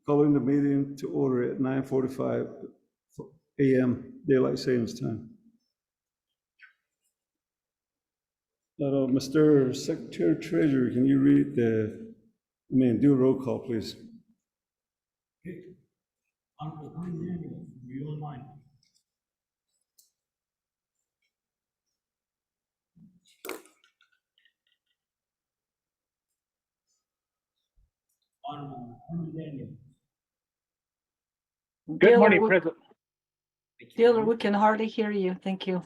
calling the meeting to order at 9:45 a.m. Daylight Savings Time. Mr. Secretary Treasurer, can you do a roll call, please? Okay. Honorable Herman Daniels, are you online? Honorable Herman Daniels. Good morning, Dealer, President. Dealer, we can hardly hear you. Thank you.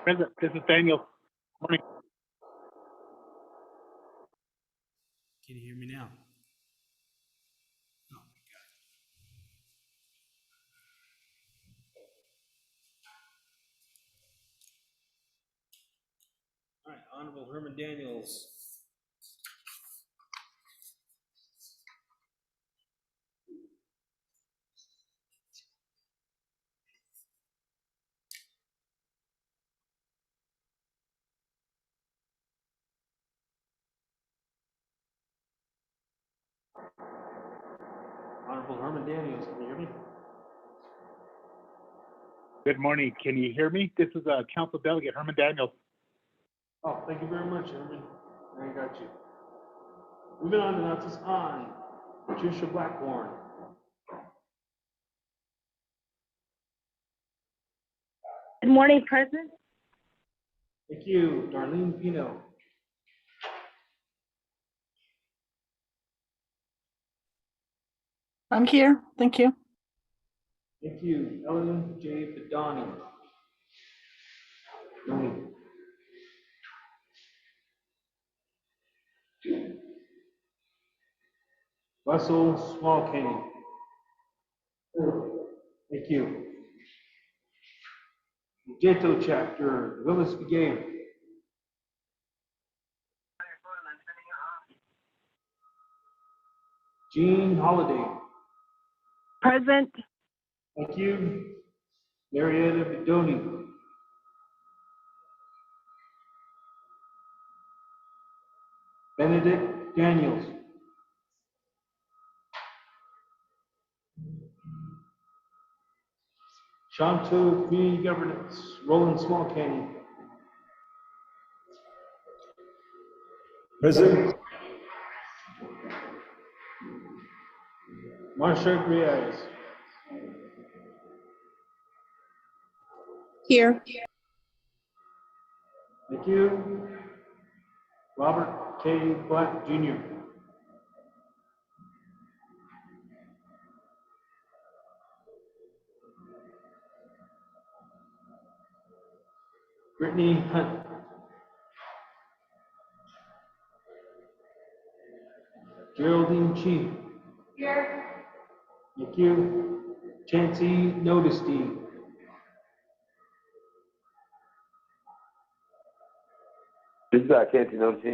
President, this is Daniel. Morning. Can you hear me now? Oh my God. All right, Honorable Herman Daniels. Honorable Herman Daniels, can you hear me? Good morning. Can you hear me? This is Council Delegate Herman Daniels. Oh, thank you very much, Herman. I got you. Moving on to Naatsis'aan, Patricia Blackburn. Good morning, President. Thank you, Darlene Pino. I'm here. Thank you. Thank you, Ellen J. Bedani. Russell Smallcaney. Thank you. Oljato chapter, Willis Begay. Jean Holiday. Present. Thank you. Marietta Bedoni. Benedict Daniels. Shonto Community Governance, Roland Smallcaney. Present. Marsha Griaz. Here. Thank you. Robert K. Black Jr. Brittany Hunt. Geraldine Chi. Here. Thank you. Chancey N.O.S.T. This is Canty N.O.S.T,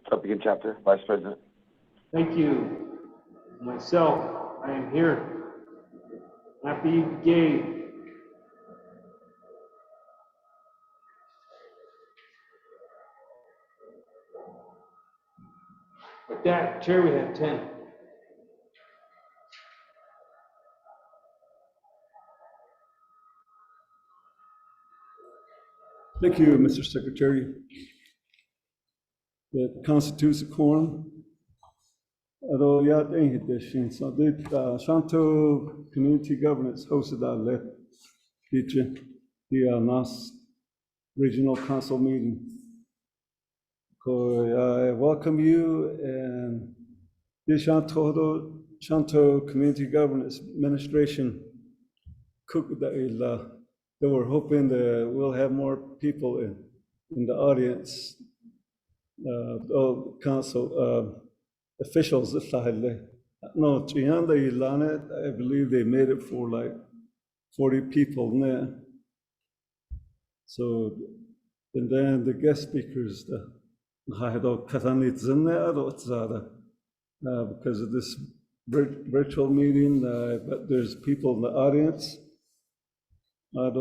Republican Chapter, Vice President. Thank you. Myself, I am here. Happy Gay. With that, Chair, we have 10. Thank you, Mr. Secretary. That constitutes a quorum. So the Shonto Community Governance hosted the NOST Regional Council meeting. I welcome you and the Shonto Community Governance Administration. That we're hoping that we'll have more people in the audience, council officials. No, I believe they made it for like 40 people now. So, and then the guest speakers, because of this virtual meeting, but there's people in the audience. I'd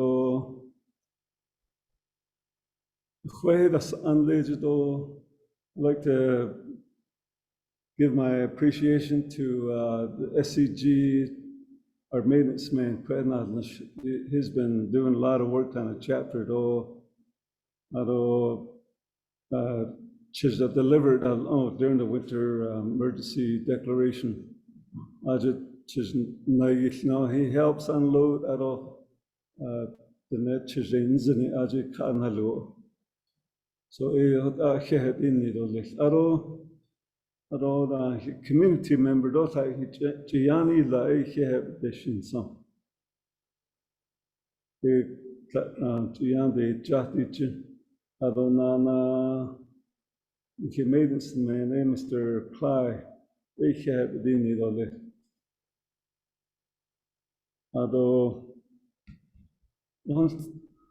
like to give my appreciation to the SCG, our maintenance man, he's been doing a lot of work on a chapter, although she's delivered during the winter emergency declaration. He helps unload at all the net chizins and aji kan halo. So he the community member dot I Gianni la he have dishin some. Gianni Jati Adonana he made this man Mr. Cly. He have dini dole. Ado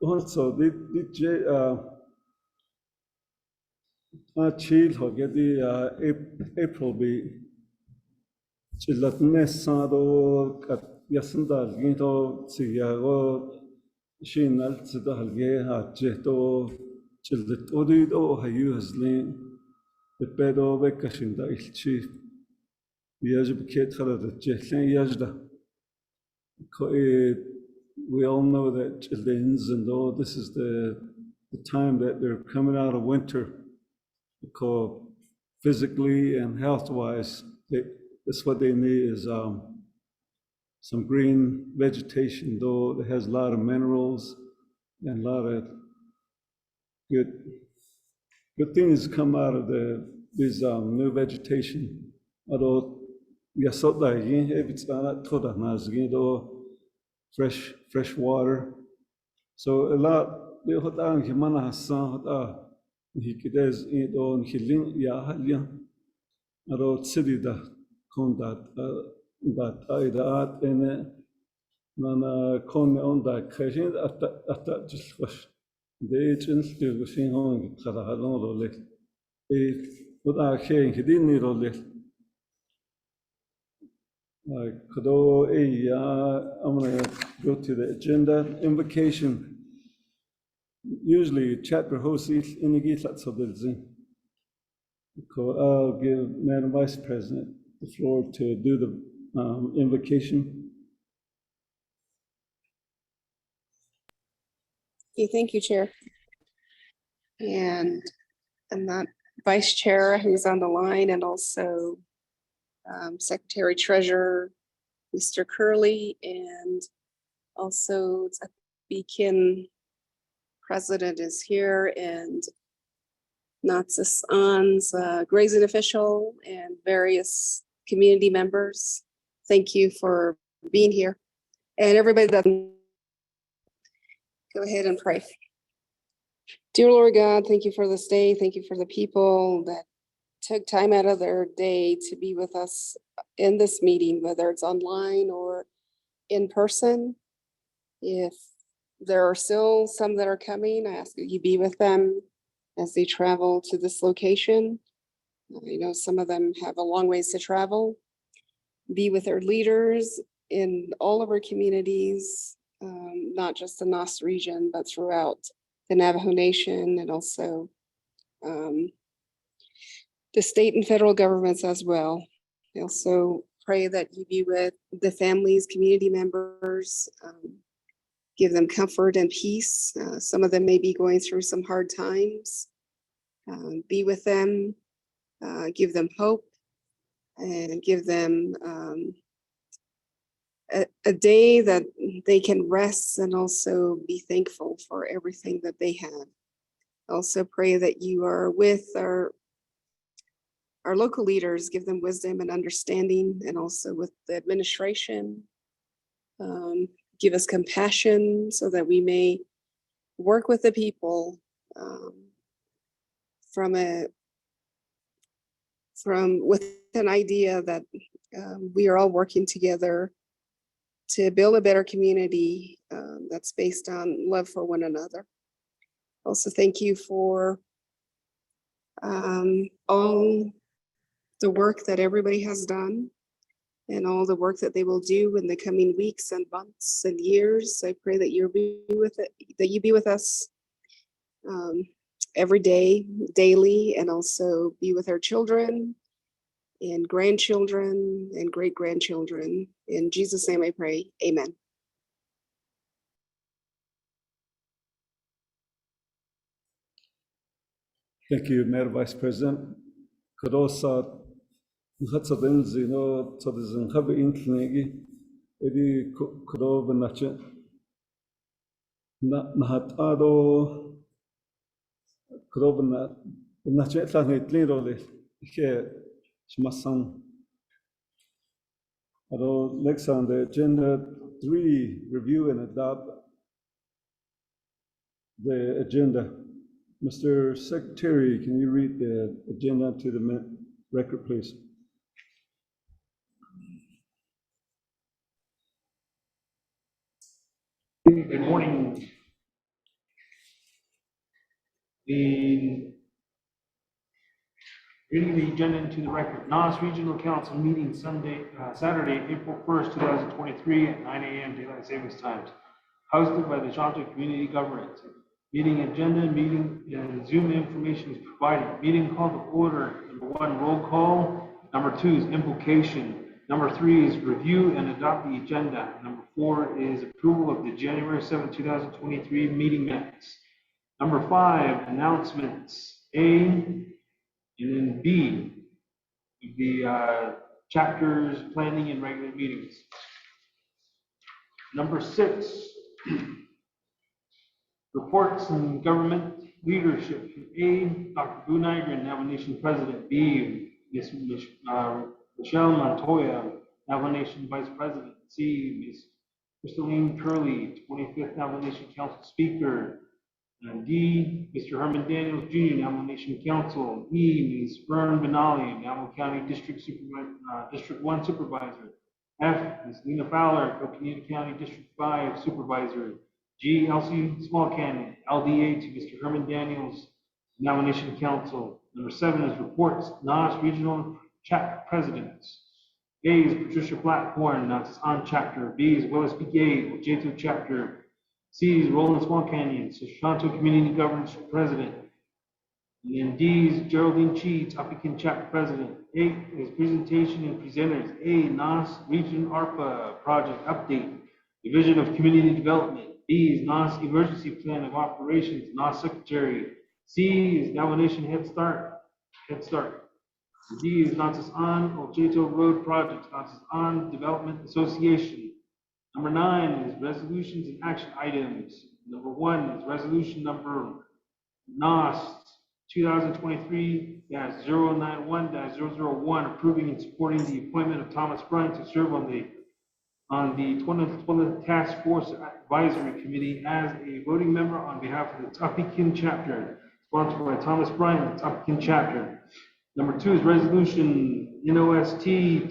also did chill ho get the April be chillatne sado kat yasanda ginto siyago shinal tsida halge ha jeto chillit odid o hayu hasli the pedo bekashinda ilchi yajib ket khalad jehlen yajda we all know that children's and all this is the time that they're coming out of winter. Physically and health-wise, that's what they need is some green vegetation, though it has a lot of minerals and a lot of good things come out of this new vegetation. Although fresh water. So a lot he kides in on hilling ya halya aro city da kon that at ene nana kon on da khashin at just was de chin stu shin hon khada halon lo le e but khen hidin ni lo le kodo I'm gonna go to the agenda. Invocation. Usually chapter hosts in the Gitlat Sobilzi. I'll give Madam Vice President the floor to do the invocation. Okay, thank you, Chair. And that Vice Chair who's on the line, and also Secretary Treasurer, Mr. Curley, and also Beacon President is here, and Naatsis'aan's grazing official and various community members. Thank you for being here. And everybody that go ahead and pray. Dear Lord God, thank you for this day. Thank you for the people that took time out of their day to be with us in this meeting, whether it's online or in person. If there are still some that are coming, I ask that you be with them as they travel to this location. I know some of them have a long ways to travel. Be with our leaders in all of our communities, not just the NOST region, but throughout the Navajo Nation, and also the state and federal governments as well. I also pray that you be with the families, community members, give them comfort and peace. Some of them may be going through some hard times. Be with them, give them hope, and give them a day that they can rest and also be thankful for everything that they have. Also pray that you are with our local leaders, give them wisdom and understanding, and also with the administration. Give us compassion so that we may work with the people with an idea that we are all working together to build a better community that's based on love for one another. Also, thank you for all the work that everybody has done and all the work that they will do in the coming weeks and months and years. I pray that you be with us every day, daily, and also be with our children and grandchildren and great-grandchildren. In Jesus' name I pray, amen. Thank you, Madam Vice President. Kadosa Hatsaden Zino Tzadizan Habi Intlnegi Edi Kado Benache Nahat Ado Kado Benache Tlanetlin Role Ike Shmasan Ado next on the agenda 3, review and adopt the agenda. Mr. Secretary, can you read the agenda to the record, please? Good morning. The reading the agenda into the record. NOST Regional Council meeting Saturday, April 1st, 2023 at 9 a.m. Daylight Savings Times. Hosted by the Shonto Community Government. Meeting agenda, meeting and Zoom information is provided. Meeting called to order. Number 1, roll call. Number 2 is invocation. Number 3 is review and adopt the agenda. Number 4 is approval of the January 7, 2023 meeting minutes. Number 5, announcements. A, and then B, the chapters, planning, and regular meetings. Number 6, reports and government leadership. A, Dr. Boo Nygren, Navajo Nation President. B, Ms. Michelle Montoya, Navajo Nation Vice President. C, Ms. Crystalline Curley, 25th Navajo Nation Council Speaker. And D, Mr. Herman Daniels Jr., Navajo Nation Council. E, Ms. Fern Benali, Navajo County District 1 Supervisor. F, Ms. Lena Fowler, Coconino County District 5 Supervisor. G, Elsie Small Canyon, LDA to Mr. Herman Daniels, Navajo Nation Council. Number 7 is reports, NOST Regional Presidents. A is Patricia Blackthorn, Naatsis'aan Chapter. B is Willis B. Gay, Oljato Chapter. C is Roland Small Canyon, Shonto Community Governance President. And then D is Geraldine Chi, Topican Chapter President. 8 is presentation and presenters. A, NOST Region ARPA Project Update, Division of Community Development. B is NOST Emergency Plan of Operations, NOST Secretary. C is Navajo Nation Head Start. D is Naatsis'aan Oljato Road Project, Naatsis'aan Development Association. Number 9 is resolutions and action items. Number 1 is resolution number NOST 2023-091-001, approving and supporting the appointment of Thomas Bryant to serve on the 2020 Task Force Advisory Committee as a voting member on behalf of the Topican Chapter, sponsored by Thomas Bryant, the Topican Chapter. Number 2 is resolution NOST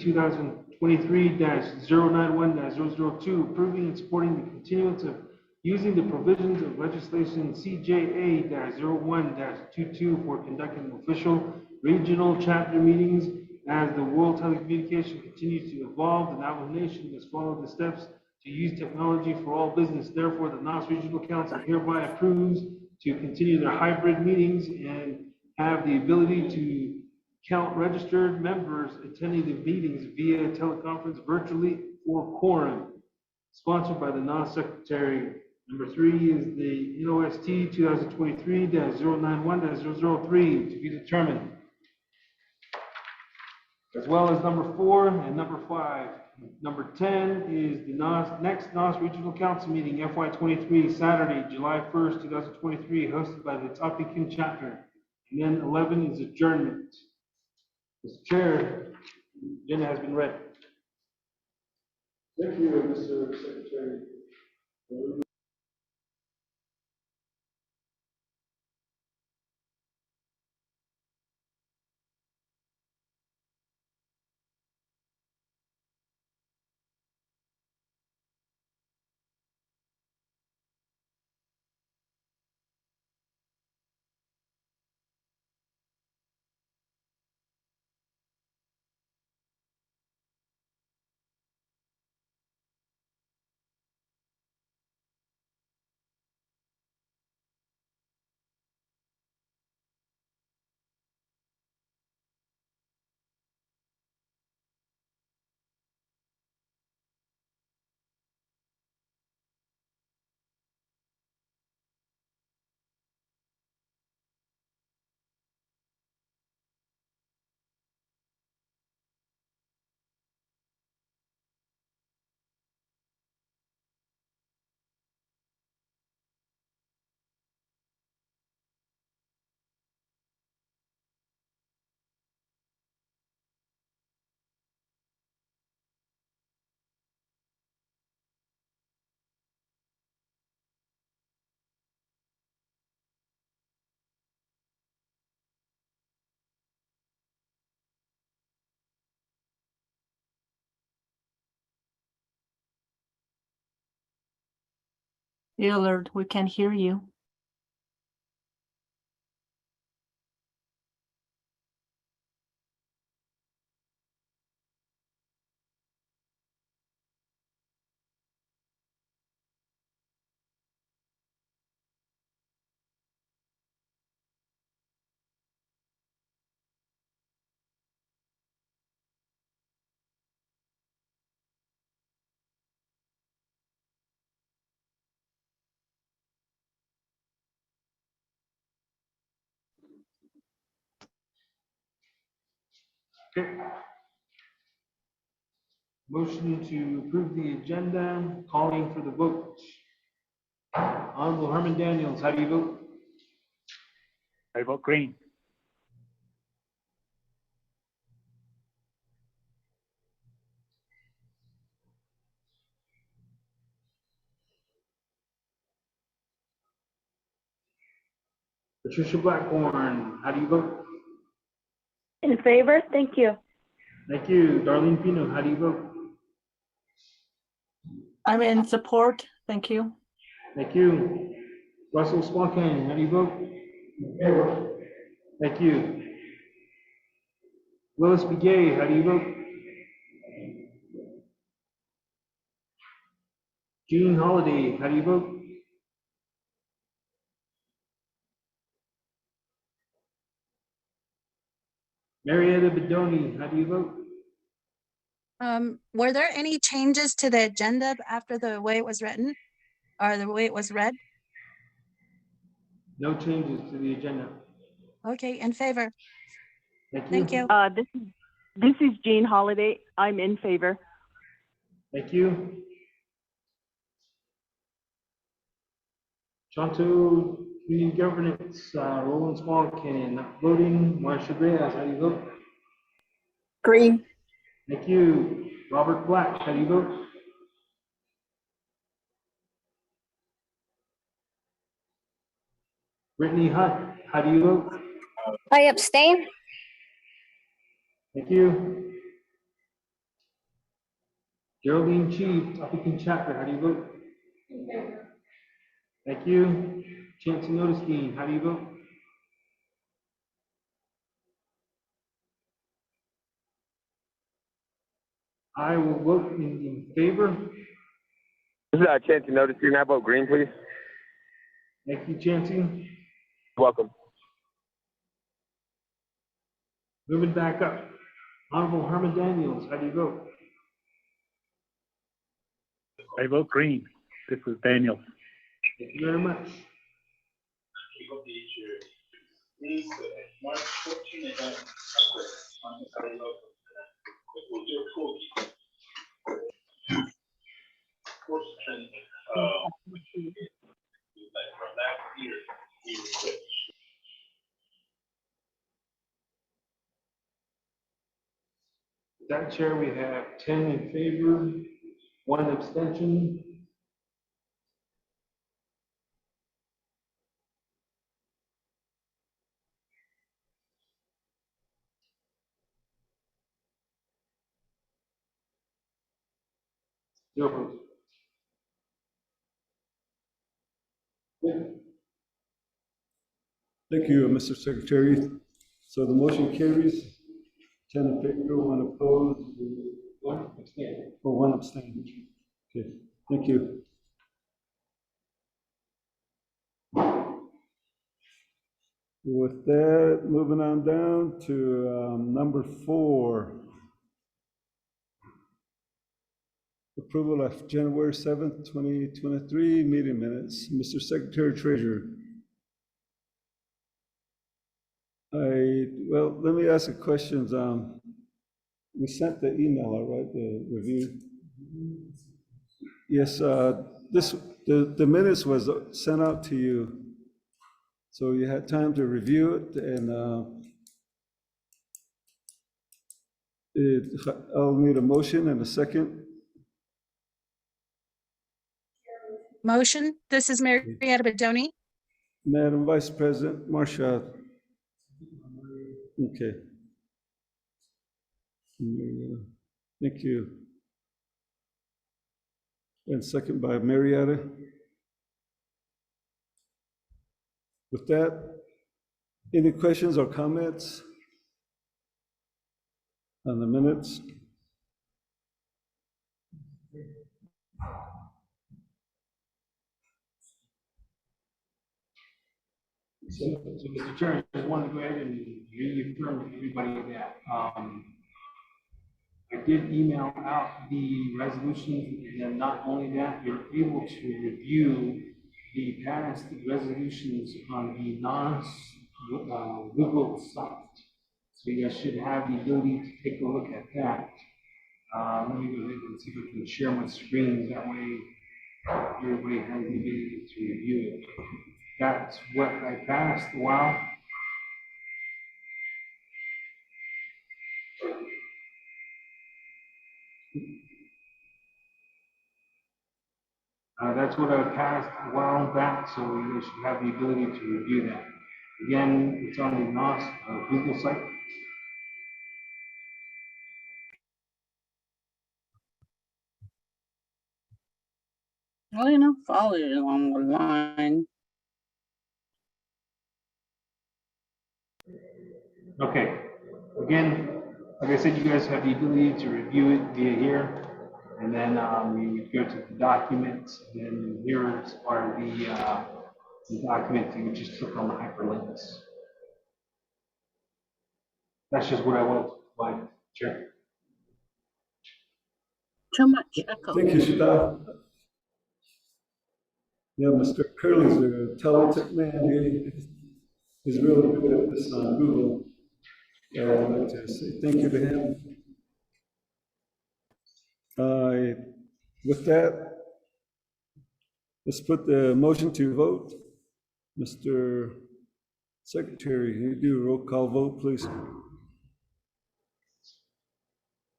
2023-091-002, approving and supporting the continuance of using the provisions of legislation CJA-01-22 for conducting official regional chapter meetings. As the world telecommunication continues to evolve, the Navajo Nation must follow the steps to use technology for all business. Therefore, the NOST Regional Council hereby approves to continue their hybrid meetings and have the ability to count registered members attending the meetings via teleconference virtually for quorum. Sponsored by the NOST Secretary. Number 3 is the NOST 2023-091-003 to be determined, as well as number 4 and number 5. Number 10 is the next NOST Regional Council meeting, FY23, Saturday, July 1st, 2023, hosted by the Topican Chapter. And then 11 is adjournment. Mr. Chair, the agenda has been read. Thank you, Mr. Secretary. Dillard, we can hear you. Okay. Motion to approve the agenda, calling for the vote. Honorable Herman Daniels, how do you vote? I vote green. Patricia Blackburn, how do you vote? In favor? Thank you. Thank you. Darlene Pino, how do you vote? I'm in support. Thank you. Thank you. Russell Swanton, how do you vote? In favor. Thank you. Willis Begay, how do you vote? Jean Holiday, how do you vote? Marietta Bedoni, how do you vote? Were there any changes to the agenda after the way it was written or the way it was read? No changes to the agenda. Okay, in favor. Thank you. Thank you. This is Jean Holiday. I'm in favor. Thank you. Shonto Community Governance, Roland Smallkin, voting, Marcia Reyes, how do you vote? Green. Thank you. Robert Black, how do you vote? Brittany Hunt, how do you vote? I abstain. Thank you. Geraldine Chief, Uppington Chapter, how do you vote? In favor. Thank you. Chancey Notestein, how do you vote? I will vote in favor. This is Chancey Notice. You can I vote green, please? Thank you, Chancey. Welcome. Moving back up. Honorable Herman Daniels, how do you vote? I vote green. This is Daniel. Thank you very much. That chair, we have 10 in favor, 1 abstention. No opposed. Thank you, Mr. Secretary. So the motion carries, 10 in favor, 1 opposed, 1 abstain. Or 1 abstain. Okay, thank you. With that, moving on down to number 4. Approval of January 7th, 2023 meeting minutes. Mr. Secretary Treasurer. Well, let me ask a question. We sent the email out, right, the review? Yes, the minutes was sent out to you. So you had time to review it, and I'll need a motion and a second. Motion. This is Marietta Bedoni. Madam Vice President Marcia. Okay. Thank you. And second by Marietta. With that, any questions or comments on the minutes? So, Mr. Chairman, I just wanted to go ahead and reaffirm to everybody that, I did email out the resolutions, and then not only that, you're able to review the past resolutions on the NOST, Google site. So you guys should have the ability to take a look at that. Let me go ahead and see if I can share my screen, that way everybody has the ability to review it. That's what I passed a while. That's what I passed a while back, so you guys should have the ability to review that. Again, it's on the NOST Google site. Well, you know, follow you along the line. Okay. Again, like I said, you guys have the ability to review it via here. And then you go to the documents, and then here are the documents. You just click on the hyperlinks. That's just what I want to provide, Chair. Too much echo. Thank you, Shonto. Yeah, Mr. Curley's a talented man. He's really good at this on Google. I'd like to say thank you to him. With that, let's put the motion to vote. Mr. Secretary, can you do a roll call vote, please?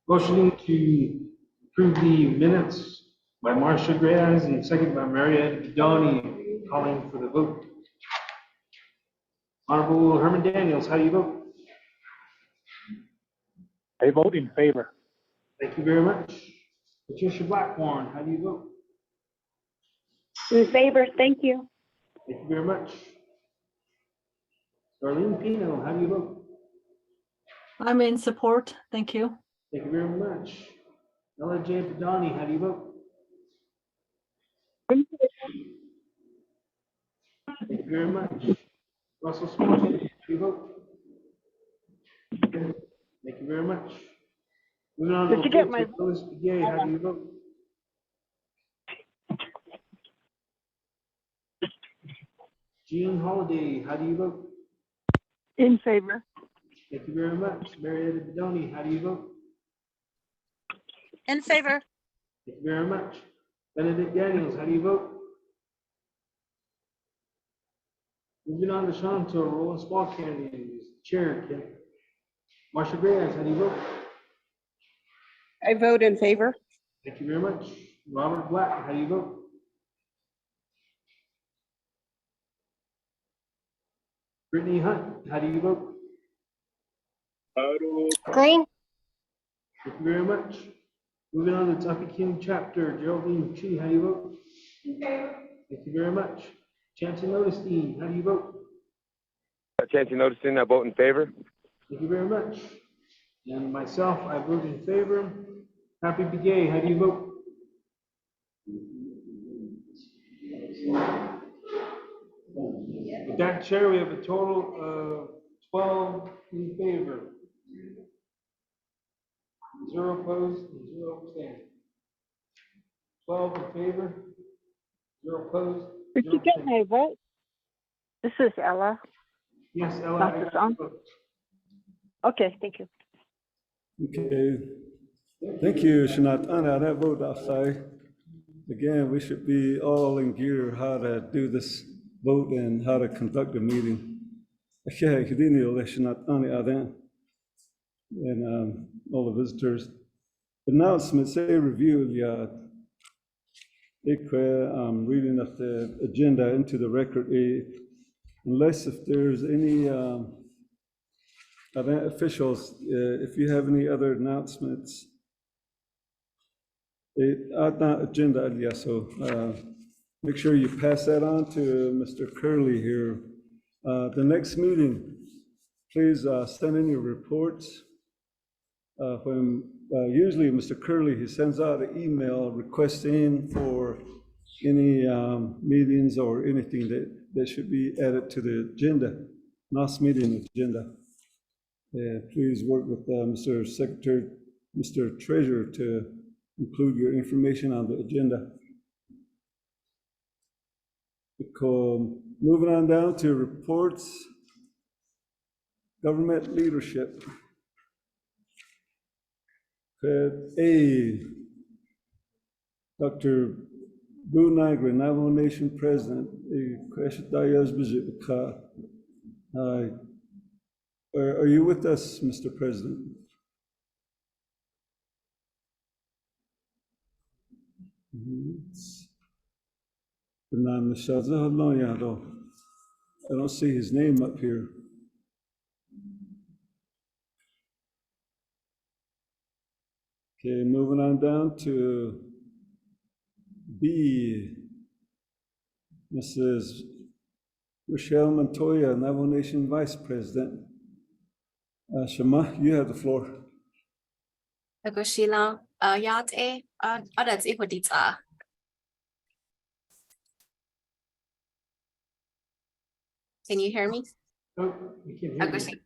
Motioning to approve the minutes by Marcia Grayans and second by Marietta Bidoni, calling for the vote. Honorable Herman Daniels, how do you vote? I vote in favor. Thank you very much. Patricia Blackmore, how do you vote? In favor, thank you. Thank you very much. Darlene Pino, how do you vote? I'm in support. Thank you. Thank you very much. Ella J. Padani, how do you vote? Thank you very much. Russell Smith, how do you vote? Thank you very much. Moving on Did you get my Phyllis Begay, how do you vote? Jean Holiday, how do you vote? in favor? Thank you very much. Marietta Bedoni, how do you vote? In favor. Thank you very much. Benedict Daniels, how do you vote? Moving on to Shonto, Roland Small Candidates, Chair, Marcia Grayans, how do you vote? I vote in favor. Thank you very much. Robert Black, how do you vote? Brittany Hunt, how do you vote? Green. Thank you very much. Moving on to Tuffy King Chapter, Geraldine Chi, how do you vote? In favor. Thank you very much. Chancey N.O.S.T, how do you vote? Chancey N.O.S.T, I vote in favor. Thank you very much. And myself, I vote in favor. Happy Begay, how do you vote? With that, Chair, we have a total of 12 in favor. 0 opposed and 0 abstained. 12 in favor, 0 opposed. Did you get my vote? This is Ella. Yes, Ella. Naatsis'aan. Okay, thank you. Okay. Thank you, Shonto. That vote outside. Again, we should be all in gear how to do this vote and how to conduct the meeting. And all the visitors. Announcements, say review, reading of the agenda into the record, unless if there's any event officials, if you have any other announcements, agenda, so make sure you pass that on to Mr. Curley here The next meeting, please send in your reports. Usually Mr. Curley, he sends out an email requesting for any meetings or anything that should be added to the agenda, NOST meeting agenda. Please work with Mr. Secretary, Mr. Treasurer to include your information on the agenda. Moving on down to reports, government leadership. Dr. Boo Niagara, Navajo Nation President, are you with us, Mr. President? I don't see his name up here. Okay, moving on down to B. Mrs. Rochelle Montoya, Navajo Nation Vice President. Shema, you have the floor. Can you hear me? Oh, we can't hear you.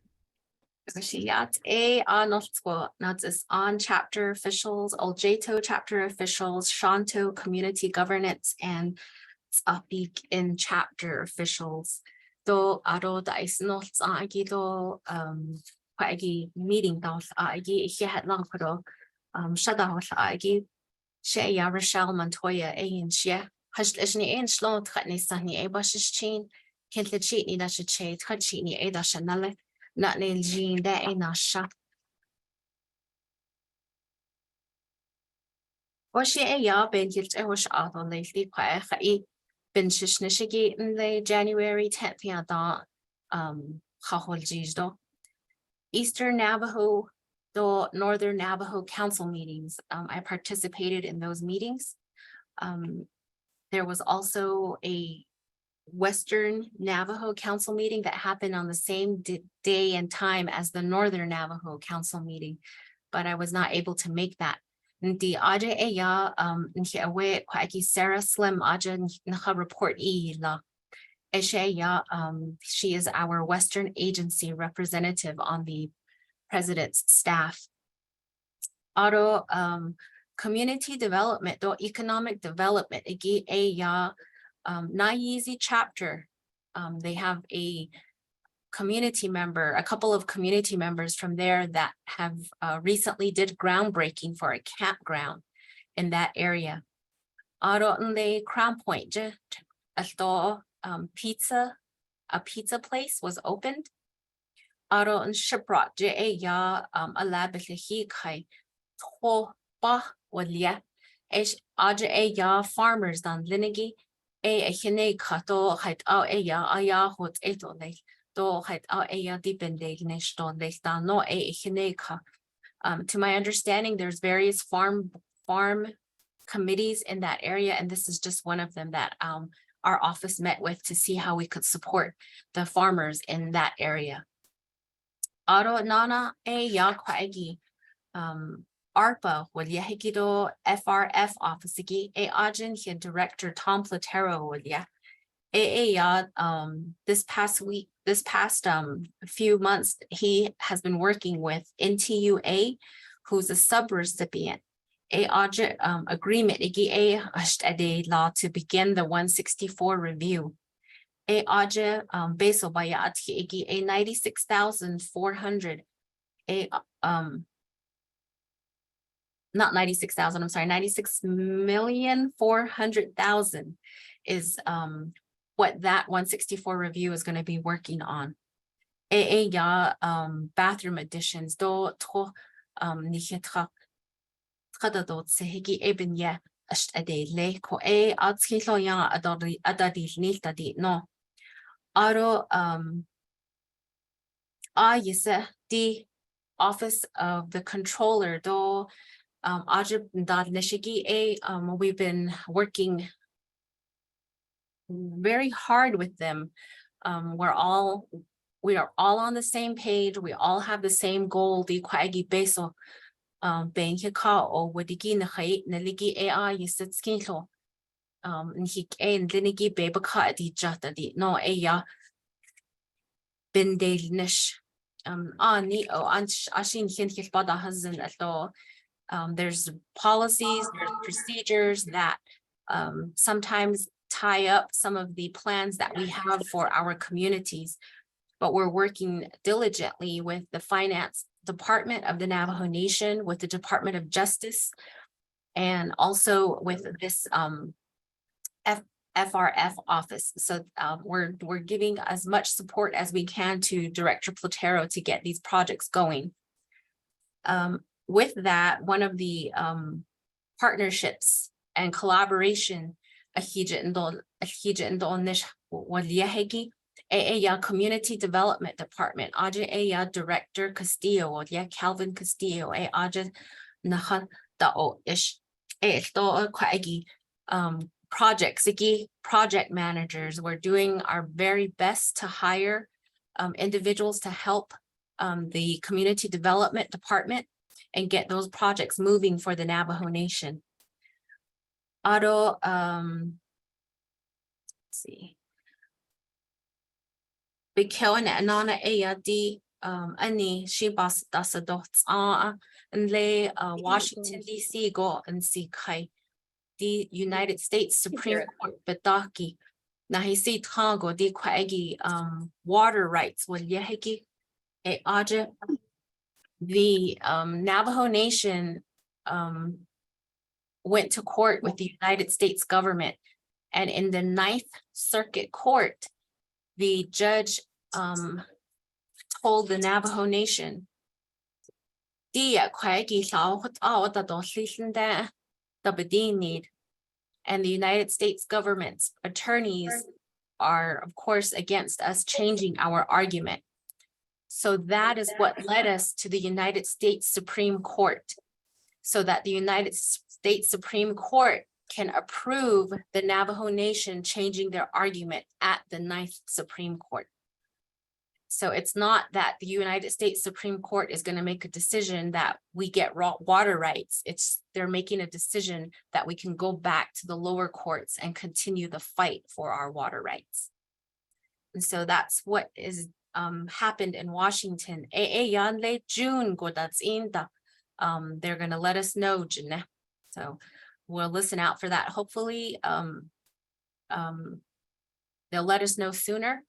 Naatsis'aan chapter officials, Oljato chapter officials, Shonto community governance, and Ts'ah in chapter officials. Do aro da is N.O.S.T agi do agi meeting do agi had long pro shada agi she Rochelle Montoya in she has ni in slow tratni sani a bashes chain can't let cheat ni that should che touchy ni a dash anale not nail jean that ain't a shot. Was she a ya been guilt I was out on lately quite a been shishnishigi in the January 10th yada do Eastern Navajo the Northern Navajo Council meetings. I participated in those meetings. There was also a Western Navajo Council meeting that happened on the same day and time as the Northern Navajo Council meeting, but I was not able to make that. Ndi aja eya nhi awe kwaki Sarah Slim aja nha report la. Esheya she is our Western agency representative on the president's staff. Auto community development or economic development igi eya Naatsis'aan chapter. They have a community member, a couple of community members from there that have recently did groundbreaking for a campground in that area. Aro nle Crown Point, a pizza place was opened. Aro n Shiprock, ya alabitlihi kai to ba wadlia. Ya farmers dan linigi. A hine kato height out ya aya hot eto lake do height out ya depende neshto lake da no a hineka. To my understanding, there's various farm committees in that area, and this is just one of them that our office met with to see how we could support the farmers in that area. Aro nana a ya kwaigi ARPA will yahikido FRF office a agent here director Tom Platero will ya this past few months he has been working with NTUA, who's a sub-recipient agreement a law to begin the 164 review. Beso bayat a 96,400 not 96,000, I'm sorry, 96,400,000 is what that 164 review is going to be working on. Bathroom additions do to nihetra do tsehigi eben ya ade le ko atskilo ya adadi nilta di no aro the office of the controller do we've been working very hard with them We are all on the same page. We all have the same goal. Di kwagi beso ben ka o wadigi na khai na ligi AI yisitskilo nhik ein linigi beba ka di jata di no ya bindel nish ani o ashin hin hilpada hazin ato. There's policies, there's procedures that sometimes tie up some of the plans that we have for our communities, but we're working diligently with the finance department of the Navajo Nation, with the Department of Justice, and also with this FRF office. So we're giving as much support as we can to Director Platero to get these projects going. With that, one of the partnerships and collaboration Community Development Department, Director Castillo, Calvin Castillo, project managers. We're doing our very best to hire individuals to help the Community Development Department and get those projects moving for the Navajo Nation. Let's see. Because anana di ani shibas dasadot and lay Washington D.C. go and see kai the United States Supreme Court bedaki na hisi tango di kwagi water rights will yehiki e aja. The Navajo Nation went to court with the United States government, and in the 9th Circuit Court, the judge told the Navajo Nation, and the United States government's attorneys are, of course, against us changing our argument. So that is what led us to the United States Supreme Court, so that the United States Supreme Court can approve the Navajo Nation changing their argument at the 9th Supreme Court. So it's not that the United States Supreme Court is going to make a decision that we get water rights. They're making a decision that we can go back to the lower courts and continue the fight for our water rights. And so that's what is happened in Washington. June they're going to let us know. So we'll listen out for that. Hopefully they'll let us know sooner.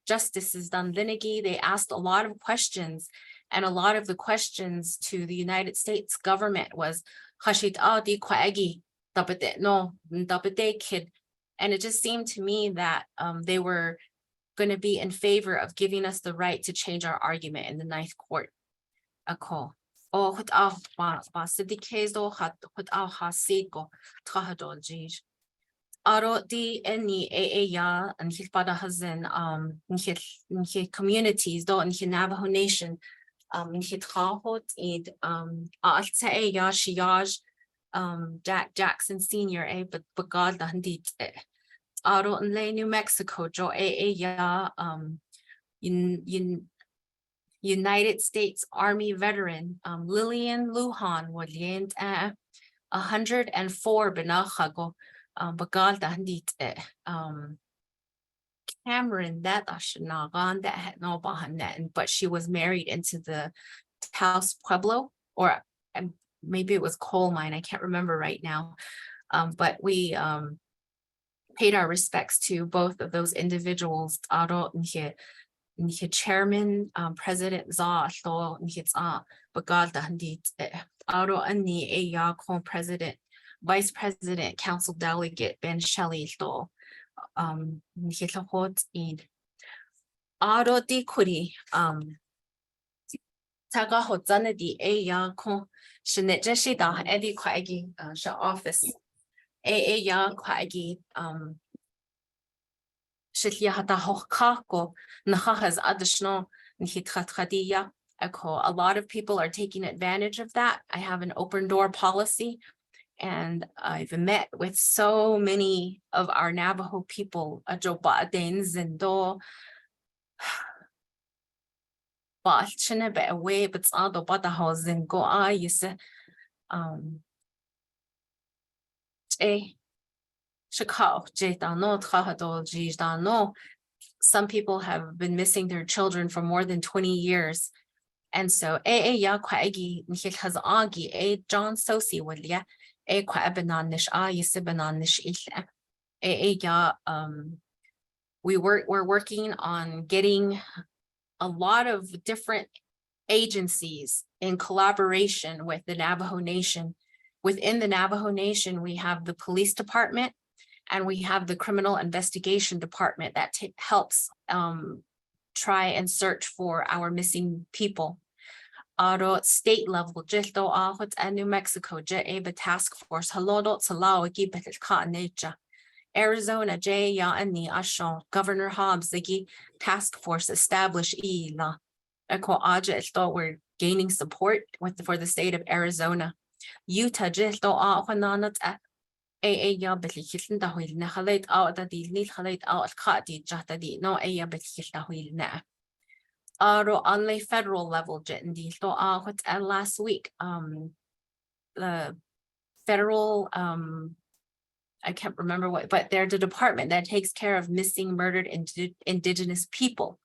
Justice is done linigi. They asked a lot of questions, and a lot of the questions to the United States government was kid. And it just seemed to me that they were going to be in favor of giving us the right to change our argument in the 9th court. Communities do in Navajo Nation Jack Jackson Sr. But God New Mexico United States Army veteran Lillian Lujan was 104 benachago Bagal Cameron that had no bahanet, but she was married into the Taos Pueblo, or maybe it was coal mine, I can't remember right now. But we paid our respects to both of those individuals. Chairman, President Ts'ah, President, Vice President, Council Delegate Ben Shelley, office. A lot of people are taking advantage of that. I have an open door policy, And I've met with so many of our Navajo people, Ajobaadens and Do Bachina be away, but Ado Batahos and go some people have been missing their children for more than 20 years. And so ya kwaigi has agi John Sosi wilya kwa bananish yisibananish ya we're working on getting a lot of different agencies in collaboration with the Navajo Nation. Within the Navajo Nation, we have the police department and we have the criminal investigation department that helps try and search for our missing people. Aro state level, jildo ahot and New Mexico, eba task force, halodot salaw gibetel ka neja. Arizona, ya ani ashon, Governor Hobbs, the task force established la. Eko aja thought we're gaining support for the state of Arizona. Utah, jildo ahonanat ya belikilin dahil na halait out that the need halait out kati jata di no ya belikil dahil na. Aro on the federal level, jendi to what last week the federal I can't remember what, but they're the department that takes care of missing, murdered indigenous people.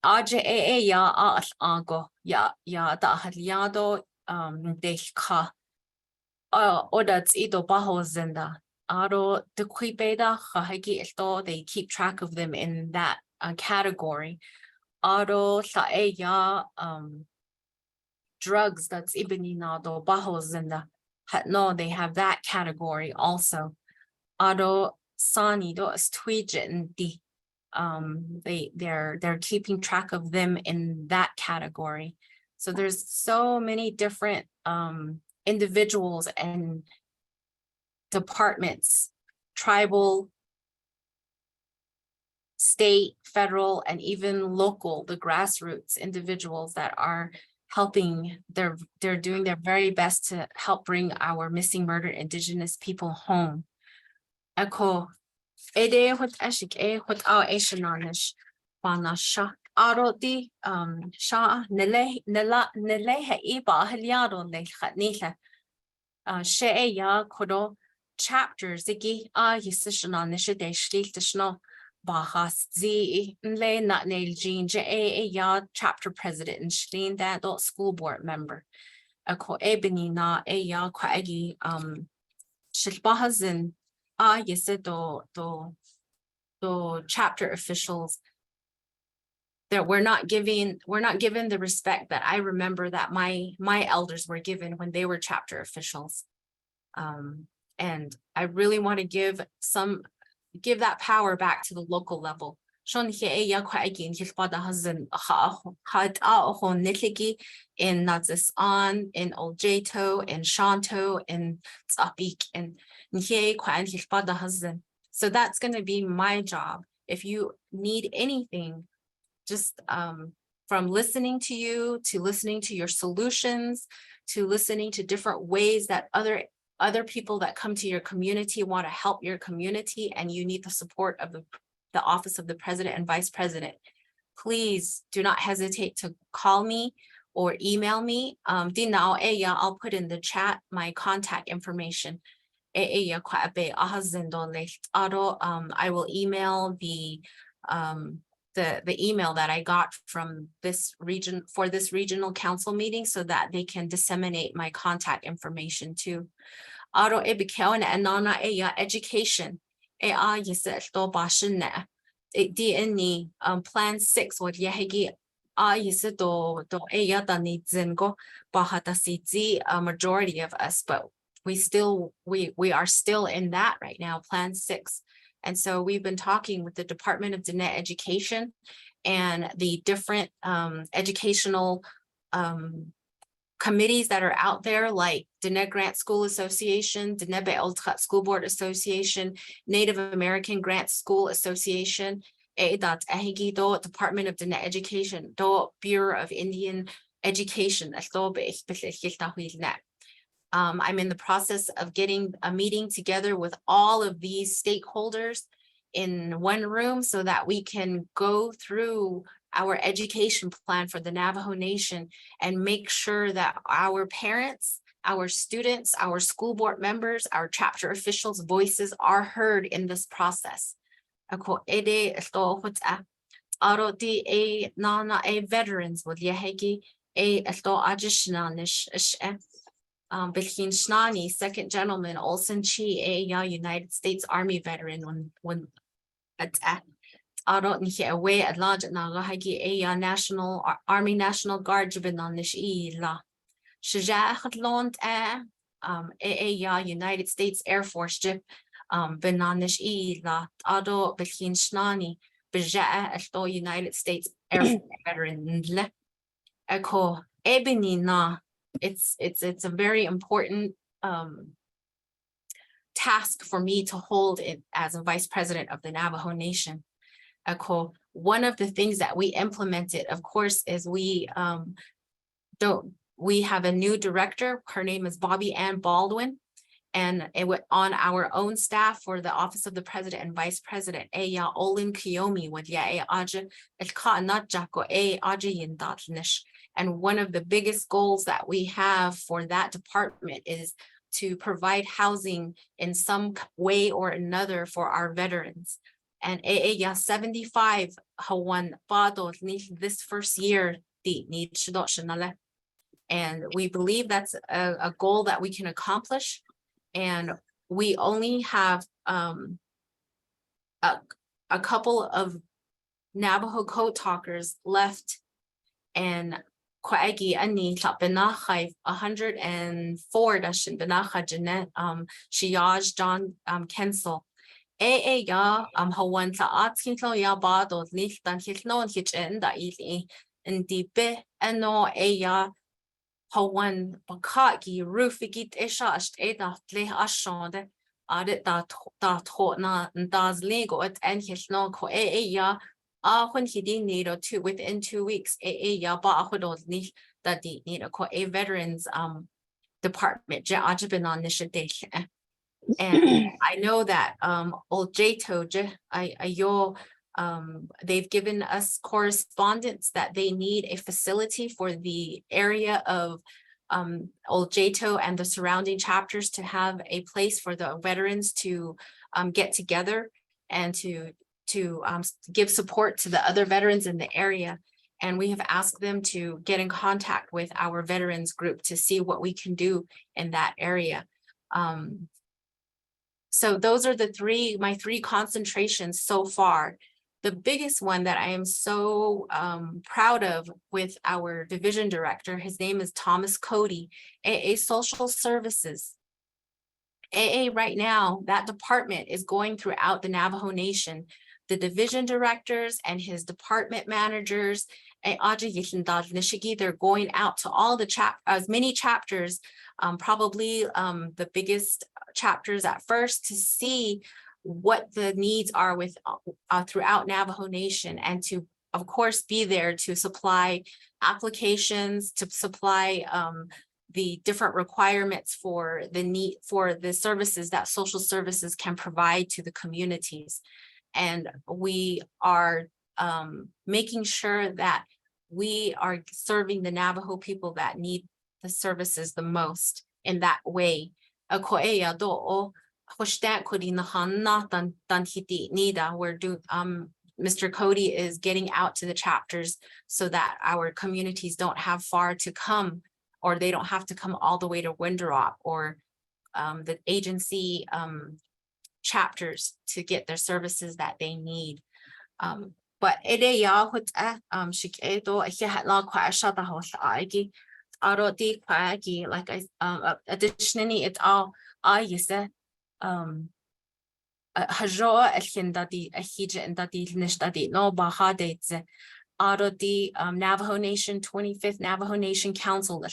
Aja ya ago ya da haliado de ka odats ito baho zenda aro de kuibeda hahagi esto, they keep track of them in that category. Aro sa ya drugs that's ibinado baho zenda. No, they have that category also. Aro sani do astwijin they're keeping track of them in that category. So there's so many different individuals and departments, tribal, state, federal, and even local, the grassroots individuals that are helping. They're doing their very best to help bring our missing, murdered indigenous people home. Echo ede what ashik what our Asianish banasha arodi sha nele he iba heliado le khatnila she ya kodo chapters zigi yisishanish de shlitishno bahas zi le not nail jean ya chapter president and shlin that school board member ako ebony na ya kwaigi shilbahazin the chapter officials that we're not given the respect that I remember that my elders were given when they were chapter officials. And I really want to give that power back to the local level. In Naatsis'aan, in Oljato, in Shonto, in Ts'ah, and so that's going to be my job. If you need anything, just from listening to you, to listening to your solutions, to listening to different ways that other people that come to your community want to help your community, and you need the support of the office of the president and vice president, please do not hesitate to call me or email me. I'll put in the chat my contact information. I will email the email that I got from this region for this regional council meeting so that they can disseminate my contact information too. Education. Plan 6 what yahigi majority of us, but we are still in that right now, Plan 6. And so we've been talking with the Department of Diné Education and the different educational committees that are out there, like Diné Grant School Association, Diné Be'oltkat School Board Association, Native American Grant School Association, Department of Diné Education, Bureau of Indian Education, I'm in the process of getting a meeting together with all of these stakeholders in one room so that we can go through our education plan for the Navajo Nation and make sure that our parents, our students, our school board members, our chapter officials' voices are heard in this process. Ako ede ito hutsa aro di a nana a veterans with yahegi a ito ajishna nish Bilhin Shnani, second gentleman, Olson Chi, a United States Army veteran when at Aro Nihi away at large Nagahagi a National Army National Guard Jibinanish la Shajah Lont a United States Air Force Jib Benanish la Ado Bilhin Shnani, Beja at United States Air Force veteran le Echo Ebony na. It's a very important task for me to hold it as a vice president of the Navajo Nation. One of the things that we implemented, of course, is we have a new director. Her name is Bobby Ann Baldwin, and it went on our own staff for the office of the president and vice president. Olin Kiyomi with Aja not Jako Aja Yindatnish. And one of the biggest goals that we have for that department is to provide housing in some way or another for our veterans. And 75 Hawan Bado this first year, and we believe that's a goal that we can accomplish. And we only have a couple of Navajo code talkers left, and Kwaegi ani benachai 104 dashin benacha Jeanette Shiaj John Kensel ya hawan ta atkinto ya bado lichtan hitno hitchen da ili indi be eno ya hawan bakaki rufigit eshash eda tle ashonde adet da to na das lego at en hitno ko ya when he did need to within 2 weeks, a veterans department, and I know that Oljato, they've given us correspondence that they need a facility for the area of Oljato and the surrounding chapters to have a place for the veterans to get together and to give support to the other veterans in the area. And we have asked them to get in contact with our veterans group to see what we can do in that area. So those are my three concentrations so far. The biggest one that I am so proud of with our division director, his name is Thomas Cody, AA Social Services. AA right now, that department is going throughout the Navajo Nation. The division directors and his department managers, they're going out to all the as many chapters, probably the biggest chapters at first, to see what the needs are with throughout Navajo Nation, and to, of course, be there to supply applications, to supply the different requirements for the services that social services can provide to the communities. And we are making sure that we are serving the Navajo people that need the services the most in that way. Mr. Cody is getting out to the chapters so that our communities don't have far to come, or they don't have to come all the way to Windrop or the agency chapters to get their services that they need. But like additionally, it's all Navajo Nation 25th Navajo Nation Council.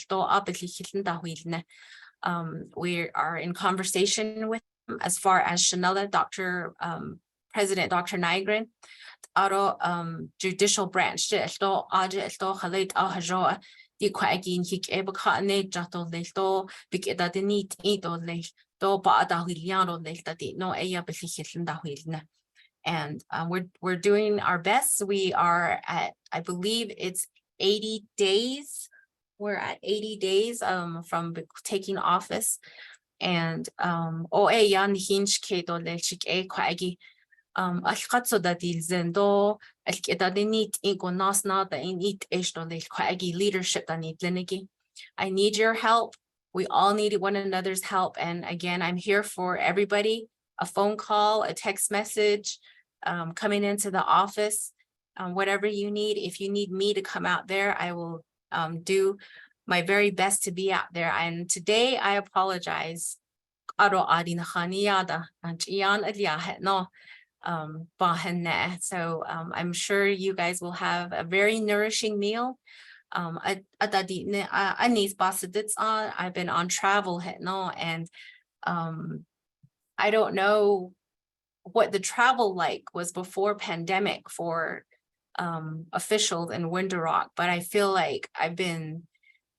We are in conversation with them as far as Chanela, President Dr. Nygren, judicial branch, di kwaagin hik eba kaane jato lelto big edadini ito lelto ba adahiliano leltati no eya belichilna. And we're doing our best. We are at, I believe it's 80 days. We're at 80 days from taking office. And yan hinch kedo lechik e kwagi alqatso da dilzendo alkedadinit ingo NOST da init esto lel kwagi leadership da nit lenigi. I need your help. We all need one another's help. And again, I'm here for everybody. A phone call, a text message, coming into the office, whatever you need. If you need me to come out there, I will do my very best to be out there. And today I apologize. So I'm sure you guys will have a very nourishing meal. I've been on travel and I don't know what the travel like was before pandemic for officials in Winter Rock, but I feel like I've been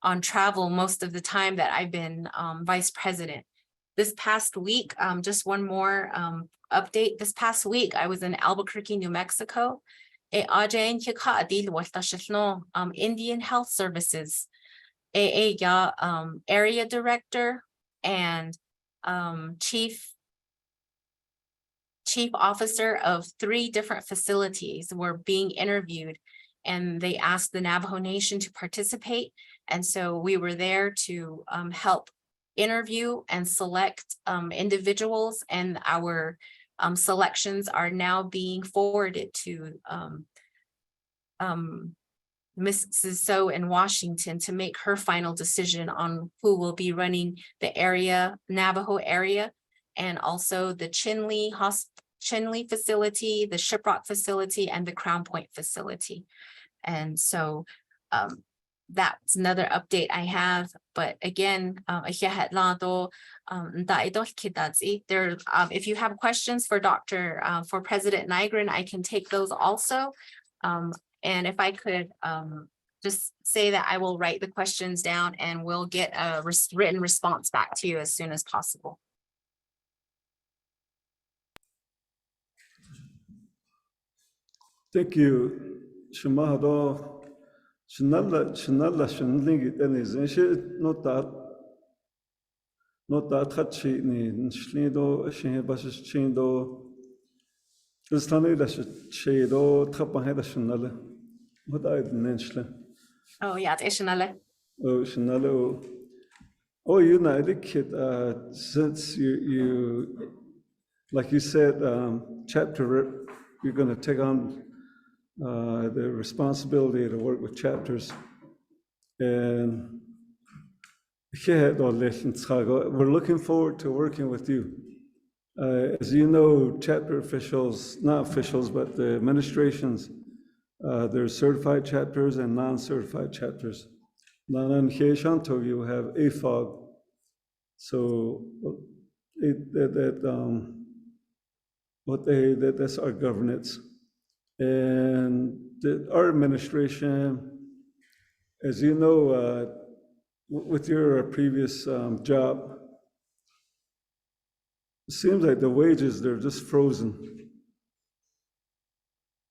on travel most of the time that I've been vice president. This past week, just one more update. This past week, I was in Albuquerque, New Mexico. Indian Health Services, area director and chief officer of 3 different facilities were being interviewed, and they asked the Navajo Nation to participate. And so we were there to help interview and select individuals, and our selections are now being forwarded to Mrs. So in Washington to make her final decision on who will be running the area, Navajo area, and also the Chinle facility, the Shiprock facility, and the Crown Point facility. And so that's another update I have. But again, if you have questions for for President Nygren, I can take those also. And if I could just say that I will write the questions down and we'll get a written response back to you as soon as possible. Thank you. Shemahado, Shanala, Shanling, and is not that Hachi, Shlido, Shinbas Chindo, the Stanley Shado, Tapaheda Shanala. What I mentioned. Oh, yeah, it's Ishanale. Oh, Shanalo. Oh, United Kid, since you, like you said, chapter, you're going to take on the responsibility to work with chapters. And we're looking forward to working with you. As you know, chapter officials, not officials, but the administrations, there's certified chapters and non-certified chapters. In Shonto, you have AFOG. So that's our governance. And our administration, as you know, with your previous job, it seems like the wages, they're just frozen.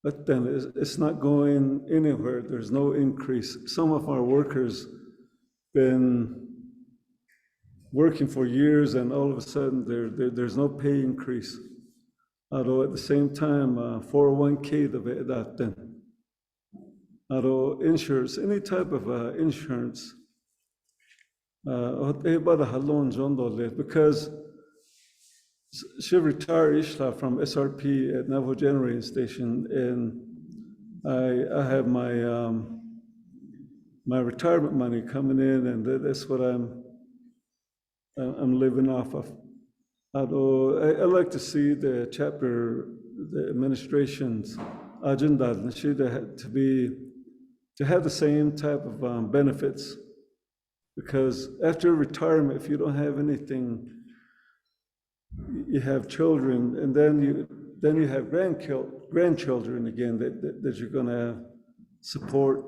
But then it's not going anywhere. There's no increase. Some of our workers been working for years, and all of a sudden there's no pay increase. Although at the same time, 401k that then. Although insurance, any type of insurance, because she retired from SRP at Navajo Generating Station, and I have my my retirement money coming in, and that's what I'm living off of. Although I like to see the chapter, the administration's agenda to have the same type of benefits, because after retirement, if you don't have anything, you have children, and then you have grandchildren again that you're going to support.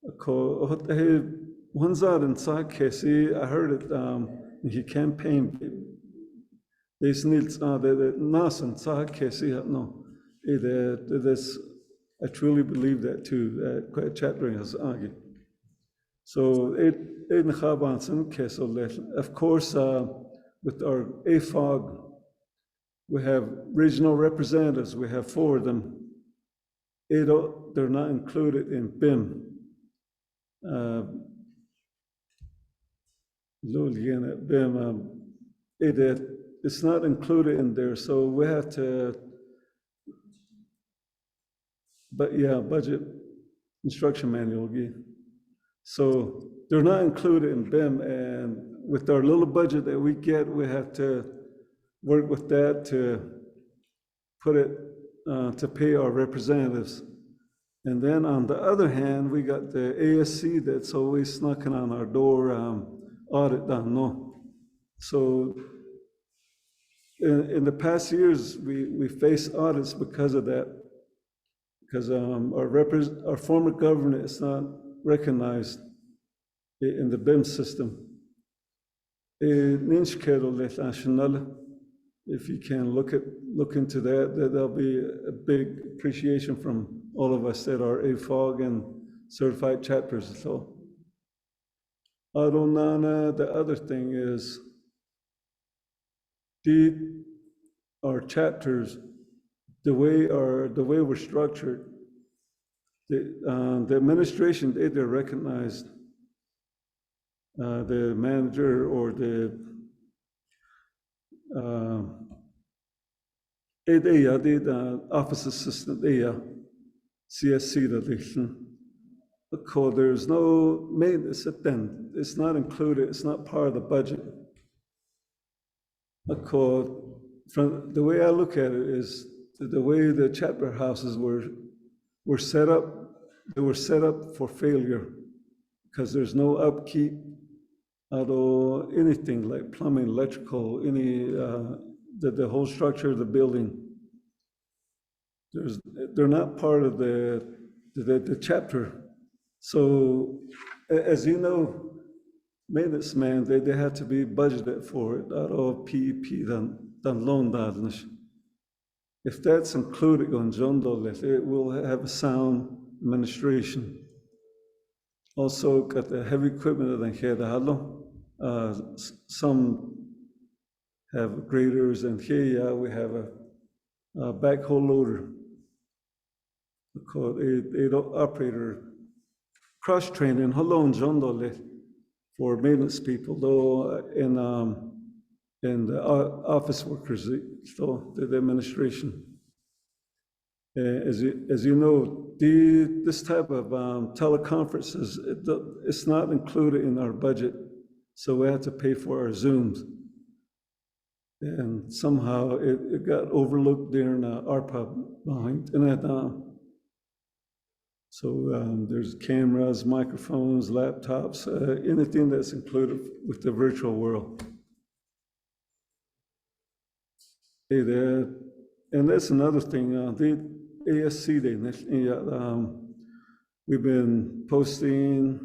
One zard in Ts'ah Casey, I heard it, he campaigned. This needs, the N.O.S.T. Ts'ah Casey, no. I truly believe that too, quite chattering as Agi. So of course, with our AFOG, we have regional representatives, we have 4 of them. They're not included in BIM. It's not included in there, so we have to, but yeah, budget instruction manual. So they're not included in BIM, and with our little budget that we get, we have to work with that to put it, to pay our representatives. And then on the other hand, we got the ASC that's always knocking on our door, audit done, no. So in the past years, we face audits because of that, because our former government is not recognized in the BIM system. If you can look into that, there'll be a big appreciation from all of us that are AFOG and certified chapters. So, Adonana, the other thing is, our chapters, the way we're structured, the administration, they're recognized, the manager or the office assistant, CSC, there's no maintenance at then. It's not included, it's not part of the budget. From the way I look at it is the way the chapter houses were set up, they were set up for failure because there's no upkeep, although anything like plumbing, electrical, the whole structure of the building, they're not part of the chapter. So as you know, maintenance man, they had to be budgeted for it, out of PEP, then loan dadnish. If that's included on Shonto, it will have a sound administration. Also got the heavy equipment that they had. Some have graders, and here we have a backhoe loader. Called a operator cross training. Hello, Shonto for maintenance people, though and the office workers, so the administration. As you know, this type of teleconferences, it's not included in our budget, so we have to pay for our Zooms. And somehow it got overlooked during ARPA behind, so there's cameras, microphones, laptops, anything that's included with the virtual world. And that's another thing, the ASC, we've been posting,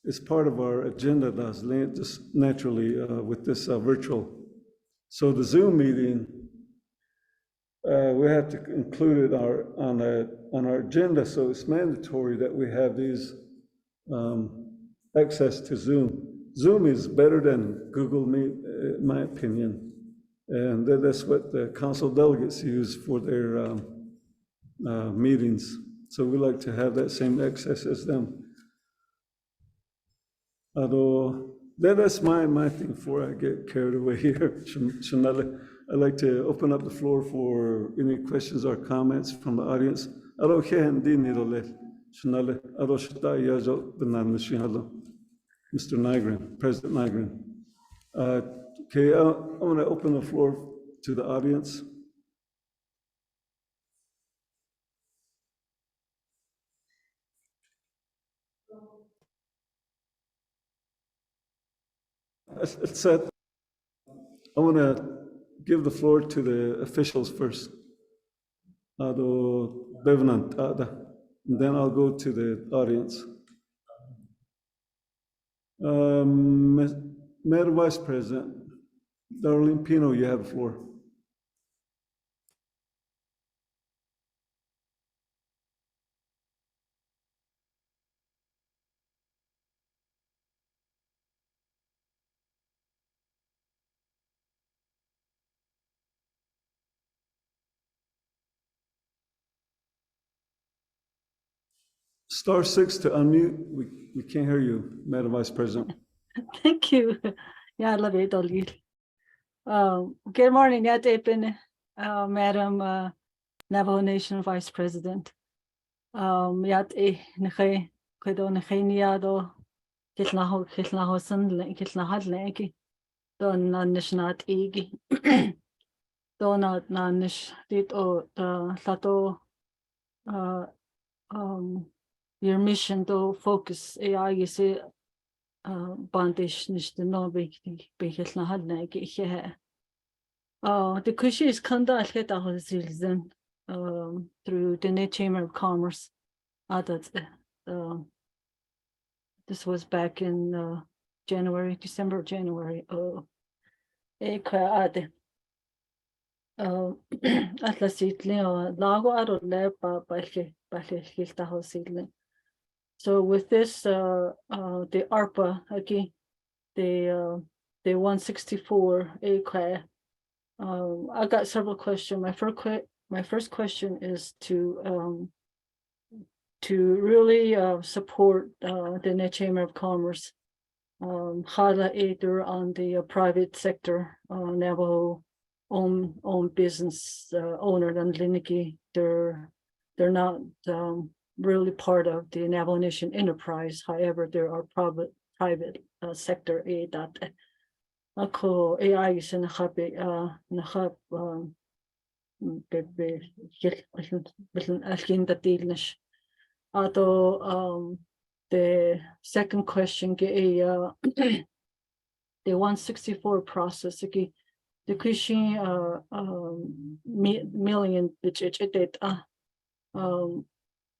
it's part of our agenda, just naturally with this virtual. So the Zoom meeting, we have to include it on our agenda, so it's mandatory that we have these access to Zoom. Zoom is better than Google Meet, in my opinion. And that's what the council delegates use for their meetings. So we like to have that same access as them. Although that's my thing before I get carried away here. I'd like to open up the floor for any questions or comments from the audience. Mr. Nygren, President Nygren. Okay, I want to open the floor to the audience. I want to give the floor to the officials first. And then I'll go to the audience. Madam Vice President, Darlene Pino, you have the floor. Star 6 to unmute. We can't hear you, Madam Vice President. Thank you. Yeah, I love it, Ollie. Good morning, Madam Navajo Nation Vice President. Yat Nhe Kedo Nheniado Kitlaho Sun Kitlahad Legi Don Nishnat Igi Donat Nanish Dit O Sato your mission to focus AI is a bandish nishte no big na had na ge the kushi is kanda alheta hosilzen through the Net Chamber of Commerce. This was back in December, January. Atlasit Leo Lago Aro Lepa Hilta Hosilin. So with this, the ARPA, okay, the 164 acre. I got several questions. My first question is to really support the Net Chamber of Commerce, Hala Ader on the private sector, Navajo own business owner and Liniki. They're not really part of the Navajo Nation enterprise. However, there are private sector aid that ako AI is nahab the second question the 164 process the Kushi million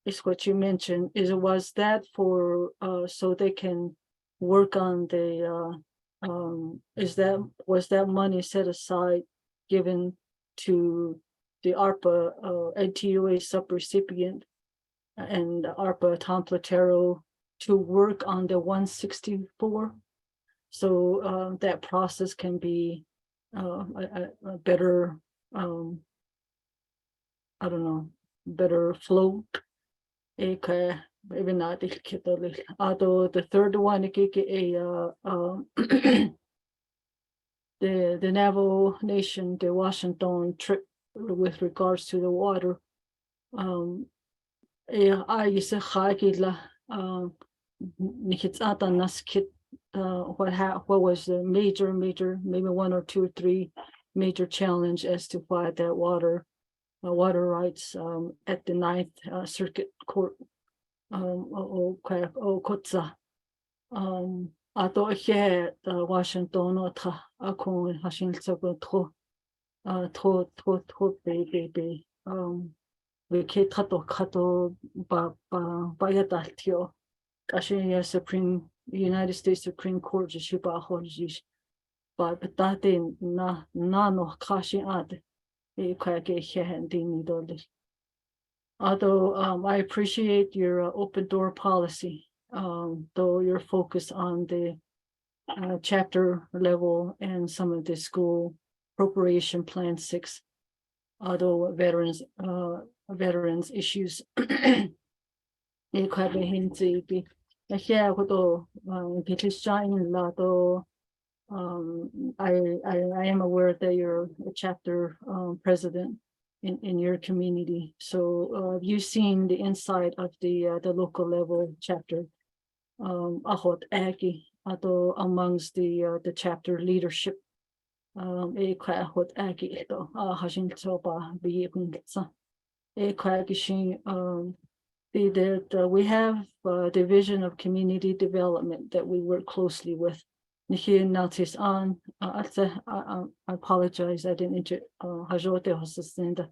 is what you mentioned. Was that for so they can work on the was that money set aside given to the ARPA NTUA subrecipient and ARPA Tom Platero to work on the 164, so that process can be a better I don't know, better flow. Maybe not although the third one the Navajo Nation, the Washington trip with regards to the water. I used to what was the major, maybe one or two or three major challenge as to why that water rights at the Ninth Circuit Court Ts'ah. Ato here Washington ota akong hashin sago to baby we ke kato ba yadatio kashin United States Supreme Court jishiba holjish but that na no kashin ad e kwake here ding dollar. Although I appreciate your open door policy, though your focus on the chapter level and some of the school appropriation plan 6, although veterans issues. I am aware that you're a chapter president in your community. So you've seen the inside of the local level chapter ahot agi ato amongst the chapter leadership e ahot agi ito hashin soba biyekun e kwagishin that we have a division of community development that we work closely with. Naatsis'aan, I apologize, I didn't hajote hosasenda.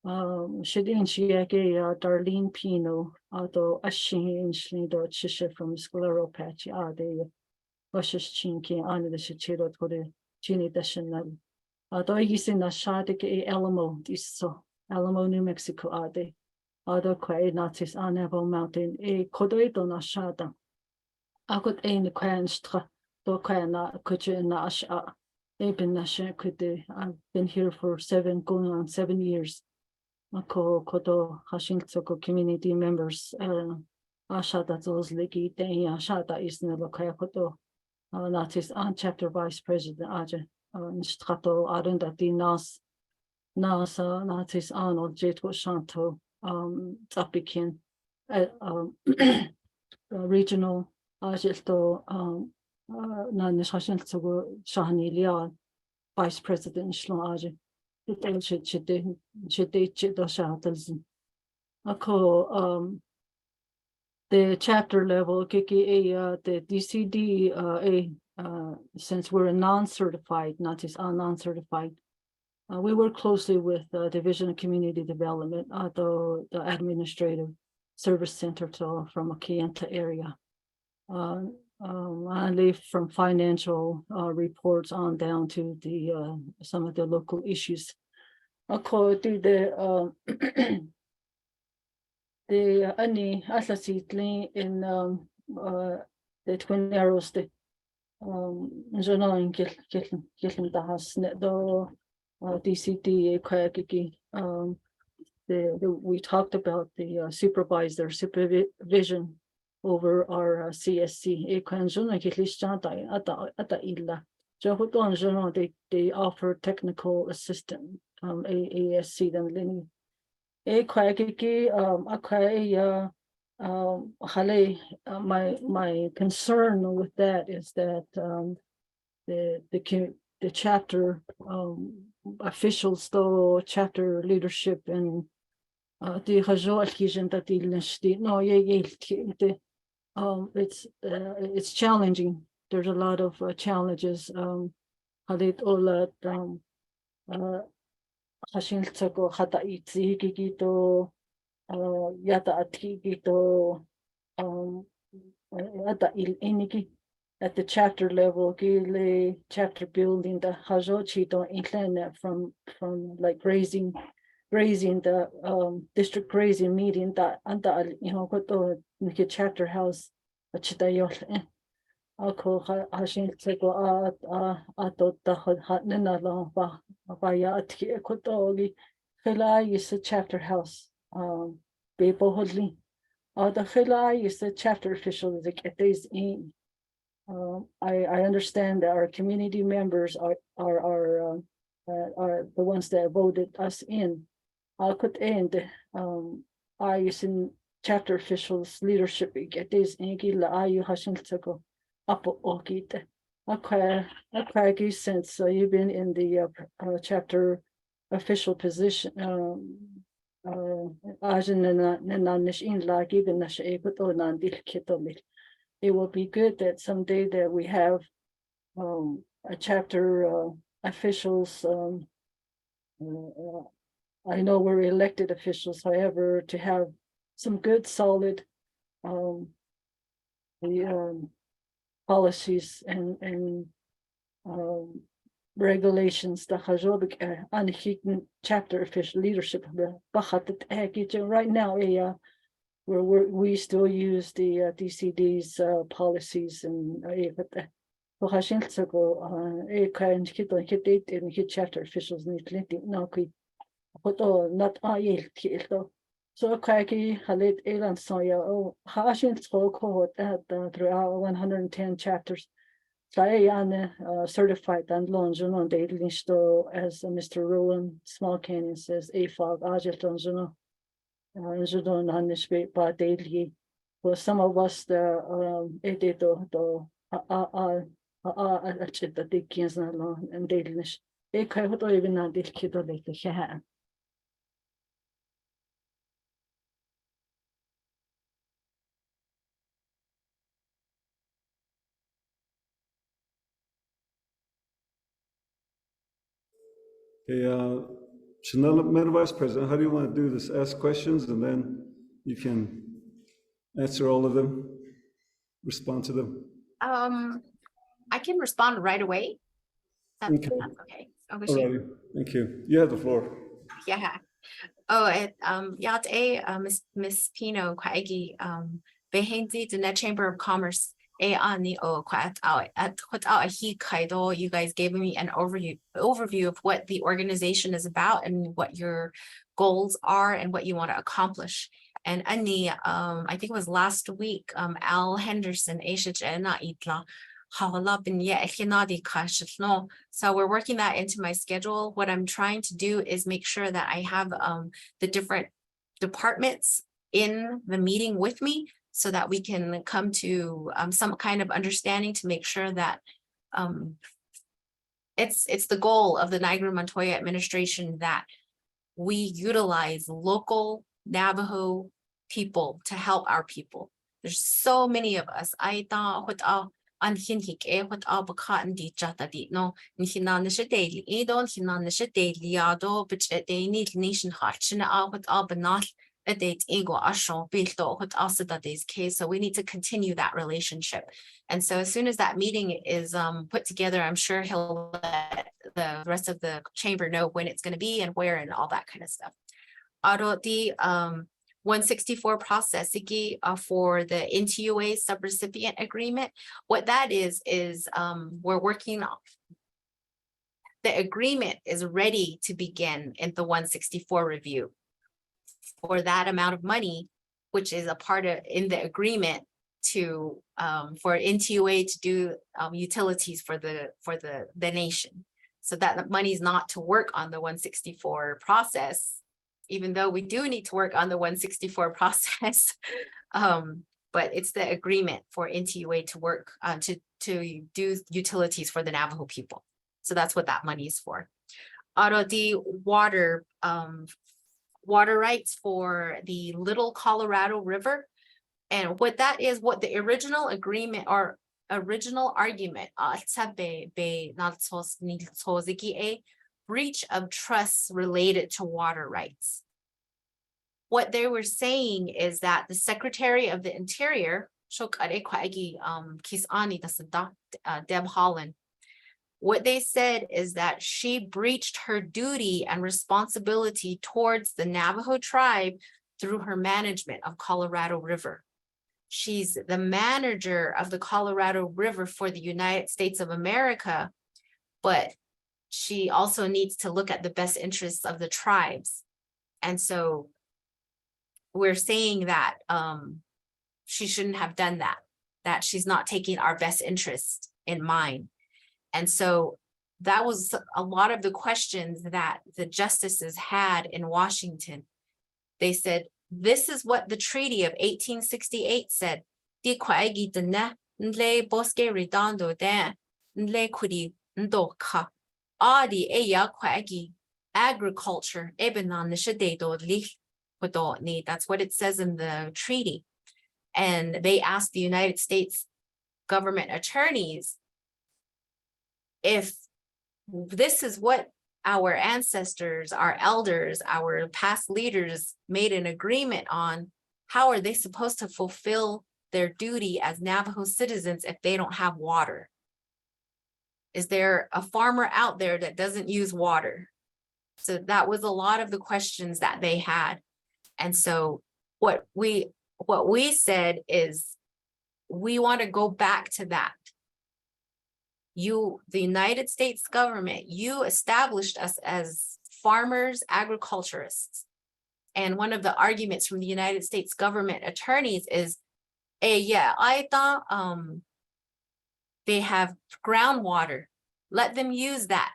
Shidin shiake Darlene Pino, although Ashin Shlido Chisha from Scleropatchy, they Washes chinky on the Shichiro Tore, Chini Dashanal. Although you see Nashadik Alamo, this so Alamo, New Mexico, Ade. Although quite Naatsis'aan Navajo Mountain, Kodoito Nashada. I could aim the Quanstra, though Quana, Kuchu Nasha. Been Nasha could I've been here for going on 7 years. Ako Kodo Hashingtoko community members, Ashada those Ligi, Ashada is never Kayakoto. Naatsis'aan chapter vice president Aja Nishtrato Arundati N.O.S.T Naatsis'aan Oljato Shonto Tsapikin regional Ajelto Nanishashilto Shahani Lia vice president Shlon Aja Shite Chito Shattles Ako the chapter level, Kiki the DCD, since we're a non-certified, Naatsis'aan non-certified, we work closely with the Division of Community Development, the Administrative Service Center from a Kayenta area. I leave from financial reports on down to the some of the local issues. According to the Ani Aslasitli in the Twin Arrows, the Jono in Gilton Dahas, the DCD Kwagiki. We talked about the supervision over our CSC. Ekwanjuna Gilishanta at the Illa. Johuton Jono, they offer technical assistance, AASC than Lenny. My concern with that is that the chapter officials, though chapter leadership and the it's challenging. There's a lot of challenges. Hashiltoko hata itzi gigito yata atigito ata il iniki at the chapter level gile chapter building the hajochito internet from like grazing the district grazing meeting that anta koto niki chapter house achitayol Ako Hashiltoko ato hatnena ba Baya Kotogi Hela is a chapter house. Bebo Hodley. The Hela is the chapter official that get days in. I understand that our community members are the ones that voted us in. I could end I is in chapter officials leadership get days in Gila Ayu Hashiltoko Apo Okite. Okay, since you've been in the chapter official position, it will be good that someday that we have a chapter officials. I know we're elected officials, however, to have some good, solid policies and regulations the Hajobik and chapter official leadership right now we still use the DCD's policies and chapter officials not so Kaki Halit Elan Soya Hashin cohort at throughout 110 chapters. Certified and launch on daily as Mr. Roland Small Canyon says AFOG Ajeton Juno Judon Hanishbe by daily. For some of us the edito the Dickens and daily a cohort even not this kid or like the Okay, Madam Vice President, how do you want to do this? Ask questions and then you can answer all of them, respond to them. I can respond right away. That's Okay. okay. Oh, Alrighty, thank you. You have the floor. yeah. Oh, yat a Miss Pino Kwaigi Behenzi the Net Chamber of Commerce a ani o kwat out at what out he kaido. You guys gave me an overview of what the organization is about and what your goals are and what you want to accomplish. And ani I think it was last week Al Henderson Asia na itla. So we're working that into my schedule. What I'm trying to do is make sure that I have the different departments in the meeting with me so that we can come to some kind of understanding to make sure that it's the goal of the Niagara Montoya administration that we utilize local Navajo people to help our people. There's so many of us. I thought an hin hik what abakan di jata di no nihinan nisha daily edon hinan nisha daily ado but they need nation heart shina what abanal a date ego ashon built what also that is case. So we need to continue that relationship. And so as soon as that meeting is put together, I'm sure he'll let the rest of the chamber know when it's going to be and where and all that kind of stuff. Aro the 164 process for the NTUA subrecipient agreement. What that is we're working on. The agreement is ready to begin in the 164 review for that amount of money, which is a part of in the agreement to for NTUA to do utilities for the nation. So that the money is not to work on the 164 process, even though we do need to work on the 164 process, but it's the agreement for NTUA to work to do utilities for the Navajo people. So that's what that money is for. The water rights for the Little Colorado River, and what that is, what the original agreement or original argument, breach of trust related to water rights. What they were saying is that the Secretary of the Interior, Deb Holland, what they said is that she breached her duty and responsibility towards the Navajo tribe through her management of Colorado River. She's the manager of the Colorado River for the United States of America, but she also needs to look at the best interests of the tribes. And so we're saying that she shouldn't have done that she's not taking our best interest in mind. And so that was a lot of the questions that the justices had in Washington. They said, this is what the Treaty of 1868 said. Agriculture. That's what it says in the treaty. And they asked the United States government attorneys, if this is what our ancestors, our elders, our past leaders made an agreement on, how are they supposed to fulfill their duty as Navajo citizens if they don't have water? Is there a farmer out there that doesn't use water? So that was a lot of the questions that they had. And so what we said is, we want to go back to that. The United States government, you established us as farmers, agriculturists. And one of the arguments from the United States government attorneys is, yeah, I thought they have groundwater. Let them use that.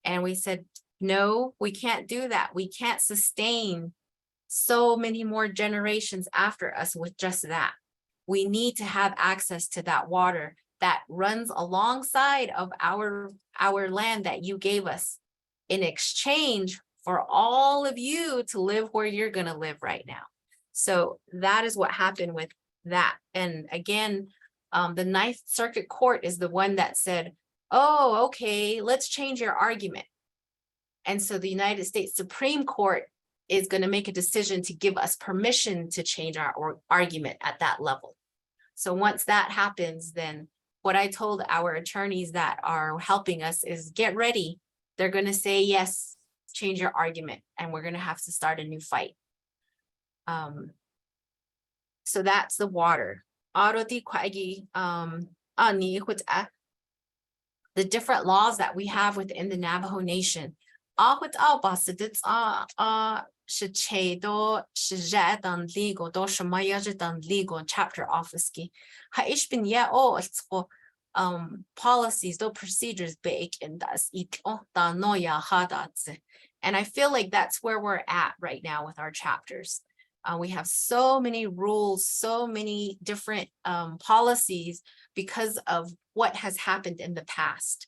And we said, no, we can't do that. We can't sustain so many more generations after us with just that. We need to have access to that water that runs alongside of our land that you gave us in exchange for all of you to live where you're going to live right now. So that is what happened with that. And again, the Ninth Circuit Court is the one that said, oh, okay, let's change your argument. And so the United States Supreme Court is going to make a decision to give us permission to change our argument at that level. So once that happens, then what I told our attorneys that are helping us is get ready. They're going to say, yes, change your argument, and we're going to have to start a new fight. So that's the water. The different laws that we have within the Navajo Nation. Chapter office policies, those procedures big in das. And I feel like that's where we're at right now with our chapters. We have so many rules, so many different policies because of what has happened in the past.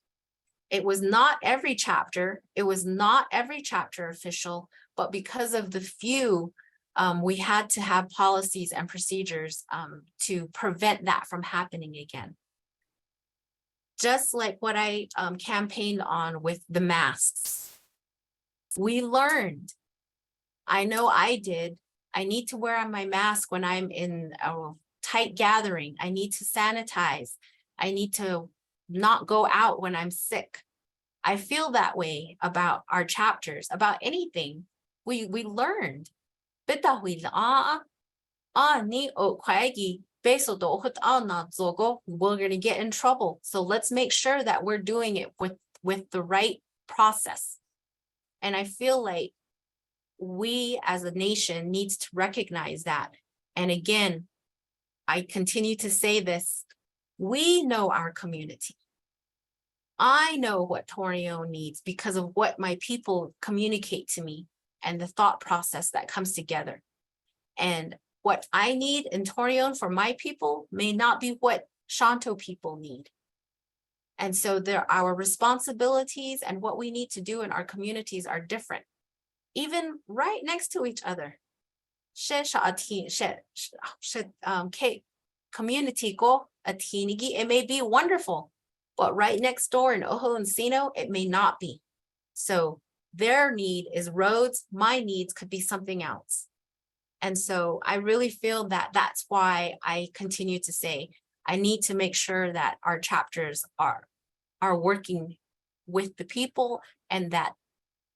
It was not every chapter, official, but because of the few, we had to have policies and procedures to prevent that from happening again. Just like what I campaigned on with the masks. We learned, I know I did, I need to wear my mask when I'm in a tight gathering. I need to sanitize. I need to not go out when I'm sick. I feel that way about our chapters, about anything. We learned. We're gonna get in trouble. So let's make sure that we're doing it with the right process. And I feel like we as a nation needs to recognize that. And again, I continue to say this, we know our community. I know what Tornio needs because of what my people communicate to me and the thought process that comes together. And what I need in Tornio for my people may not be what Shonto people need. And so our responsibilities and what we need to do in our communities are different, even right next to each other. Community go it may be wonderful, but right next door in Ojo Encino, it may not be. So their need is roads, my needs could be something else. And so I really feel that that's why I continue to say, I need to make sure that our chapters are working with the people, and that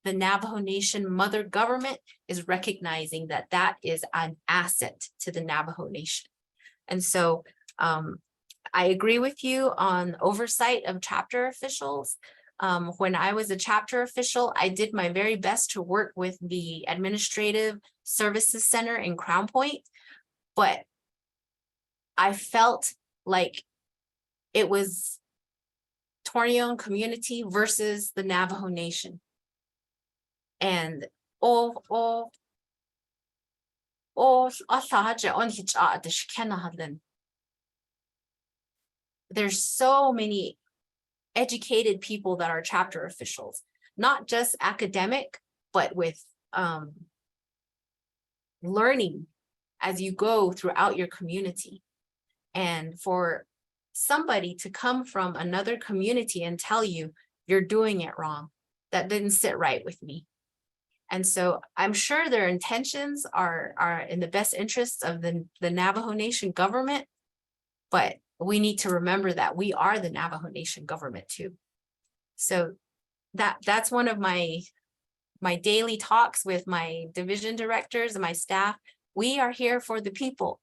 the Navajo Nation mother government is recognizing that that is an asset to the Navajo Nation. And so I agree with you on oversight of chapter officials. When I was a chapter official, I did my very best to work with the Administrative Services Center in Crown Point, but I felt like it was Tornio community versus the Navajo Nation. And there's so many educated people that are chapter officials, not just academic, but with learning as you go throughout your community. And for somebody to come from another community and tell you you're doing it wrong, that didn't sit right with me. And so I'm sure their intentions are in the best interests of the Navajo Nation government, but we need to remember that we are the Navajo Nation government too. So that's one of my daily talks with my division directors and my staff. We are here for the people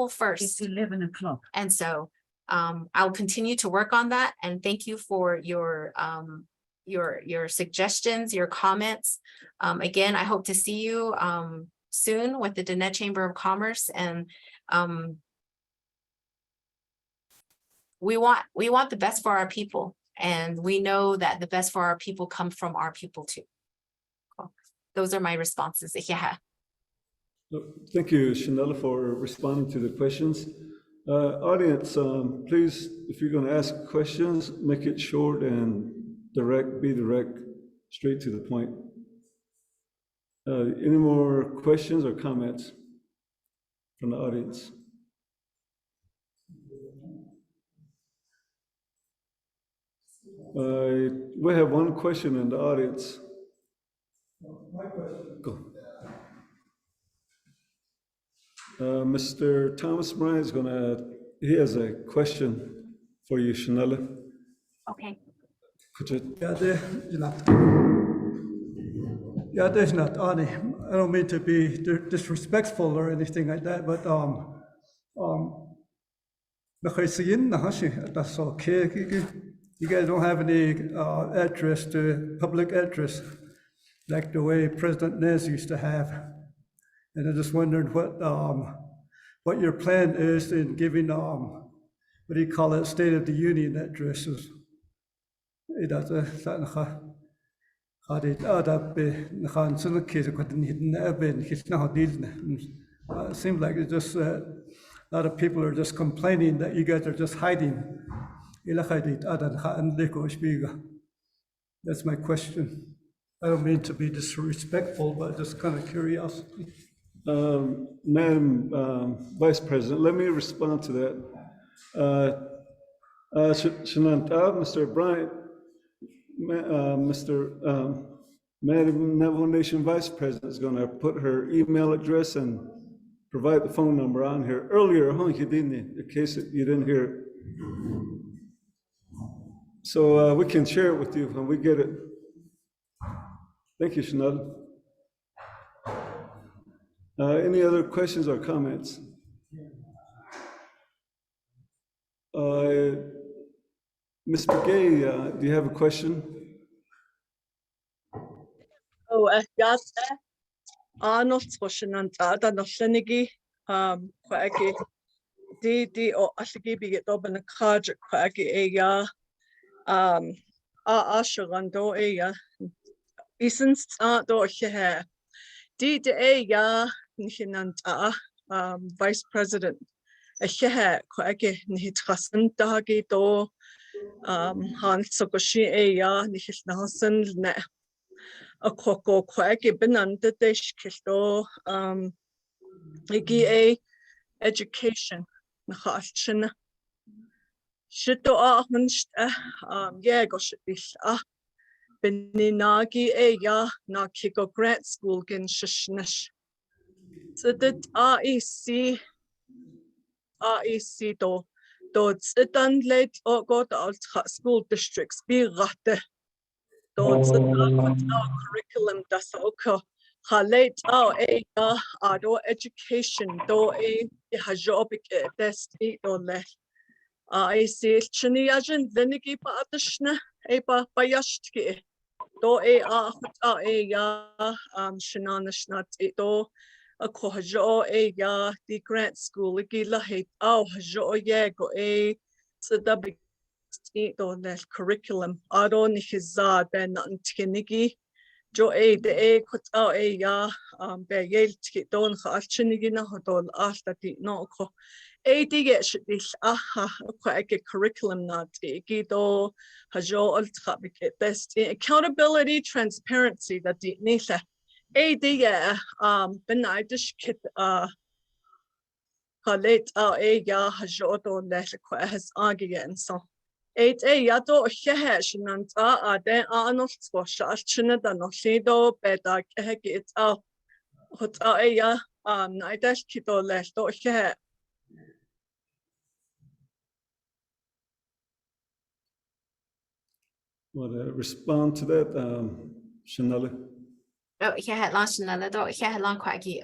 first. It's 11 o'clock. And so I'll continue to work on that. And thank you for your suggestions, your comments. Again, I hope to see you soon with the Diné Chamber of Commerce. And we want the best for our people. And we know that the best for our people comes from our people too. Cool. Those are my responses. Yeah. Thank you, Chanel, for responding to the questions. Audience, please, if you're going to ask questions, make it short and be direct, straight to the point. Any more questions or comments from the audience? We have one question in the audience. My question. Go. Mr. Thomas Bryan he has a question for you, Shonella. Okay. Could you, Yeah, there's not any. I don't mean to be disrespectful or anything like that, but that's okay. You guys don't have any address to public address like the way President Nez used to have. And I just wondered what your plan is in giving what do you call it, State of the Union addresses. It seems like it's just a lot of people are just complaining that you guys are just hiding. That's my question. I don't mean to be disrespectful, but just kind of curiosity. Madam Vice President, let me respond to that. Shananta, Mr. Bryant, Madam Navajo Nation Vice President is going to put her email address and provide the phone number on here. Earlier, in case you didn't hear it. So we can share it with you when we get it. Thank you, Shananta. Any other questions or comments? Ms. Begay, do you have a question? Oh, yes. N.O.S.T question and N.O.S.T quacky. O Ashiki be it open a card quacky Shonto Isn't do here. Vice President. A here quacky Nihitasan Dagi do Han Sokoshi Nihinasan ne. A coco quacky benanda dish kisto education Nahashin Shito Ahmanst yeah gosh Beninagi na kiko grad school gin shishnish. So that REC do it's done late or go to school districts be rate. Don't our curriculum does okay. Late do education do a job test do le. I see Chiniajan Veniki Patashna Eba Bayashtki do Shinanashnat do a cojo the grant school gila hate jo go so the big do le curriculum Ado Nikiza Ben Antiniki Jo de put be yel tiki don Chinigina hodol after the no ko. Dig this quite a curriculum not gido hajo ultrabik best accountability transparency that the nisa benaidish kit late hajo don let has again so yato hesh and then N.O.S.T squash chinada no shido beta it's hot naidash kito left or he. Want to respond to that, Shanella? Oh, he had launched another door. He had long quaggy,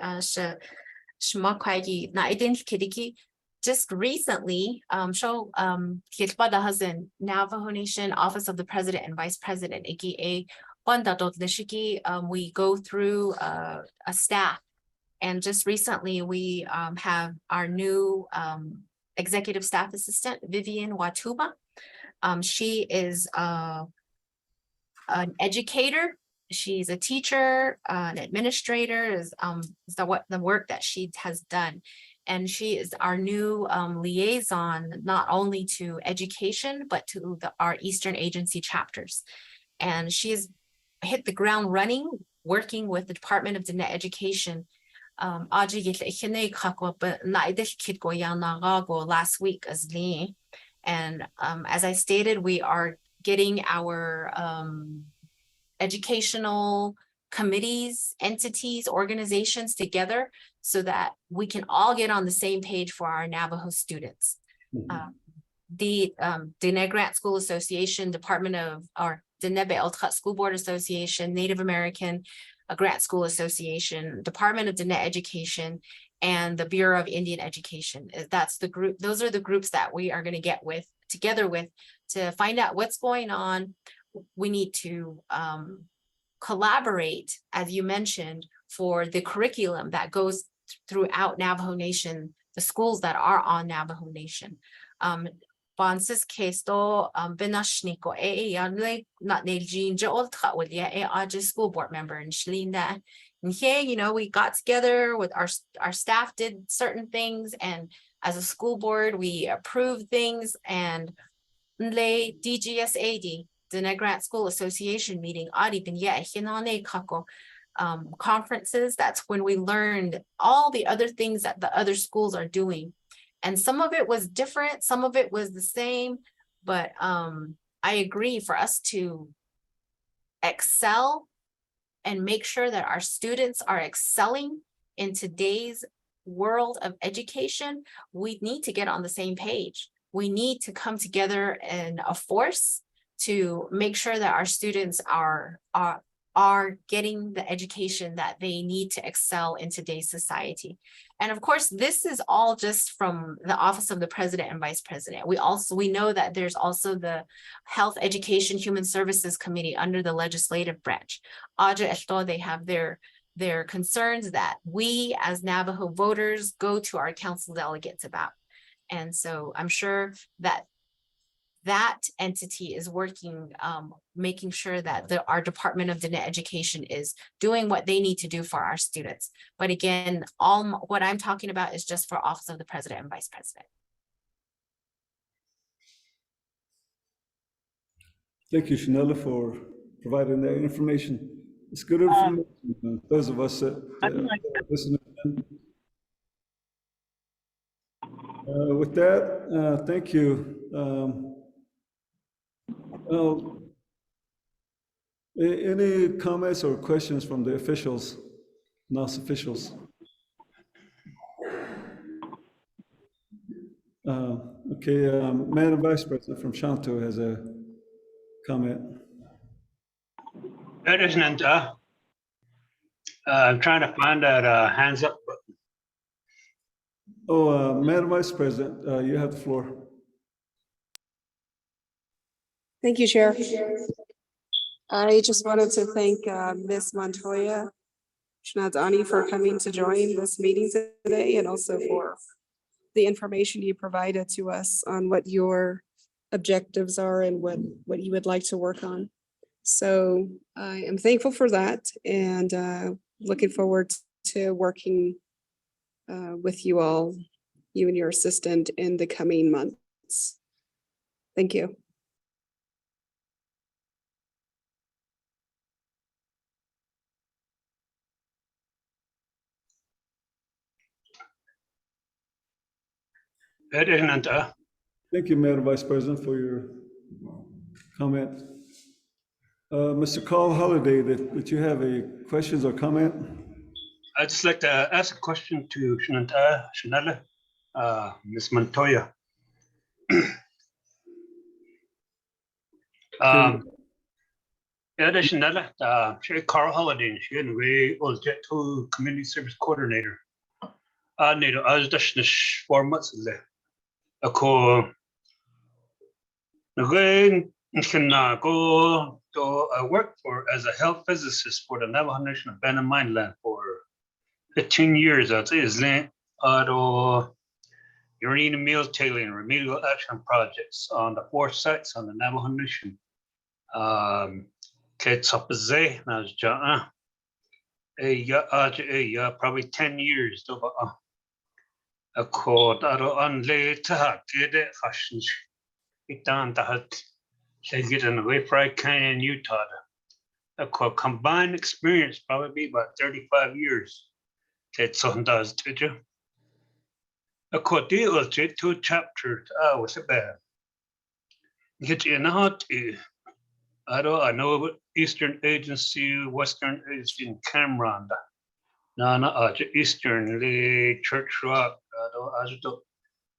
Shmaquaggy, not identity. Just recently, Kitbada has a Navajo Nation Office of the President and Vice President, aka we go through a staff. And just recently, we have our new executive staff assistant, Vivian Watuba. She is an educator. She's a teacher, an administrator, is the work that she has done. And she is our new liaison, not only to education, but to our Eastern Agency chapters. And she's hit the ground running, working with the Department of Diné Education. Last week as Lee. And as I stated, we are getting our educational committees, entities, organizations together so that we can all get on the same page for our Navajo students. the Grant School Association, Department of, or Denebe Eltchat School Board Association, Native American Grant School Association, Department of Diné Education, and the Bureau of Indian Education. That's the group, those are the groups that we are going to get together with to find out what's going on. We need to collaborate, as you mentioned, for the curriculum that goes throughout Navajo Nation, the schools that are on Navajo Nation. Bansis kesto binashniko yanle not neljin jolt with school board member and Shlina. And here, you know, we got together with our staff, did certain things, and as a school board, we approved things, and le DGSAD, the Grant School Association meeting, conferences. That's when we learned all the other things that the other schools are doing. And some of it was different, some of it was the same, but I agree, for us to excel and make sure that our students are excelling in today's world of education, we need to get on the same page. We need to come together in a force to make sure that our students are getting the education that they need to excel in today's society. And of course, this is all just from the Office of the President and Vice President. We know that there's also the Health, Education, Human Services Committee under the legislative branch. They have their concerns that we as Navajo voters go to our council delegates about. And so I'm sure that that entity is working, making sure that our Department of Diné Education is doing what they need to do for our students. But again, what I'm talking about is just for Office of the President and Vice President. Thank you, Shanella, for providing that information. It's good information. Those of us that listen. With that, thank you. Any comments or questions from the officials, NOST officials? Okay, Madam Vice President from Shonto has a comment. That isn't, I'm trying to find that hands up button. Oh, Madam Vice President, you have the floor. Thank you, Chair. I just wanted to thank Ms. Montoya Naatsis'aan for coming to join this meeting today, and also for the information you provided to us on what your objectives are and what you would like to work on. So I am thankful for that, and looking forward to working with you all, you and your assistant, in the coming months. Thank you. Thank you, Madam Vice President, for your comment. Mr. Carl Holliday, did you have any questions or comment? I'd just like to ask a question to Shanella, Ms. Montoya. Shanella, she Carl Holliday, she and we Oljato Community Service Coordinator. I need to ask this 4 months ago. Ako again can go to work as a health physicist for the Navajo Nation Abandoned Mine Land for 15 years. I'd say is uranium mill tailing remedial action projects on the 4 sites on the Navajo Nation. Probably 10 years. A quote on later did it fashion. It done that they get in the way for in Utah. A quote combined experience probably about 35 years. That's on does to a quote deal with 2 chapters with a bad. Get in hot. I know about Eastern Agency, Western Agency in Cameron. Nana Eastern Church Rock.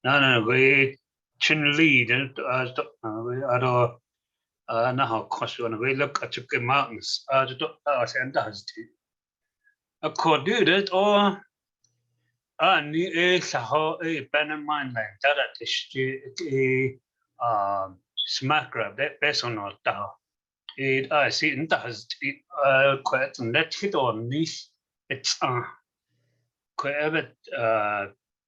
Nana way chin lead and now cost on we look at the mountains and does a corded it or ni a saho a pen mine like that is smack grab that person or down it I see it does quite let hit on this it's quite a bit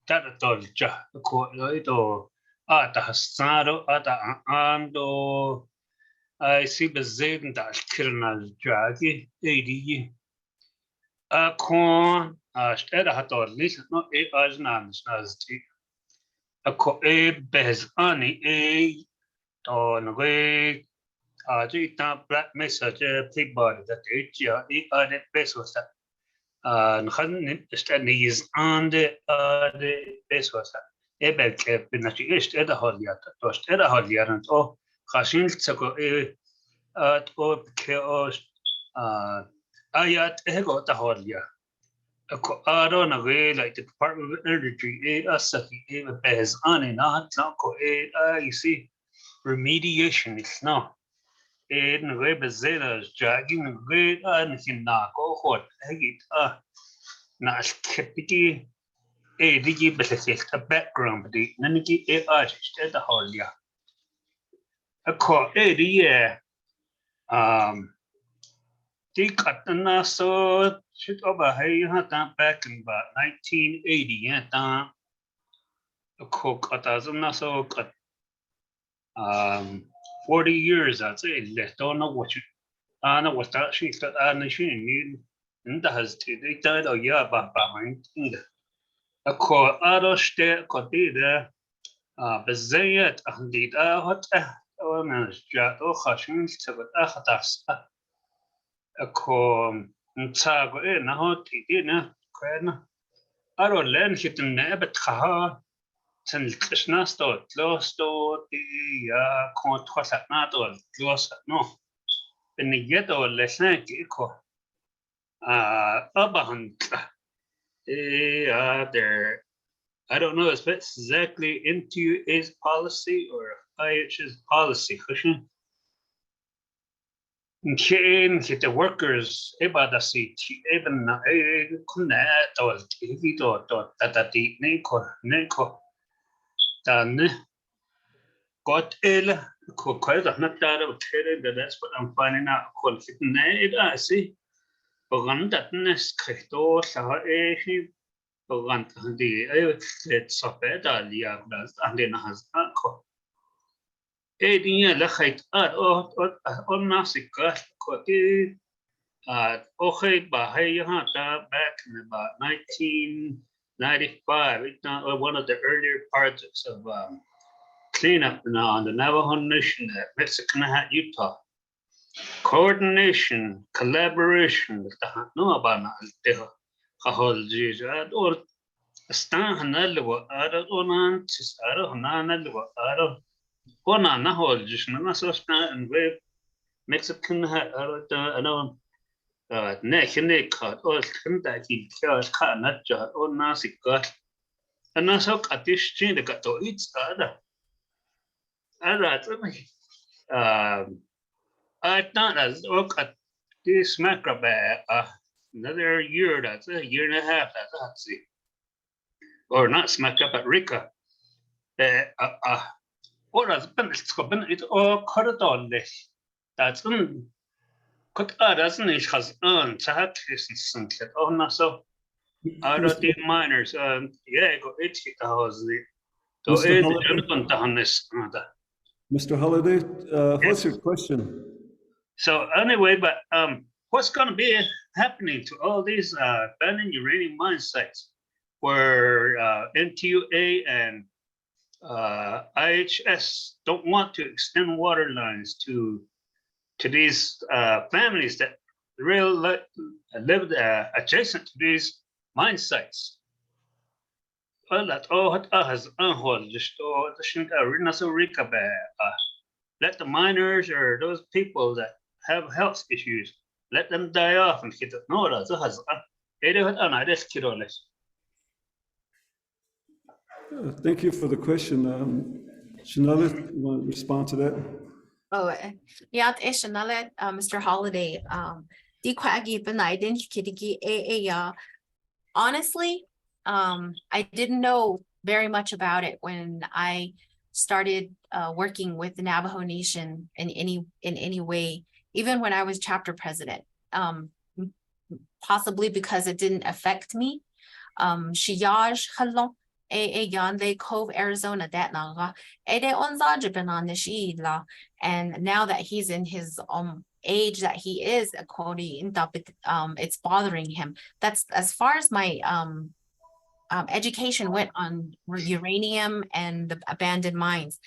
that dolja ko ito ata hasaro ata ando I see bezeden da kirnal jagi edi a kon a steda hat dort lis no e aznan snazti a ko e bez ani e to no we a ji ta black message playboy that it ja e a det besos and han stani is on the besos e bel ke binati ist eda holiat to steda holiat o khashin tsako e at o ke o ayat ego ta holia ko aro na we like the Department of Energy asaki e bez ani na ko e you see remediation is no e na we bezela jogging we an hinna ko hot hegit na skeptiki e digi beses a background di naniki e ashte ta holia ko e di Dick Atana so shit over hey back in about 1980 yeah a cook atazana so 40 years I'd say left don't know what you Anna was that she said Anna she knew and that has to they died oh yeah about behind a call other state could be there bezayat andid hot oh man jat oh khashin sabat akhatas ako ntago na hot na kana aro len hitin na bet kha san krishna sto sto ya kon twasa na to los no ben yeto lesan ki ko abahan there I don't know if it's exactly into his policy or IH's policy khushin Kane hit the workers ebadasi even kuna tol hito tatati neko dan got ill ko kaida natara that's what I'm finding out called it I see bogan datnes krito sa he bogan di it's sopeda lia das andena has ko Edinya la khait on nasika koti okay ba hey ta back in about 1995 it's not one of the earlier projects of cleanup on the Navajo Nation at Mexican Hat, Utah. Coordination, collaboration with the no about the whole Jesus or stand hanalwa ara onan sis ara hanalwa ara Ona na hol just na so and we Mexican ano ne cut or kinda ki ka na ja ona sikat ana so katish chin the kato it's ada I thought as look at this macro another year that's a year and a half that's it or not smack up at Rika or as been it all cut on this that's cut doesn't it has Ts'ah is oh no so out of the miners yeah go it was the Mr. Holiday, what's your question? So anyway, but what's going to be happening to all these abandoned uranium mine sites where NTUA and IHS don't want to extend water lines to these families that live adjacent to these mine sites? Well, that has just let the miners or those people that have health issues, let them die off and get it. No, that's Thank you for the question. Chanel, you want to respond to that? Oh, yeah, Mr. Holiday, di kwagi benai kidigi yeah. Honestly, I didn't know very much about it when I started working with the Navajo Nation in any way, even when I was chapter president. Possibly because it didn't affect me. Shiyaj halong Yonde Cove, Arizona, that nanga. And now that he's in his age that he is, it's bothering him. That's as far as my education went on uranium and the abandoned mines.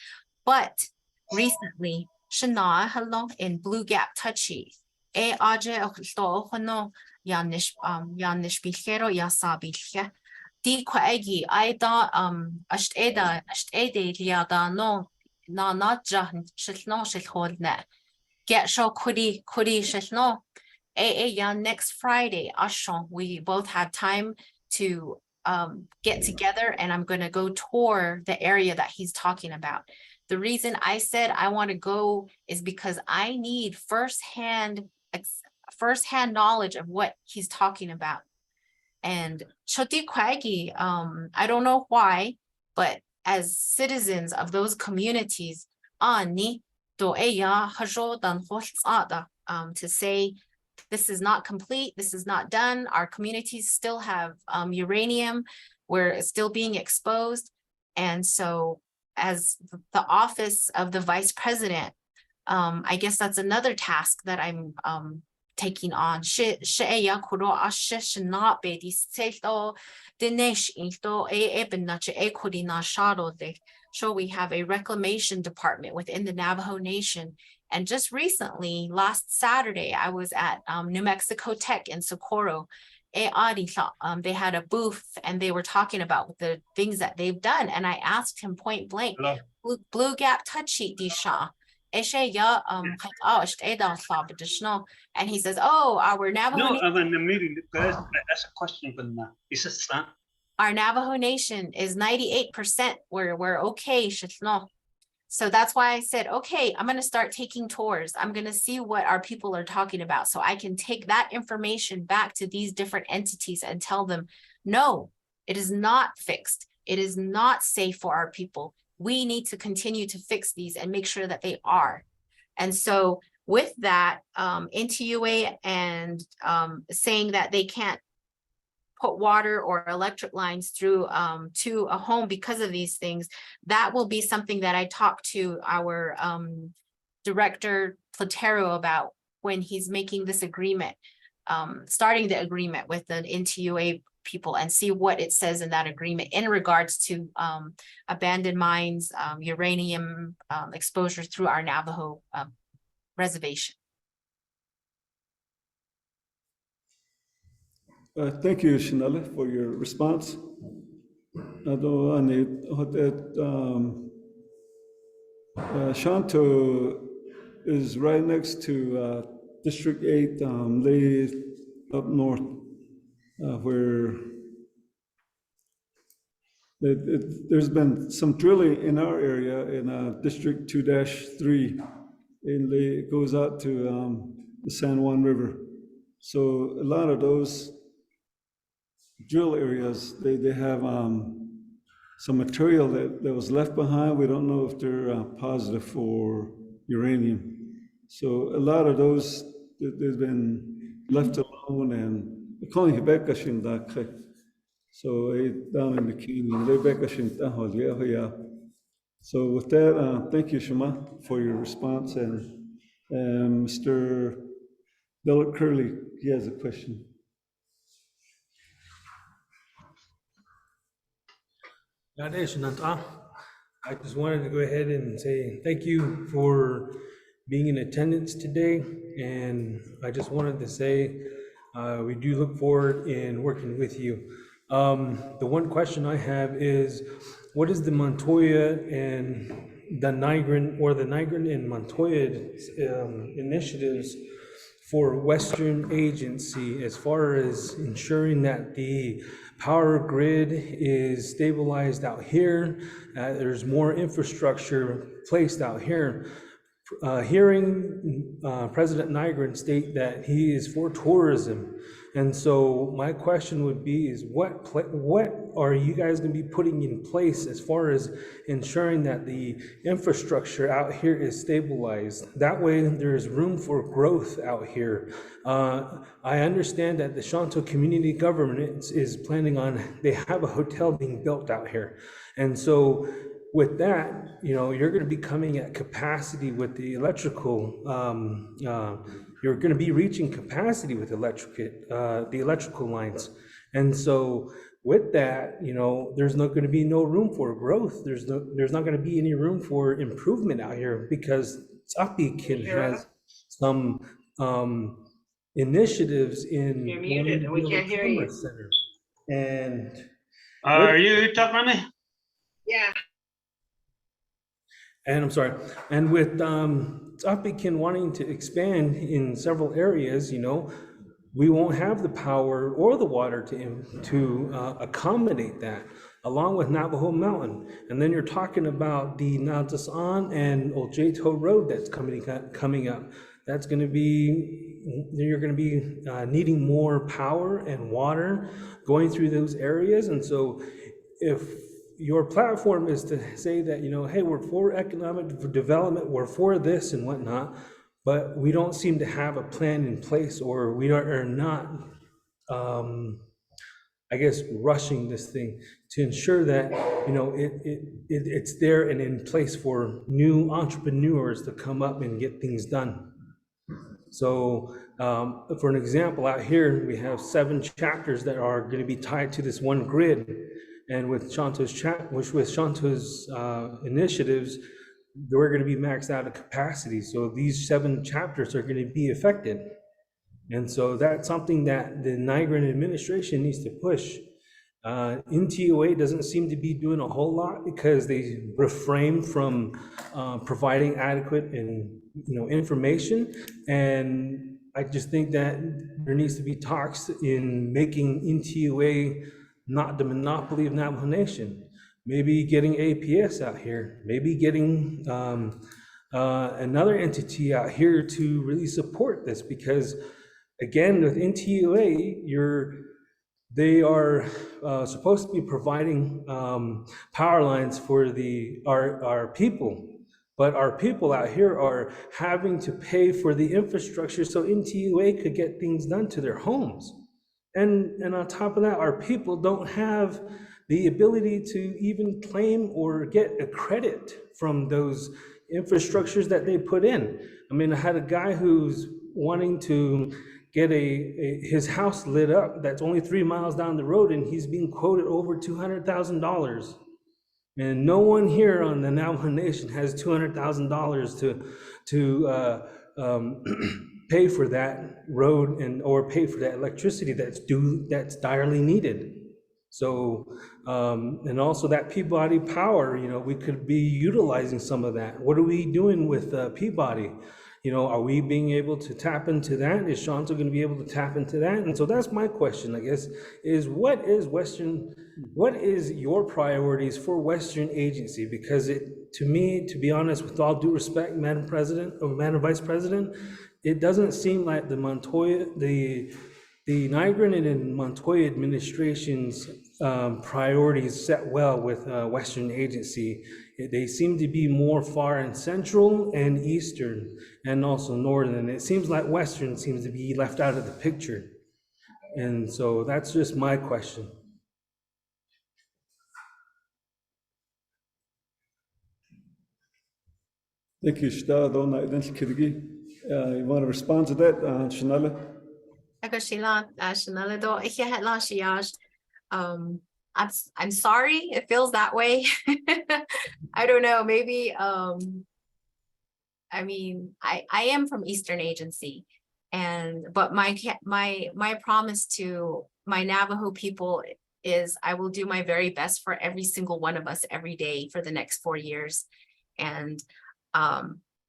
But recently, Shana halong in Blue Gap Touchy. Aje hono yanish bilhero yasabilhe. Di kwaegi I thought ashtede liada no not shilno shilholne. Get show kuri shilno. Ya next Friday, Ashon, we both had time to get together and I'm gonna go tour the area that he's talking about. The reason I said I want to go is because I need firsthand knowledge of what he's talking about. And Choti Kwagi, I don't know why, but as citizens of those communities, to say this is not complete, this is not done, our communities still have uranium, we're still being exposed. And so as the office of the vice president, I guess that's another task that I'm taking on. So we have a reclamation department within the Navajo Nation. And just recently, last Saturday, I was at New Mexico Tech in Socorro. They had a booth and they were talking about the things that they've done. And I asked him point blank, Blue Gap Touchy Disha. And he says, oh, our Navajo No, Nation, I'm in the meeting. That's a question from the our Navajo Nation is 98%. We're okay. So that's why I said, okay, I'm going to start taking tours. I'm going to see what our people are talking about. So I can take that information back to these different entities and tell them, no, it is not fixed. It is not safe for our people. We need to continue to fix these and make sure that they are. And so with that, NTUA and saying that they can't put water or electric lines through to a home because of these things, that will be something that I talk to our director Platero about when he's making this agreement, starting the agreement with the NTUA people, and see what it says in that agreement in regards to abandoned mines, uranium exposure through our Navajo reservation. Thank you, Chanel, for your response. Shonto is right next to District 8, Lay up north, where there's been some drilling in our area in District 2-3, and it goes out to the San Juan River. So a lot of those drill areas, they have some material that was left behind. We don't know if they're positive for uranium. So a lot of those, they've been left alone, and calling so down in the canyon, so with that, thank you, Shema, for your response. And Mr. Delek Curley, he has a question. I just wanted to go ahead and say thank you for being in attendance today. And I just wanted to say we do look forward in working with you. The one question I have is, what is the Montoya and the Nigran, or the Nigran and Montoya initiatives for Western Agency as far as ensuring that the power grid is stabilized out here, there's more infrastructure placed out here. Hearing President Nygren state that he is for tourism. And so my question would be is what are you guys going to be putting in place as far as ensuring that the infrastructure out here is stabilized? That way there's room for growth out here. I understand that the Shonto community government is planning on, they have a hotel being built out here. And so with that, you're going to be coming at capacity with the electrical. You're going to be reaching capacity with the electrical lines, and so with that, there's not going to be no room for growth. There's not going to be any room for improvement out here because Ts'ah has some initiatives in. You're muted and we can't hear you. Center. And are you talking to me? Yeah. And I'm sorry, and with Ts'ah wanting to expand in several areas, we won't have the power or the water to accommodate that, along with Navajo Mountain. And then you're talking about the Naatsis'aan and Oljato Road that's coming up. That's going to be, you're going to be needing more power and water going through those areas. And so if your platform is to say that, hey, we're for economic development, we're for this and whatnot, but we don't seem to have a plan in place, or we are not, I guess, rushing this thing to ensure that, it's there and in place for new entrepreneurs to come up and get things done. So for an example, out here, we have 7 chapters that are going to be tied to this one grid. And with Shonto's initiatives, we're going to be maxed out of capacity. So these 7 chapters are going to be affected. And so that's something that the Nygren administration needs to push. NTOA doesn't seem to be doing a whole lot because they refrain from providing adequate and information. And I just think that there needs to be talks in making NTOA not the monopoly of Navajo Nation. Maybe getting APS out here, maybe getting another entity out here to really support this, because again, with NTOA, they are supposed to be providing power lines for our people, but our people out here are having to pay for the infrastructure so NTOA could get things done to their homes. And on top of that, our people don't have the ability to even claim or get a credit from those infrastructures that they put in. I mean, I had a guy who's wanting to get his house lit up that's only 3 miles down the road, and he's being quoted over $200,000. And no one here on the Navajo Nation has $200,000 to pay for that road or pay for that electricity that's direly needed. So, and also that Peabody power, we could be utilizing some of that. What are we doing with Peabody? Are we being able to tap into that? Is Shonto going to be able to tap into that? And so that's my question, I guess, is what is your priorities for Western Agency? Because to me, to be honest, with all due respect, Madam President or Madam Vice President, it doesn't seem like the Nygren and Montoya administration's priorities set well with Western Agency. They seem to be more far in Central and Eastern and also Northern. It seems like Western seems to be left out of the picture. And so that's just my question. Thank you, Shta. You want to respond to that, Shanala? I'm sorry, it feels that way. I don't know, maybe, I mean, I am from Eastern Agency, but my promise to my Navajo people is I will do my very best for every single one of us every day for the next 4 years. And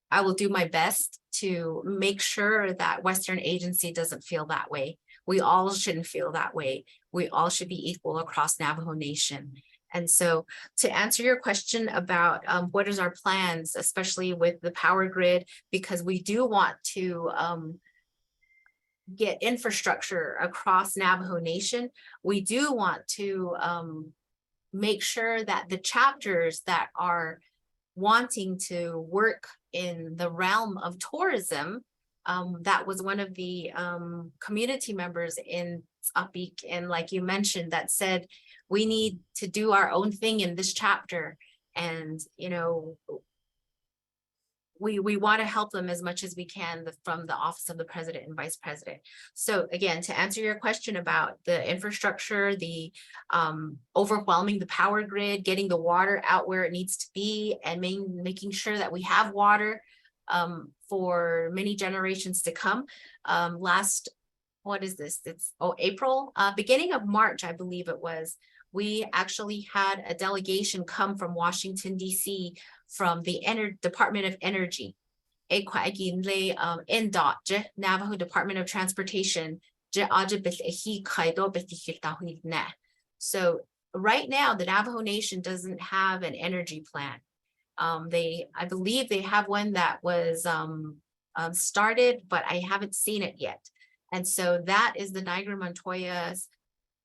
I will do my best to make sure that Western Agency doesn't feel that way. We all shouldn't feel that way. We all should be equal across Navajo Nation. And so to answer your question about what is our plans, especially with the power grid, because we do want to get infrastructure across Navajo Nation, we do want to make sure that the chapters that are wanting to work in the realm of tourism, that was one of the community members in Ts'ah, and like you mentioned, that said, we need to do our own thing in this chapter. And, you know, we want to help them as much as we can from the Office of the President and Vice President. So again, to answer your question about the infrastructure, the overwhelming the power grid, getting the water out where it needs to be, and making sure that we have water for many generations to come. What is this? It's April, beginning of March, I believe it was. We actually had a delegation come from Washington, D.C. from the Department of Energy, NDOT, Navajo Department of Transportation. So right now, the Navajo Nation doesn't have an energy plan. I believe they have one that was started, but I haven't seen it yet. And so that is the Niagara Montoya's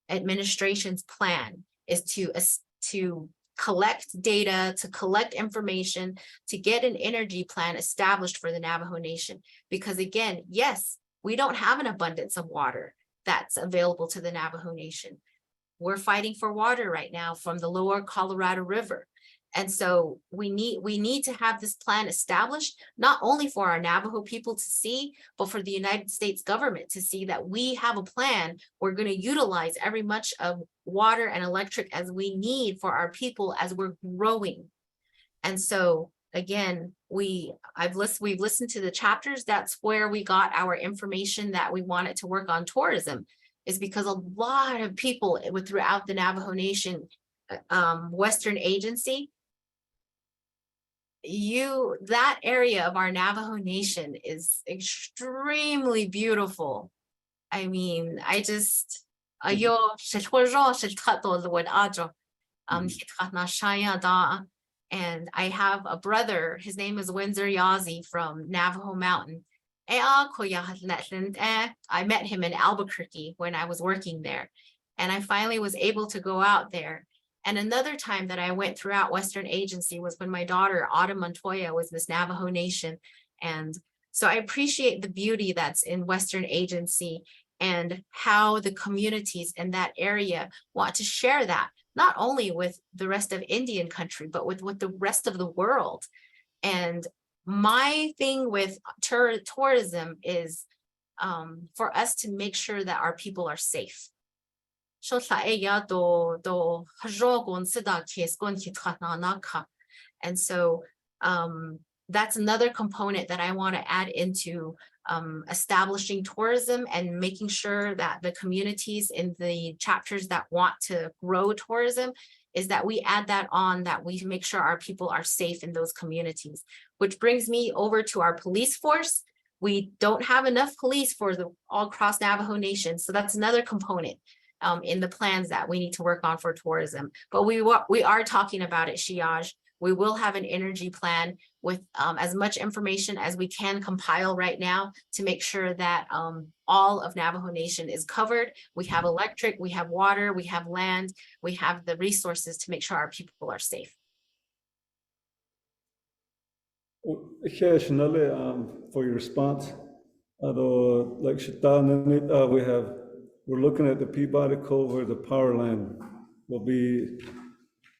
administration's plan, is to collect data, to collect information, to get an energy plan established for the Navajo Nation. Because again, yes, we don't have an abundance of water that's available to the Navajo Nation. We're fighting for water right now from the lower Colorado River. And so we need to have this plan established, not only for our Navajo people to see, but for the United States government to see that we have a plan. We're going to utilize every much of water and electric as we need for our people as we're growing. And so again, we've listened to the chapters. That's where we got our information that we wanted to work on tourism, is because a lot of people throughout the Navajo Nation, Western Agency, that area of our Navajo Nation is extremely beautiful. I mean, and I have a brother, his name is Windsor Yazi from Navajo Mountain. I met him in Albuquerque when I was working there, and I finally was able to go out there. And another time that I went throughout Western Agency was when my daughter, Autumn Montoya, was Miss Navajo Nation. And so I appreciate the beauty that's in Western Agency and how the communities in that area want to share that, not only with the rest of Indian country, but with the rest of the world. And my thing with tourism is for us to make sure that our people are safe. And so that's another component that I want to add into establishing tourism and making sure that the communities in the chapters that want to grow tourism, is that we add that on, that we make sure our people are safe in those communities. Which brings me over to our police force. We don't have enough police for all across Navajo Nation. So that's another component in the plans that we need to work on for tourism. But we are talking about it, Shiaj. We will have an energy plan with as much information as we can compile right now to make sure that all of Navajo Nation is covered. We have electric, we have water, we have land, we have the resources to make sure our people are safe. Occasionally, for your response, although like we're looking at the Peabody Cove where the power line will be,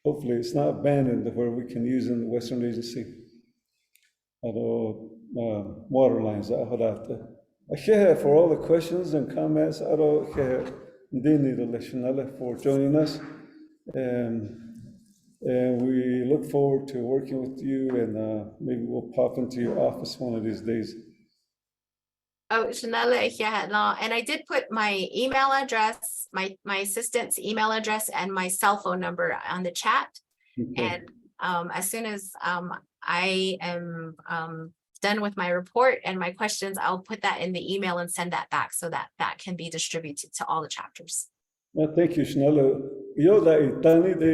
hopefully it's not abandoned, where we can use in the Western Agency. Although water lines, for all the questions and comments, for joining us. And we look forward to working with you, and maybe we'll pop into your office one of these days. Oh, and I did put my email address, my assistant's email address and my cell phone number on the chat. Okay. And as soon as I am done with my report and my questions, I'll put that in the email and send that back so that that can be distributed to all the chapters. Well, thank you, Shnella. Yoda itani de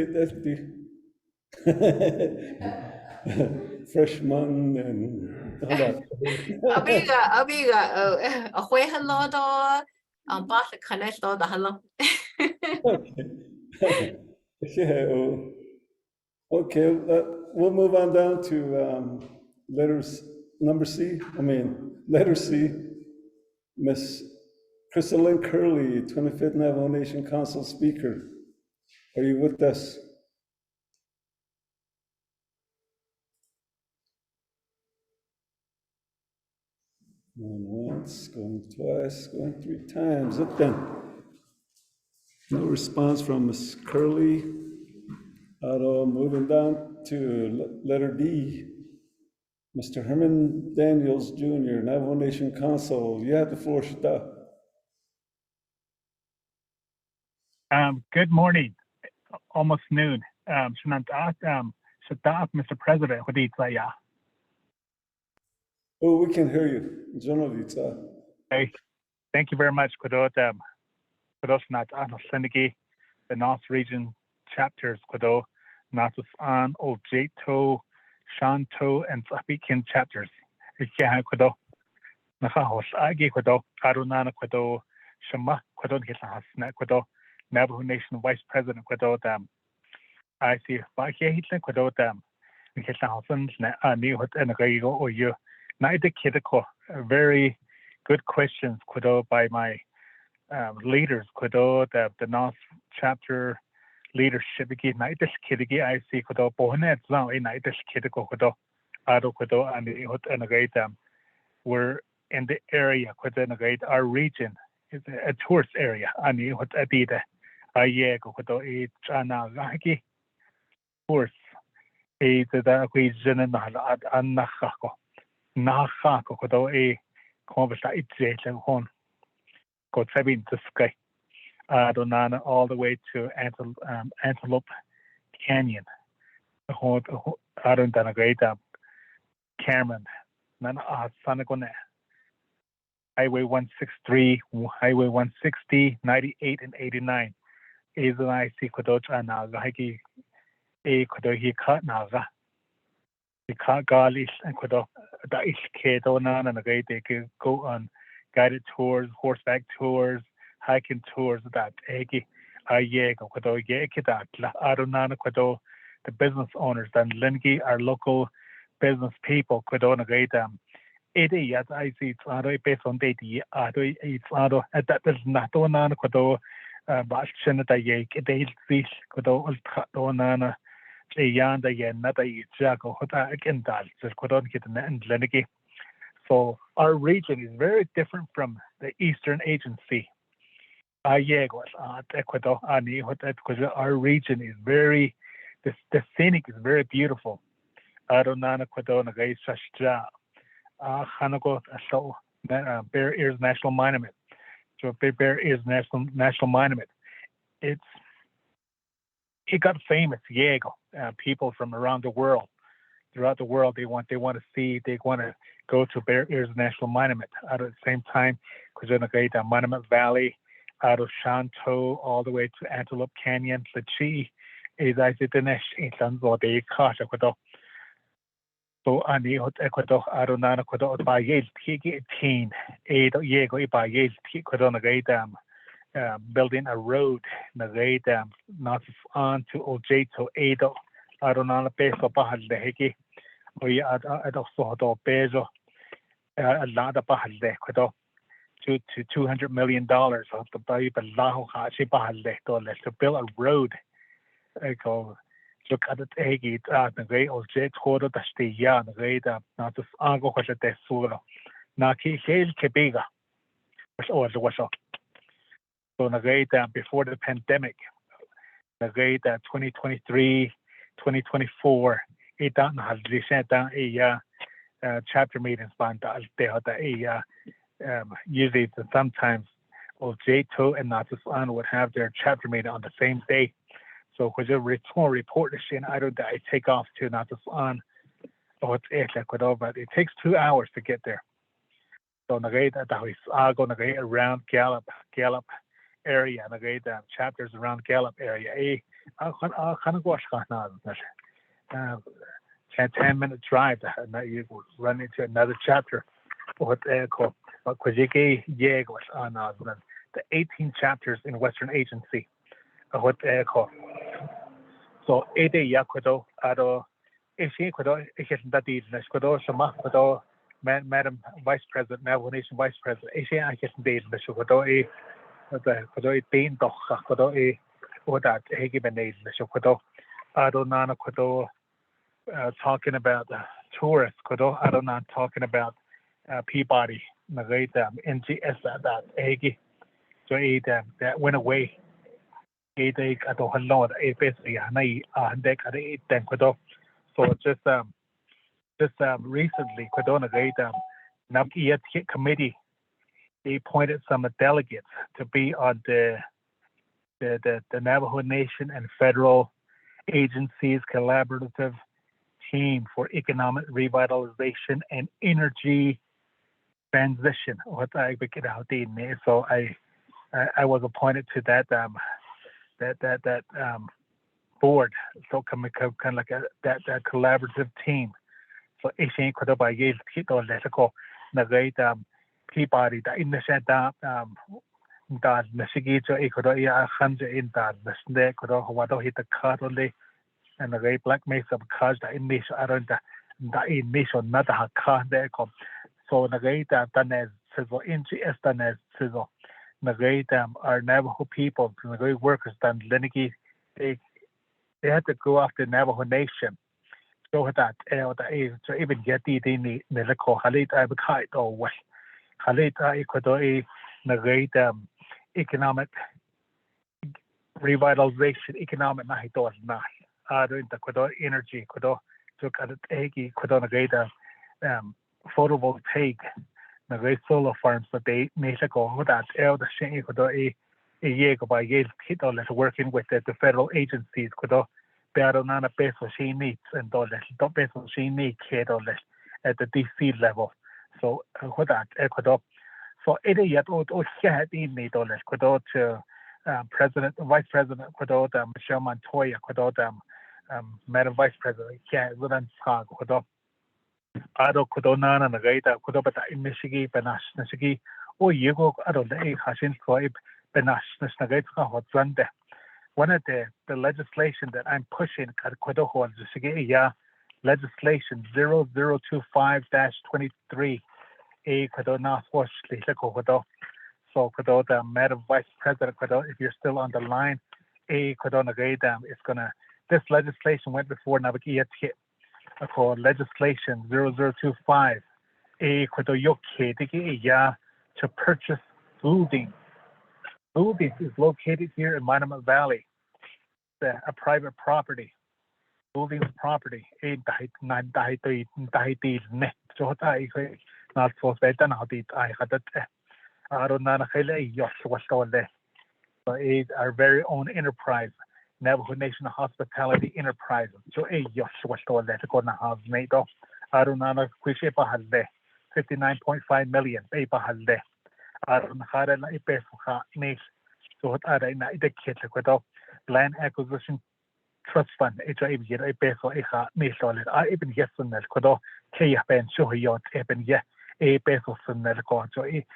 freshman and all that. Abiga, ahoy hello do, boss connect do the hello. Yeah, okay, we'll move on down to letter C. Miss Crystalline Curley, 25th Navajo Nation Council Speaker. Are you with us? Going once, going twice, going 3 times. Up then. No response from Miss Curley. Moving down to letter D. Mr. Herman Daniels Jr., Navajo Nation Council. You have the floor, Shita. Good morning, almost noon. Shonto, Mr. President, Ts'ah. Oh, we can hear you. Generally, Ts'ah. Hey, thank you very much, Kudot. Naatsis'aan, the NOST region chapters, Kudot, Naatsis'aan, Oljato, Shonto, and Ts'ah chapters. Kudot. Nakahosagi, Kudot, Arunana, Kudot, Shema, Kudot, Hitahasna, Kudot, Navajo Nation Vice President, Kudot, I see Bakia Hitler, Kudot, Hitahasans, Nihut, and Rego, or you. Naida Kidako, very good questions, Kudot, by my leaders, Kudot, the NOST chapter leadership. Naidis Kidigi, I see Kudot, Bonet, now in Naidis Kidako, Kudot, Ado Kudot, and Nihut, and Rego. We're in the area, Kudot, our region is a tourist area. Ani Hut Adida, Ayego, Kudot, Chana, Gaki, tourists, the region and Nahako. Nahako, Kudot, Conversa Itze, Hon, got 7 to Sky, Donana, all the way to Antelope Canyon, the whole Adon Danagata, Cameron, Nana Sanagone, Highway 163, Highway 160, 98, and 89. Is an IC Kodocha Naga, Hiki, A Kodohi Kat Naga. The Kat Galis and Kodo, the Ishkedonan, and the great they could go on guided tours, horseback tours, hiking tours, that Egi, Ayego, Kodo, Yekidat, La Adonana Kodo, the business owners, and Lingi, our local business people, Kodo, and the great Edi, as I see, it's not based on data, it's not that there's not on Kodo, Bashan, the Yake, the Fish, Kodo, Ultradonana. Yanda Yanata Jago Hota again Dal, Kodon Kitten and Leniki. So our region is very different from the Eastern Agency. Ayego Ecuador Ani Hota because our region is very the scenic is very beautiful. Adonana Kodona Gai Sashja Hanago so Bear Ears National Monument. So Bear Ears National Monument. It got famous, Diego. People from around the world, throughout the world, they want to see, they want to go to Bear Ears National Monument. At the same time, Kuzunagata Monument Valley, out of Shonto, all the way to Antelope Canyon, Ts'ah, is I said the next instance or the Kasha Kodo. So Ani Hot Ecuador, Adonana Kodo by Yale, Tiki 18, Diego by Yale, Kodonagata. Building a road, Nagata, Naatsis'aan to Oljato, Edo, Adonana Peso Bahal de Heki, we had also Peso, a lot of Bahal de Kodo, to $200 million of the Bible Lahu Hachi Bahal de to build a road. Look at it, Hegi, the great Oljato, the Stia, the great Naatsis'aan, go to the Suro, Naki Hale Kebiga, which was so before the pandemic, 2023, 2024, chapter meetings usually sometimes Oljato and Naatsis'aan would have their chapter meeting on the same day. So when you report this in, I take off to Naatsis'aan but it takes 2 hours to get there. So around Gallup area, chapters around Gallup area. 10-minute drive, and you run into another chapter. The 18 chapters in Western Agency. So Madam Vice President, Navajo Nation Vice President, talking about tourists, talking about Peabody, NGS that went away. So just recently, committee, they appointed some delegates to be on the Navajo Nation and federal agencies collaborative team for economic revitalization and energy transition. So I was appointed to that board, so kind of like that collaborative team. So Peabody in the set that Nashigi in that hit the cut only and the Black Mesa because the initial around the initial not a car there. So the great done as sizzle NGS done as sizzle. The great our Navajo people, the great workers done Lenigi, they had to go after the Navajo Nation. So that to even get the Nilako Halit Abakite or what Halit Ecuador the great economic revitalization, economic Nahidor Nah. In the Ecuador energy, Ecuador took at Egi, Ecuador Nagada photovoltaic, the great solar farms that they made a go that the Shin Ecuador a year by Yale hit all working with the federal agencies, Ecuador, Baronana base what she needs and dollars, don't base what she needs kid or less at the DC level. So what that Ecuador. So it yet or had in need dollars, Ecuador to President, Vice President, Ecuador, Michelle Montoya, Ecuador, Madam Vice President, Rudan Skag, Ecuador. Ado Kodonana, the Gaita, Kodobata in Michigan, Benash, Nashigi, or Yugo, Ado, the Hashin Soib, Benash, Nagatka, or Zande. One of the legislation that I'm pushing at Kodoho and Shigi, legislation 0025-23, a Kodona Wash, Kodo. So Kodo, Madam Vice President, Kodo, if you're still on the line, a Kodona Gaita is gonna, this legislation went before Navajo hit. Called legislation 0025 a to purchase buildings. Buildings is located here in Monument Valley, a private property. Buildings property not so our very own enterprise. Navajo Nation Hospitality Enterprises. So a Arunana Quishepa has there 59.5 million paper has there. Arun Harana Ipesuha Nish. So what are the kids land acquisition trust fund, HIV get a peso a nish on it. I even guess on that Kodo Kayapan Shoyot Eben Ye a peso on that court. So a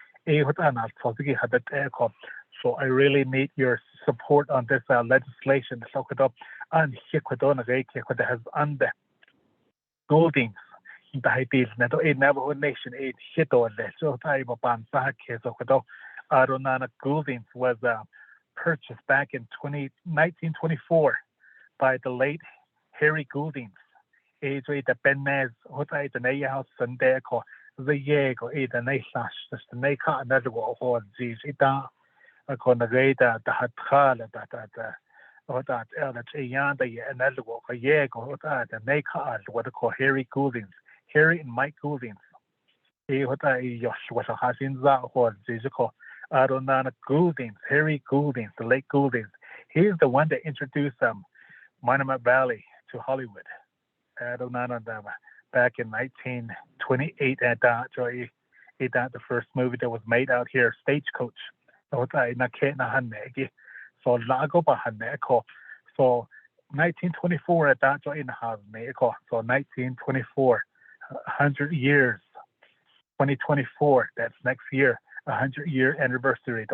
what I'm not for to get that aircraft. So I really need your support on this legislation. So and Hikwadona Gate has under Goldings the Haiti a Navajo Nation a hito so time upon Sahake so Aronana Goldings was purchased back in 1924 by the late Harry Goldings. A the Benez Hota the Naya House Sunday called the Yego a the Naysash the Naka another war Zita. According to the Hatkala that a young another walk a year go that the Naka what they call Harry Goldings, Harry and Mike Goldings. He what I was a Hasinza or Zizico Adonana Goldings, Harry Goldings, the late Goldings. He's the one that introduced Monument Valley to Hollywood. Adonana back in 1928 at the first movie that was made out here, Stagecoach. So so 1924 at that joint has so 1924, 100 years, 2024, that's next year, 100-year anniversary.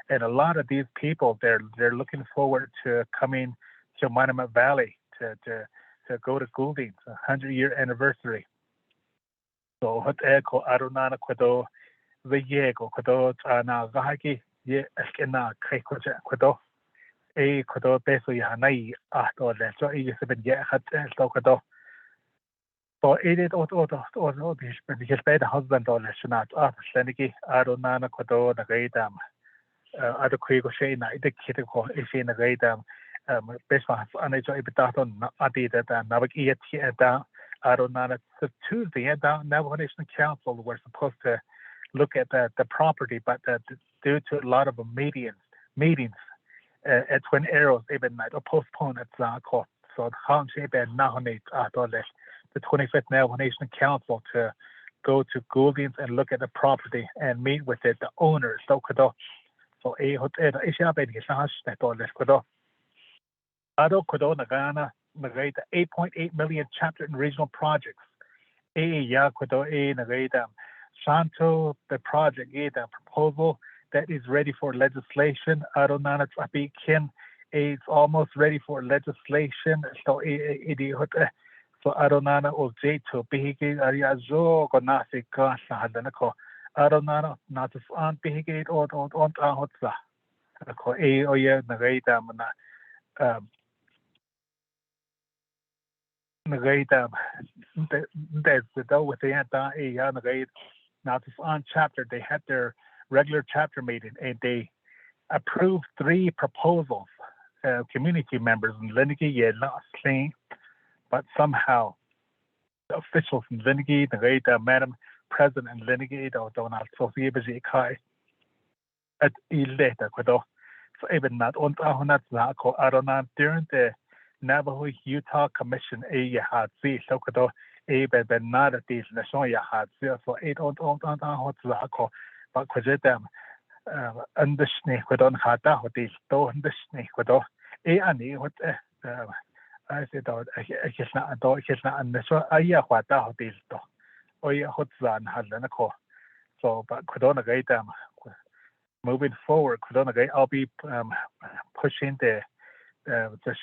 And a lot of these people, they're looking forward to coming to Monument Valley to go to Goulding's 100-year anniversary. So Hoteko Arunana Quado, the Yego Quado, Ana Gahaki, Ye Eskina Krekoja Quado, A Quado Peso Yanai, Ato Leso, Yesabin Yahat Quado. So it is also his better husband or Leshanat after Seniki, Arunana Quado, the Gaydam, Ado Krigo Shana, the Kitiko, Ishin the Gaydam, Besmas, Anajo Ibitaton, Adida, Navaki, Arunana. So Tuesday, the Navajo Nation Council were supposed to look at the property, but due to a lot of meetings at Twin Arrows, even postponed at Ts'ah. So the Hanshi Ben Nahonate the 25th Navajo Nation Council to go to Goulding's and look at the property and meet with the owners. So a hotel Asia Ben Hisash Neto Ado Kodo Nagana Nagata 8.8 million chapter and regional projects. Ya Kodo Nagata Shonto, the project, the proposal that is ready for legislation. Ado Nana Trapi Kin is almost ready for legislation. So so Aronana Oljato Bihigi Ariazo Gonasi Gasa Hadanako Aronana Naatsis'aan Bihigi or on Tahotsa Ako Oya Nagaita Nagaita that's the though with the Anta Nagait Naatsis'aan chapter. They had their regular chapter meeting and they approved 3 proposals. Community members in Leniki N.O.S.T, but somehow the officials in Leniki, the Madam President in Leniki, Donald Sophie Bezikai, at Ileta Quado. So even not on Tahonatako Aronan during the Navajo Utah Commission, a Yahadzi, Sokado, a Benada, these National Yahadzi, so 8 on Tahotako, but Quajetam. Undersnake with on Hata Hotis, though undersnake with all Ani what I said, I guess not a dog, it's not unnecessary. What Hotis, though, or your Hotzan had a call. So, but Kodona Gate, moving forward, Kodona Gate, I'll be pushing the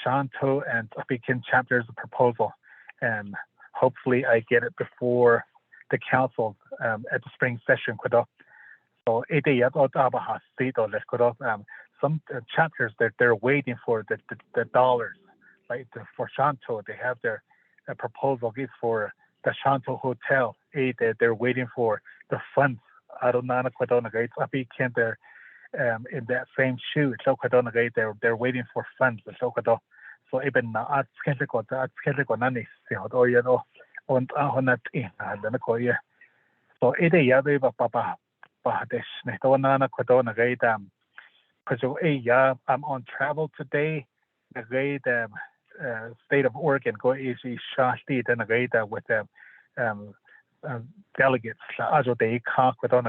Shonto and Pekin chapters proposal, and hopefully I get it before the council at the spring session. So some chapters that they're waiting for the dollars. Like for Shonto, they have their proposal is for the Shonto Hotel. They're waiting for the funds. They're in that same shoe. They're waiting for funds. So even so I'm on travel today. The state of Oregon go easy shasti then with delegates. Also they talk with on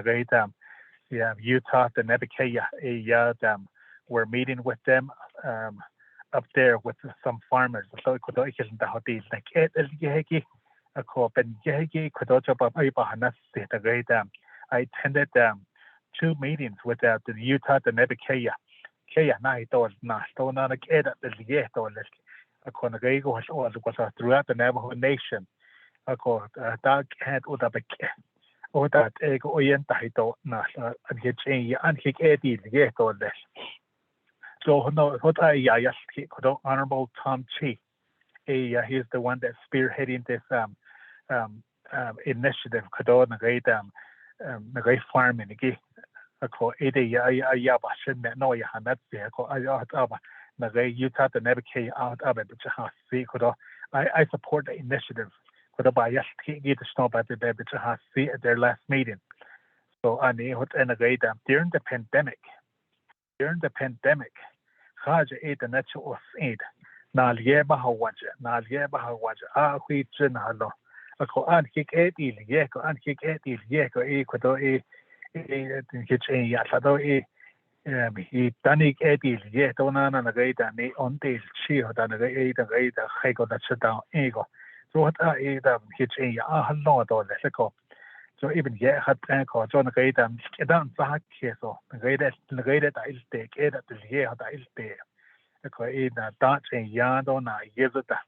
Utah the Nebuchadnezzar. We're meeting with them up there with some farmers. So I attended 2 meetings with the Utah the Nebuchadnezzar. Kaya na ito na keda the yeto ako was throughout the Navajo Nation. Ako dag had udabeke. O that ego oyenta ito na anhik edi yeto les. So no what I yaski Honorable Tom Chi. He's the one that's spearheading this initiative. Nagai farming again. Ako bashin no yahanat ko nagai Utah the Nebuchadnezzar out of it. I support the initiative. By yes get the snow by the baby at their last meeting. So I need during the pandemic. Haja ate the natural aid. Nalye bahawaja, we chin halo. ako an hik etil ye ko an hik etil ye ko ko do hit ya sa do hi tanik etil ye to na ga ni on tel chi ho da ga da khai ko da chata go so hat da hit ya han no do le ko so even ye hat ko so na ga dan sa ke so ga da il te ke da ye ha da il te ko na da ya do na ye da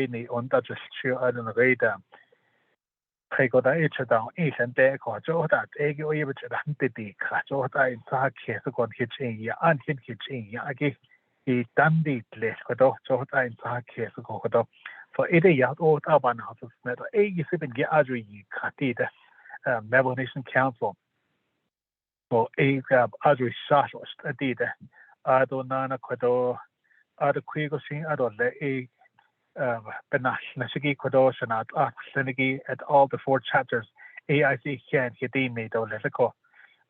ni on da just chi na ga khai ko da chata sen te ko so da ge o ye da ti ka so da sa ke so ko hit ya an hit ya ge I dan di le ko do so da sa ke so ko do for ide ya o da ban ha so net ye se ben ge adri ka ti da Navajo Nation Council for adri shot adi da ado nana ko do ado kwigo sin ado le Benash Nashigi Kodoshanat Senigi at all the 4 chapters AIC can Hidimi do Lesico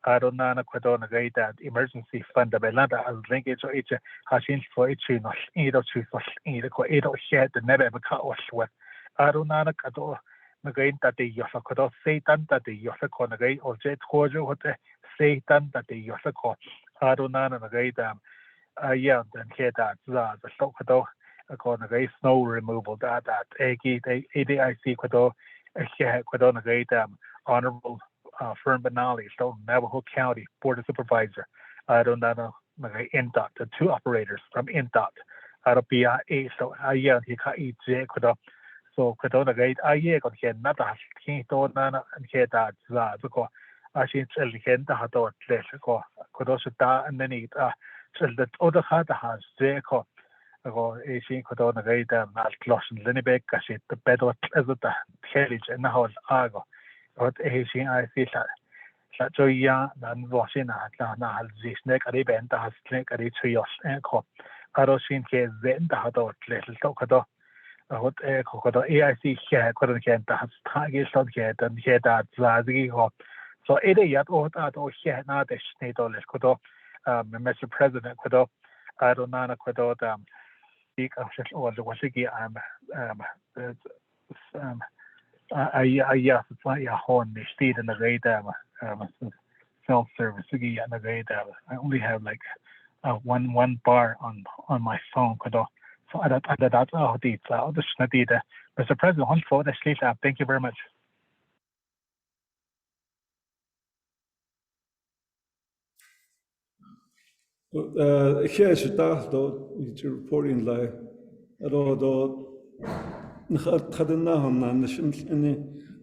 Adonana Kodona Gaita emergency fund the Belanda as linkage or each Hashin for each either two for either shed the never cut was what Adonana Kado Nagain that the Yosakodo Satan that the Yosako Nagai or Jet Hojo what the Satan that the Yosako Adonana Nagaita yeah then here that the Sokado according to snow removal that ADIC Quado Honorable Fern Benali, so Navajo County Board of Supervisor. I don't know INDOT, the 2 operators from INDOT out of BIA, so I he can eat Quado. So Quado the gate I got here not a king to nana and here that Zago. I should tell him the Hato Lesko Quadosita and then eat so that other hat has Zeko. Go sin ko na gaita mal klossen Linnebek kasi the bedo as the helage and now ago ot sin I feel sa so ya dan wasin na hal zisnek ari benta has snek ari chuyos ko aro sin ke zen da do little so ko ot ko do AIC ke ko den ke da has tage so ke den ke da zagi ho so ide yat o ta do ke na de sne do les ko do Mr. President ko do aro na ko do speak or the Wasiki I horn the state in the radar self service and the radar. I only have like one bar on my phone. So that's how the Mr. President, hunt for the sleep app. Thank you very much. Here is the reporting like خدناهم عن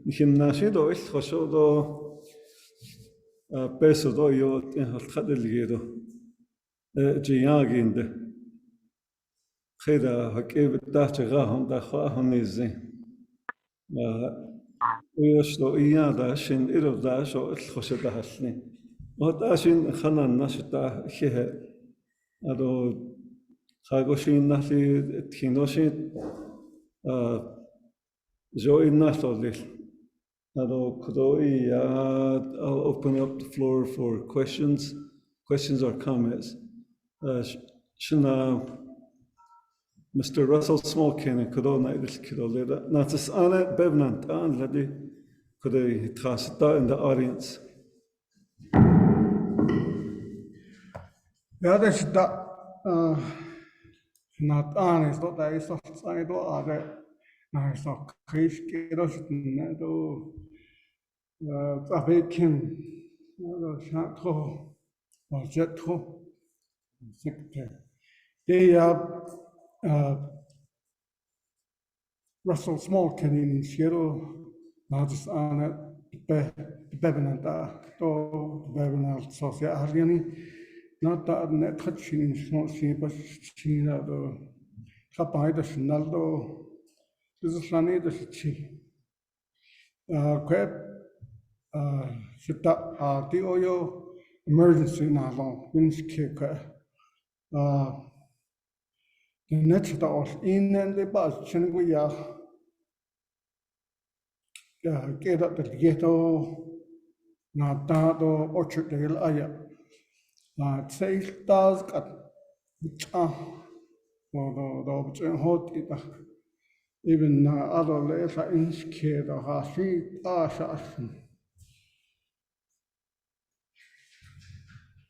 نشمناشي دو إيش خشوا دو بيسو دو يو الخد اللي دو جياجين ده خيدا هكي بدأت غاهم دا خواهم نيزين ويش دو إياه دا شين إلو دا شو الخش دا هسني وهذا شين خنا الناس دا خيه أدو خاغوشين نحلي تخينوشين Joy Nathalie. I'll open up the floor for questions or comments. Mr. Russell Smallkin, Kudo Nightis Kidoleda. Naatsis'aan Bevnant and Lady could I trasta in the audience. Ja, det är not honest, but I saw I do other. I saw Chris Kiros to Abekin, Shonto, Oljato, Secretary. They Russell Smallkin in Shiro, Naatsis'aan Bevenant, to Bevenant Social Alieni. Not that net touching in small sea, but she had a capai the Shinaldo. This is Lani the Chi. Queb Shita, the Oyo emergency now long, winch kick. The next was in and the bus, Chinguya. Get up the ghetto, not that orchard dale aya. Say task at Ts'ah or the hot even other later insked or hashi ashasin.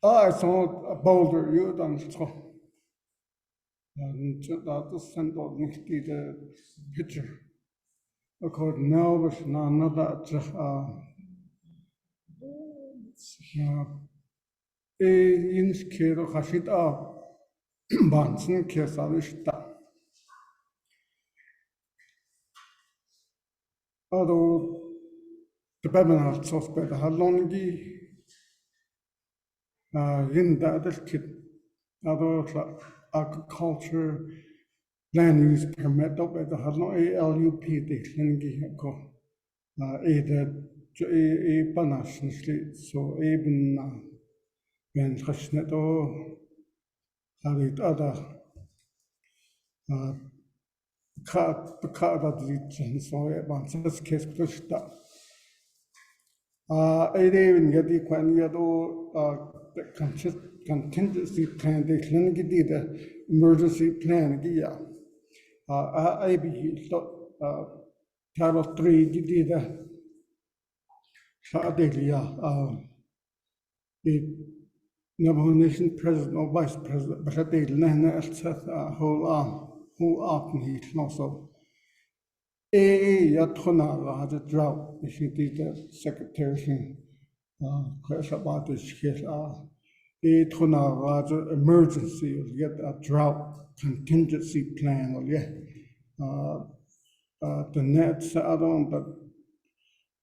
I thought a boulder you done so. And that sent out the picture. According now was none that insked or hashit Bansen Kesarishta. Although the Babylon software had longi in that kid, although agriculture land use permit up at the Hadlon ALUP, the Klingi Hako, either a Banashan Street, so even when Hashneto had it other the card that the so it wants this case pushed up. I even get the the contingency plan, the clinic did the emergency plan. I be Title 3 did the Navajo Nation president or vice president, but I did Naatsis'aan whole up and he's also. Yatona had a drought. If you did the secretary, question about this case, Tona emergency, or get a drought contingency plan, or the Naatsis'aan, but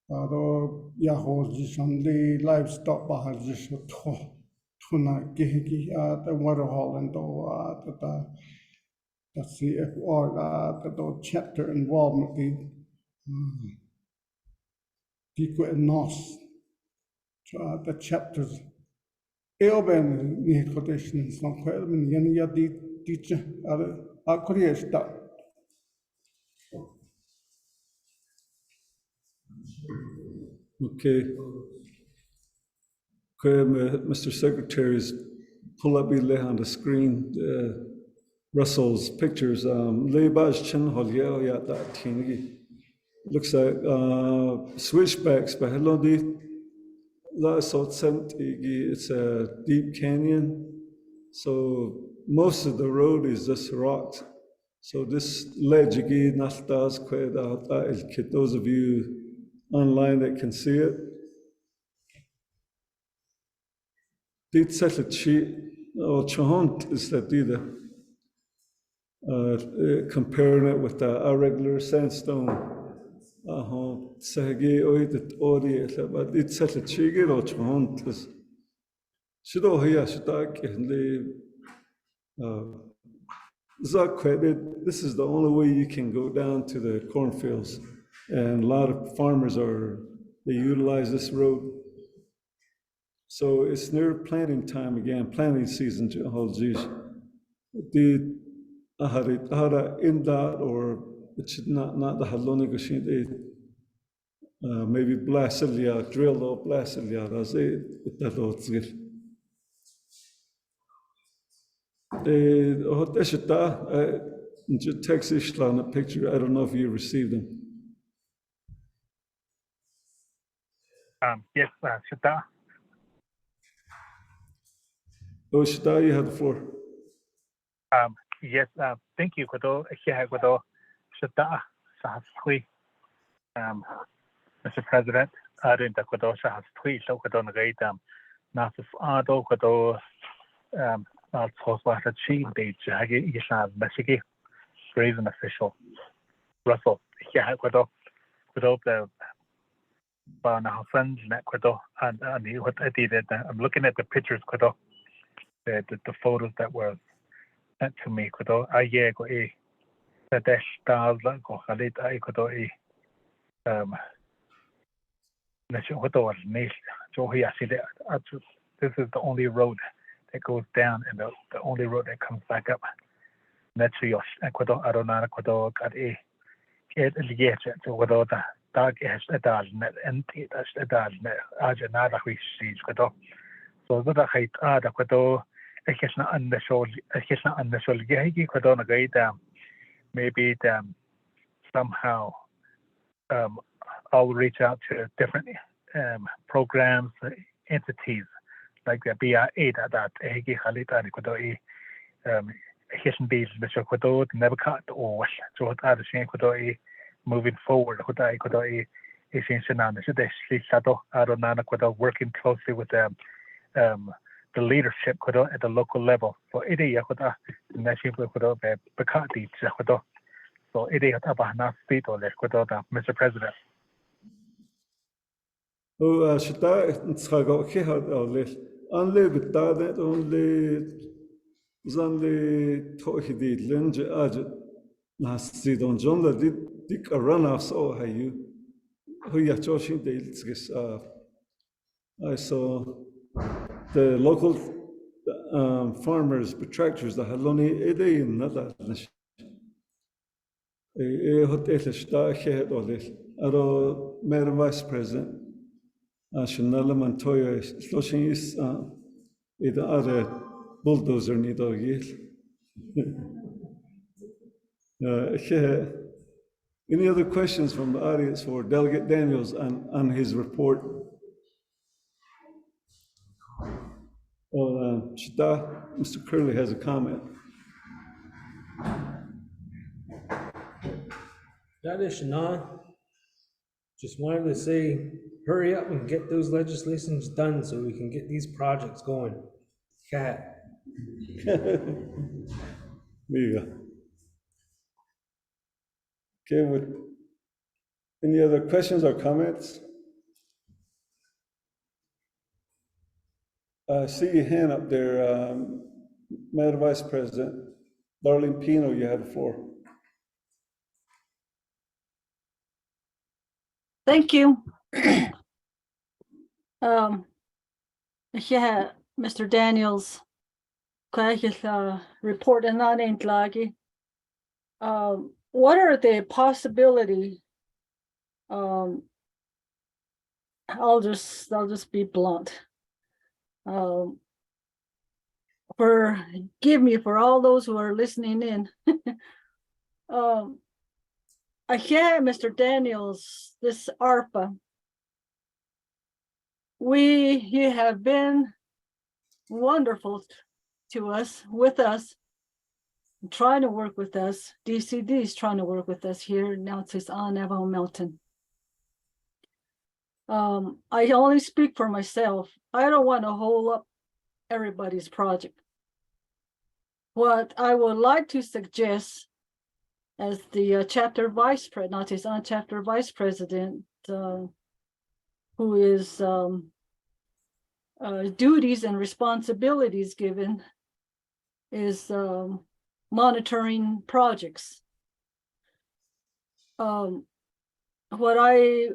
although Yahoo is on the livestock, but just Tona Gihiki, the water hole and the CFR, the chapter involvement, the N.O.S.T, the chapters. Eoben need quotations, not quite many of the teacher are created. Okay. Mr. Secretary's pull up on the screen Russell's pictures. Leibaj Chen Holyo ya that tingi. Looks like switchbacks, but hello di la sort sent it's a deep canyon. So most of the road is just rocks. So this ledge again nastas quite out those of you online that can see it. Dit setlechi or chahont is that either. Comparing it with the irregular sandstone. Sahagi oidet ori, but it's such a chigger or chahont. Shido hiya shitak and the this is the only way you can go down to the cornfields. And a lot of farmers they utilize this road. So it's near planting time again, planting season. The Ahara in that, or it's not the Halonic, maybe Blasilia, drilled or Blasilia, that's it, that was it. The Texas on a picture, I don't know if you received them. Yes, Shonto. Oh, Shonto, you have the floor. Yes, thank you, Kodo. Here, Kodo. Shonto, Sahasui. Mr. President, Arin da Kodo Sahasui, so Kodo Nagait, Naatsis'aan, Kodo, Naatsis'aan, Chief, the Jagi, Yishan, Messiki, Brazen official. Russell, here, Kodo, the Banahafans, Kodo, and what I did, I'm looking at the pictures, Kodo, the photos that were sent to me, Kodo, Aye, go a, the dash stars, go Halit, I Kodo a, this is the only road that goes down and the only road that comes back up. Naatsis'aan, Ecuador, Arona, Ecuador, got a yes, Ecuador, the dog is a dog, and that's a dog, Arjanada, we see Ecuador. So the height, Ecuador, I guess not unnecessarily, Ecuador, maybe the somehow I'll reach out to different programs, entities like the BIA that Egi Khalita Kodoi Hishan Beach, Bishop Kodot, Nebuchadnezzar, or Jot Adashin Kodoi, moving forward, Kodai Kodoi, Ishin Shanan, Shadow, Adonana Kodo, working closely with them. The leadership Kodo at the local level. So Ide Yakoda, National Kodo, Bakati, Kodo. So Ide Yatabana State or Kodo, Mr. President. Oh, Shita, Ts'ago, Kehad, only Bitade, only Zanli Tohidi, Lenj Ajit, Nasidon John, the Dick a run off so how you who ya Joshin Dales. I saw the local farmers, tractors, the Haloni Ede in Nada. Hotel Shita, Kehed, or Aro, Mayor Vice President. Nationale Montoya Sloshing is either other bulldozer need or any other questions from the audience for Delegate Daniels on his report? Well, Shita, Mr. Curley has a comment. That is Shana. Just wanted to say, hurry up and get those legislations done so we can get these projects going. Cat. There you go. Okay, with any other questions or comments? See your hand up there, Madam Vice President. Darlene Pino, you have the floor. Thank you. Yeah, Mr. Daniels, report and not in Lagi. What are the possibility? I'll just be blunt. Forgive me for all those who are listening in. Yeah, Mr. Daniels, this ARPA, you have been wonderful to us, with us, trying to work with us. DCD is trying to work with us here in Naatsis'aan, Navajo Mountain. I only speak for myself. I don't want to hold up everybody's project. What I would like to suggest as the chapter vice president, Naatsis'aan chapter vice president, who is duties and responsibilities given, is monitoring projects. What I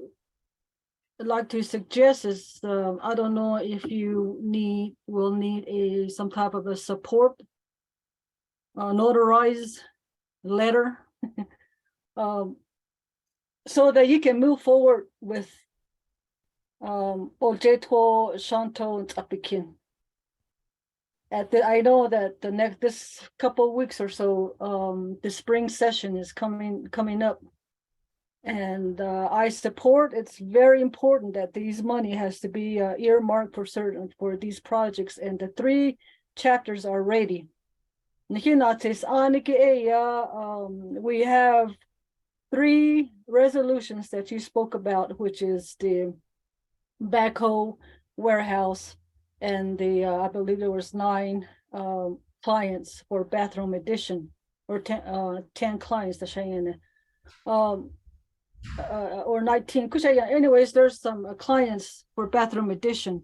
like to suggest is, I don't know if you will need some type of a support, notarized letter, so that you can move forward with Oljato, Shonto, and Ts'ah. I know that this couple of weeks or so, the spring session is coming up, and I support. It's very important that these money has to be earmarked for these projects, and the 3 chapters are ready. We have 3 resolutions that you spoke about, which is the backhoe warehouse, and I believe there was 9 clients for bathroom addition, or 10 clients, or 19. Anyways, there's some clients for bathroom addition.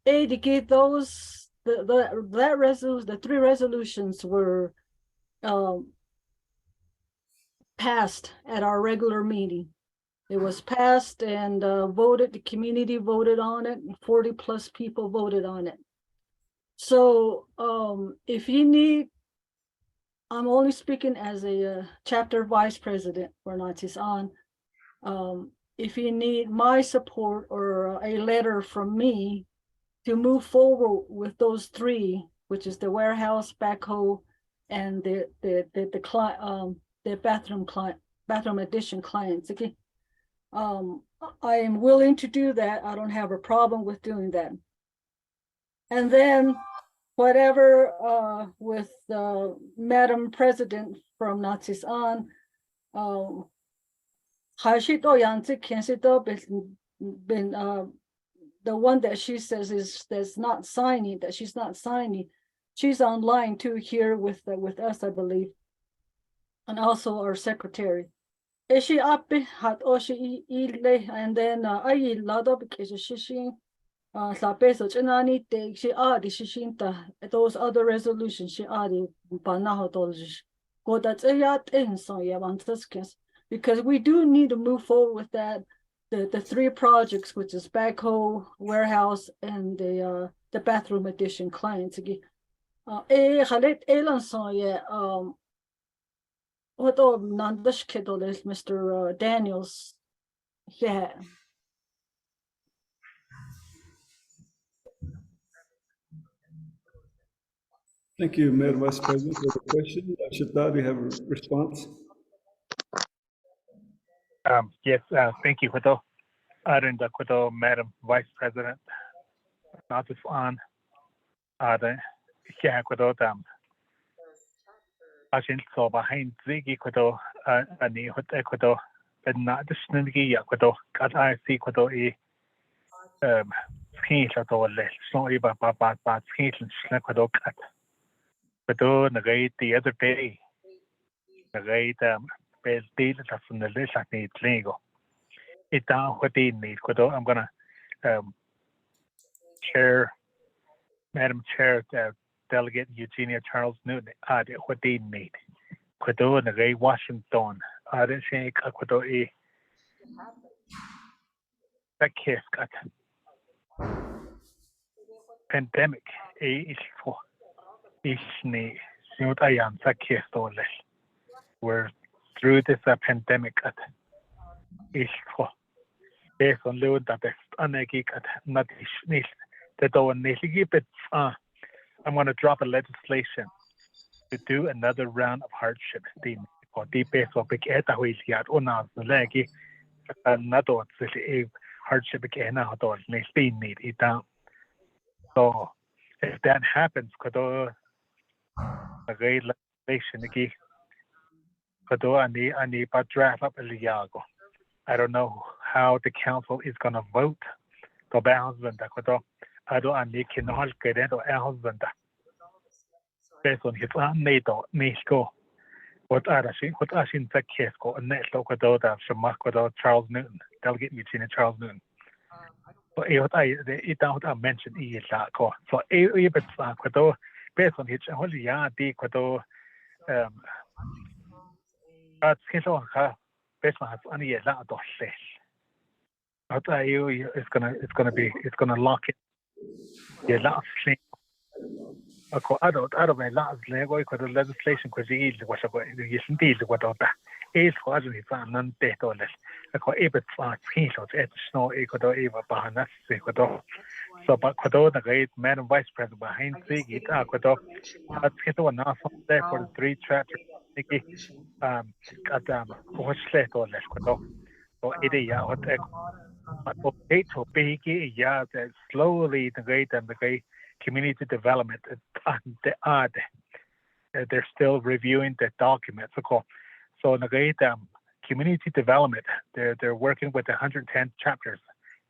To get those, the 3 resolutions were passed at our regular meeting. It was passed and voted. The community voted on it. 40+ people voted on it. So if you need, I'm only speaking as a chapter vice president for Naatsis'aan. If you need my support or a letter from me to move forward with those 3, which is the warehouse, backhoe, and the bathroom addition clients. Okay, I am willing to do that. I don't have a problem with doing that. And then whatever with Madam President from Naatsis'aan, been the one that she says that's not signing, that she's not signing. She's online too here with us, I believe, and also our secretary. She up had she and then I lot of she sa peso chinani take she shishinta those other resolutions she panaho go that's a yacht in so yeah because we do need to move forward with that. The three projects, which is backhoe, warehouse, and the bathroom addition clients again. What Nandash Kedol is Mr. Daniels. Yeah. Thank you, Madam Vice President, for the question. Shonto, do you have a response? Yes, thank you, Kudo. Arinda Kudo, Madam Vice President. Naatsis'aan. Yeah, Kudo dam. Ashin so behind Ziggy Kudo, ani hot Kudo, but not the snuggy Kudo. Cut I see Kudo paint at all less. So even Papa paint and Kudo cut. Kudo negate the other day. Negate bel deal from the list I need Lego. It down what they need. Kudo, I'm gonna chair, Madam Chair, Delegate Eugenia Charles Newton, what they need. Kudo negate Washington. Didn't say Kudo that case cut. Pandemic is for isni sinut ayan sa case doles. We're through this pandemic at is for based on load that is anegi at not is the door niligi but I'm gonna drop a legislation to do another round of hardship theme or deep base of big eta wheels yet or not the leggy another hardship again now doors need it down. So if that happens, could a great legislation again? Could I need but draft up a liago. I don't know how the council is gonna vote. The husband that could I don't need can all get it or husband based on his NATO Nisco. What are in the case go and next local that Shamak Charles Newton, Delegate Eugenia Charles Newton. So it don't mention it so if it's based on his only the Quado based on only a lot of less. It's gonna lock it. Yeah, last thing. I don't my last lego legislation because he was a deal what that is wasn't it non data less. It's snow bahana so but the great Madam Vice President behind it there for the three chapters what's left or less so it Oljato big slowly the great and the great community development they're still reviewing the documents. So the great community development they're working with 110 chapters,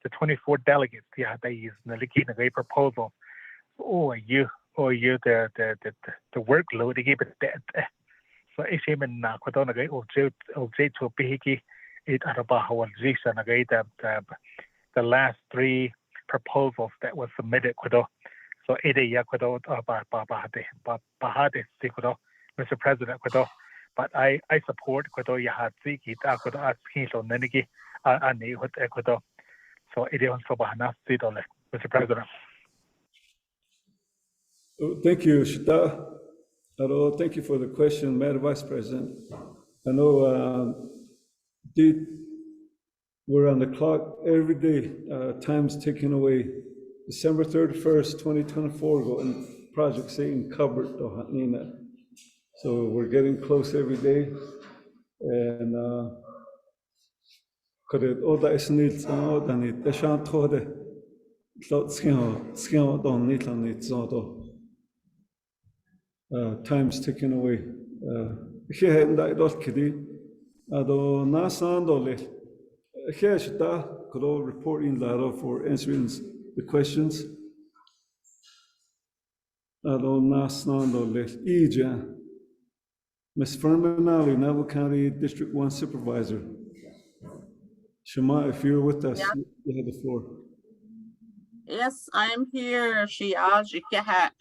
the 24 delegates. Yeah, they use the great proposal. The workload they give it that. So it's even now the great Oljato big it the last three proposals that was submitted. So Mr. President, but I support so it is Mr. President. Thank you, Shonto. Thank you for the question, Madam Vice President. I know we're on the clock every day. Time's ticking away. December 31st, 2024, and project saying covered. So we're getting close every day. and could it all that is needs and all that need the Shonto the skill don't need on it so time's ticking away. Here and I don't kiddy. Ado Naatsis'aan dole. Here should could all report in Laro for answering the questions. Ado Naatsis'aan dole. Ija. Ms. Furmanali, Navajo County District 1 Supervisor. Shema, if you're with us, Yeah. you have the floor. Yes, I'm here. She Ajikaha.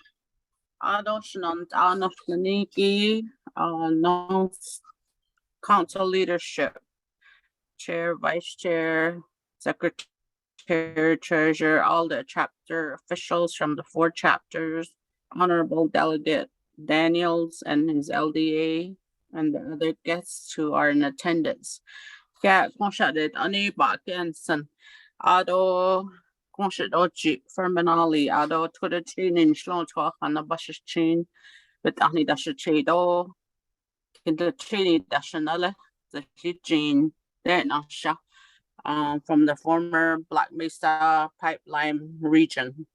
Adoshnant Anofniki, NOST Council Leadership, Chair, Vice Chair, Secretary, Treasurer, all the chapter officials from the 4 chapters, Honorable Delegate Daniels and his LDA, and the other guests who are in attendance. Yeah, Conshadet Ani Bakenson, Ado Conshadochi, Fermanali, Ado Tudachin in Shonto, and the Bushes chain, but Ani Dashachedo, Kindachini Dashanala, the Hitchin, then Asha, from the former Black Mesa pipeline region.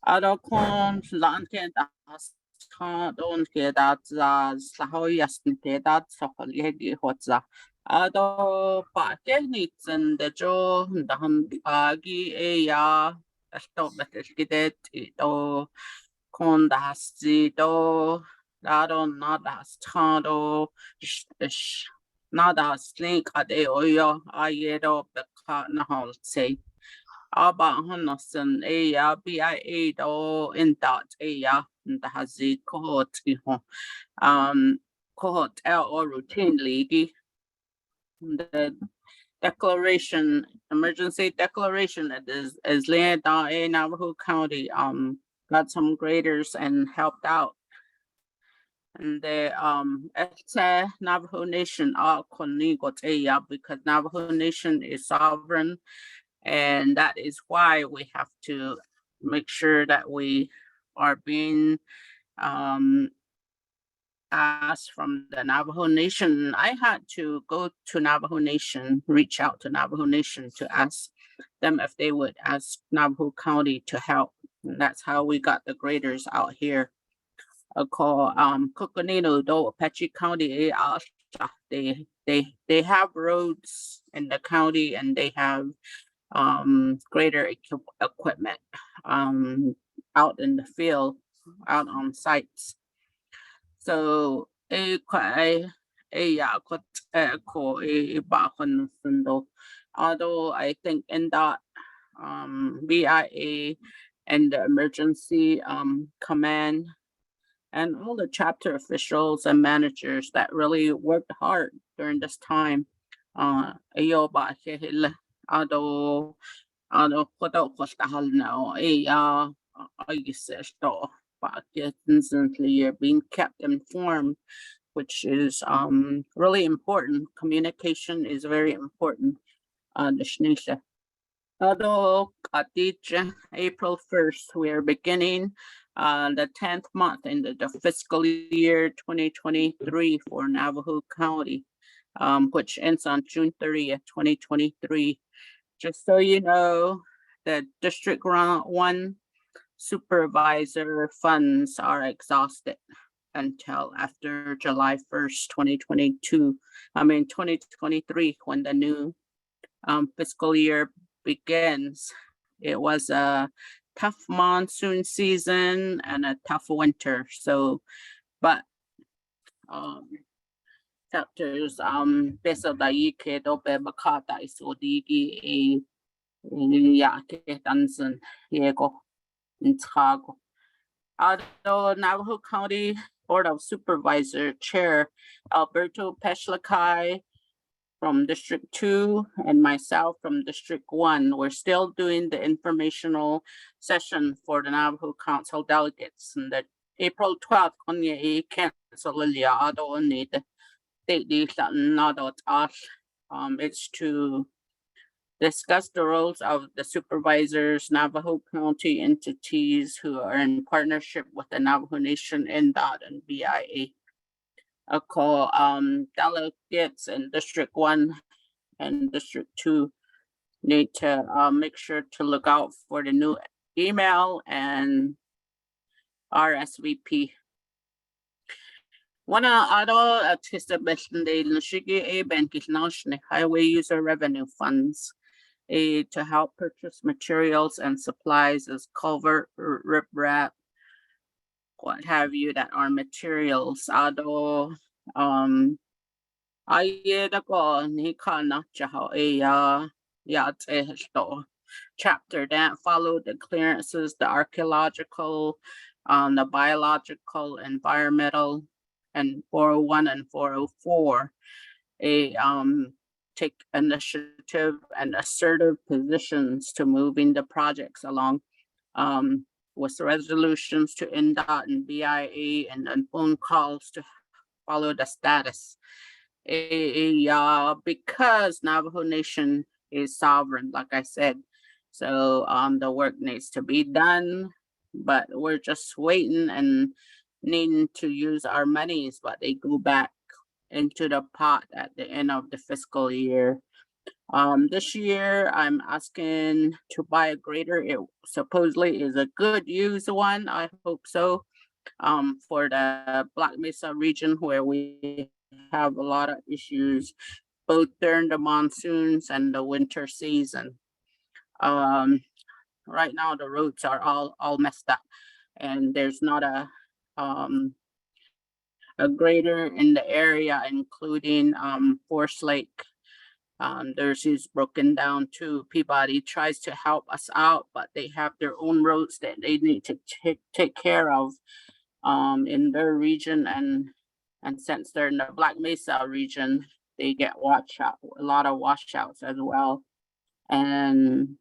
Ado Kon Lanke das Don Kedat Slahoyasn Kedat Sokolegi Hotza. Ado Pakenits and the Joe Dahan Agi Eya Stop Kidet Ito Kon das Zito Ado Nadas Tado Nadas Link Ade Oyo Ayedo Beka Nahol say. Aba Honoson Eya BIA do in dot Eya the Hazi cohort cohort L or routine league. The declaration, emergency declaration that is laid down in Navajo County got some graders and helped out. And the Ts'ah Navajo Nation are because Navajo Nation is sovereign, and that is why we have to make sure that we are being asked from the Navajo Nation. I had to go to Navajo Nation, reach out to Navajo Nation to ask them if they would ask Navajo County to help. And that's how we got the graders out here. Called Coconino do Apache County. They have roads in the county, and they have greater equipment out in the field, out on sites. So although I think in that BIA and the emergency command and all the chapter officials and managers that really worked hard during this time. You're being kept informed, which is really important. Communication is very important. Although April 1st, we are beginning the 10th month in the fiscal year 2023 for Navajo County, which ends on June 30th, 2023. Just so you know, the District 1 supervisor funds are exhausted until after July 1st, 2023, when the new fiscal year begins. It was a tough monsoon season and a tough winter. So, but chapters beso dai ke dope bakata isodigi ya ke tanzen yego intrago. Although Navajo County Board of Supervisor Chair Alberto Peshlakai from District 2 and myself from District 1, we're still doing the informational session for the Navajo Council delegates. And that April 12th, it's to discuss the roles of the supervisors, Navajo County entities who are in partnership with the Navajo Nation, NDOT, and BIA. delegates in District 1 and District 2 need to make sure to look out for the new email and RSVP. Wana ado anticipation de nashigi a bankishnash highway user revenue funds to help purchase materials and supplies as culvert, riprap, what have you, that are materials. Ado ayeda ko ni kana chaho chapter that followed the clearances, the archaeological, the biological, environmental, and 401 and 404. Take initiative and assertive positions to moving the projects along with resolutions to NDOT and BIA and phone calls to follow the status. Because Navajo Nation is sovereign, like I said. So the work needs to be done, but we're just waiting and needing to use our monies, but they go back into the pot at the end of the fiscal year. This year, I'm asking to buy a grader. It supposedly is a good used one. I hope so. For the Black Mesa region where we have a lot of issues, both during the monsoons and the winter season. Right now the roads are all messed up, and there's not a grader in the area, including Forest Lake. Theirs is broken down too. Peabody tries to help us out, but they have their own roads that they need to take care of in their region, and since they're in the Black Mesa region, they get a lot of washouts as well. And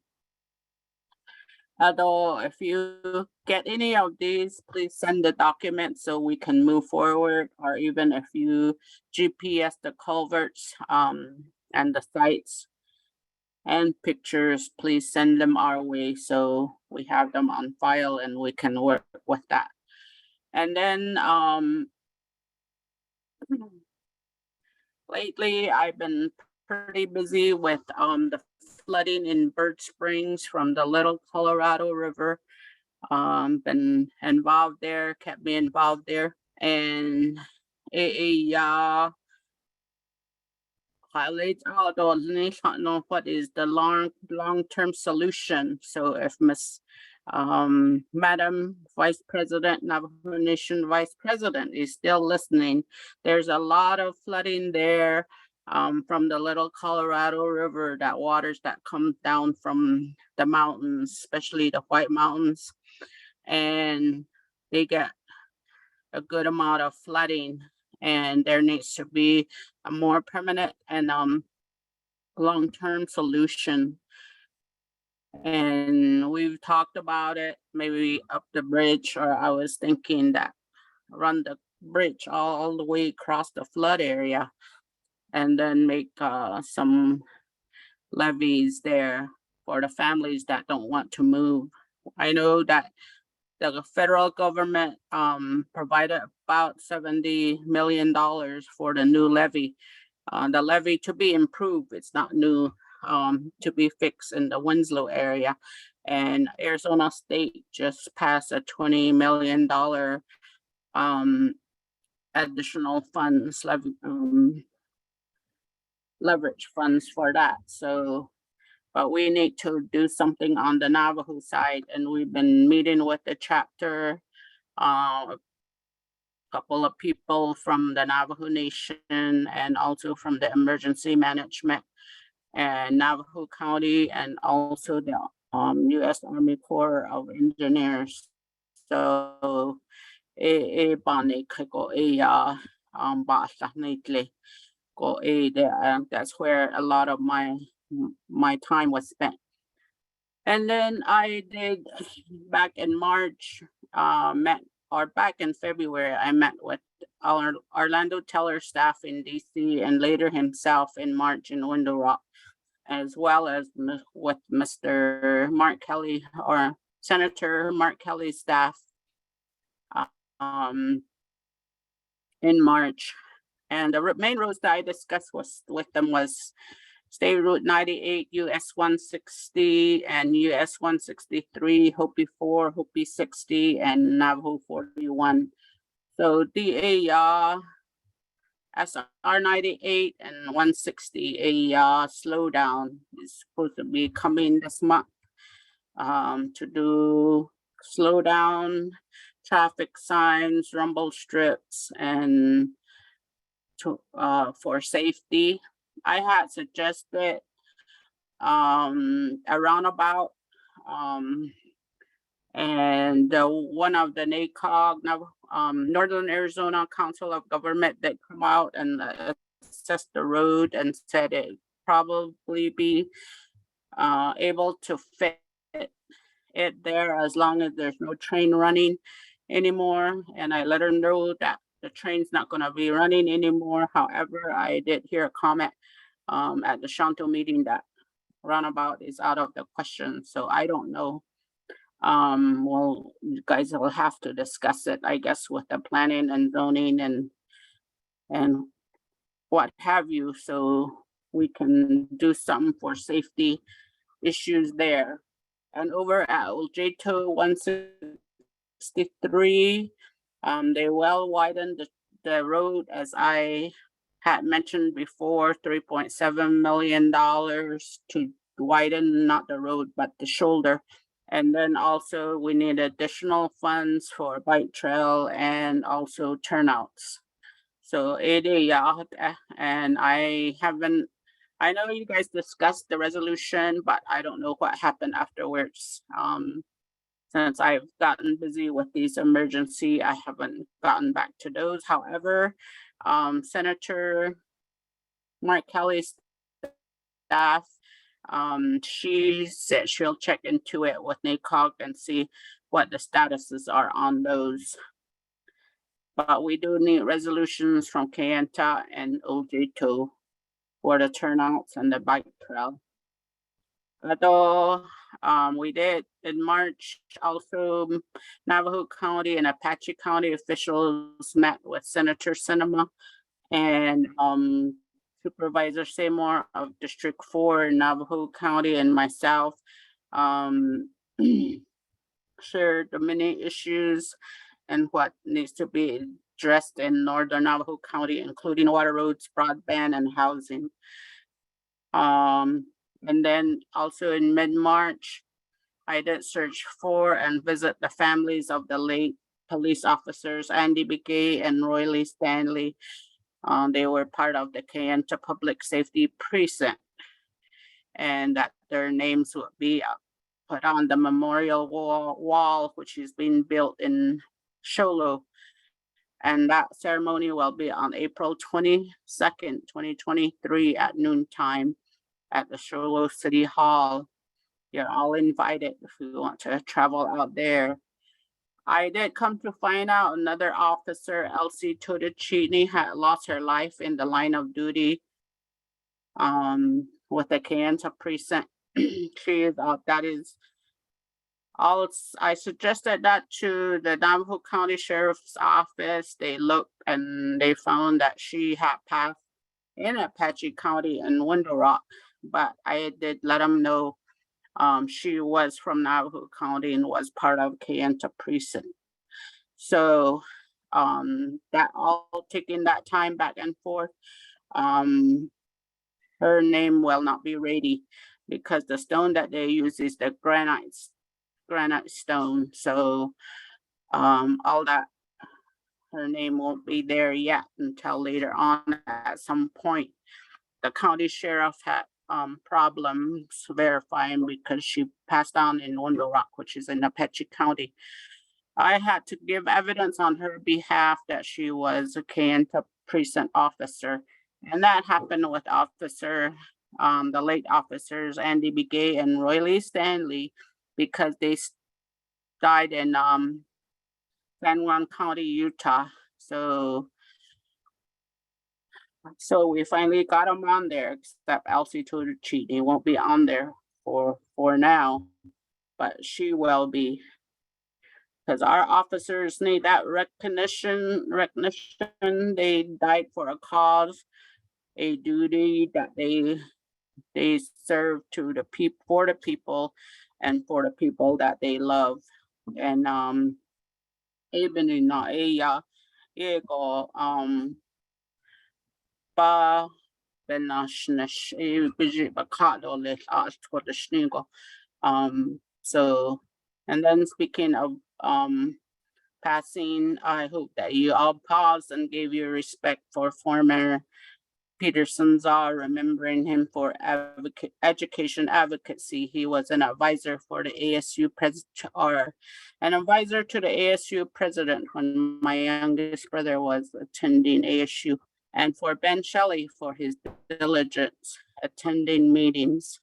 although if you get any of these, please send the documents so we can move forward, or even if you GPS the culverts and the sites and pictures, please send them our way so we have them on file and we can work with that. And then lately I've been pretty busy with the flooding in Bird Springs from the Little Colorado River. Been involved there, kept me involved there, and highlights out on what is the long-term solution. So if Madam Vice President, Navajo Nation Vice President is still listening, there's a lot of flooding there from the Little Colorado River, that waters that come down from the mountains, especially the White Mountains, and they get a good amount of flooding, and there needs to be a more permanent and long-term solution. And we've talked about it, maybe up the bridge, or I was thinking that run the bridge all the way across the flood area and then make some levees there for the families that don't want to move. I know that the federal government provided about $70 million for the new levee. The levee to be improved, it's not new, to be fixed in the Winslow area. And Arizona State just passed a $20 million additional funds, leverage funds for that. So, but we need to do something on the Navajo side, and we've been meeting with the chapter, a couple of people from the Navajo Nation and also from the emergency management and Navajo County, and also the U.S. Army Corps of Engineers. So that's where a lot of my time was spent. And then I did back in March, back in February, I met with our Orlando Teller staff in DC, and later himself in March in Window Rock, as well as with Mr. Mark Kelly, or Senator Mark Kelly's staff in March. And the main roads that I discussed with them was State Route 98, US 160, and US 163, Hopi 4, Hopi 60, and Navajo 41. So DA SR 98 and 160, a slowdown is supposed to be coming this month to do slow down traffic signs, rumble strips, and for safety. I had suggested a roundabout, and one of the NACOG, Northern Arizona Council of Government, that come out and assessed the road and said it probably be able to fit it there as long as there's no train running anymore. And I let her know that the train's not going to be running anymore. However, I did hear a comment at the Shonto meeting that roundabout is out of the question. So I don't know. Well, you guys will have to discuss it, I guess, with the planning and zoning and what have you, so we can do something for safety issues there. And over at Oljato 163, they well widened the road, as I had mentioned before, $3.7 million to widen not the road, but the shoulder. And then also we need additional funds for bike trail and also turnouts. So and I know you guys discussed the resolution, but I don't know what happened afterwards. Since I've gotten busy with these emergency, I haven't gotten back to those. However, Senator Mark Kelly's staff, she said she'll check into it with NACOG and see what the statuses are on those. But we do need resolutions from Kayenta and Oljato for the turnouts and the bike trail. Although we did in March, also Navajo County and Apache County officials met with Senator Sinema and Supervisor Seymour of District 4 in Navajo County and myself. Shared the many issues and what needs to be addressed in Northern Navajo County, including water, roads, broadband, and housing. And then also in mid-March, I did search for and visit the families of the late police officers, Andy Begay and Roy Lee Stanley. They were part of the Kayenta Public Safety Precinct, and that their names would be put on the memorial wall, which is being built in Sholo. And that ceremony will be on April 22nd, 2023 at noontime at the Sholo City Hall. You're all invited if you want to travel out there. I did come to find out another officer, Elsie Todachini, had lost her life in the line of duty with the Kayenta precinct. She is out. That is all. I suggested that to the Navajo County Sheriff's Office. They looked and they found that she had passed in Apache County and Window Rock, but I did let them know she was from Navajo County and was part of Kayenta precinct. So that all taking that time back and forth, her name will not be ready because the stone that they use is the granite stone. So all that, her name won't be there yet until later on at some point. The county sheriff had problems verifying because she passed on in Window Rock, which is in Apache County. I had to give evidence on her behalf that she was a Kayenta precinct officer. And that happened with the late officers, Andy Begay and Roy Lee Stanley, because they died in San Juan County, Utah. So we finally got them on there, except Elsie Tucci. They won't be on there for now, but she will be. because our officers need that recognition. They died for a cause, a duty that they serve to the people, for the people, and for the people that they love. And even in area, pa benashnesh biji bakado le for the shningo. So, and then speaking of passing, I hope that you all paused and gave your respect for former Peterson Ts'ah, remembering him for education advocacy. He was an advisor for the ASU president, or an advisor to the ASU president when my youngest brother was attending ASU, and for Ben Shelley for his diligence attending meetings.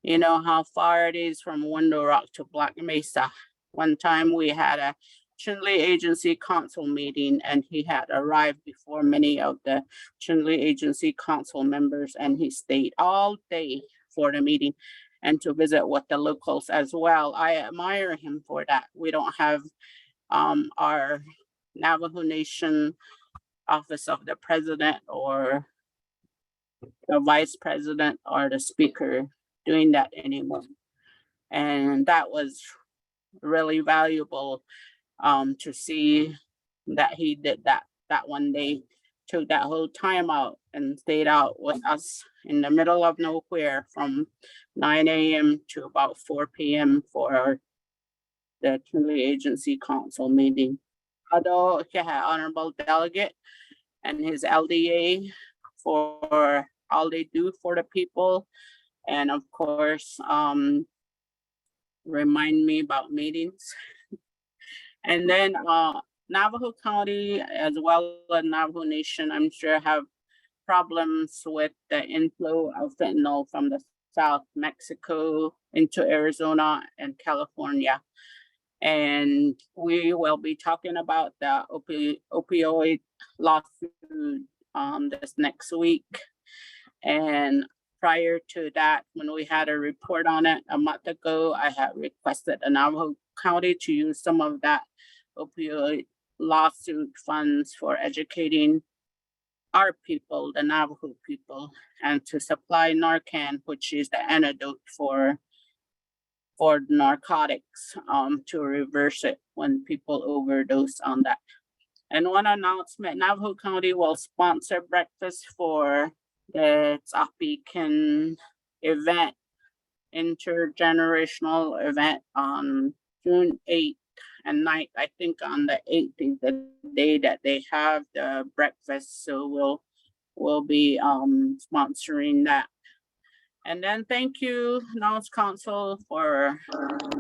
You know how far it is from Window Rock to Black Mesa. One time we had a Chinle Agency Council meeting, and he had arrived before many of the Chinle Agency Council members, and he stayed all day for the meeting and to visit with the locals as well. I admire him for that. We don't have our Navajo Nation Office of the President or the Vice President or the Speaker doing that anymore. And that was really valuable to see that he did that one day, took that whole time out and stayed out with us in the middle of nowhere from 9 a.m. to about 4 p.m. for the Trinity Agency Council meeting. Although he had honorable delegate and his LDA for all they do for the people, and of course remind me about meetings. And then Navajo County, as well as Navajo Nation, I'm sure have problems with the inflow of fentanyl from the South Mexico into Arizona and California. And we will be talking about the opioid lawsuit this next week. And prior to that, when we had a report on it a month ago, I had requested the Navajo County to use some of that opioid lawsuit funds for educating our people, the Navajo people, and to supply Narcan, which is the antidote for narcotics, to reverse it when people overdose on that. And one announcement, Navajo County will sponsor breakfast for the Ts'ah event, intergenerational event on June 8th and 9th. I think on the 8th is the day that they have the breakfast. So we'll be sponsoring that. And then thank you, N.O.S.T Council, for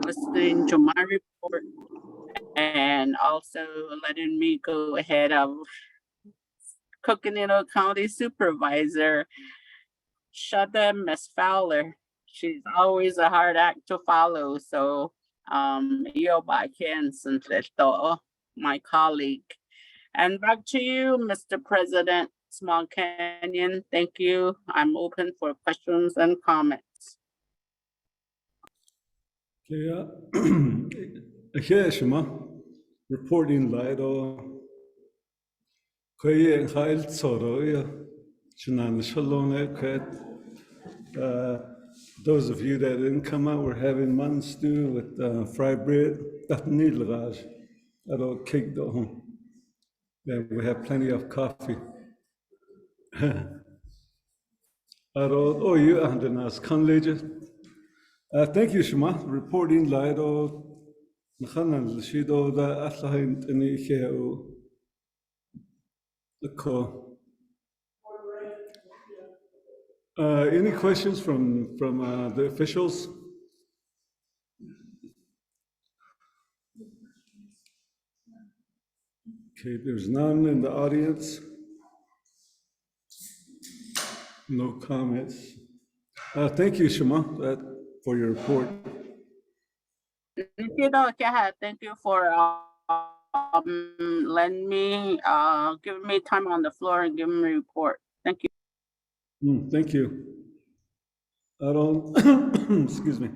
listening to my report and also letting me go ahead of Coconino County Supervisor, Shada Miss Fowler. She's always a hard act to follow. So Yoba Kenson, my colleague. And back to you, Mr. President, Small Canyon. Thank you. I'm open for questions and comments. Okay, Shema, reporting Lido. Koye Kyle Soroya, Chunan Shalone Ket. Those of you that didn't come out, we're having mutton stew with fried bread. Nilraj. I don't cake though. Then we have plenty of coffee. Oh, you Andanas Conleger. Thank you, Shema. Reporting Lido. Nakhanan Shido da Atlahin Tanikheo. Any questions from the officials? Okay, there's none in the audience. No comments. Thank you, Shema, for your report. Thank you for letting me, giving me time on the floor and giving me a report. Thank you. Thank you. I don't, excuse me.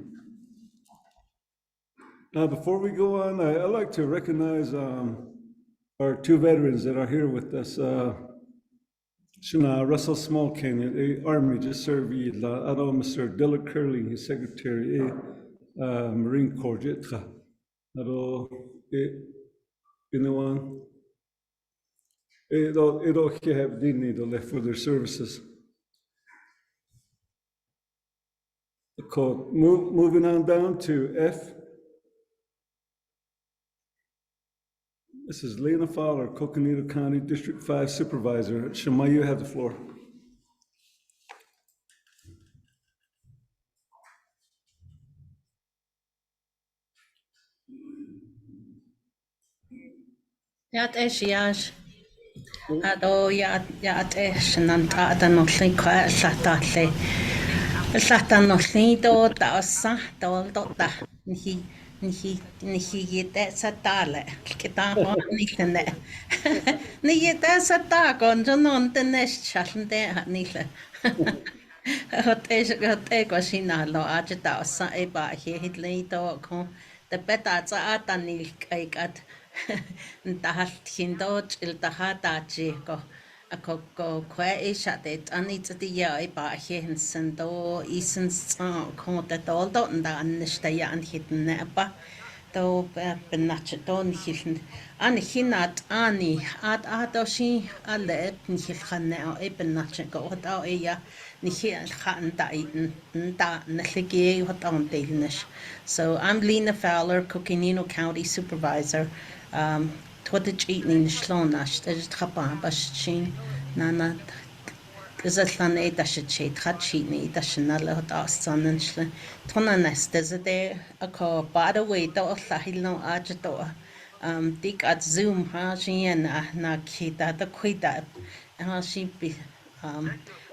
Before we go on, I'd like to recognize our two veterans that are here with us. Russell Small Canyon, the Army, just served. Mr. Dillard Curling, his secretary, Marine Corps, for their services. Cool. Moving on down to F. This is Lena Fowler, Coconino County District 5 Supervisor. Shema, you have the floor. Yat eshiash. Ado yat eshnanta adanolli kwa latale. Latanolli do taosa do da nihi yete satale. Kita ho nilene. Ni yete satagon jonon tenesh chalnde nile. Hote ko sinalo aja taosa e ba hitle do ko the beta za atanil kaikat. Tahal hindot il tahatachi ko ako kwe shadet anitatiya iba hin sendo isen ko the doldo nda anstaya an hitten ba do benachdon hiln an hinat ani at adoshi alle nihilkhane e benach ko da ya nihil khan da nhligi hot on delnish. So I'm Lena Fowler, Coconino County Supervisor. Twadich eating shlonash, there's trapa bashin, nana, Gazatlan a dashit, hachini, dashanala hot assan and shle, tonanes, there's a day a call, by the way, do lahilo ajadoa, dig at zoom, hashi and nakita, the quita, she be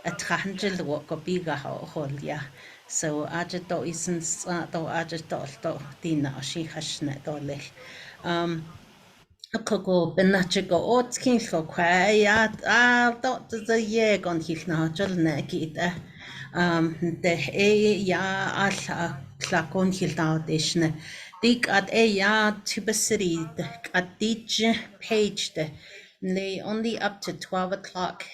a trangel walk or bigger hole, yeah. So ajado isn't do ajado, dina, she hashnet or leh. Coco benachigo otskin so quiet dot the ye gon hilna jolnekita de ya ala klakon hilna dishne dik at ya tubacity at each page de they only up to 12 o'clock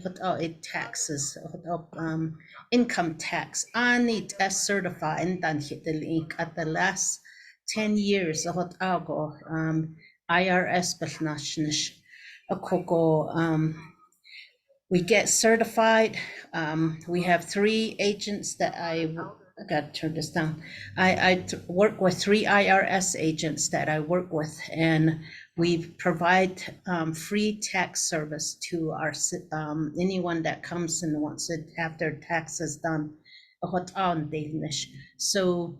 without it taxes without income tax I need a certified and then hit the link at the last 10 years of ago IRS belnashnish a coco we get certified. We have 3 agents that I got to turn this down. I work with 3 IRS agents that I work with, and we provide free tax service to our anyone that comes and wants to have their taxes done. So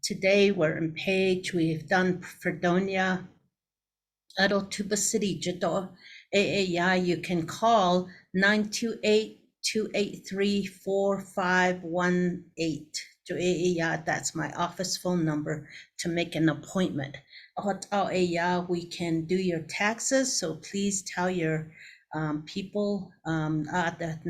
today we're in Page. We've done Fredonia. Adult Tuba City, Jado, you can call 928-283-4518. That's my office phone number to make an appointment. We can do your taxes, so please tell your people that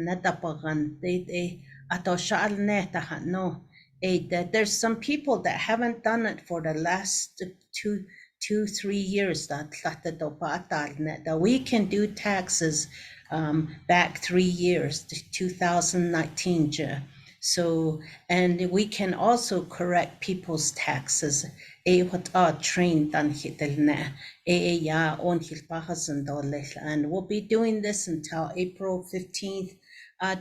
there's some people that haven't done it for the last 2-3 years that we can do taxes back 3 years to 2019. So, and we can also correct people's taxes. Trained and we'll be doing this until April 15th.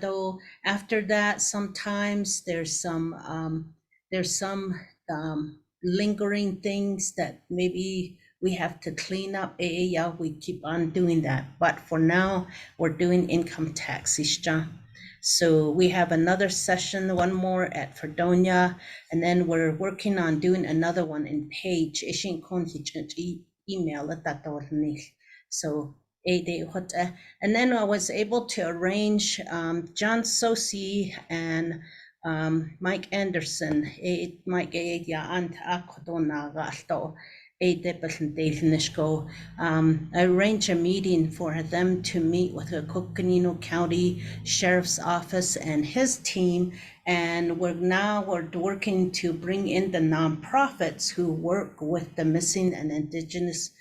Though after that, sometimes there's some lingering things that maybe we have to clean up. We keep on doing that. But for now, we're doing income tax. So we have another session, one more at Fredonia, and then we're working on doing another one in Page. Email at that. So and then I was able to arrange John Sosi and Mike Anderson, Mike and arrange a meeting for them to meet with the Coconino County Sheriff's Office and his team. And we're working to bring in the nonprofits who work with the missing and indigenous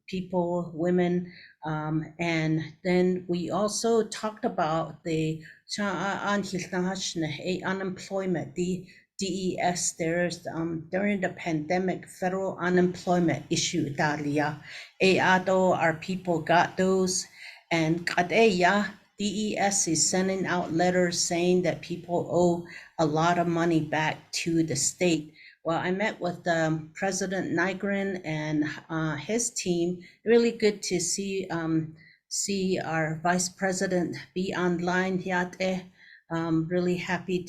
people, women. And then we also talked about the unemployment, the DES. There's during the pandemic, federal unemployment issue. Our people got those, and DES is sending out letters saying that people owe a lot of money back to the state. Well, I met with President Nygren and his team. Really good to see our Vice President be online. Really happy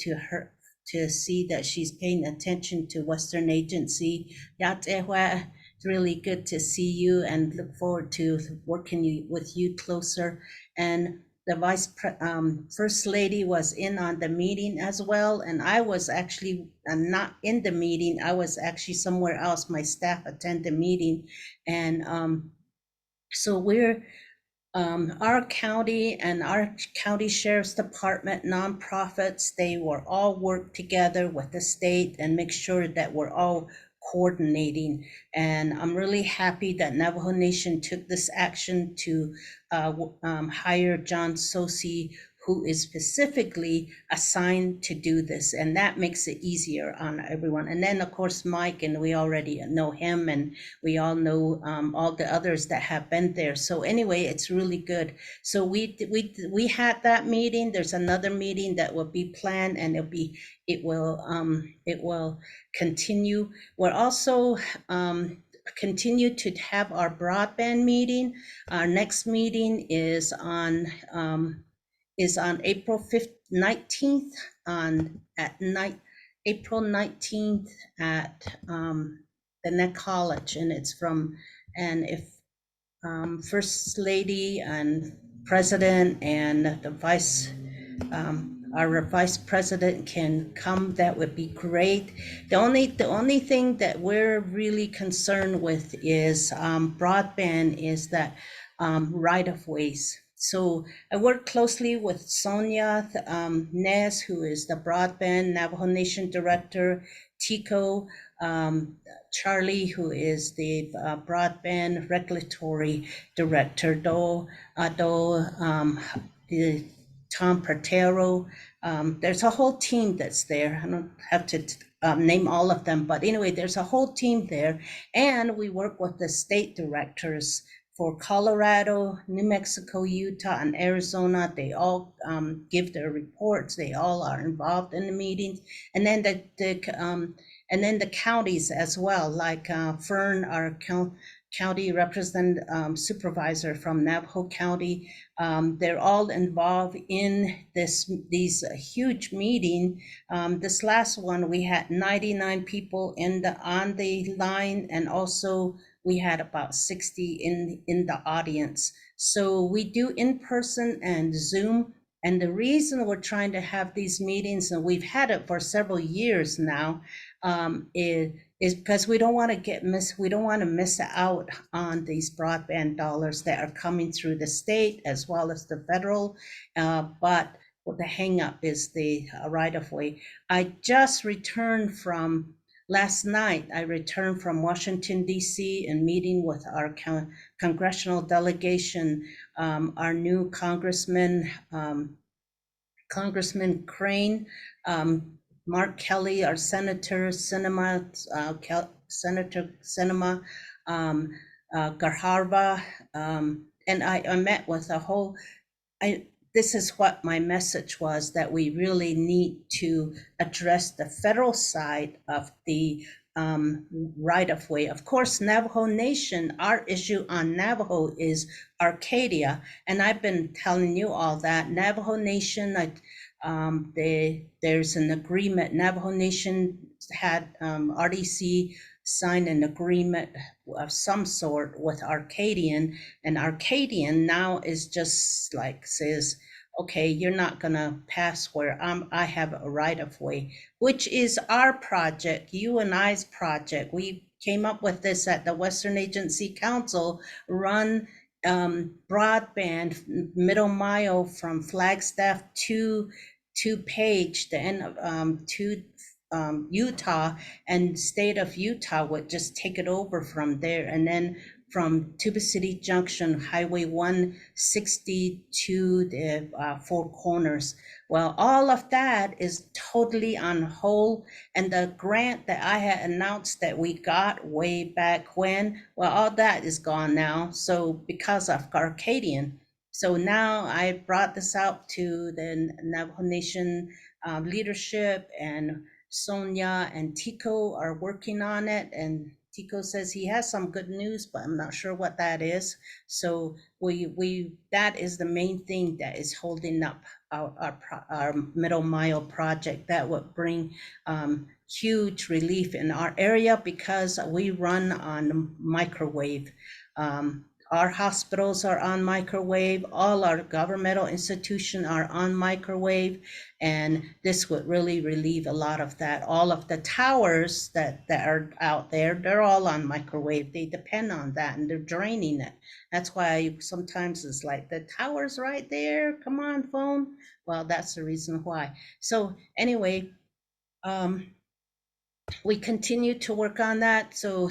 to see that she's paying attention to Western Agency. It's really good to see you and look forward to working with you closer. And the First Lady was in on the meeting as well. And I was actually not in the meeting. I was actually somewhere else. My staff attended the meeting. And so our county and our county sheriff's department, nonprofits, they were all work together with the state and make sure that we're all coordinating. And I'm really happy that Navajo Nation took this action to hire John Sosi, who is specifically assigned to do this, and that makes it easier on everyone. And then of course Mike, and we already know him, and we all know all the others that have been there. So anyway, it's really good. So we had that meeting. There's another meeting that will be planned, and it will continue. We're also continue to have our broadband meeting. Our next meeting is on April 19th at night, April 19th at the Neck College, and it's if First Lady and President and our Vice President can come, that would be great. The only thing that we're really concerned with is broadband, is that right of ways. So I work closely with Sonia Nez, who is the Broadband Navajo Nation Director, Tico, Charlie, who is the Broadband Regulatory Director, Tom Pertero. There's a whole team that's there. I don't have to name all of them, but anyway, there's a whole team there. And we work with the state directors for Colorado, New Mexico, Utah, and Arizona. They all give their reports. They all are involved in the meetings. And then the counties as well, like Fern, our county representative supervisor from Navajo County. They're all involved in these huge meeting. This last one, we had 99 people on the line, and also we had about 60 in the audience. So we do in person and Zoom. And the reason we're trying to have these meetings, and we've had it for several years now, is because we don't want to miss out on these broadband dollars that are coming through the state as well as the federal. But the hang up is the right of way. Last night, I returned from Washington, D.C. and meeting with our congressional delegation, our new Congressman Crane, Mark Kelly, our Senator Sinema, Senator Sinema, Garharva, and I met with a whole. This is what my message was, that we really need to address the federal side of the right of way. Of course, Navajo Nation, our issue on Navajo is Arcadia. And I've been telling you all that. Navajo Nation, there's an agreement. Navajo Nation had RDC sign an agreement of some sort with Arcadian, and Arcadian now is just like says, okay, you're not gonna pass where I have a right of way, which is our project, you and I's project. We came up with this at the Western Agency Council, run broadband middle mile from Flagstaff to Page, the end of to Utah, and state of Utah would just take it over from there, and then from Tuba City Junction, Highway 160 to the Four Corners. Well, all of that is totally on hold, and the grant that I had announced that we got way back when, well, all that is gone now. So because of Arcadian. So now I brought this out to the Navajo Nation leadership, and Sonia and Tico are working on it, and Tico says he has some good news, but I'm not sure what that is. So that is the main thing that is holding up our middle mile project that would bring huge relief in our area, because we run on microwave. Our hospitals are on microwave, all our governmental institutions are on microwave, and this would really relieve a lot of that. All of the towers that are out there, they're all on microwave. They depend on that, and they're draining it. That's why sometimes it's like, the tower's right there, come on, phone. Well, that's the reason why. So anyway, we continue to work on that. So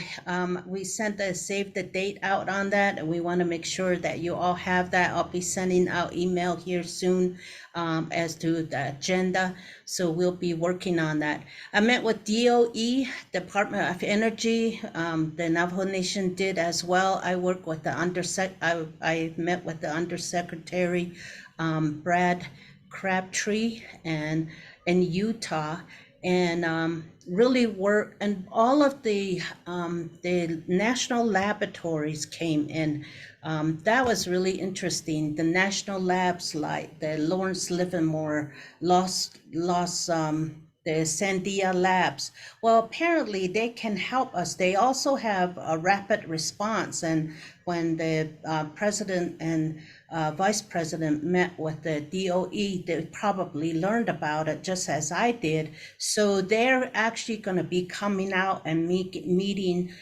we sent the save the date out on that, and we want to make sure that you all have that. I'll be sending out email here soon as to the agenda. So we'll be working on that. I met with DOE, Department of Energy. The Navajo Nation did as well. I work with the I met with the Undersecretary Brad Crabtree and in Utah, and really work, and all of the national laboratories came in. That was really interesting. The national labs like the Lawrence Livermore, the Sandia Labs. Well, apparently they can help us. They also have a rapid response. And when the president and vice president met with the DOE, they probably learned about it just as I did. So they're actually going to be coming out and meeting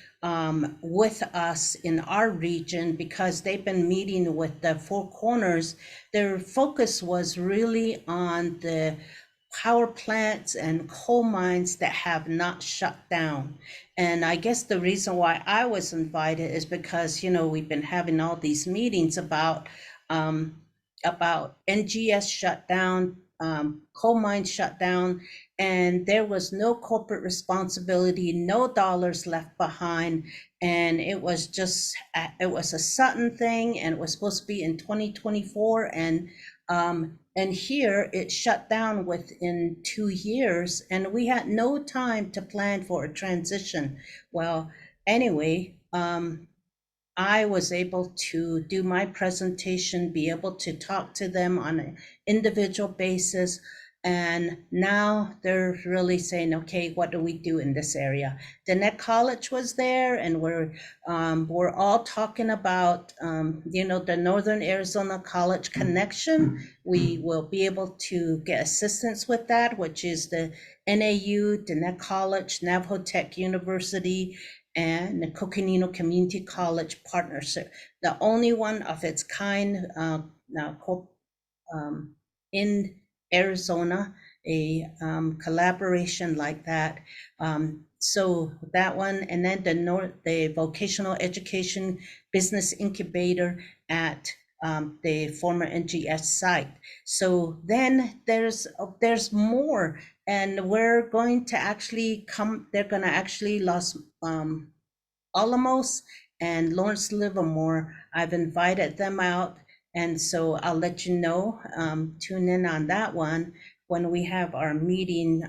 with us in our region, because they've been meeting with the Four Corners. Their focus was really on the power plants and coal mines that have not shut down. And I guess the reason why I was invited is because, we've been having all these meetings about NGS shutdown, coal mines shut down, and there was no corporate responsibility, no dollars left behind. And it was just, it was a sudden thing, and it was supposed to be in 2024. And here it shut down within 2 years, and we had no time to plan for a transition. Well, anyway, I was able to do my presentation, be able to talk to them on an individual basis. And now they're really saying, okay, what do we do in this area? Dannett College was there, and we're all talking about, the Northern Arizona College Connection. We will be able to get assistance with that, which is the NAU, Dannett College, Navajo Tech University, and the Coconino Community College partnership, the only one of its kind in Arizona, a collaboration like that. So that one, and then the vocational education business incubator at the former NGS site. So then there's more, and we're going to actually they're going to actually Los Alamos and Lawrence Livermore. I've invited them out, and so I'll let you know, tune in on that one when we have our meeting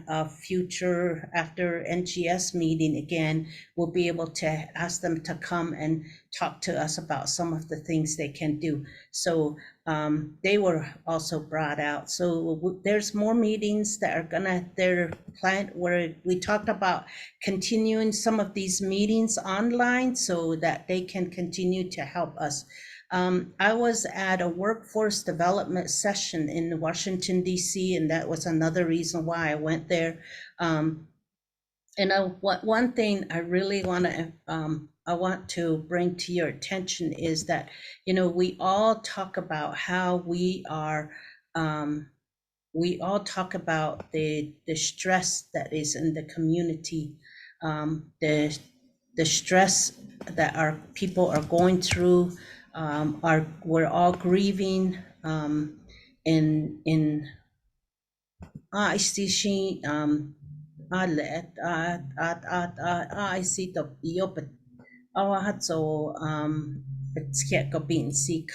future after NGS meeting again. We'll be able to ask them to come and talk to us about some of the things they can do. So they were also brought out. So there's more meetings that are they're planned, where we talked about continuing some of these meetings online so that they can continue to help us. I was at a workforce development session in Washington, D.C., and that was another reason why I went there. And one thing I really want to bring to your attention is that, you know, we all talk about how we all talk about the stress that is in the community, the stress that our people are going through, we're all grieving, in I see she I let I see the yop hat so it's get go being see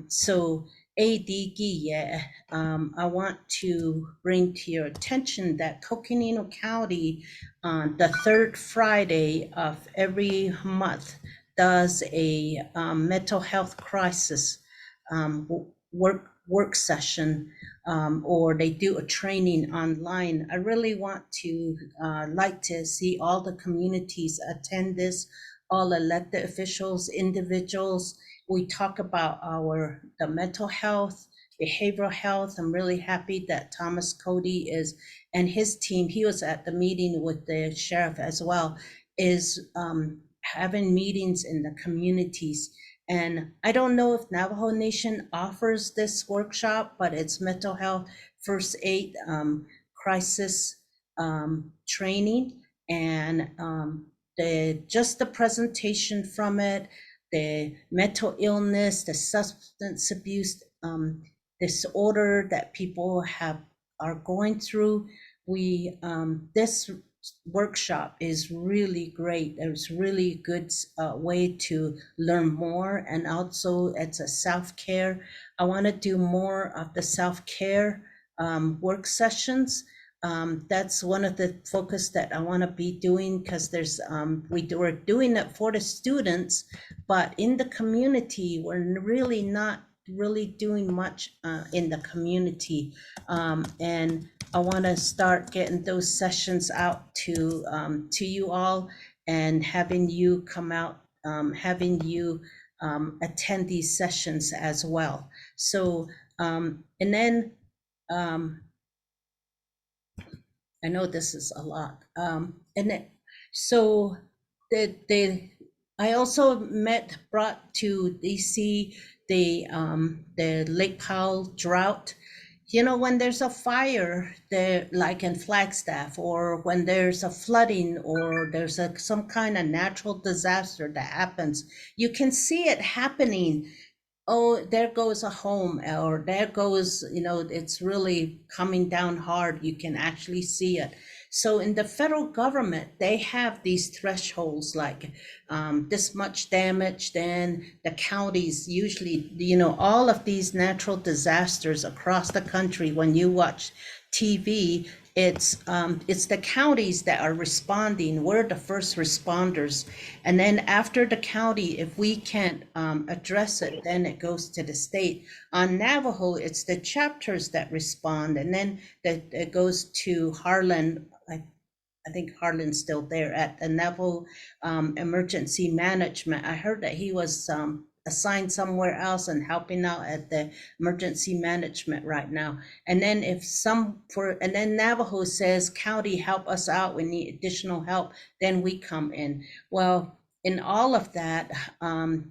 so ADG, yeah, I want to bring to your attention that Coconino County on the third Friday of every month does a mental health crisis work session, or they do a training online. I really want to like to see all the communities attend this, all elected officials, individuals. We talk about the mental health, behavioral health. I'm really happy that Thomas Cody and his team, he was at the meeting with the sheriff as well, is having meetings in the communities. And I don't know if Navajo Nation offers this workshop, but it's mental health first aid crisis training, and the presentation from it, the mental illness, the substance abuse disorder that people are going through. This workshop is really great. It's really good way to learn more, and also it's a self-care. I want to do more of the self-care work sessions. That's one of the focus that I want to be doing, because there's we're doing it for the students, but in the community we're really not really doing much in the community, and I want to start getting those sessions out to you all, and having you come out, having you attend these sessions as well. So and then I know this is a lot. And then, so I also brought to DC the Lake Powell drought. You know, when there's a fire there, like in Flagstaff, or when there's a flooding, or there's some kind of natural disaster that happens, you can see it happening. Oh, there goes a home, or there goes, you know, it's really coming down hard. You can actually see it. So in the federal government, they have these thresholds, like this much damage. Then the counties usually, you know, all of these natural disasters across the country, when you watch TV, it's the counties that are responding. We're the first responders. And then after the county, if we can't address it, then it goes to the state. On Navajo, it's the chapters that respond. And then it goes to Harlan. I think Harlan's still there at the Navajo Emergency Management. I heard that he was assigned somewhere else and helping out at the emergency management right now. And then and then Navajo says, county, help us out, we need additional help, then we come in. Well, in all of that,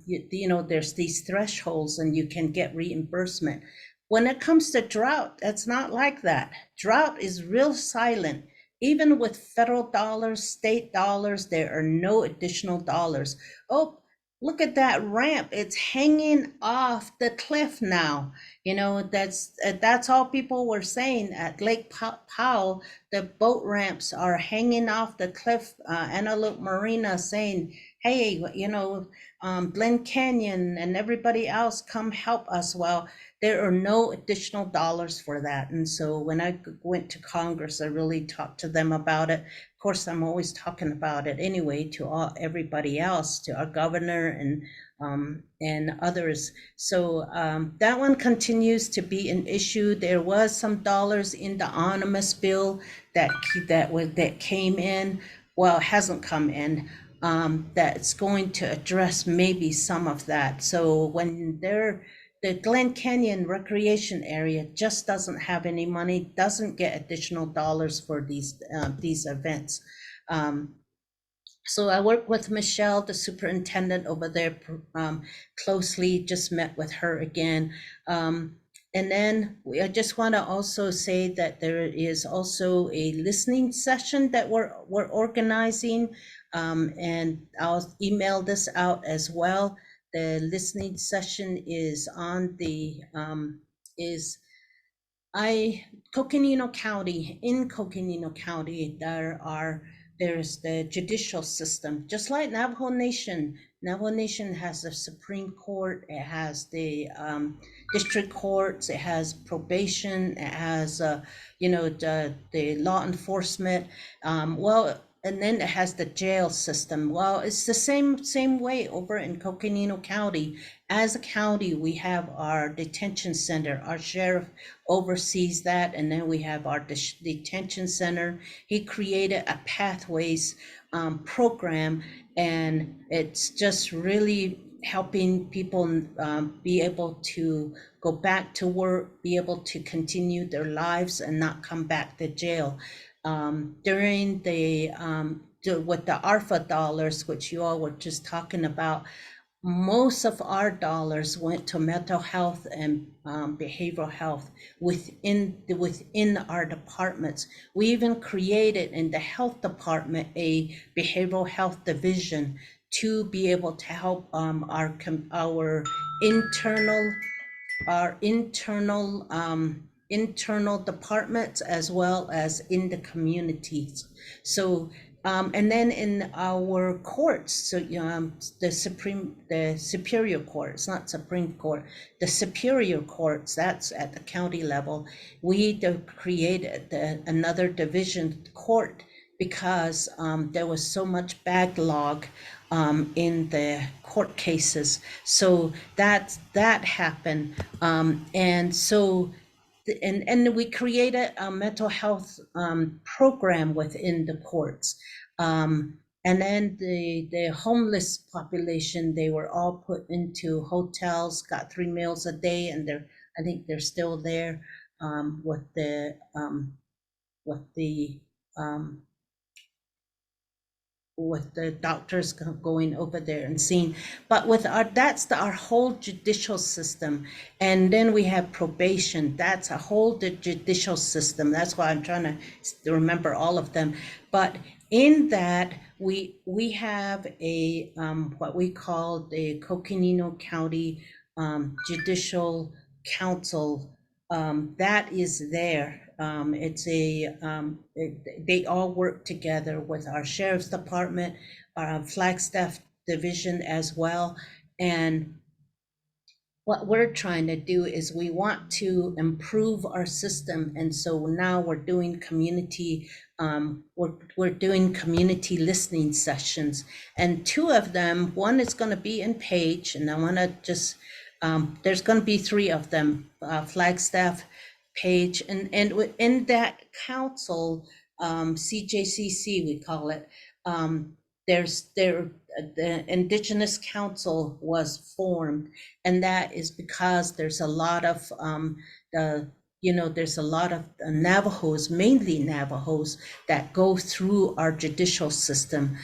you know, there's these thresholds and you can get reimbursement. When it comes to drought, that's not like that. Drought is real silent. Even with federal dollars, state dollars, there are no additional dollars. Oh, look at that ramp. It's hanging off the cliff now. You know, that's all people were saying at Lake Powell. The boat ramps are hanging off the cliff. Antelope Marina saying, hey, you know, Glen Canyon and everybody else, come help us. Well, there are no additional dollars for that. And so when I went to Congress, I really talked to them about it. Of course, I'm always talking about it anyway to everybody else, to our governor and others. So that one continues to be an issue. There was some dollars in the omnibus bill that came in. Well, it hasn't come in. That's going to address maybe some of that. So when the Glen Canyon Recreation Area just doesn't have any money, doesn't get additional dollars for these events. So I work with Michelle, the superintendent over there, closely, just met with her again. And then I just want to also say that there is also a listening session that we're organizing, and I'll email this out as well. The listening session is on the Coconino County. In Coconino County, there's the judicial system, just like Navajo Nation. Navajo Nation has a Supreme Court, it has the district courts, it has probation, it has the law enforcement. And then it has the jail system. Well, it's the same way over in Coconino County. As a county, we have our detention center. Our sheriff oversees that, and then we have our detention center. He created a pathways program, and it's just really helping people be able to go back to work, be able to continue their lives and not come back to jail. During with the ARFA dollars, which you all were just talking about, most of our dollars went to mental health and behavioral health within our departments. We even created in the health department a behavioral health division to be able to help our internal departments as well as in the communities. So and then in our courts, so the Superior Court, it's not Supreme Court, the Superior Courts, that's at the county level. We created another division court because there was so much backlog in the court cases. So that happened, and so. And we created a mental health program within the courts. And then the homeless population, they were all put into hotels, got 3 meals a day, and I think they're still there with the doctors going over there and seeing. But with that's our whole judicial system. And then we have probation, that's a whole judicial system. That's why I'm trying to remember all of them. But in that, we have a what we call the Coconino County Judicial Council. That is there. They all work together with our sheriff's department, our Flagstaff division as well. And what we're trying to do is we want to improve our system. And so now we're doing community listening sessions, and 2 of them, one is going to be in Page, and I want to just there's going to be 3 of them, Flagstaff, Page, and in that council, CJCC we call it, the Indigenous Council was formed, and that is because there's a lot of there's a lot of Navajos, mainly Navajos, that go through our judicial system.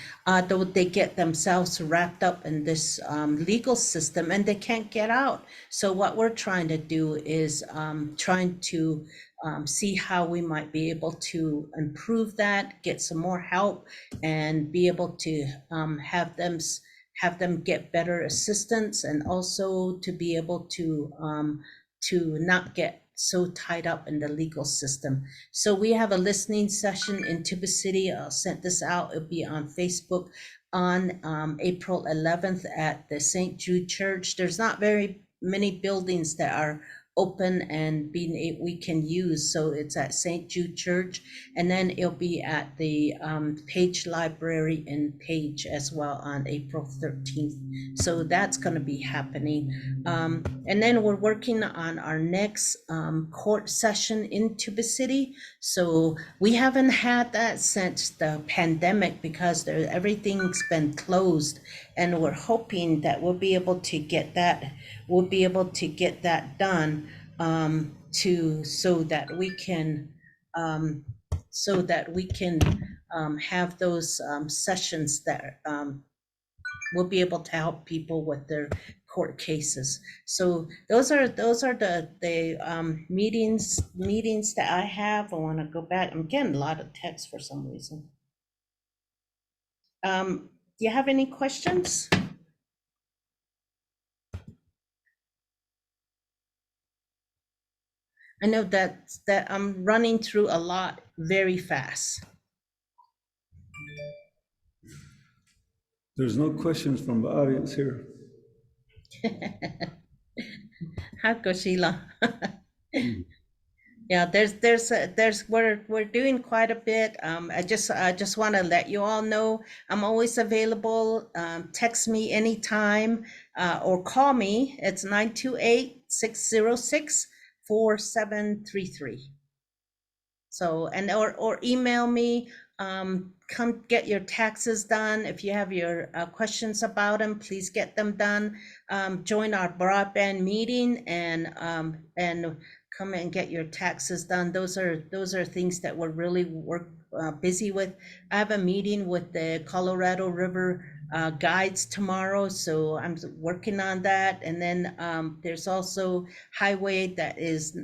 Though they get themselves wrapped up in this legal system and they can't get out. So what we're trying to do is trying to see how we might be able to improve that, get some more help, and be able to have them get better assistance, and also to be able to not get so tied up in the legal system. So we have a listening session in Tuba City. I'll send this out. It'll be on Facebook on April 11th at the St. Jude Church. There's not very many buildings that are open and we can use, so it's at St. Jude Church, and then it'll be at the Page Library in Page as well on April 13th. So that's going to be happening, and then we're working on our next court session in Tuba City. So we haven't had that since the pandemic because everything's been closed, and we're hoping that we'll be able to get that, done so that we can have those sessions that we'll be able to help people with their court cases. So those are the meetings that I have. I want to go back. I'm getting a lot of text for some reason. Do you have any questions? I know that I'm running through a lot very fast. There's no questions from the audience here. Hako Sheila. Yeah, we're doing quite a bit. I just want to let you all know I'm always available. Text me anytime or call me. It's 928-606-4733. So, or email me. Come get your taxes done. If you have your questions about them, please get them done. Join our broadband meeting and come and get your taxes done. Those are things that we're really busy with. I have a meeting with the Colorado River guides tomorrow, so I'm working on that. And then there's also highway that is,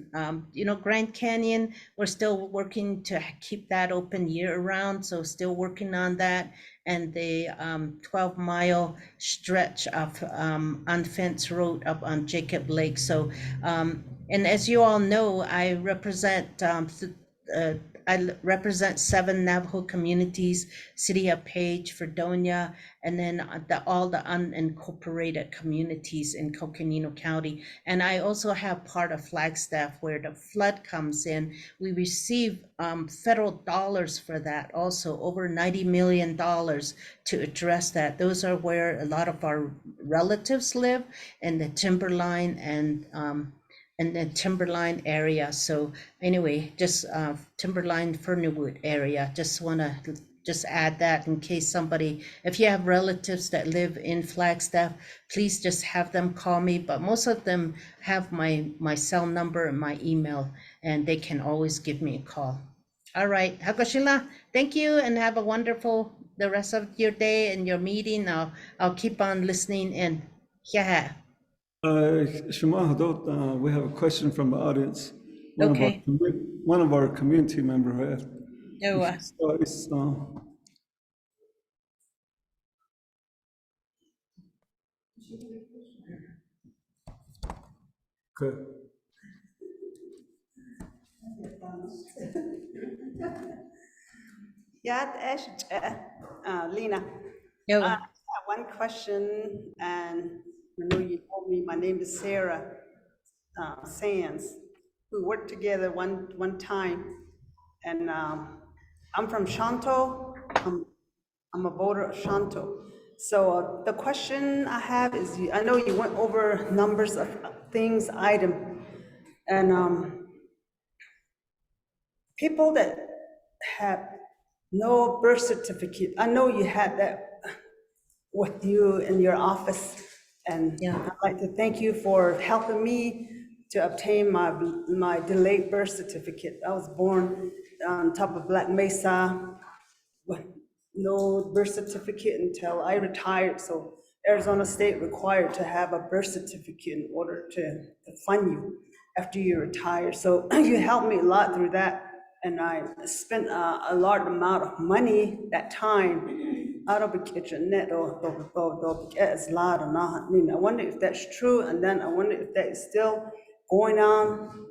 Grand Canyon. We're still working to keep that open year round, so still working on that. And the 12-mile stretch of unfenced road up on Jacob Lake. So, and as you all know, I represent 7 Navajo communities, City of Page, Fredonia, and then all the unincorporated communities in Coconino County. And I also have part of Flagstaff where the flood comes in. We receive federal dollars for that, also over $90 million to address that. Those are where a lot of our relatives live in the Timberline and the Timberline area. So anyway, just Timberline Fernwood area. Just want to add that in case if you have relatives that live in Flagstaff, please just have them call me. But most of them have my cell number and my email, and they can always give me a call. All right, Hakoshila, thank you, and have a wonderful the rest of your day and your meeting. I'll keep on listening in. Yeah. Shema Hadot, we have a question from the audience. Okay. One of our community members had. Okay. Lena. One question, and I know you told me my name is Sarah Sands. We worked together one time, and I'm from Shonto. I'm a voter of Shonto. So the question I have is, I know you went over numbers of things, item, and people that have no birth certificate. I know you had that with you in your office, and I'd like to thank you for helping me to obtain my delayed birth certificate. I was born on top of Black Mesa with no birth certificate until I retired. So Arizona State required to have a birth certificate in order to fund you after you retire. So you helped me a lot through that. And I spent a large amount of money that time out of the kitchen net or as loud or not. I wonder if that's true, and then I wonder if that is still going on.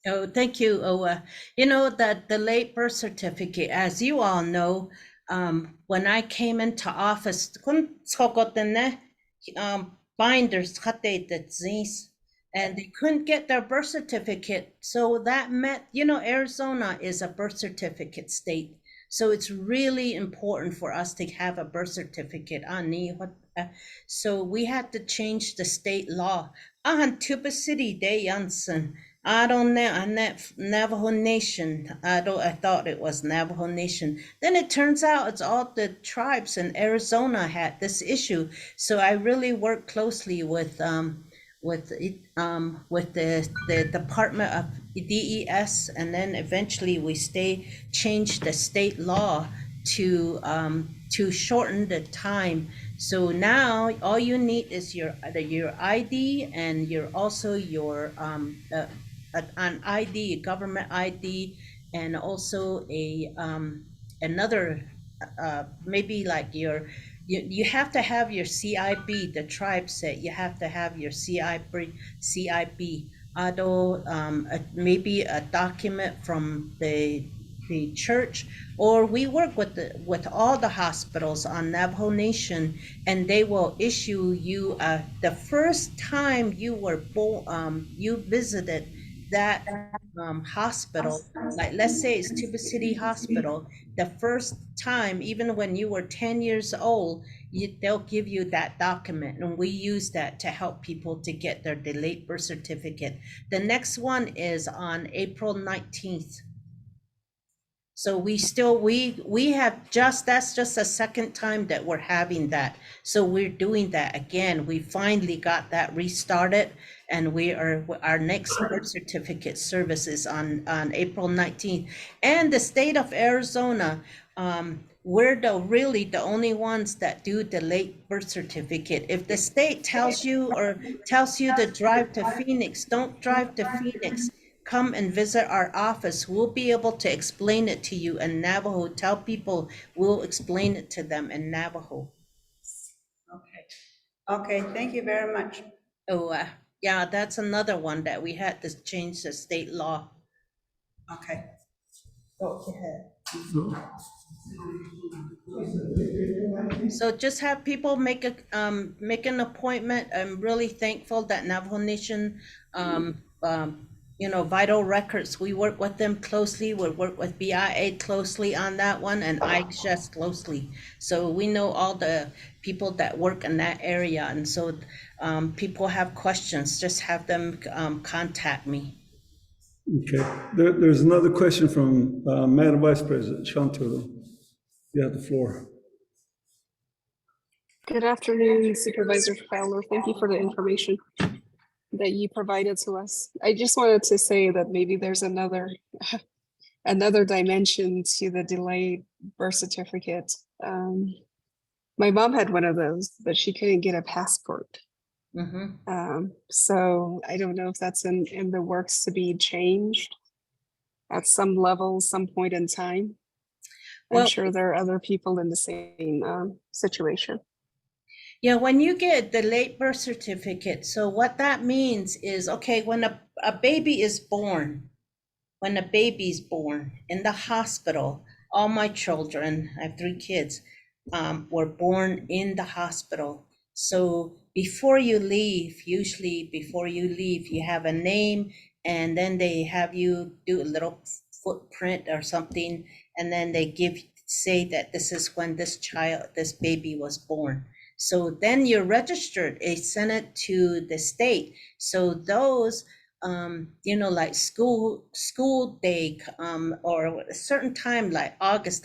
Oh, thank you, Owa. You know that the late birth certificate, as you all know, when I came into office, binders and they couldn't get their birth certificate. So that meant, Arizona is a birth certificate state. So it's really important for us to have a birth certificate. So we had to change the state law. Tuba City Day Janssen. I don't know. I'm that Navajo Nation. I thought it was Navajo Nation. Then it turns out it's all the tribes in Arizona had this issue. So I really worked closely with the Department of DES, and then eventually we changed the state law to shorten the time. So now all you need is your ID and an ID, a government ID, and also another maybe like you have to have your CIB. The tribe said you have to have your CIB. Although maybe a document from the church, or we work with all the hospitals on Navajo Nation, and they will issue you the first time you were born, you visited that hospital, like let's say it's Tuba City Hospital, the first time, even when you were 10 years old, they'll give you that document, and we use that to help people to get their delayed birth certificate. The next one is on April 19th. So we have that's just the second time that we're having that. So we're doing that again. We finally got that restarted, and our next birth certificate service is on April 19th. And the state of Arizona, we're really the only ones that do the late birth certificate. If the state tells you to drive to Phoenix, don't drive to Phoenix. Come and visit our office. We'll be able to explain it to you in Navajo. Tell people we'll explain it to them in Navajo. Okay, thank you very much. Oh, yeah, that's another one that we had to change the state law. Okay. Go ahead. So just have people make an appointment. I'm really thankful that Navajo Nation, Vital Records, we work with them closely. We work with BIA closely on that one, and IHS closely. So we know all the people that work in that area, and so people have questions, just have them contact me. Okay, there's another question from Madam Vice President Shonto. You have the floor. Good afternoon, Supervisor Fowler. Thank you for the information that you provided to us. I just wanted to say that maybe there's another dimension to the delayed birth certificate. My mom had one of those, but she couldn't get a passport. So I don't know if that's in the works to be changed at some level, some point in time. I'm sure there are other people in the same situation. Yeah, when you get the late birth certificate, so what that means is, okay, when a baby is born, in the hospital, all my children, I have 3 kids, were born in the hospital. So before you leave, you have a name, and then they have you do a little footprint or something, and then they say that this is when this baby was born. So then you're registered, they send it to the state. So those, like school day, or a certain time like August,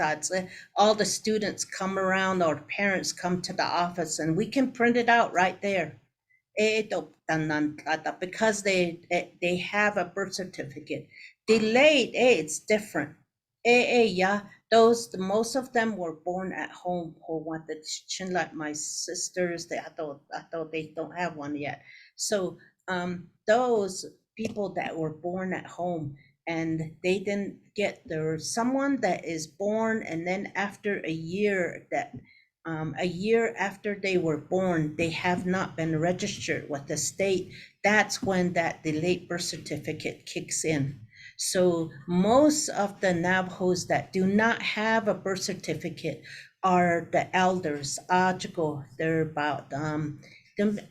all the students come around, or parents come to the office, and we can print it out right there. Because they have a birth certificate. Delayed, it's different. Yeah, most of them were born at home, like my sisters, I thought they don't have one yet. So those people that were born at home, and they didn't get someone that is born, and then after a year after they were born, they have not been registered with the state. That's when that delayed birth certificate kicks in. So most of the Navajos that do not have a birth certificate are the elders, Achigo. They're about,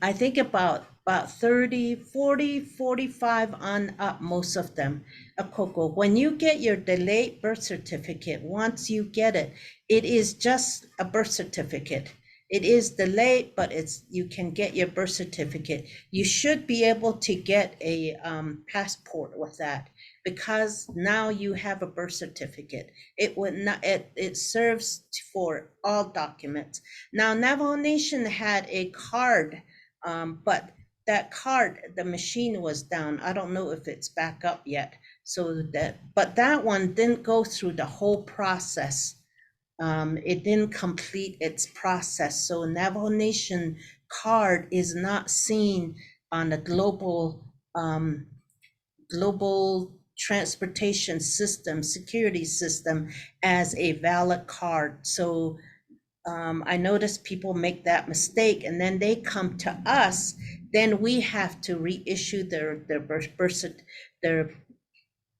I think about 30, 40, 45 on up, most of them. Akoko, when you get your delayed birth certificate, once you get it, it is just a birth certificate. It is delayed, but you can get your birth certificate. You should be able to get a passport with that, because now you have a birth certificate. It would not, it serves for all documents. Now, Navajo Nation had a card, but that card, the machine was down. I don't know if it's back up yet. But that one didn't go through the whole process. It didn't complete its process. So Navajo Nation card is not seen on the global transportation system, security system, as a valid card. So I notice people make that mistake, and then they come to us. Then we have to reissue their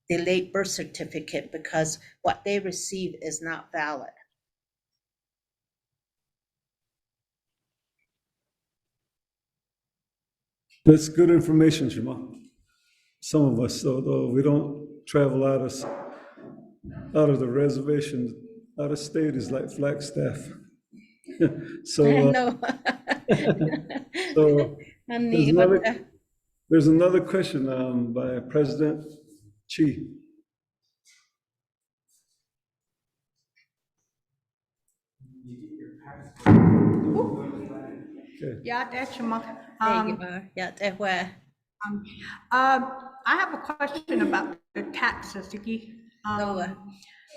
delayed birth certificate, because what they receive is not valid. That's good information, Shema. Some of us, although we don't travel out of the reservation, out of state is like Flagstaff. So, No. so there's another question by President Chi. Okay. Yeah, that's my. There you are. Yeah, that's where. I have a question about the taxes.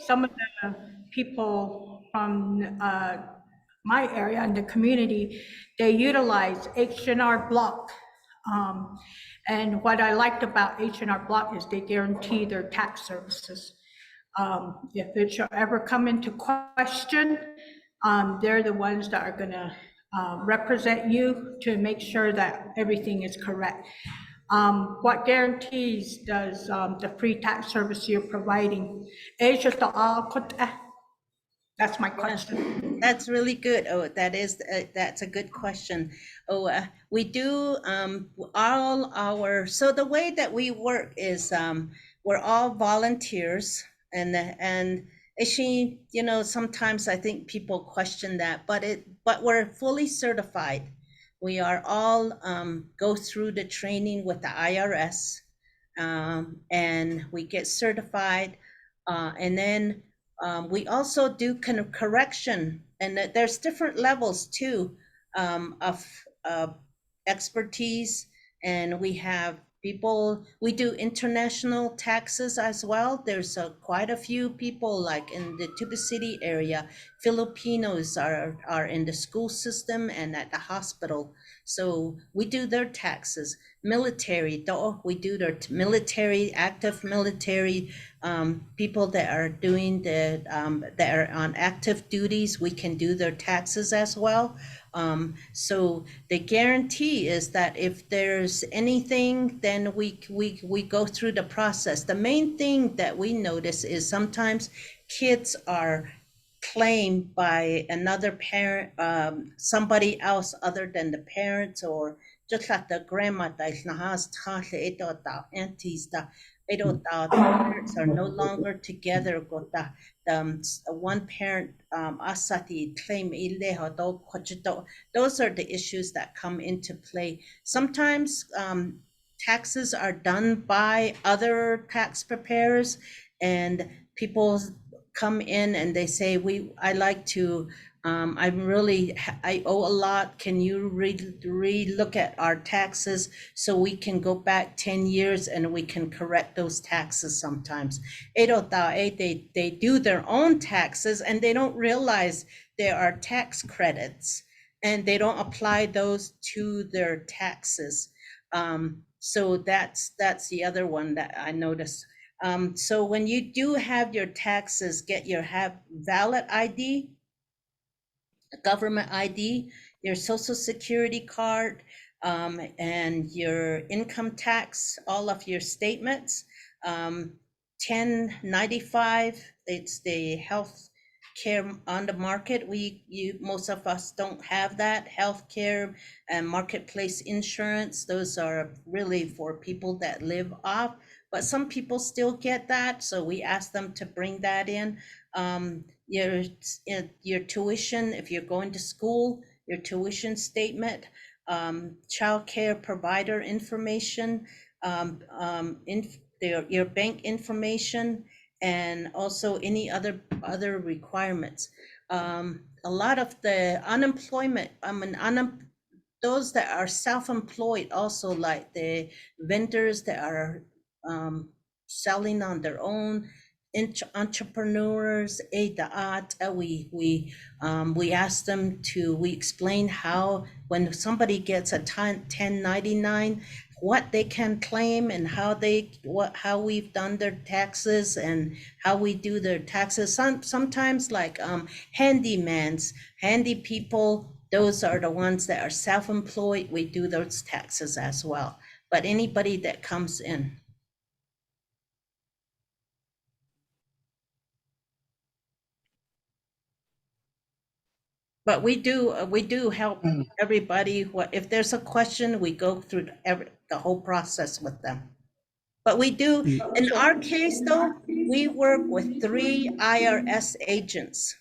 Some of the people from my area and the community, they utilize H&R Block. And what I liked about H&R Block is they guarantee their tax services. If it should ever come into question, they're the ones that are gonna represent you to make sure that everything is correct. What guarantees does the free tax service you're providing? That's my question. That's really good. Oh, that's a good question. We do so the way that we work is we're all volunteers, and actually, sometimes I think people question that, but we're fully certified. We are all go through the training with the IRS, and we get certified, and then we also do kind of correction, and there's different levels too of expertise, and we have people, we do international taxes as well. There's quite a few people, like in the Tuba City area, Filipinos are in the school system and at the hospital. So we do their taxes. Military, we do their military, active military, people that are doing that are on active duties, we can do their taxes as well. So the guarantee is that if there's anything, then we go through the process. The main thing that we notice is sometimes kids are claimed by another parent, somebody else other than the parents, or just like the grandma, aunties, the parents are no longer together. One parent asati claim those are the issues that come into play. Sometimes taxes are done by other tax preparers, and people come in and they say, I like to, I owe a lot. Can you re-look at our taxes so we can go back 10 years and we can correct those taxes sometimes. They do their own taxes and they don't realize there are tax credits and they don't apply those to their taxes. So that's the other one that I noticed. So when you do have your taxes, have valid ID, government ID, your social security card, and your income tax, all of your statements. 1095, it's the health care on the market. Most of us don't have that. Healthcare and marketplace insurance, those are really for people that live off, but some people still get that, so we ask them to bring that in. Your tuition, if you're going to school, your tuition statement, child care provider information, your bank information, and also any other requirements. A lot of the unemployment, those that are self-employed also, like the vendors that are selling on their own, entrepreneurs, we ask them to, we explain how when somebody gets a 1099, what they can claim and how we've done their taxes and how we do their taxes. Sometimes like handy people, those are the ones that are self-employed. We do those taxes as well. But anybody that comes in. But we do help everybody. If there's a question, we go through the whole process with them. But we do, in our case though, we work with 3 IRS agents.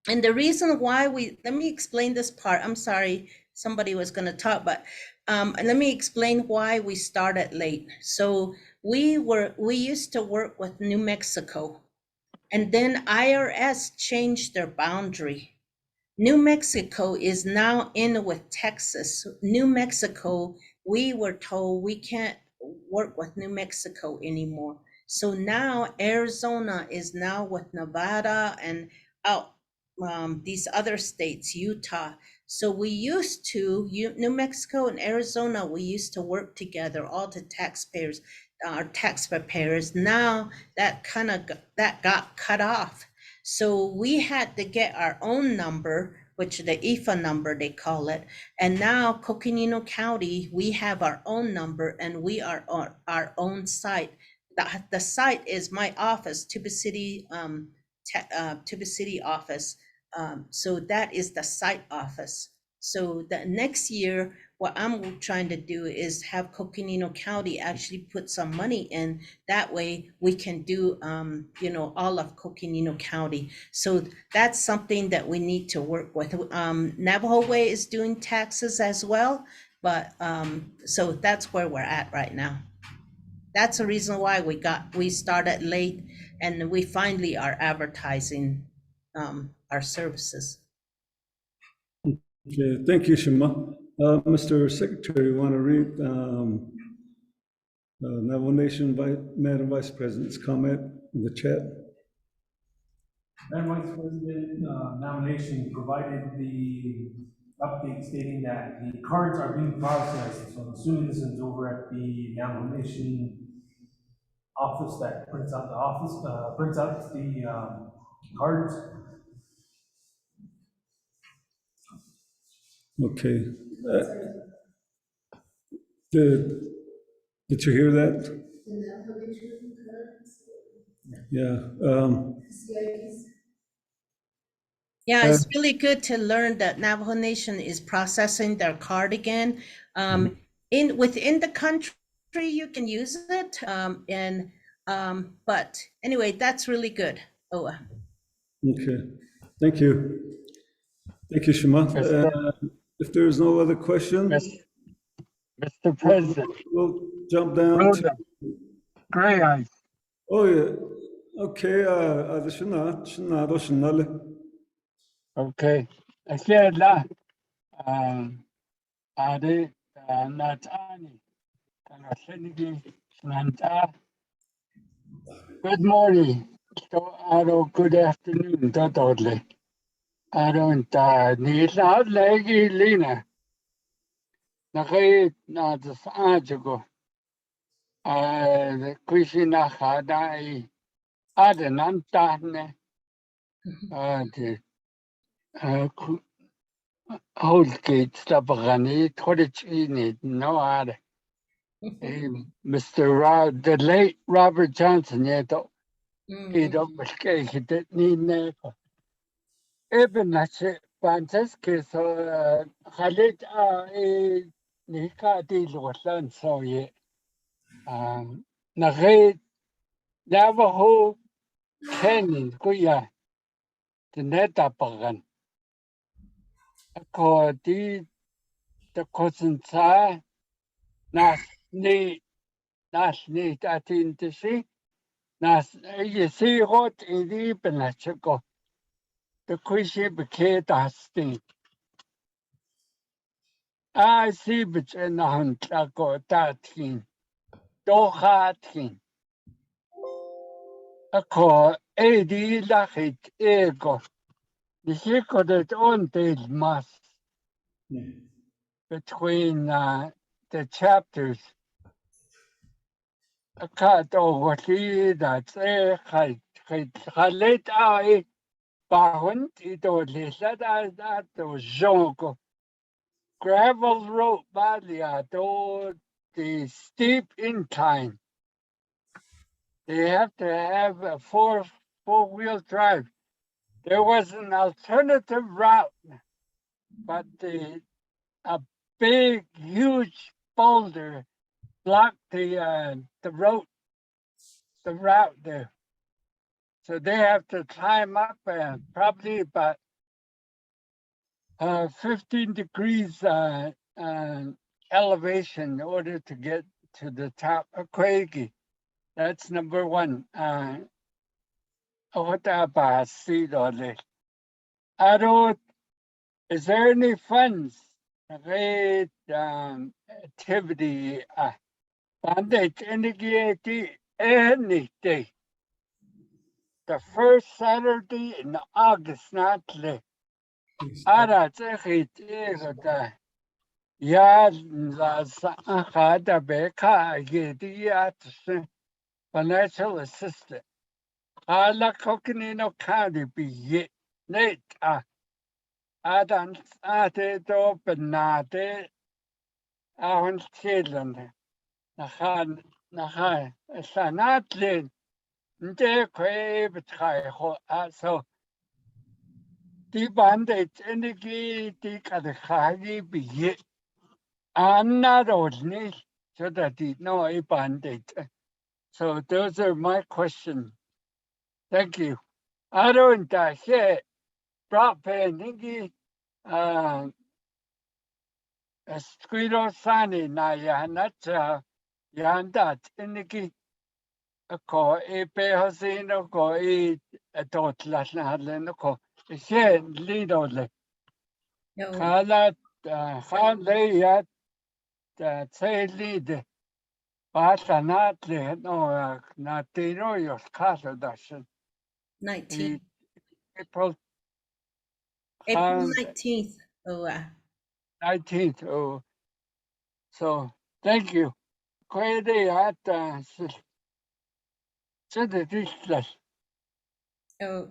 And the reason why let me explain this part. I'm sorry, somebody was gonna talk, but let me explain why we started late. So we used to work with New Mexico, and then IRS changed their boundary. New Mexico is now in with Texas. New Mexico, we were told we can't work with New Mexico anymore. So now Arizona is now with Nevada and these other states, Utah. So we used to, New Mexico and Arizona, we used to work together, all the taxpayers, our tax preparers. Now that got cut off. So we had to get our own number, which the IFA number they call it. And now Coconino County, we have our own number and we are on our own site. The site is my office, Tuba City office. So that is the site office. So the next year, what I'm trying to do is have Coconino County actually put some money in. That way we can do, all of Coconino County. So that's something that we need to work with. Navajo Way is doing taxes as well, but so that's where we're at right now. That's the reason why we started late, and we finally are advertising our services. Okay, thank you, Shema. Mr. Secretary, you want to read Navajo Nation Madam Vice President's comment in the chat? Madam Vice President, nomination provided the update stating that the cards are being processed. So I'm assuming this is over at the Navajo Nation office that prints out the cards. Okay. Did you hear that? Yeah. Yeah, it's really good to learn that Navajo Nation is processing their card again. Within the country, you can use it, but anyway, that's really good. Okay, thank you. Thank you, Shema. If there's no other question, Mr. President. We'll jump down to Gray eyes. Oh yeah. Okay, Okay. Asela ade Naats'aan kanasenigi Shonto. Good morning. So good afternoon totally. I don't need out lagi Lena. Nakay Naatsis'aan jugo. Kuishina hadai adenantane. Holgate Stabagani, Torchini, no other. Mr. The late Robert Johnson, yet he didn't need never. Even that's it, Francesca, so Khalid, Nika deal with land, so yet. Nagay Navajo Canyon, Kuya, the Netapagan. ako di the cousin Ts'ah nas ni tatin tisi nas yesi hot idi benachiko the kuishi beke dasti I see bich in the hunt ako tatin dohatin ako edi lachit ego the hiko that on the mas between the chapters. Kato wali that's a halit I bahund ito lisa that jonko gravel road balia to the steep incline. They have to have a four-wheel drive. There was an alternative route, but a big, huge boulder blocked the route there. So they have to climb up probably about 15 degrees elevation in order to get to the top of Quaggy. That's number one. Is there any funds? Great activity. Bandage indicate any day. The first Saturday in August, not late. Ara tsakit egota. Ya la sa da beka gediat financial assistant. Ala Coconino County be yet. Nate Adan ate do benade ahon children. Nahan sanatlin. Nde kwe betrai ho so die bandage indigi die kadkhagi be yet. Anna Rodney so that did no a bandage. So those are my questions. Thank you. I don't hear brought Nigi Squiro Sani na Yanat Yandat Inigi a co a pehosino go eat a dot latnadlenico. Here lead only. Kala Han lay at say lead. Bata not no natino your castle dashin. 19. April April 19th. Oh, 19th. Oh, so thank you. Kwede at oh,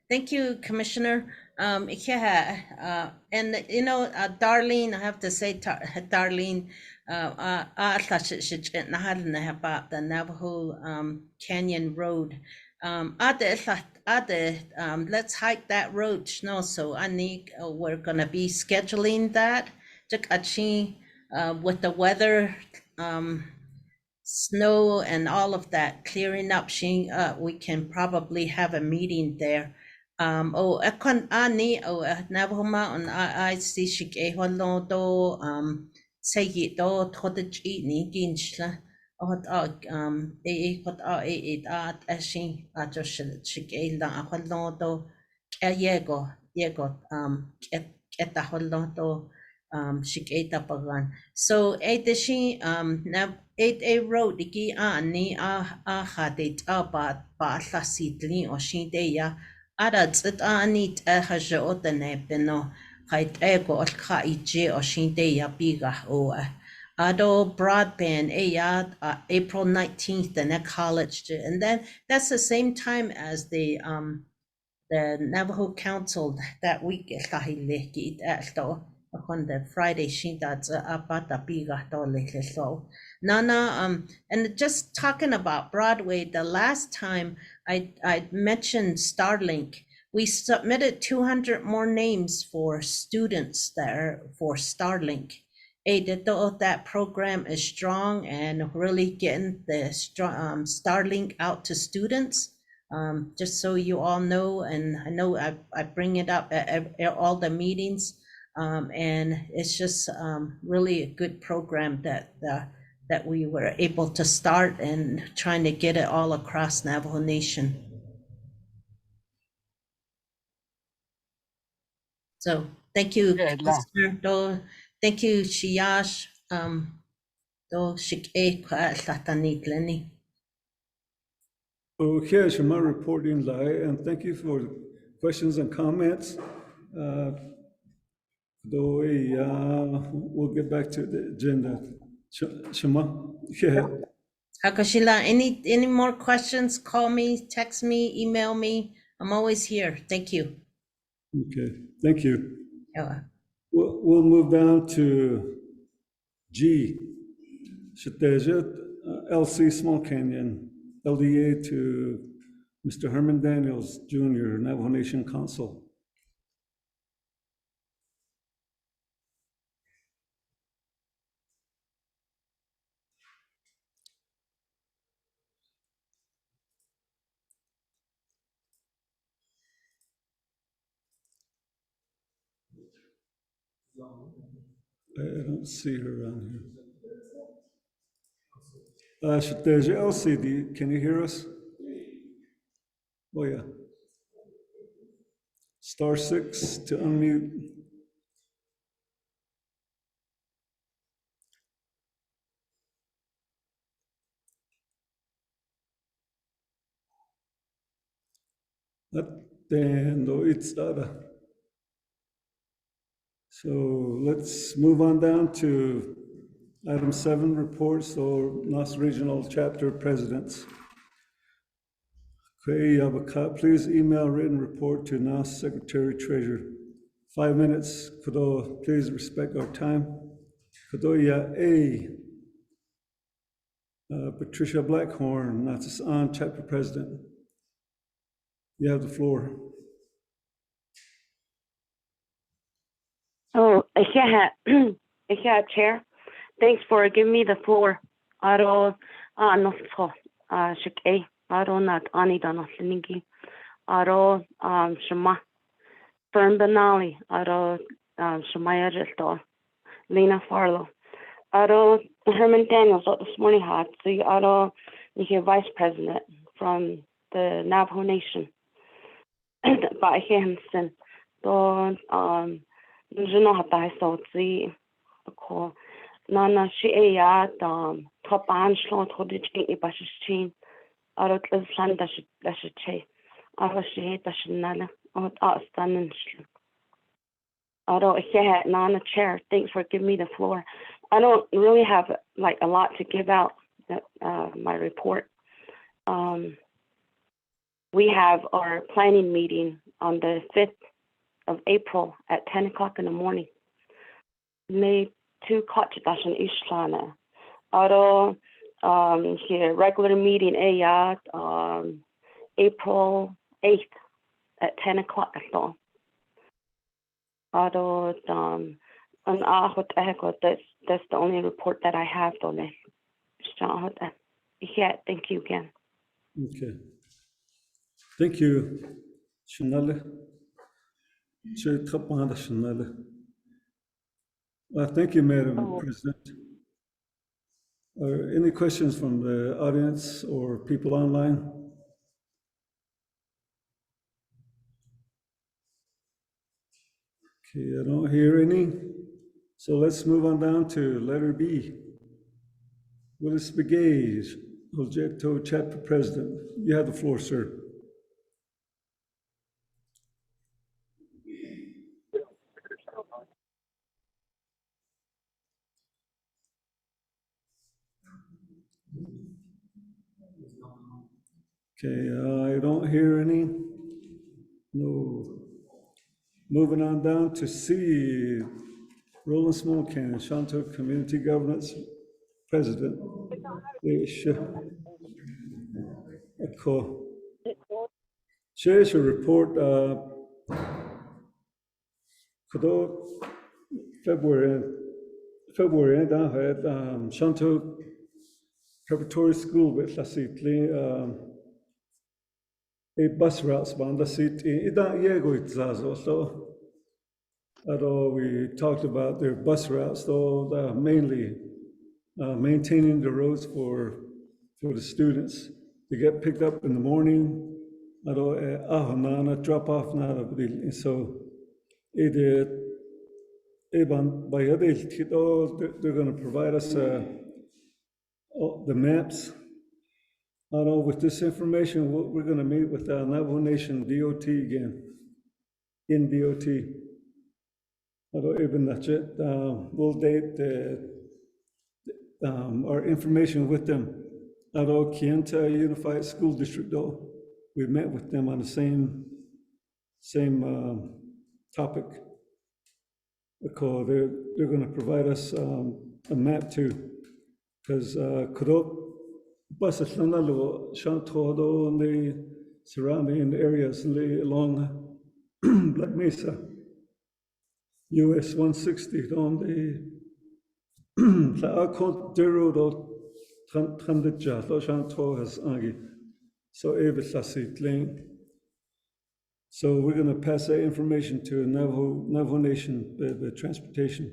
thank you, Commissioner. Yeah, and you know, Darlene, I have to say, Darlene, about the Navajo Canyon Road. Let's hike that road. No, so I need. We're gonna be scheduling that. With the weather, snow and all of that clearing up, we can probably have a meeting there. Navajo Mountain, I see shik do say it do cottage eating ginchla. Ashin shik la do yego shik pagan. So nav 8A road iki ni hadit ba la sidli o ya adat anit hajotane beno hait ego olka ije o ya biga o ado broadband April 19th and at college, and then that's the same time as the Navajo Council that week on the Friday Nana and just talking about Broadway, the last time I mentioned Starlink, we submitted 200 more names for students that are for Starlink. That program is strong and really getting the Starlink out to students. just so you all know, and I know I bring it up at all the meetings, and it's just really a good program that we were able to start and trying to get it all across Navajo Nation. So thank you, Commissioner Do. Thank you, Shiyash. Do shik kwa latanit leni. Okay, Shema reporting live, and thank you for questions and comments. We'll get back to the agenda. Shema, yeah. Hakashila, any more questions? Call me, text me, email me. I'm always here. Thank you. Okay, thank you. Yeah. We'll move down to G. Shtejet, LC Small Canyon, LDA to Mr. Herman Daniels, Jr., Navajo Nation Council. I don't see her on here. Shtejet LCD, can you hear us? Oh, yeah. *6 to unmute. So let's move on down to item 7, reports or NOST regional chapter presidents. Please email written report to NOST Secretary Treasurer. 5 minutes. Kudo, please respect our time. Kudoya A. Patricia Blackhorn, Naatsis'aan chapter president. You have the floor. Oh, Chair. Thanks for giving me the floor. Aro NOST shik aro nat ani danos lingi. Aro shema Fern Benali. Aro Shemaya Jisto. Lena Farlow. Aro Herman Daniels this morning had. So aro you vice president from the Navajo Nation. By Hanson. Don Juno hata so tsi ko nana shi ya top anshlo thodich e bashchin arot plan dash che aro shi dashnala ot astanen shlo aro he nana chair. Thanks for giving me the floor. I don't really have like a lot to give out my report. We have our planning meeting on the 5th of April at 10 o'clock in the morning. May 2 Kotchadashan Ishlana. Aro here regular meeting April 8th at 10 o'clock. Aro that's the only report that I have on yeah, thank you again. Okay. Thank you. Shanale. Thank you, Madam President. Any questions from the audience or people online? Okay, I don't hear any. So let's move on down to letter B. Willis Begay, Oljato chapter president. You have the floor, sir. Okay, I don't hear any. No. Moving on down to C. Roland Small Canyon, Shonto Community Governance President. Chair's report. February and I had Shonto Preparatory School with Lasitli a bus routes banda seat ida yego itzaz also. Although we talked about their bus routes, though mainly maintaining the roads for the students to get picked up in the morning. Although drop off not and so it by they're going to provide us the maps. With this information, we're going to meet with the Navajo Nation DOT again, in DOT. Even that's it. We'll date our information with them. Kienta Unified School District, though, we met with them on the same topic. Because they're going to provide us a map too, because bus Shonto and the surrounding areas along Black Mesa, US 160 on the so we're going to pass that information to Navajo Nation, the transportation.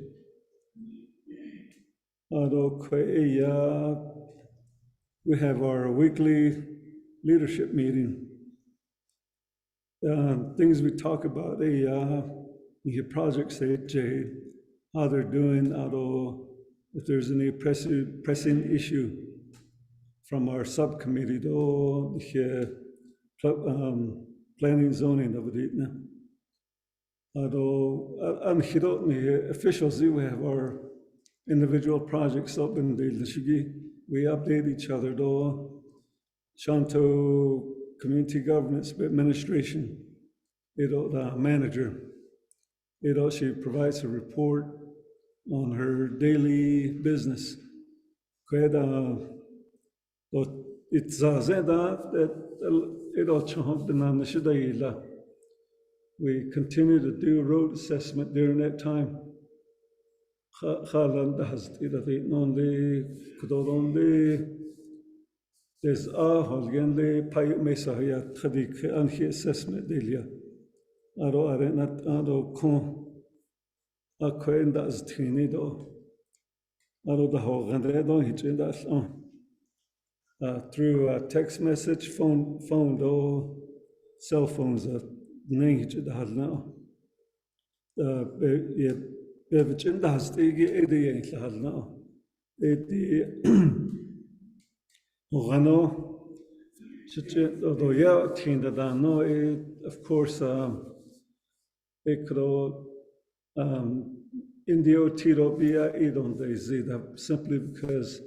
We have our weekly leadership meeting. Things we talk about, projects, how they're doing, if there's any pressing issue from our subcommittee, planning zoning of it. Officials, we have our individual projects up in the Lishigi. We update each other, though. Shonto Community Governance Administration, the manager, she provides a report on her daily business. It's we continue to do road assessment during that time. There's Payut Mesa Anhi assessment delia. Arenat Con Aquendas Tinido. The whole Hitchindas through text message, phone, cell phones now. Bevichindas now. Of course, in the OT simply because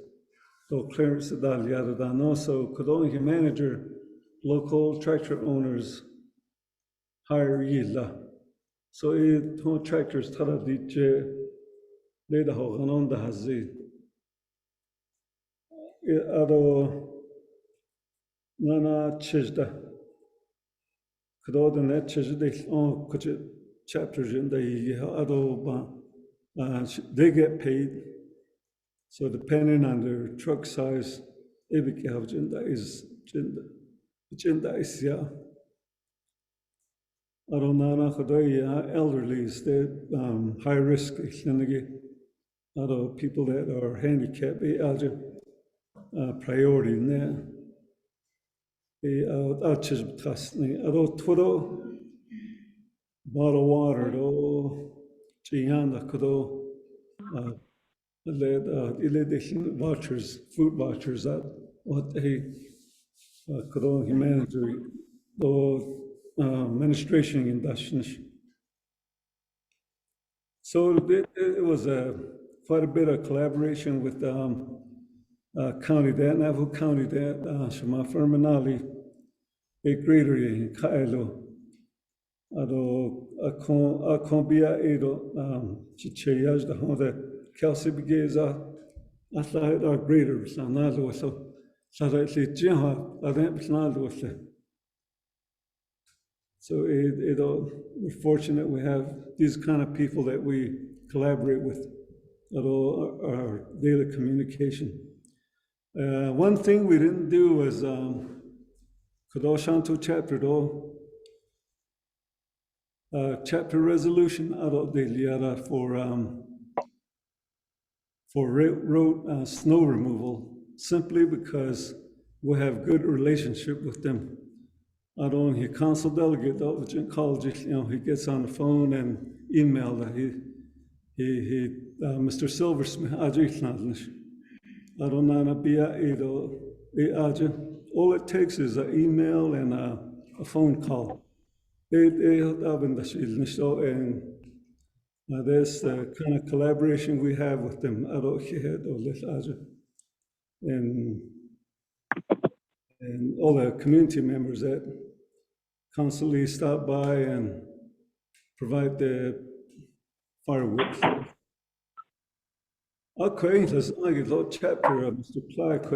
the clearance of that so could only manager local tractor owners hire yilla. So tractors leda hoganon da hazi. Nana chizda. Could the net chizda could chapters in the they get paid. So depending on their truck size, agenda is elderly, high risk, people that are handicapped, priority in there. Bottle water, vouchers, food vouchers, what they humanitarian administration industry. So it was quite a bit of collaboration with county that Navajo County that Shema Fermanali, a greater in Kailo. A combia edo chichayas the home Kelsey begeza at our greater sanalo so jiha so we're fortunate we have these kind of people that we collaborate with at all our daily communication. One thing we didn't do was Kudo Shonto chapter do. Chapter resolution aro de liara for road snow removal, simply because we have good relationship with them. I don't he council delegate which in college, he gets on the phone and email that he Mr. Silversmith I don't know all it takes is an email and a phone call. And there's the kind of collaboration we have with them. And all the community members that constantly stop by and provide the firewood. Okay, there's a chapter of Mr. Clark,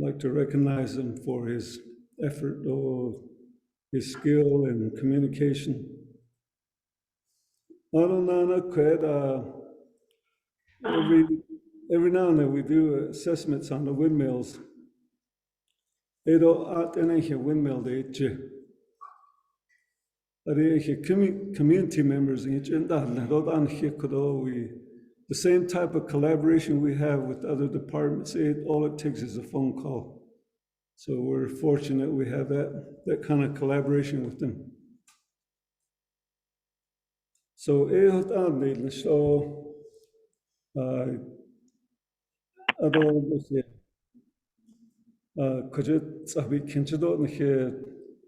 like to recognize him for his effort or his skill and communication. Every now and then we do assessments on the windmills. Windmill community members the same type of collaboration we have with other departments. All it takes is a phone call. So we're fortunate we have that kind of collaboration with them. So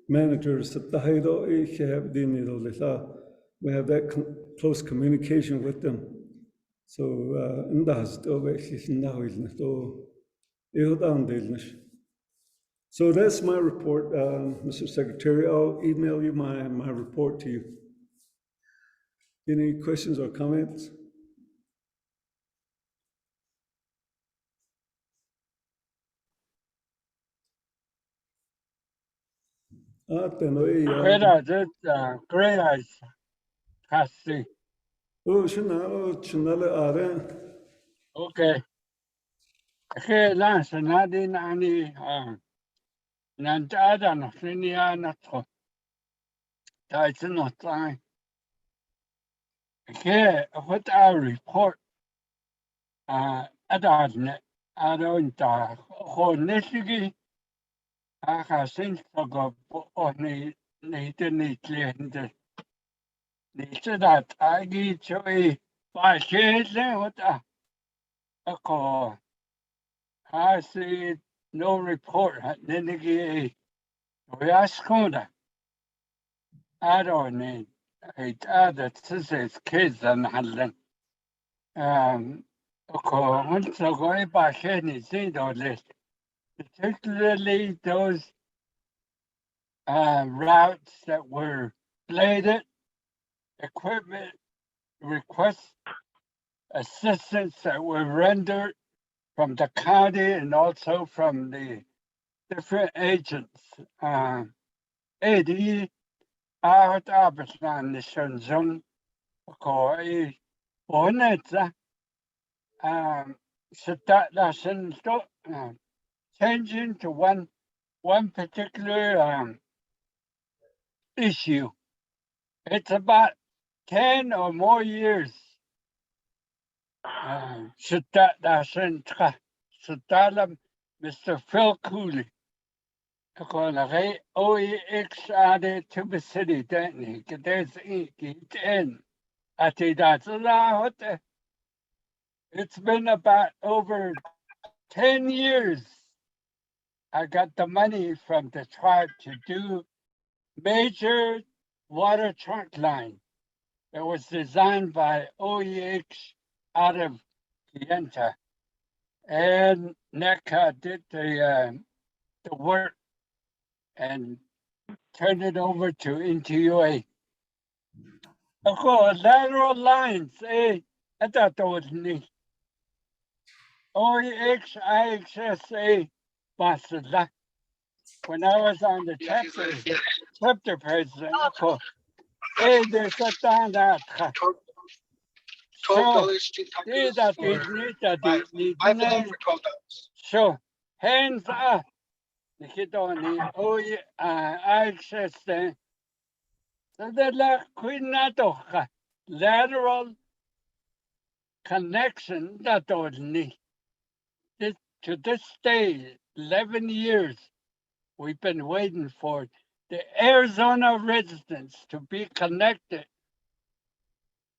managers we have that close communication with them. So so that's my report, Mr. Secretary. I'll email you my report to you. Any questions or comments? Where is it? Great eyes. Kasi. Okay. Okay, last nadin ani nantada no linia natko. That's not time. Okay, what our report adadne adonta honestly I think for only need clear. Nito that I get to a what a call. I see no report at Nenegi. We ask Koda. I don't need it other sisters, kids and Hadlen. Once I go back any seed or list, particularly those routes that were bladed, equipment requests, assistance that were rendered from the county and also from the different agents. AD out Abislan Nishon Koi Boneta changing to one particular issue. It's about 10 or more years. Mr. Phil Cooley. OEX added to the city, Danny. There's in. It's been about over 10 years. I got the money from the tribe to do major water trunk line that was designed by OEX out of Kienta. And NECA did the work and turned it over to NTUA. Of course, lateral lines, I thought that was neat. OEX, IXSA, Basada. When I was on the chapter president, of course, there's a down that. So, hands up. Nikitoni, access, so that la quinatoka, lateral connection that only. To this day, 11 years, we've been waiting for the Arizona residents to be connected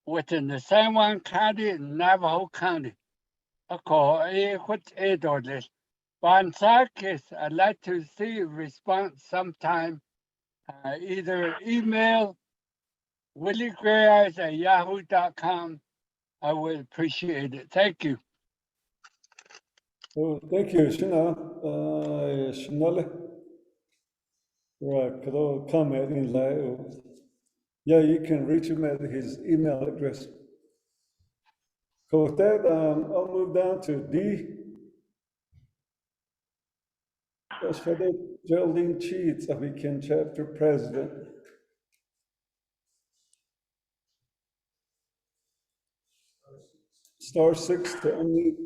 within the San Juan County and Navajo County. I'd like to see a response sometime, either email williegreyears@yahoo.com. I would appreciate it. Thank you. Well, thank you, Shana. Shanale. Right, could all comment in live. Yeah, you can reach him at his email address. So with that, I'll move down to D. That's for the Geraldine Cheats, Abikin chapter president. Star 6 to unmute.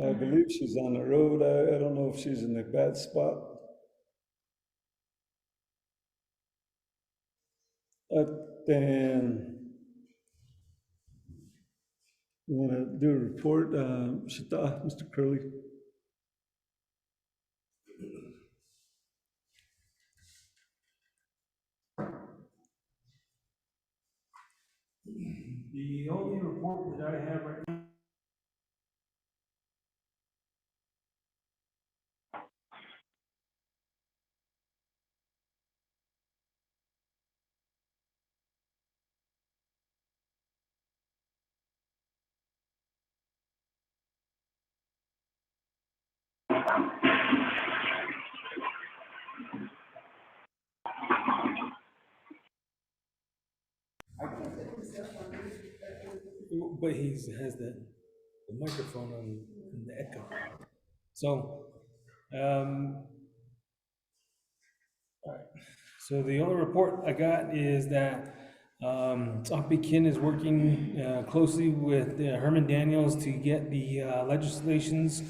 I believe she's on the road. I don't know if she's in a bad spot. Then you want to do a report, Mr. Curley? The only report that I have right now. But he has the microphone on the echo. So, all right. So the only report I got is that Ts'ah Kin is working closely with Herman Daniels to get the legislations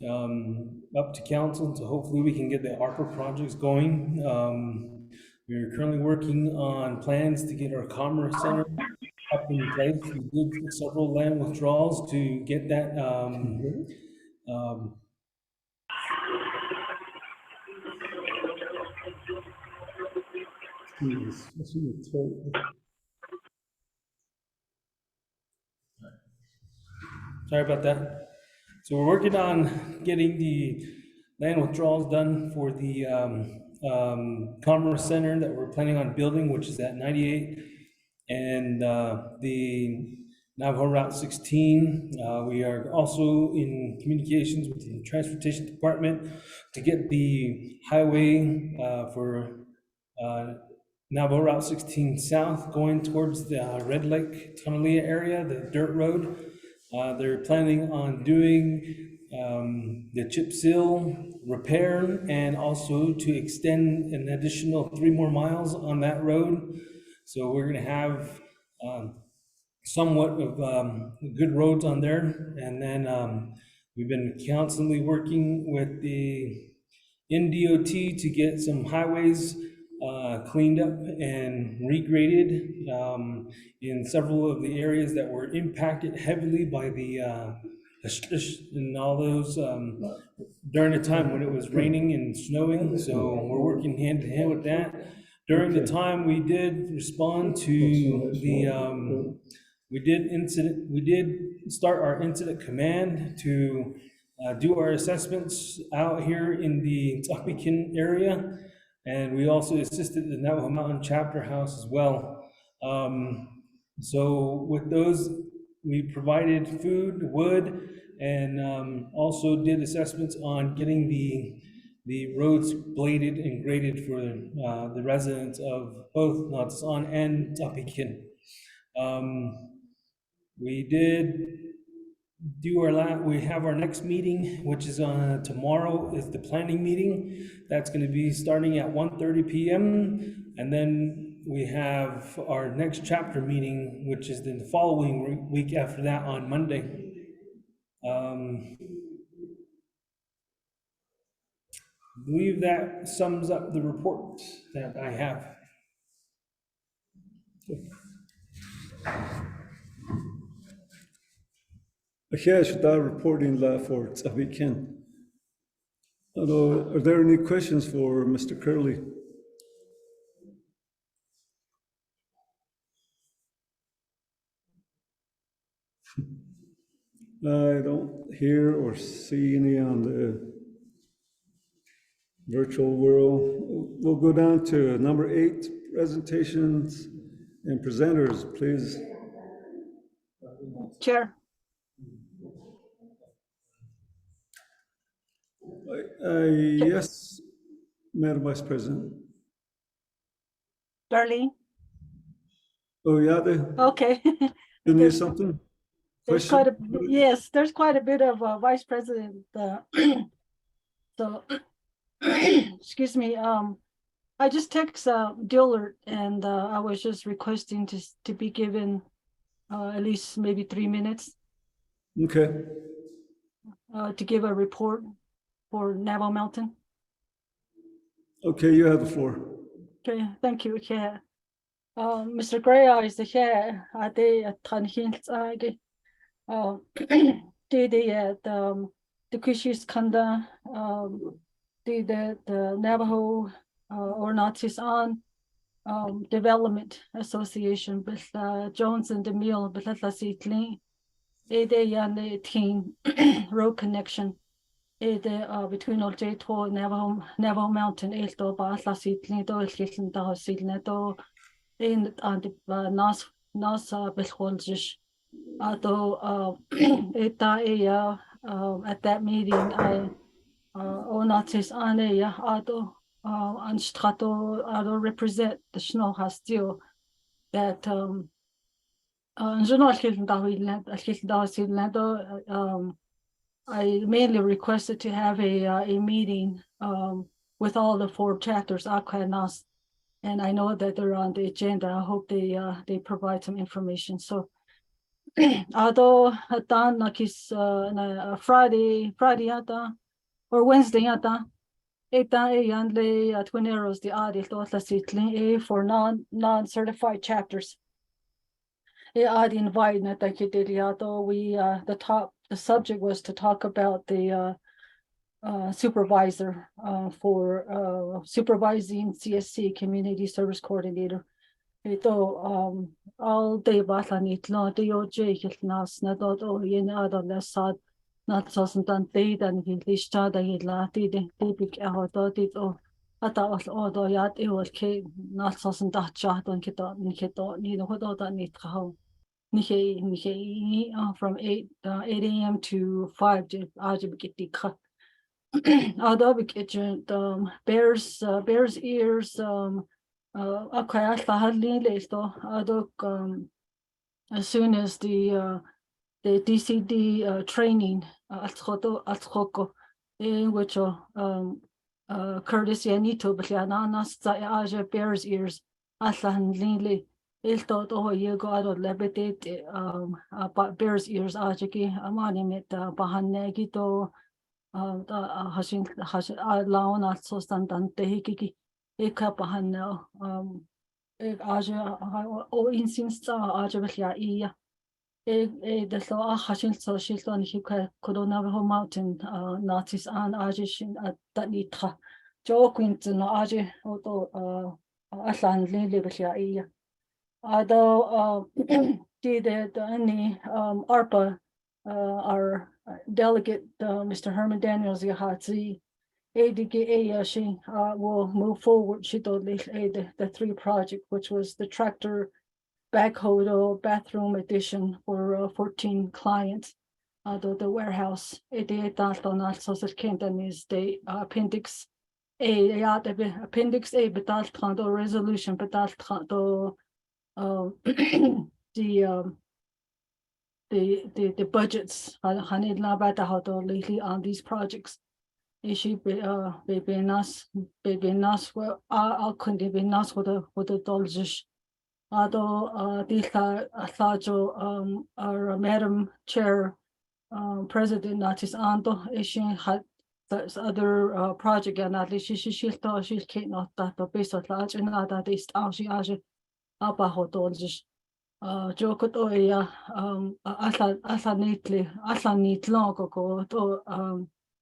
up to council, so hopefully we can get the ARPA projects going. We're currently working on plans to get our Commerce Center up in place. We did several land withdrawals to get that sorry about that. So we're working on getting the land withdrawals done for the Commerce Center that we're planning on building, which is at 98, and the Navajo Route 16. We are also in communications with the Transportation Department to get the highway for Navajo Route 16 South going towards the Red Lake Tonalea area, the dirt road. They're planning on doing the chip seal repair and also to extend an additional 3 more miles on that road. So we're gonna have somewhat of good roads on there. And then we've been constantly working with the NDOT to get some highways cleaned up and regraded in several of the areas that were impacted heavily by the and all those during the time when it was raining and snowing. So we're working hand in hand with that. During the time we did respond to the we did start our incident command to do our assessments out here in the Ts'ah Kin area. And we also assisted the Navajo Mountain Chapter House as well. So with those, we provided food, wood, and also did assessments on getting the roads bladed and graded for the residents of both Naatsis'aan and Ts'ah Kin. We did do we have our next meeting, which is tomorrow, is the planning meeting. That's going to be starting at 1:30 p.m. And then we have our next chapter meeting, which is the following week after that on Monday. I believe that sums up the report that I have. Okay, should I reporting for Ts'ah weekend? Are there any questions for Mr. Curley? I don't hear or see any on the virtual world. We'll go down to number 8, presentations and presenters, please. Chair. Yes, Madam Vice President. Darlene? Oh, yeah, Okay. you need something? There's Question? there's quite a bit of Vice President. So, excuse me. I just text Dillard, and I was just requesting to be given at least maybe 3 minutes. Okay. To give a report for Navajo Mountain. Okay, you have the floor. Okay, thank you, Chair. Mr. Gray is the chair. I did a ton hints. I did. The Kushis Kanda, the Navajo or Naatsis'aan Development Association, with Jones and DeMille, but let's see, clean. The teen road connection. Between Oljato and Navajo Mountain, Elto, Basla Seedling, Hilton, Silneto, in the NOST Belholzish. Although at that meeting, I Naatsis'aan, Anstrato, represent the snow still that I mainly requested to have a meeting with all the 4 chapters, N.O.S.T, and I know that they're on the agenda. I hope they provide some information. So, although Friday or Wednesday Twin Arrows the for non-certified chapters. I'd invite the subject was to talk about the supervisor for supervising CSC, Community Service Coordinator. Ito all day batlanit lo DOJ nas na dot o yen other lesad not so dan dan lista da la de big ahotit o ata o do yat e was ke not so da cha don kito ni no do da ni traho ni from 8 a.m. to 5 ajib get ka although kitchen bears ears as soon as the DCD training which Curtis Yanito but bears ears bears ears amanimit bahanegito hashin laon also standante hiki ekapahan o insinsta aja iya the law hashin so shilton hika Navajo Mountain Naatsis'aan ajishin at tanitra jo quinton aja oto aslan lili iya although the any ARPA our delegate Mr. Herman Daniels Yahatzi will move forward the 3 project, which was the tractor backhoe bathroom addition for 14 clients. The warehouse is the appendix A, appendix A, the resolution, the budgets lately on these projects. ishi be nas al kundi be nas with the doljish. Ado our Madam Chair, President Naatsis'aan ishin had there's other project and at least she thought she can't not that the base of large and that is she apa hotoljish. Jokot oya asa neatly ko to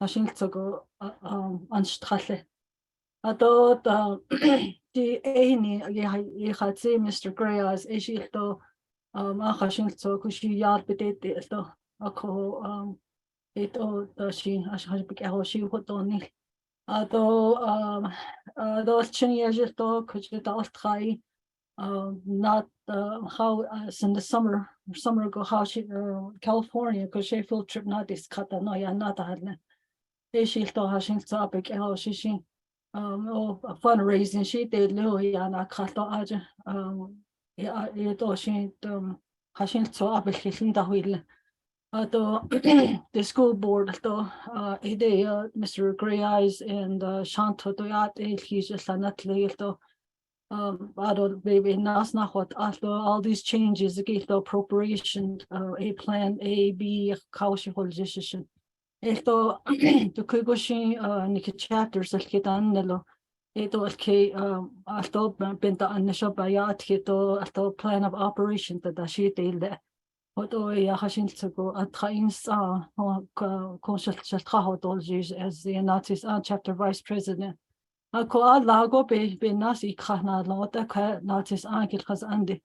ashin go anstrahle. Ado die eni je gaat zien Mr. Gray as is ich to achashin kushi yard bedete to ako ito she ashas big she hotoni. Ado chini je to kuchi to try not how in the summer ago how she California because she field trip not this kata no ya not hadne she to hashin topic how she fundraising she did lo ya na kata aja ya to she hashin topic hishin da huile the school board to Mr. Gray Eyes and Shonto to ya he's just anatli to baby all these changes the appropriation a plan A B kaushi holzishin esto to kugoshi nik chapters al kitan nelo eto al ke alto benta annesha bayat kito alto plan of operation that she did oto ya hashin tsugo atkain sa konsul chatha as the Naatsis'aan chapter vice president. Ako lago be nasi khana lota ka Naatsis'aan kil khaz andi.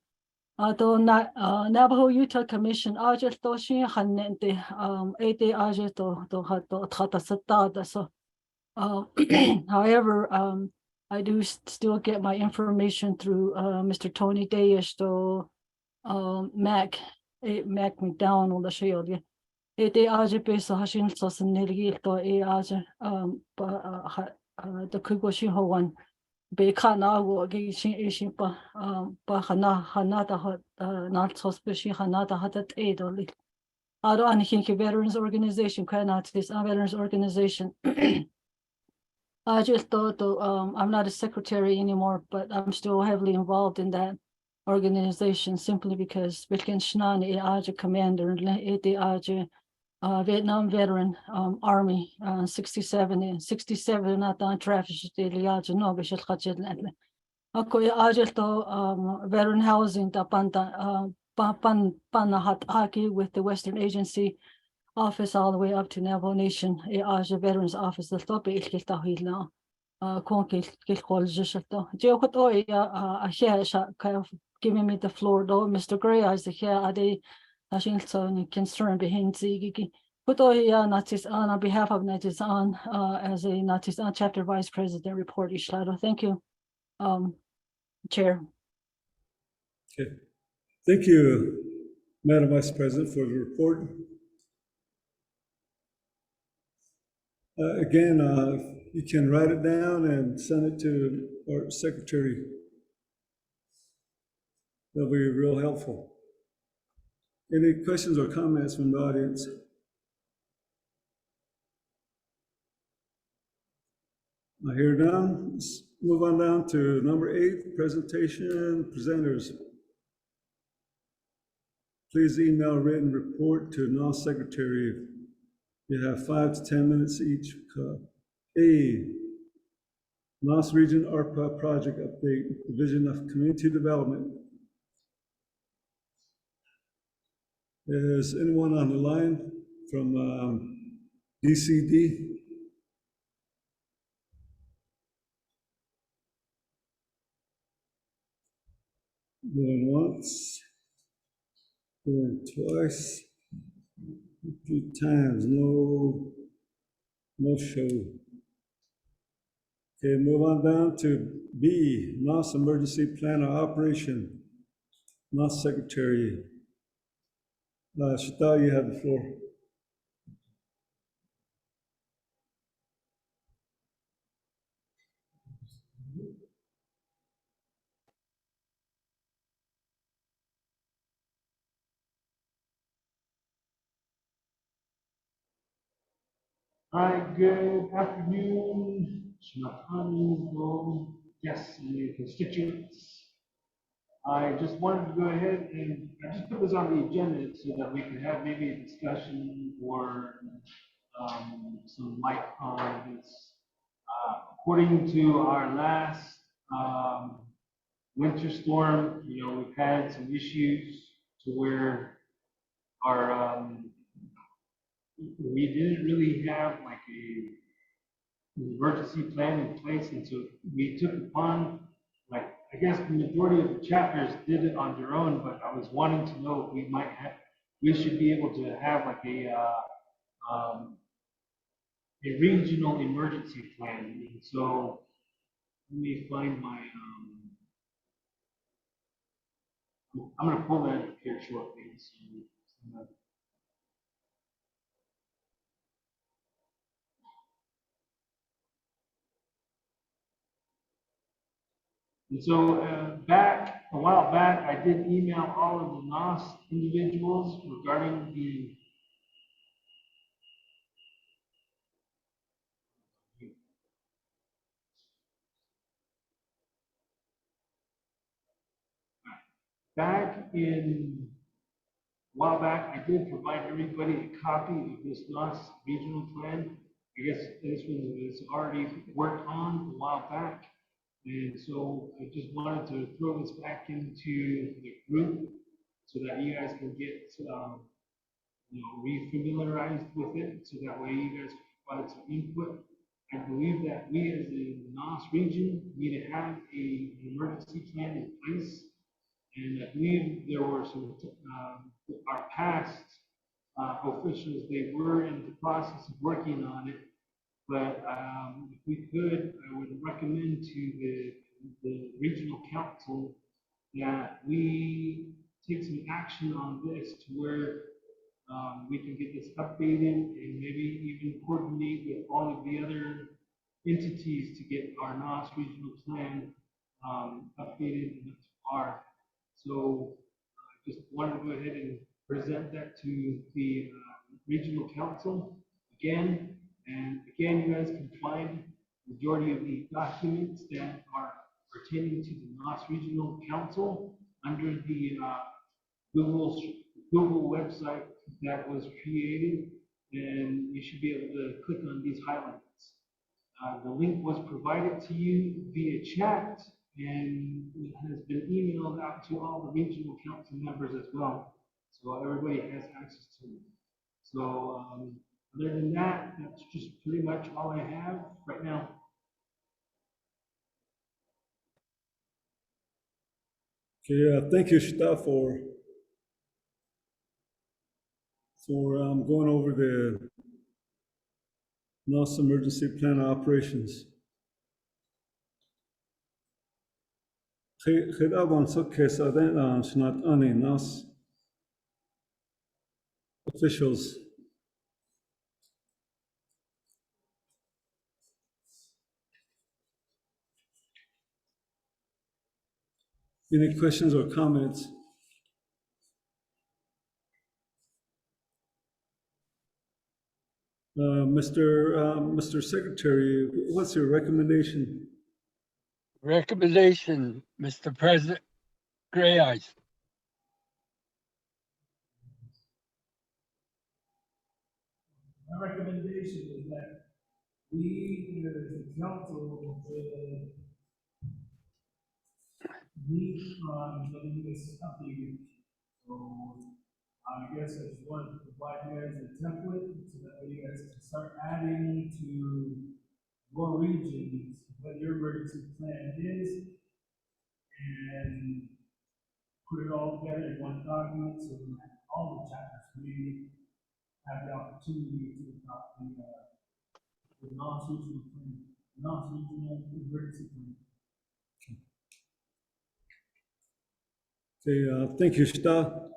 Ato Navajo Utah Commission ajel to shi hanente ete ajel to khata satta so however I do still get my information through Mr. Tony Dayesh to Mac McDowell the shield. Ete ajel be so hashin so sanelgi to e ajel the kugoshi hoan be kana go gishin ishin pa hanata hot not so special hanata hatat edoli aro anikin veterans organization kana this veterans organization I just thought I'm not a secretary anymore but I'm still heavily involved in that organization simply because Wilkin Shnan e aja commander e aja Vietnam veteran Army 67 not on traffic no ako veteran housing panahat aki with the Western Agency office all the way up to Navajo Nation veterans office the top now giving me the floor though Mr. Gray as the here are they concern behind the Naatsis'aan on behalf of Naatsis'aan as a Naatsis'aan chapter vice president report Ishlado. Thank you, Chair. Okay. Thank you, Madam Vice President, for the report. Again, you can write it down and send it to our secretary. That'll be real helpful. Any questions or comments from the audience? I hear none. Let's move on down to number 8, presentation presenters. Please email written report to NOST secretary. You have 5 to 10 minutes each. A, NOST Region ARPA project update, Division of Community Development. Is anyone on the line from DCD? Going once, going twice, 3 times, no show. Okay, move on down to B, NOST Emergency Plan of Operation, NOST Secretary. Shita, you have the floor. Hi, good afternoon, guests and constituents. I just wanted to go ahead and I just put this on the agenda so that we could have maybe a discussion or some light on this. According to our last winter storm, we've had some issues to where our we didn't really have like an emergency plan in place, and so we took upon, like, I guess the majority of the chapters did it on their own, but I was wanting to know if we should be able to have like a regional emergency plan. And so let me find my, I'm gonna pull that up here shortly. And so a while back, I did email all of the NOST individuals regarding the a while back, I did provide everybody a copy of this NOST regional plan. I guess this one was already worked on a while back. And so I just wanted to throw this back into the group so that you guys can get, re-familiarized with it, so that way you guys can provide some input. I believe that we as the NOST region need to have an emergency plan in place. And I believe there were some, our past officials, they were in the process of working on it. But if we could, I would recommend to the regional council that we take some action on this to where we can get this updated and maybe even coordinate with all of the other entities to get our NOST regional plan updated and up to par. So I just wanted to go ahead and present that to the regional council again. And again, you guys can find the majority of the documents that are pertaining to the NOST Regional Council under the Google website that was created, and you should be able to click on these highlights. The link was provided to you via chat, and it has been emailed out to all the regional council members as well. So everybody has access to it. So other than that, that's just pretty much all I have right now. Okay, thank you, Ts'ah, for going over the NOST emergency plan operations. NOST officials. Any questions or comments? Mr. Secretary, what's your recommendation? Recommendation, Mr. President, Gray Eyes. My recommendation is that we, as the council, meet on getting this updated. So I guess I just wanted to provide you guys a template so that you guys can start adding to your regions what your emergency plan is, and put it all together in one document so that all the chapters really have the opportunity to adopt the non-regional plan, non-regional emergency plan. Okay, thank you, Ts'ah.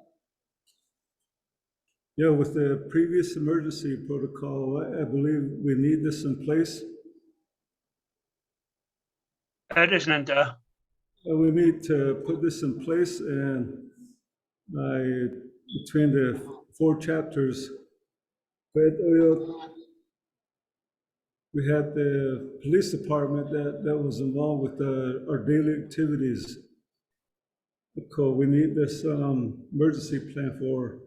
Yeah, with the previous emergency protocol, I believe we need this in place. That isn't We need to put this in place, and between the 4 chapters, we had the police department that was involved with our daily activities. So we need this emergency plan for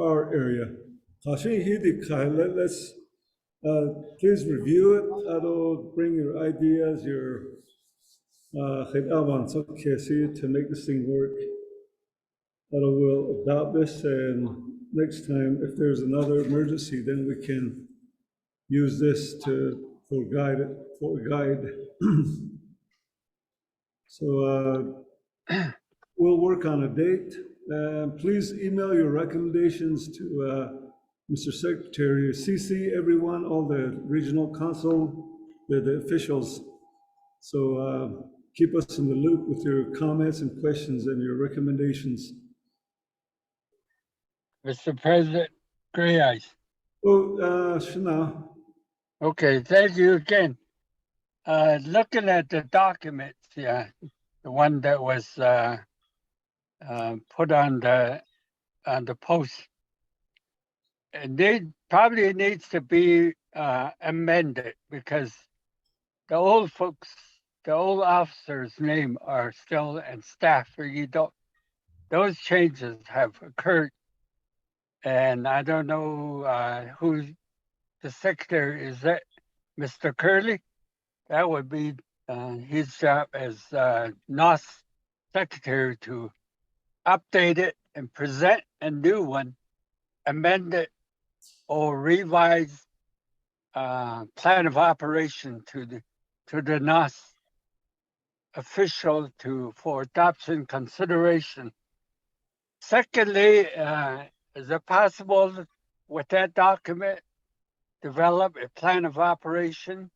our area. Let's please review it. Bring your ideas, your to make this thing work. We'll adopt this, and next time, if there's another emergency, then we can use this for a guide. So we'll work on a date. Please email your recommendations to Mr. Secretary. CC everyone, all the regional council, the officials. So keep us in the loop with your comments and questions and your recommendations. Mr. President, Gray Eyes. Oh, Shana. Okay, thank you again. Looking at the documents, yeah, the one that was put on the post, and it probably needs to be amended because the old folks, the old officers' name are still and staff, or you don't. Those changes have occurred, and I don't know who the secretary is. That Mr. Curley? That would be his job as NOST secretary to update it and present a new one, amend it, or revise plan of operation to the NOST official for adoption consideration. Secondly, is it possible with that document develop a plan of operation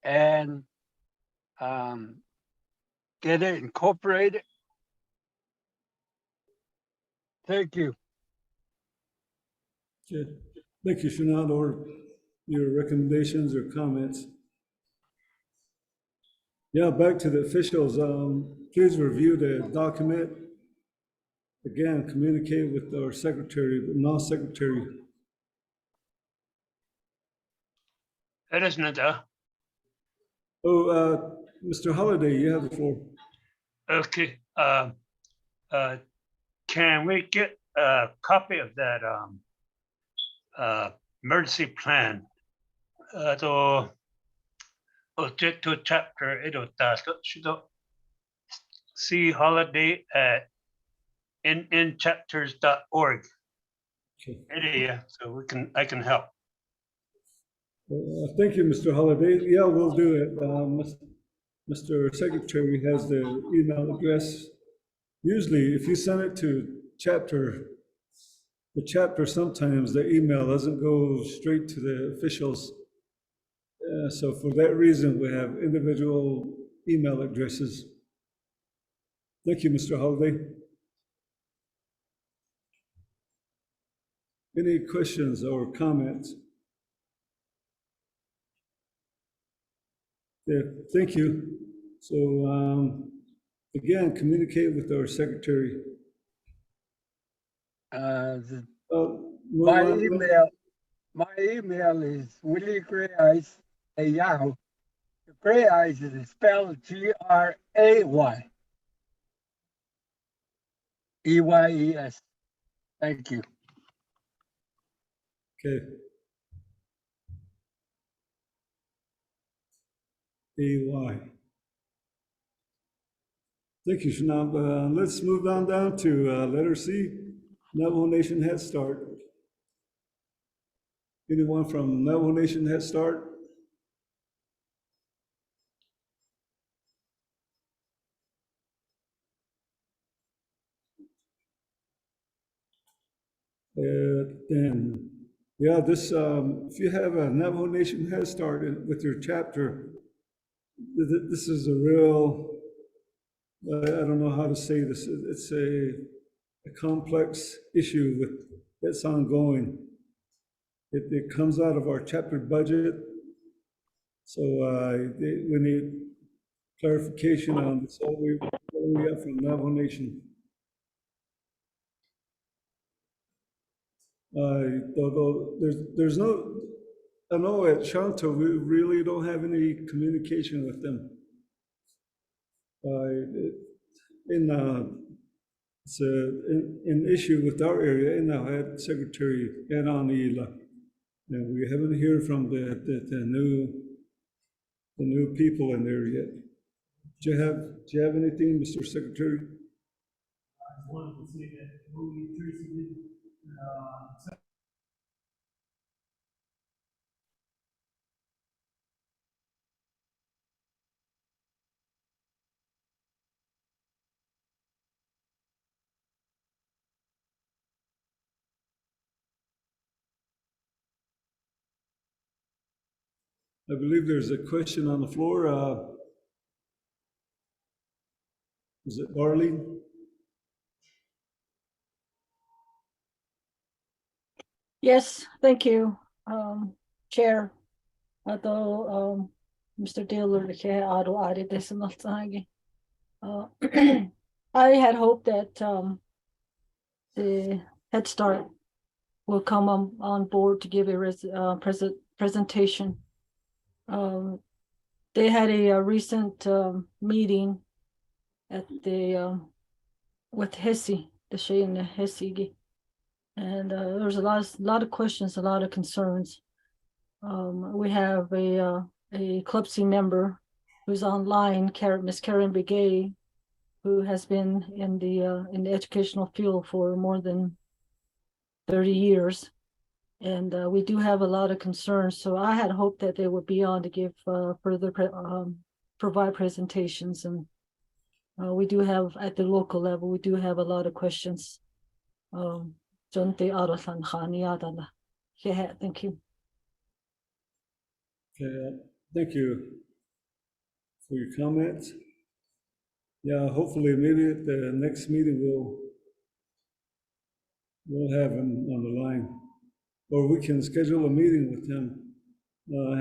and get it incorporated? Thank you. Good. Thank you, Shanad, or your recommendations or comments. Yeah, back to the officials. Please review the document. Again, communicate with our secretary, the NOST secretary. It is Nada. Oh, Mr. Holliday, you have the floor. Okay. Can we get a copy of that emergency plan? To chapter see holiday at nchapters.org. Okay. So I can help. Thank you, Mr. Holliday. Yeah, we'll do it. Mr. Secretary has the email address. Usually, if you send it to the chapter, sometimes the email doesn't go straight to the officials. So for that reason, we have individual email addresses. Thank you, Mr. Holliday. Any questions or comments? Yeah, thank you. So again, communicate with our secretary. My email is Willie Gray Eyes at Yahoo. Gray Eyes is spelled GRAYEYES. Thank you. Okay. AY. Thank you, Shanab. Let's move on down to letter C, Navajo Nation Head Start. Anyone from Navajo Nation Head Start? Then, yeah, this, if you have a Navajo Nation Head Start with your chapter, this is a real, I don't know how to say this. It's a complex issue that's ongoing. It comes out of our chapter budget. So we need clarification on this. So we have from Navajo Nation. Although there's no, I know at Shonto, we really don't have any communication with them. It's an issue with our area, and our head secretary, N.O.S.T, and we haven't heard from the new people in there yet. Do you have anything, Mr. Secretary? I just wanted to say that we Tracy did, I believe there's a question on the floor. Is it Darlene? Yes, thank you, Chair. Although Mr. Taylor, I had hoped that the Head Start will come on board to give a presentation. They had a recent meeting at the with Hesse, the Shane Hesse, and there was a lot of questions, a lot of concerns. We have a CLUBC member who's online, Miss Karen Begay, who has been in the educational field for more than 30 years. And we do have a lot of concerns. So I had hoped that they would be on to give provide presentations. And we do have, at the local level, we do have a lot of questions. Thank you. Okay, thank you for your comments. Yeah, hopefully maybe at the next meeting we'll have him on the line, or we can schedule a meeting with him.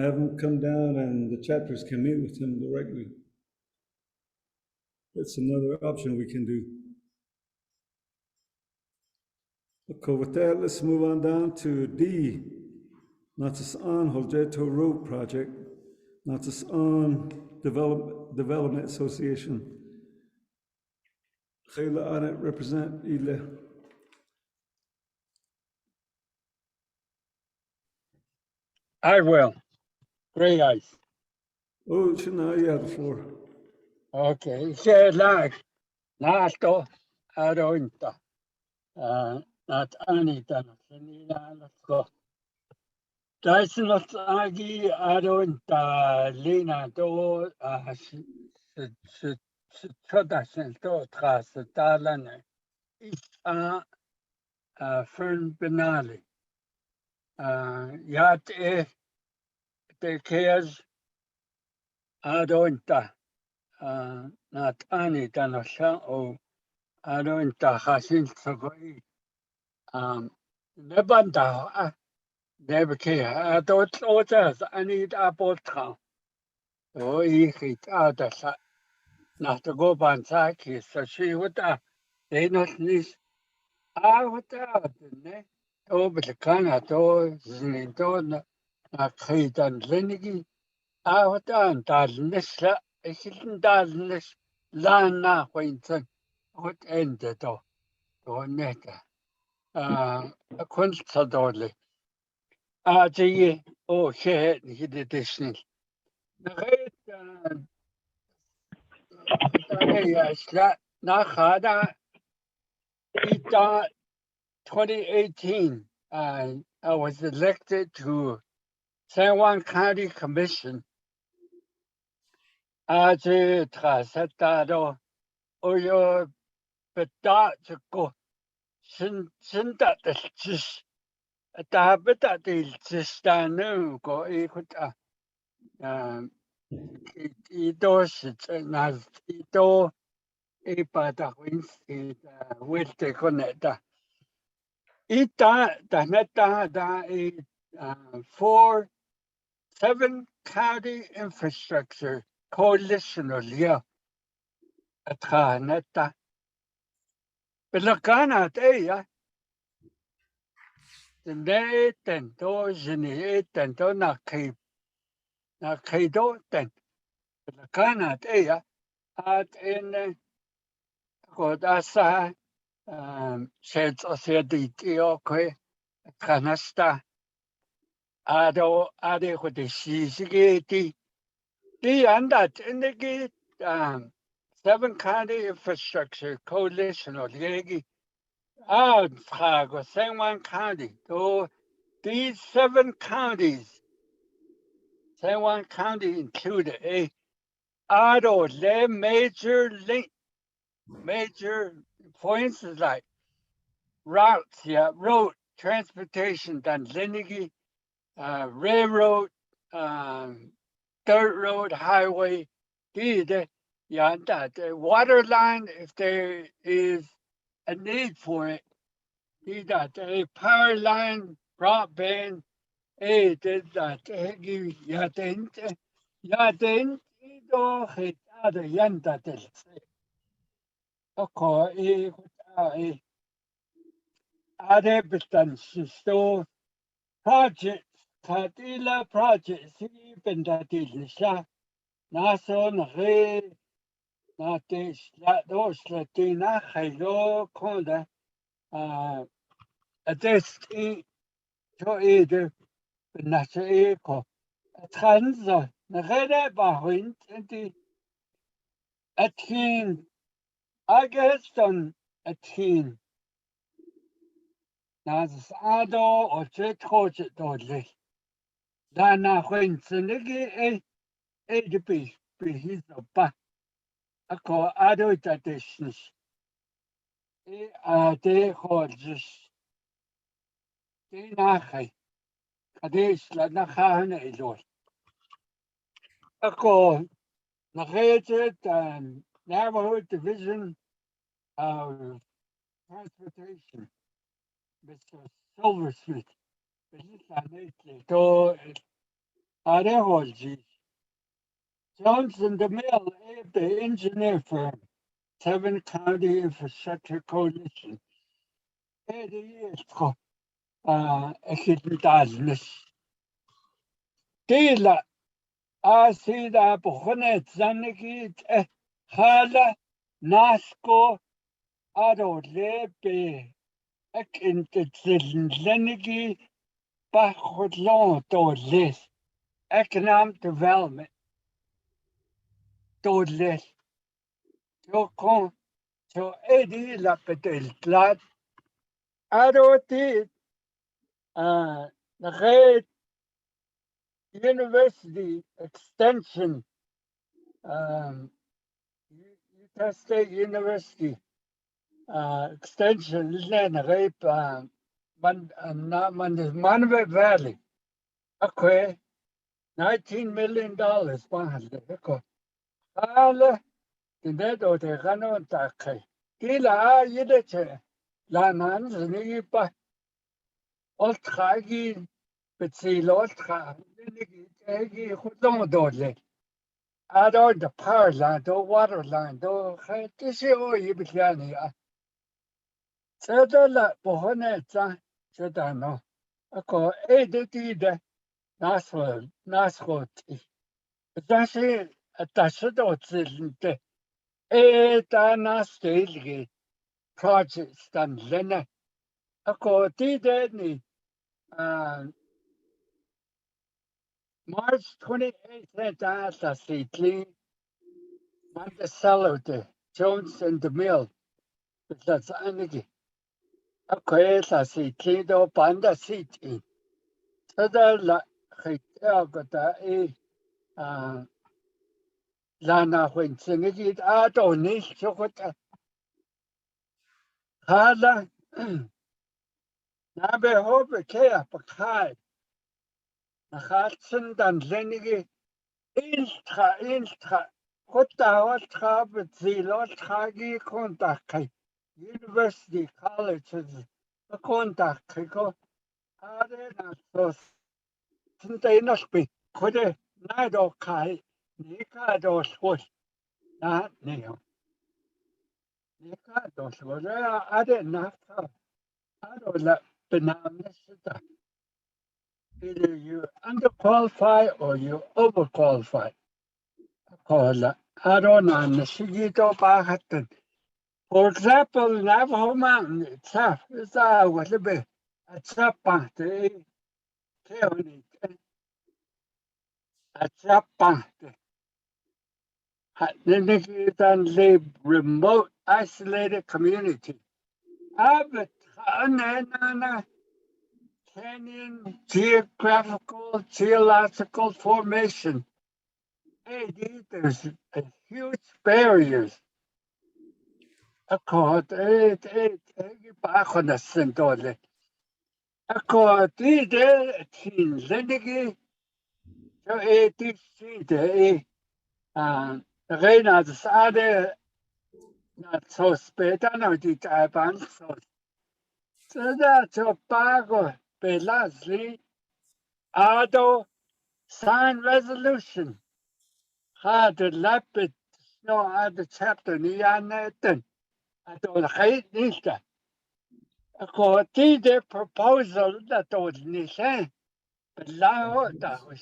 Have him come down and the chapters can meet with him directly. That's another option we can do. Okay, with that, let's move on down to D. Naatsis'aan Oljato Road Project. Naatsis'aan Development Association. Khayla Anet represent Ile. I will. Gray eyes. Oh, Shana, you have the floor. Okay. Like Naato Arointa. Not Anita. Let's go. That's not Agi Arointa Lina do Tradition to Tras Talane. It's Fern Benali. Yat the cares Arointa. Not Anita no o Arointa Hasin Sogoi. Nebanda. Never care. I don't order. I need a boat car. Oh, he out of that. Not to go by Saki. So she would they not need. I would have been. Oh, but the Canada, Zinidon, not Kate and Lenny. I would have done this. I shouldn't done this. Lana Winton. What ended though? Oh, netta. A constantly. Gee, oh, shit, he did this. Nachada, 2018, I was elected to San Juan County Commission. Aje Trasatado, Oyo Bedago, Sinda the Tis, a Dabita del Tistanu, go equita. Idos, Nas Ido, Epada wins, will take on it. Ita, Daneta, da 7 county infrastructure coalition of Leo. Atraneta. Belakana, Tene tento jini tento na kaido tent. Kana teya at in kodasa sheds osedi okay kanasta ade ko de shishigeti the andat in the 7 County Infrastructure Coalition or Yegi Frago San County. So these 7 counties, San County included a auto major link, major for instance like routes, road transportation than Linigi, railroad, dirt road, highway, the water line if there is a need for it. A power line, broadband, do hit other yanda del. Okay, other so projects, Kadila projects, even that is Nason Re Natish Lados Latina Hilo Conda a desti to either Nasa Eco a Transa Nagada Bahwint and the a teen I guess on a teen Naatsis'aan or Ts'ah Dodley Dana Winsenigi a be his ba a call adult additions. They hold just they nachai. Kadesh la nachahana ilor. A call Nahated and Navajo Division of Transportation, Mr. Silversmith. To Areholji. Johnson the Mill, the engineer firm, 7 County Infrastructure Coalition. 80 years ago, Ekidalness. Tila, Asida Bohonet Zanigit, Hala, Nasco, Ado Lebe, Ekintillenigi, Bachotlan, Dodlis, Economic Development, Dodlis. Jokon, so Eddie Lapetel, Glad, Adoti, the Red University Extension, Utah State University Extension, Len Rape, Manaway Valley, okay, $19 million. Hala, the Nedo de Rano Take. Kila Yidache, Lanan, Nipa, Oltragi, Betsilotra, Nigi, Hudon. Add on the power line, the water line, the this is all you began. Settle Bohoneta, said I know. A call ADT, Naswati. That's it, a Tashido, Dana State projects than Lena. A call did any March 28th, Data City, Monticello, Jones and the Mill. That's Anigi. A quaesa city, do Panda City. So the Hitiagata Lana when Senegit Ado Nish Chokota Hala Nabe Hope Kea Pakai Hatson dan Lenigi Instra Hota Hot Zilo Tragi Kontakai University Colleges a Kontakiko Are not Sunday Nosby could a Nado Kai Nika dos was not Neo. Nika dos was I didn't know. I don't know. banana. Either you underqualified or you overqualified. Kola, I don't know. For example, Navajo Mountain itself is a little bit a chapante, a chapante. Then it's a remote, isolated community. But canyon geographical, geological formation. There's a huge barriers. Accord back on the Sindole. Accord the teen Lenigi, so the Reina the Sade, not so sped, I know the Taiwan, so that's a bago, Belazli, Ado, sign resolution. Had the lapid snow at the chapter Nianetan. I don't hate Nisha. According to the proposal that was Nisha, but now that was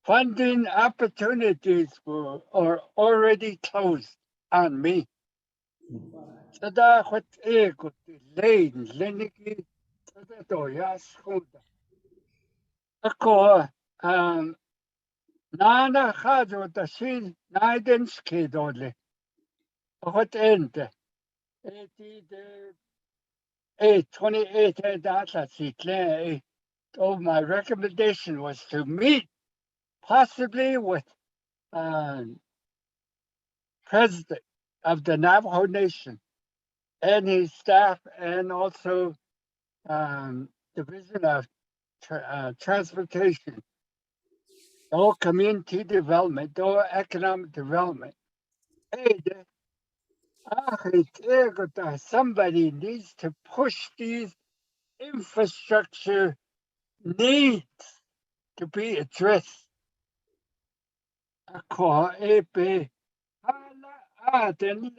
funding opportunities are already closed on me. So that what ego delayed Leniki, so that Oyashuda. Accord, Nana Hajo, the Shin, Nidensky, Dodley. What end? 28 that's my recommendation was to meet possibly with president of the Navajo Nation and his staff, and also Division of Transportation, or community development, or economic development. Somebody needs to push these infrastructure needs to be addressed. Then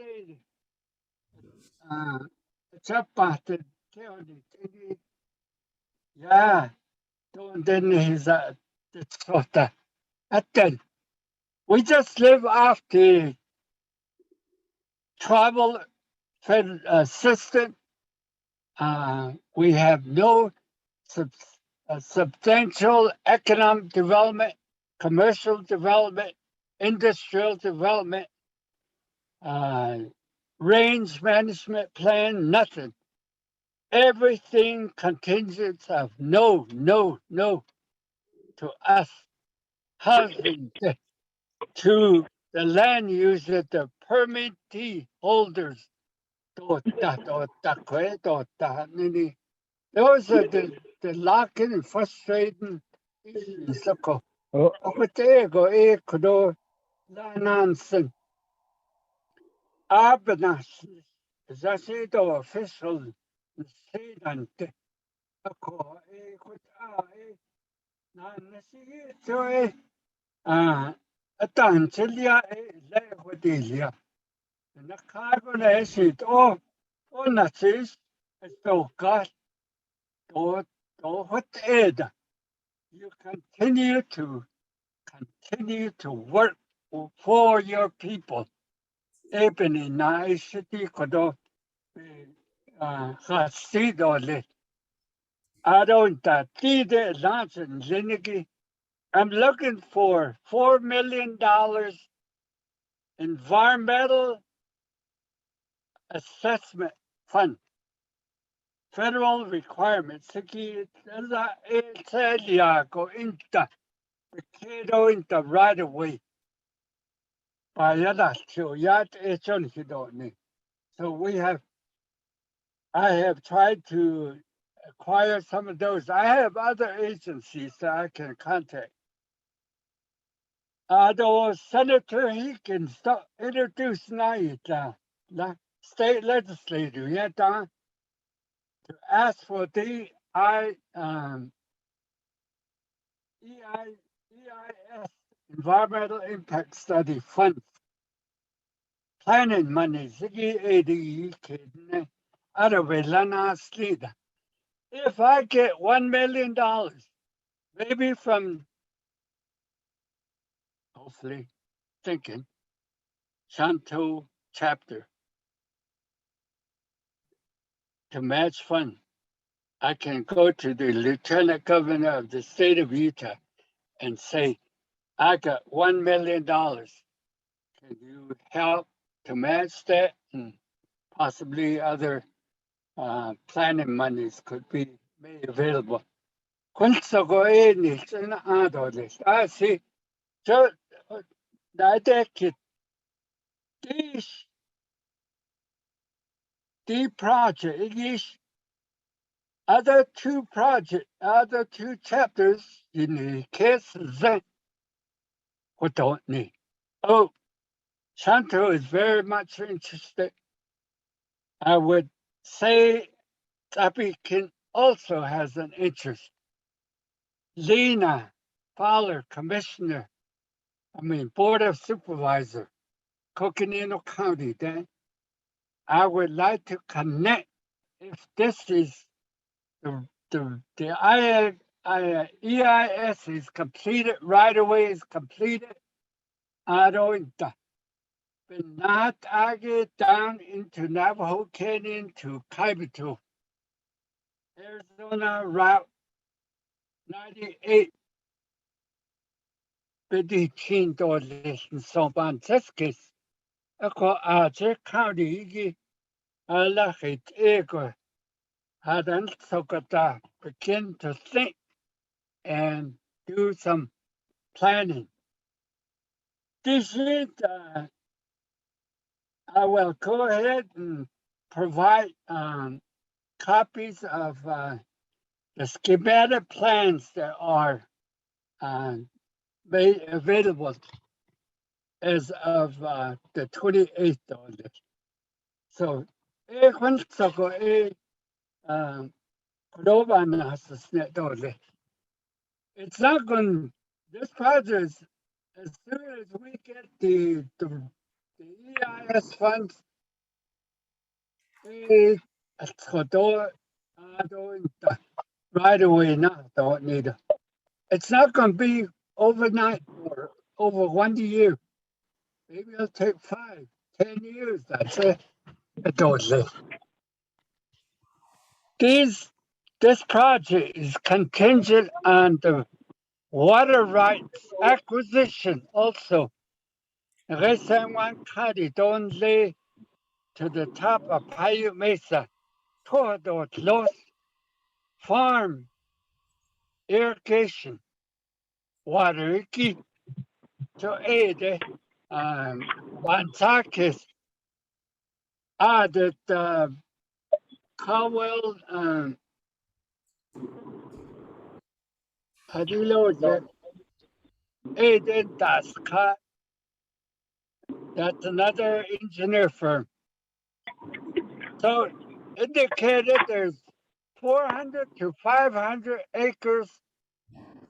yeah, then he's the sort we just live off the tribal system. We have no substantial economic development, commercial development, industrial development, range management plan, nothing. Everything contingent of no to us. Housing to the land user, the permittee holders. Those are the locking and frustrating issues. Urbanization is the official statement. Atanchilia lehudilia. The carbon acid or Naatsis'aan is so God. What aid? You continue to work for your people. Ebony Naatsis'aan kodo hasidole. I don't see the launch in Zinigi. I'm looking for $4 million environmental assessment fund. Federal requirements. Go into right away. So I have tried to acquire some of those. I have other agencies that I can contact. Although Senator, he can introduce the state legislature, to ask for the EIS, Environmental Impact Study Fund. Planning money, out of Lana Slida. if I get $1 million, maybe from, hopefully, thinking, Shonto chapter to match fund, I can go to the Lieutenant Governor of the state of Utah and say, I got $1 million. Can you help to match that? And possibly other planning monies could be made available. I see. So, the project is other two chapters in the case that we don't need. Oh, Shonto is very much interested. I would say Tapikin also has an interest. Lena Fowler, Commissioner, Board of Supervisor, Coconino County, then I would like to connect if this is the EIS is completed, right away is completed. I don't not get down into Navajo Canyon to Kaibito, Arizona Route 98. Bedichin dollars in Soban Teskis. Ako Aje County, Alachit Ego, hadn't Sokata begin to think and do some planning. This is, I will go ahead and provide copies of the schematic plans that are made available as of the 28th. So, it's not going, this project is, as soon as we get the EIS funds, right away now, don't need it. It's not going to be overnight or over 1 year. Maybe it'll take 5, 10 years. That's it. I don't know. This project is contingent on the water rights acquisition also. Resenwan Kadi don't lay to the top of Paiute Mesa, toward Los farm irrigation water iki to aid Wantakis added Cowell Padilo that aided Daska. That's another engineer firm. So indicated there's 400 to 500 acres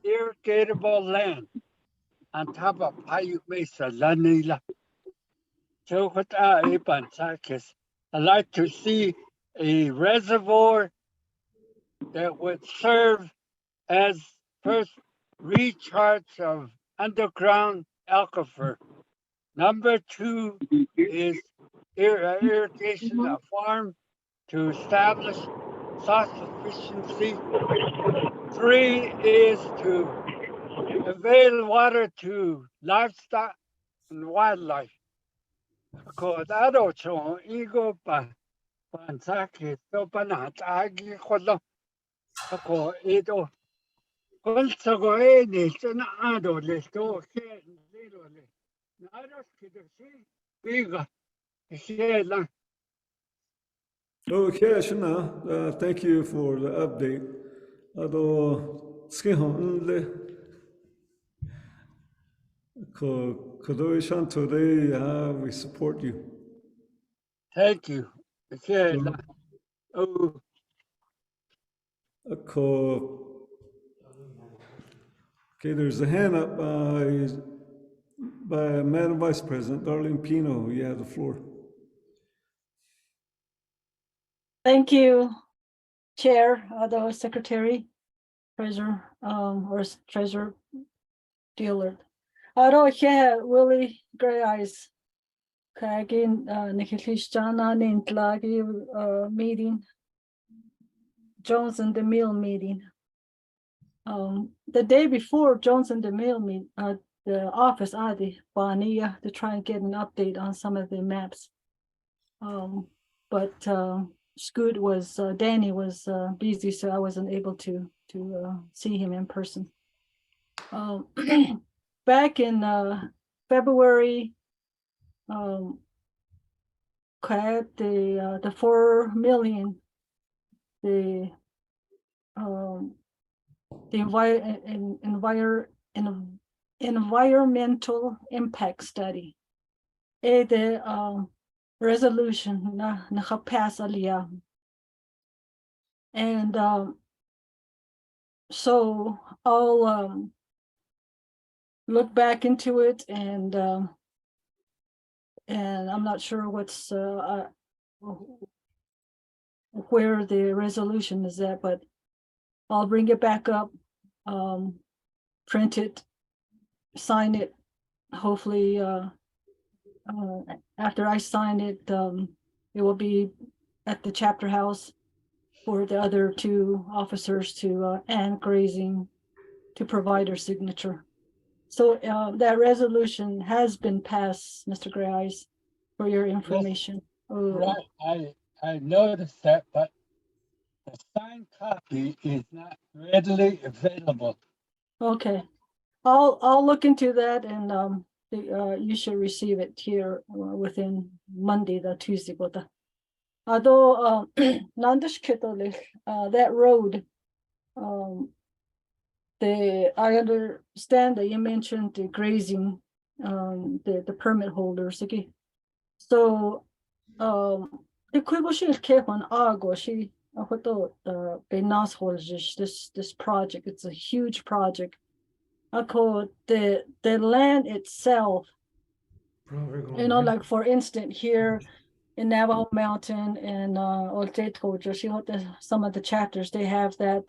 irrigatable land on top of Paiute Mesa, Lanila. So what I'd like to see a reservoir that would serve as first recharge of underground aquifer. Number 2 is irrigation of farm to establish self-sufficiency. 3 is to avail water to livestock and wildlife. Acordado cho ego pa pansaki to panatagi kolo. Ako ito. Kung sa ko ni sana ado lesto ke zero le. Naros kidosi biga lang. Okay, Shana, thank you for the update. Although, today, we support you. Thank you. Oh. Okay, there's a hand up by Madam Vice President Darlene Pino. You have the floor. Thank you, chair, the secretary, treasurer, or treasurer dealer. Willie Gray Eyes. Kagin Nikilishana Nintlagi meeting. Jones and the Mill meeting. The day before Jones and the Mill meet, the office Adi Bania to try and get an update on some of the maps. But Scoot was Danny was busy, so I wasn't able to see him in person. Back in February, the 4 million, the environmental impact study. The resolution na nakapass aliyah. And so I'll look back into it, and I'm not sure what's where the resolution is at, but I'll bring it back up, print it, sign it. Hopefully, after I sign it, it will be at the chapter house for the other 2 officers to and grazing to provide their signature. So that resolution has been passed, Mr. Gray Eyes, for your information. Right, I noticed that, but the signed copy is not readily available. Okay, I'll look into that, and you should receive it here within Monday, the Tuesday. Although that road, I understand that you mentioned the grazing, the permit holders. Okay, so the this project, it's a huge project. The land itself, like for instance here in Navajo Mountain and Oljato, some of the chapters, they have that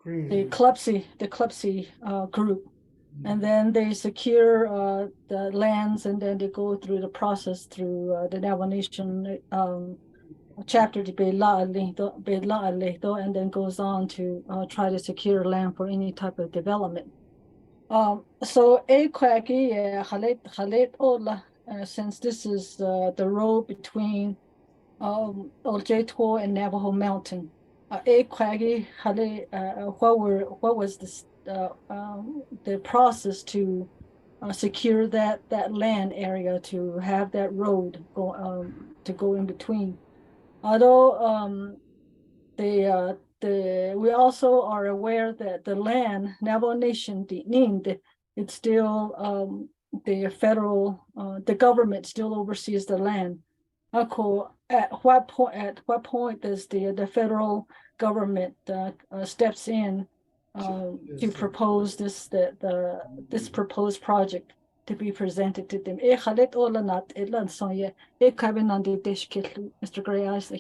the CLUPSI group, and then they secure the lands, and then they go through the process through the Navajo Nation chapter to and then goes on to try to secure land for any type of development. So since this is the road between Oljato and Navajo Mountain, what was this the process to secure that land area to have that road to go in between? Although we also are aware that the land Navajo Nation it's still the federal the government still oversees the land. At what point does the federal government steps in to propose this proposed project to be presented to them? Mr. Gray Eyes,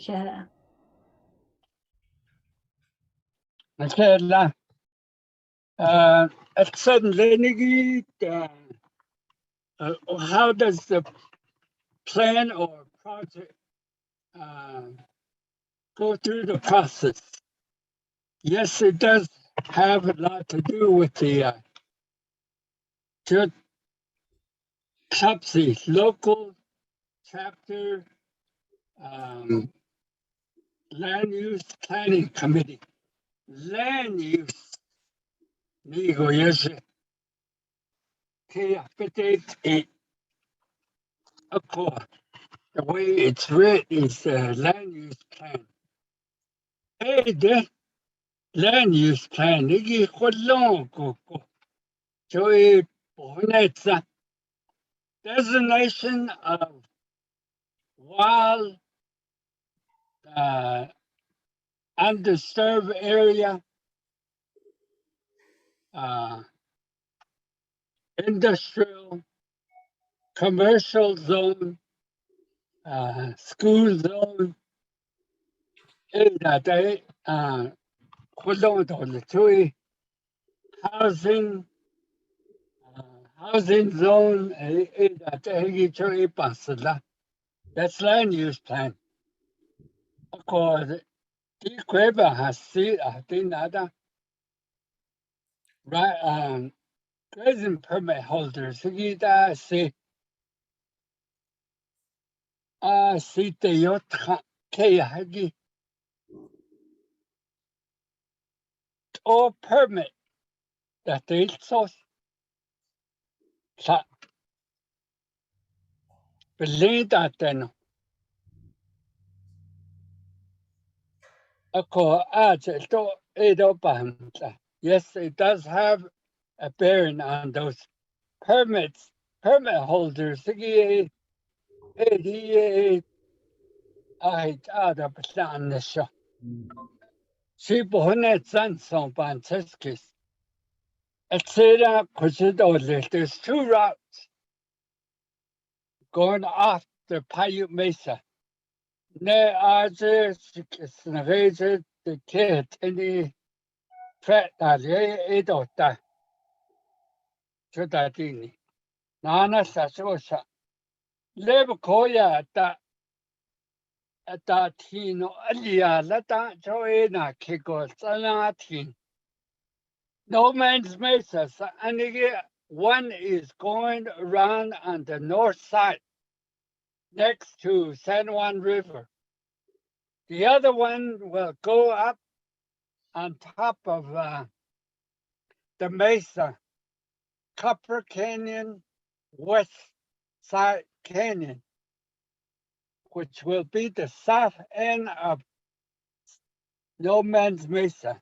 Suddenly, how does the plan or project go through the process? Yes, it does have a lot to do with the CLUPSI, local chapter land use planning committee. Land use negotiation. The way it's written is land use plan. The land use plan. Designation of wild undisturbed area, industrial, commercial zone, school zone, that they housing housing zone that they that's land use plan. Of course, the Queba has seen nada right grazing permit holders see the yacht Kayagi or permit that they saw believe that then of course yes, it does have a bearing on those permit holders. I on the show. She bonnet son Bantiskis. Etc. There's 2 routes going off the Paiute Mesa. Ne Arze Snagaze the kid in the Fat Edota. Chudatini. Nana Sasosha. Lebakoya at that Tino Alia Lata Joena Kiko Sanatin. No Man's Mesa. And one is going around on the north side next to San Juan River. The other one will go up on top of the Mesa, Copper Canyon, West Side Canyon, which will be the south end of No Man's Mesa.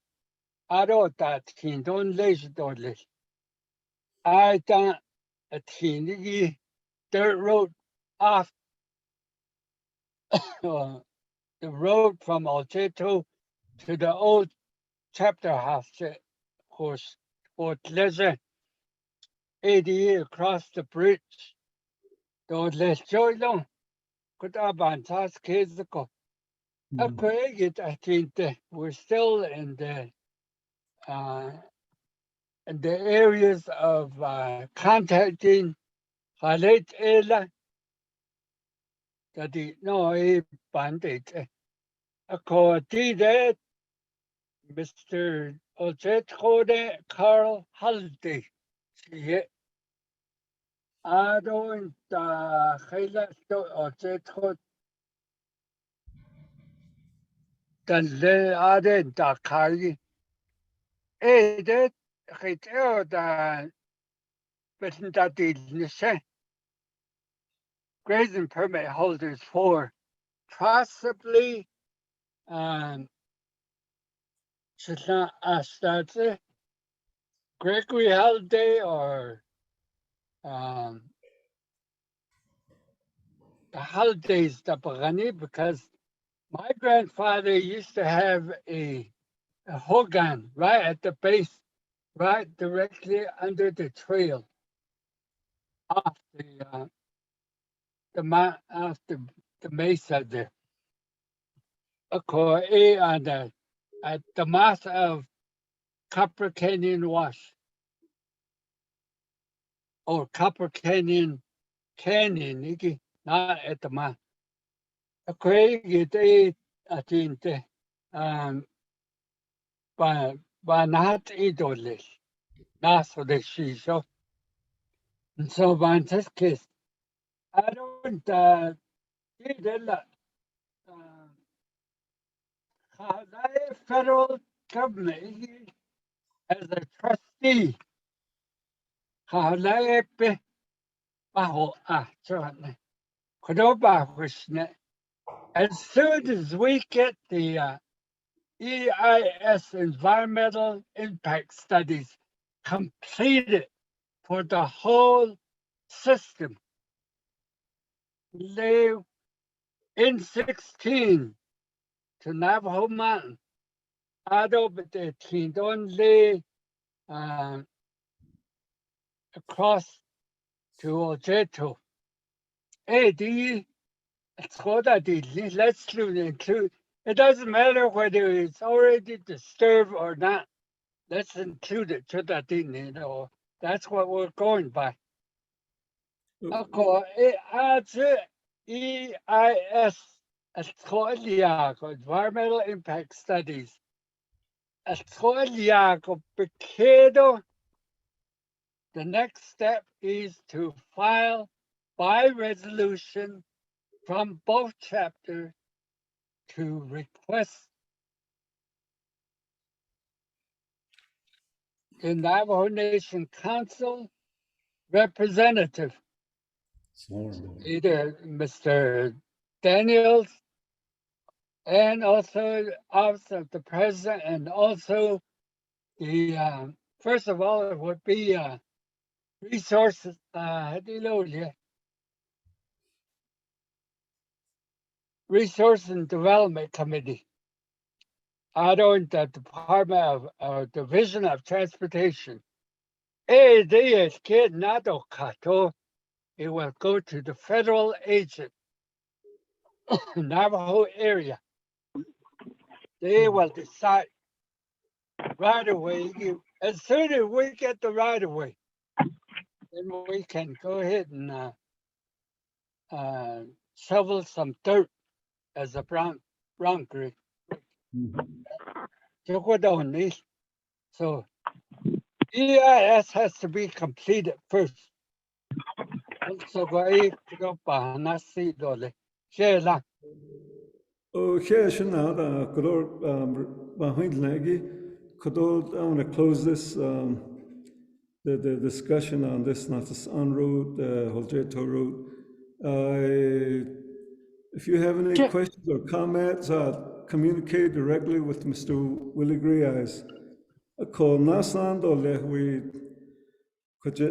Arotat Kindon Lejdorlish. I don't a teeny dirt road off the road from Oljato to the old chapter house, horse or pleasure 80 across the bridge. Don't let joy long. Could Abantas Kizako. I think we're still in the areas of contacting Khaled Ela that the no a bandit. According to Mr. Oljato Carl Holiday. I don't highlight Oljato the other Dakari. That the grazing permit holders for possibly Gregory holiday or the holidays because my grandfather used to have a hogan right at the base, right directly under the trail off off the mesa there. Of course, at the mouth of Copper Canyon Wash or Copper Canyon, not at the mouth. Okay, I think by not idolis, not so the shisho. And so by this case, I don't federal government as a trustee. As soon as we get the EIS environmental impact studies completed for the whole system, live in 16 to Navajo Mountain. The Tindon lay across to Oljato. Let's include It doesn't matter whether it's already disturbed or not. Let's include it. That's what we're going by. EIS, Environmental Impact Studies. The next step is to file by resolution from both chapters to request the Navajo Nation Council representative, either Mr. Daniels and also Office of the President, and also the first of all, it would be resources. Resource and Development Committee. I don't the Department of Division of Transportation. It will go to the federal agent, Navajo area. They will decide right away. As soon as we get the right of way, then we can go ahead and shovel some dirt as a brown grid. So EIS has to be completed first. So Okay, so now I want to close this the discussion on this Naatsis'aan route, Oljato route. If you have any questions or comments, communicate directly with Mr. Willie Grias. Call Naatsis'aan we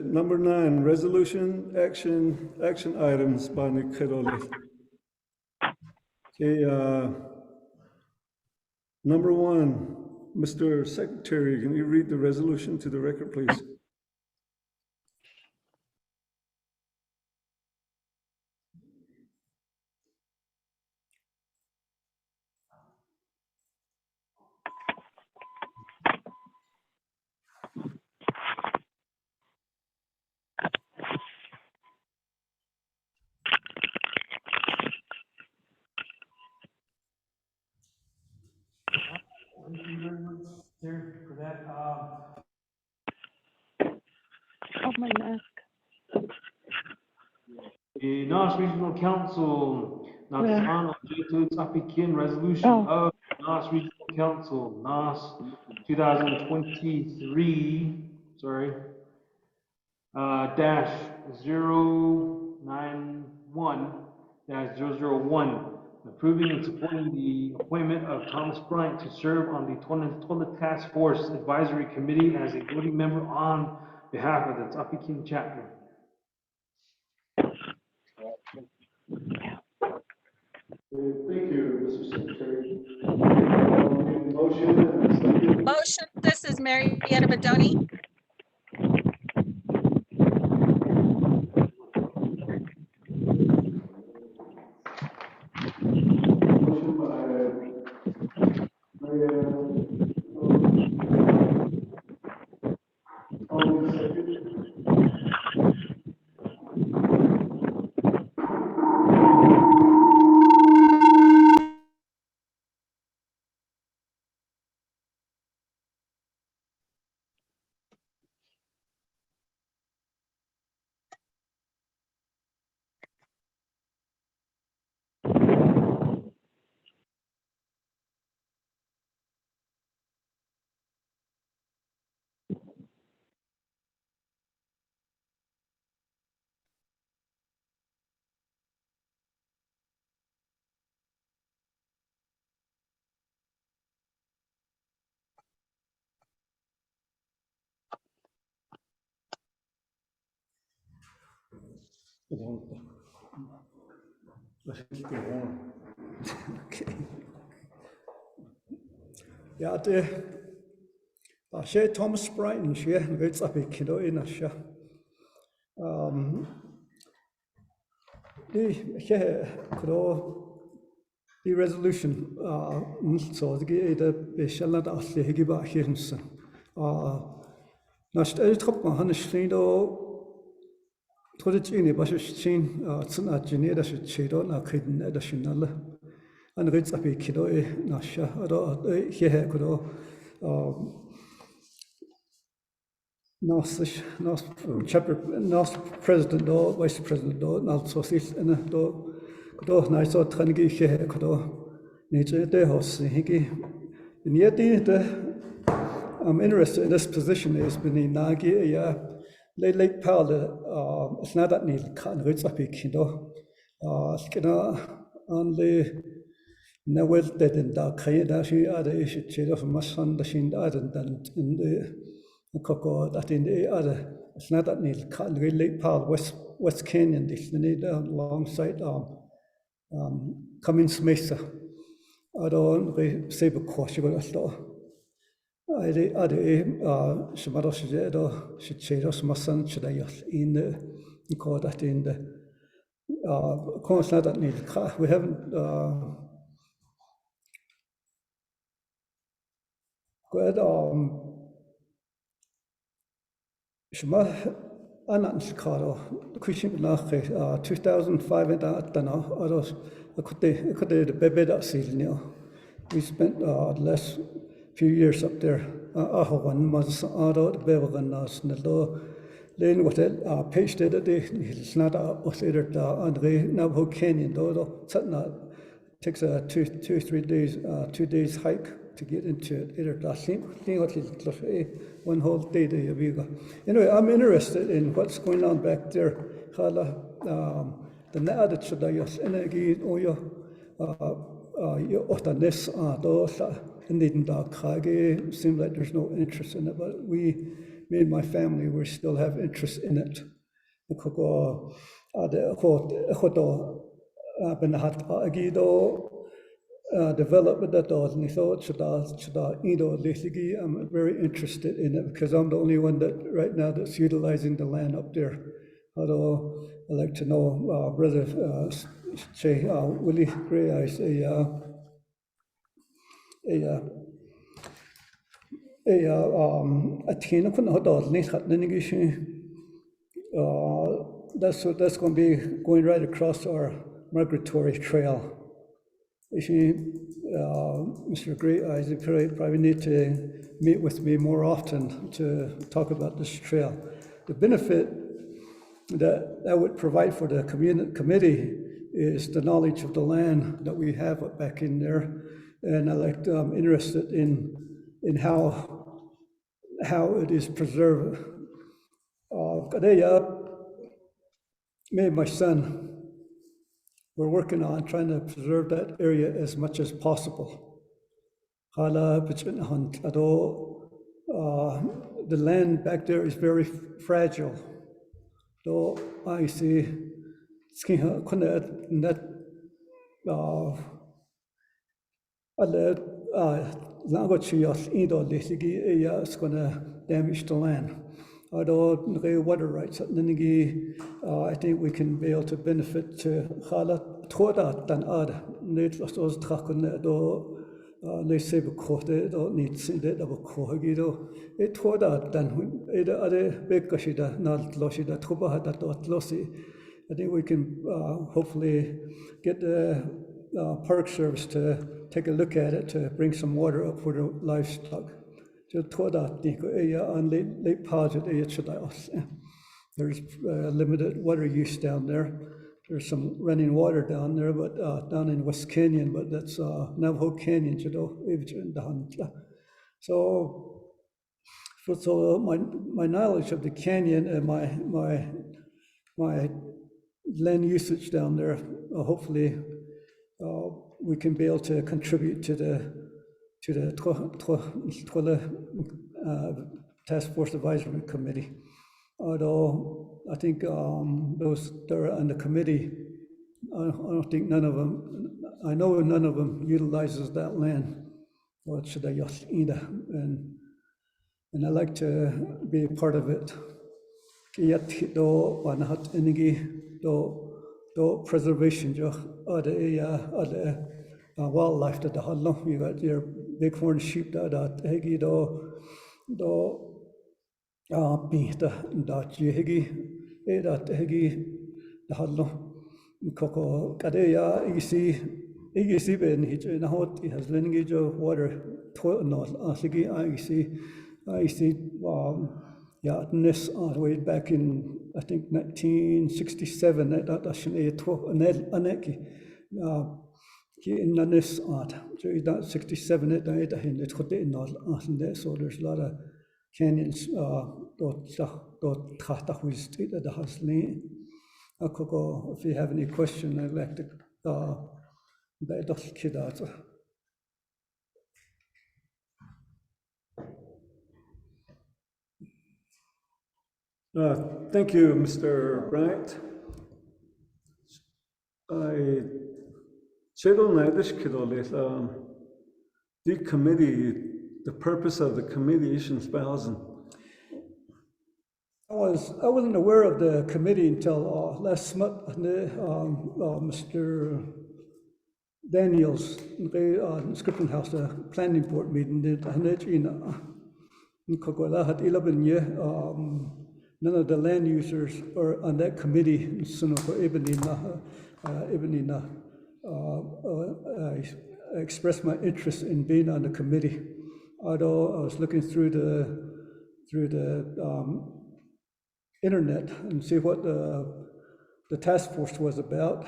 number 9, resolution action items by Nikedole. Okay, number 1, Mr. Secretary, can you read the resolution to the record, please? Thank you very much, Chair, for that. Oh, my mask. The N.O.S.T Regional Council, Naatsis'aan Oljato Ts'ah resolution of N.O.S.T Regional Council, N.O.S.T 2023, dash 091-001, approving and supporting the appointment of Thomas Bryant to serve on the Tola Task Force Advisory Committee as a voting member on behalf of the Ts'ah chapter. Thank you, Mr. Secretary. Motion, this is Marietta Bedoni. Okay. Ja, det var Thomas Bryant, ved Ts'ah in Asha. Det The resolution, so the Beshalat Asli Higiba Hirnson. Nast Eltrop Mahanistrido Trodicini Bashichin, Ts'ah Geneda Shichido, Nakidin Edashinal, and Ritz Apikido, Nasha, here Kudo, NOST chapter, NOST president, vice president, Naatsis'aan, and Kudo, Niso Trangi, here Kudo, Nature de Hoss, Higi. And yet, I'm interested in this position is been Nagi, Lake Powell, it's not that need can reach up Kindo. Skina only Nawel dead in dark, she other issue shade of my son, the shin other than in the cocoa that in the other. It's not that need can Lake Powell, West Canyon, this need alongside Cummins Mesa. I don't say because you got a store. I Shamaroshado should say us my son should I in the call that in the course not that need we haven't got Shama Anans Caro Christian nach 2005 and that others I could the baby that season we spent the last few years up there. One was out Bevan Nildo. Then what pasted it, it's not a later Andre Navajo Canyon, though takes a 3 days, 2 days hike to get into it. One whole day there you go. Anyway, I'm interested in what's going on back there. The Naatsis'aan energy or your N.O.S.T. Seems like there's no interest in it, but me and my family, we still have interest in it. Development that and thought I'm very interested in it because I'm the only one that right now that's utilizing the land up there. Although I'd like to know, Brother Willie Gray, I say, that's going to be going right across our migratory trail. Mr. Gray, I probably need to meet with me more often to talk about this trail. The benefit that would provide for the committee is the knowledge of the land that we have back in there, and I'm interested in how it is preserved. Me and my son, we're working on trying to preserve that area as much as possible. The land back there is very fragile. Though I see that language is going to damage the land. Although the water rights, I think we can be able to benefit to Thoda than other. Need those Trakon do they say Kote don't need Sindet of Kohagido. It Thoda than either other Bekashida, not Loshida, Truba that Lossi. I think we can hopefully get the Park Service to take a look at it to bring some water up for the livestock. There's limited water use down there. There's some running water down there, but down in West Canyon, but that's Navajo Canyon. So my knowledge of the canyon and my land usage down there, hopefully we can be able to contribute to the Task Force Advisory Committee. Although I think those that are on the committee, I don't think none of them, I know none of them utilizes that land. And I like to be a part of it. Preservation, wildlife that the hallo. You got your bighorn sheep that hegi do Peter that hegi that hegi the hallo. Koko kadeya igisi ben hich na hot has learning jo water to no asigi I see yeah this way back in I think 1967 that ashin e to aneki ki in this art so that 67 it hin it got in all there so there's a lot of canyons dot khata wis the hasli Akoko, if you have any question, I'd like to Thank you, Mr. Bryant. I the committee, the purpose of the committee is I wasn't aware of the committee until last month. Mr. Daniels, the Scripton House, the planning board meeting, none of the land users are on that committee. I expressed my interest in being on the committee. Although I was looking through the internet and see what the task force was about.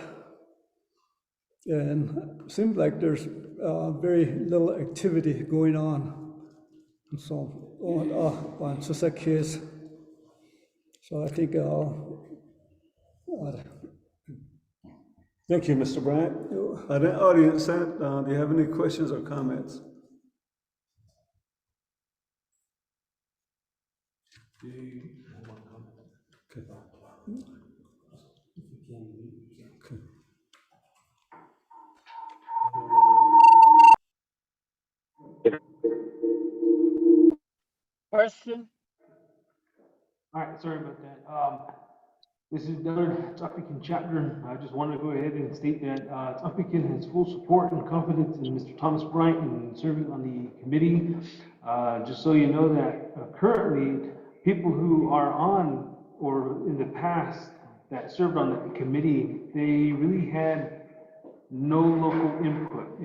And it seemed like there's very little activity going on. And so on Ts'ah case. So I think thank you, Mr. Bryant. The audience, do you have any questions or comments? Okay. Question? All right, sorry about that. This is the other Ts'ah chapter. I just wanted to go ahead and state that Ts'ah has full support and confidence in Mr. Thomas Bryant in serving on the committee. Just so you know that currently people who are on or in the past that served on the committee, they really had no local input.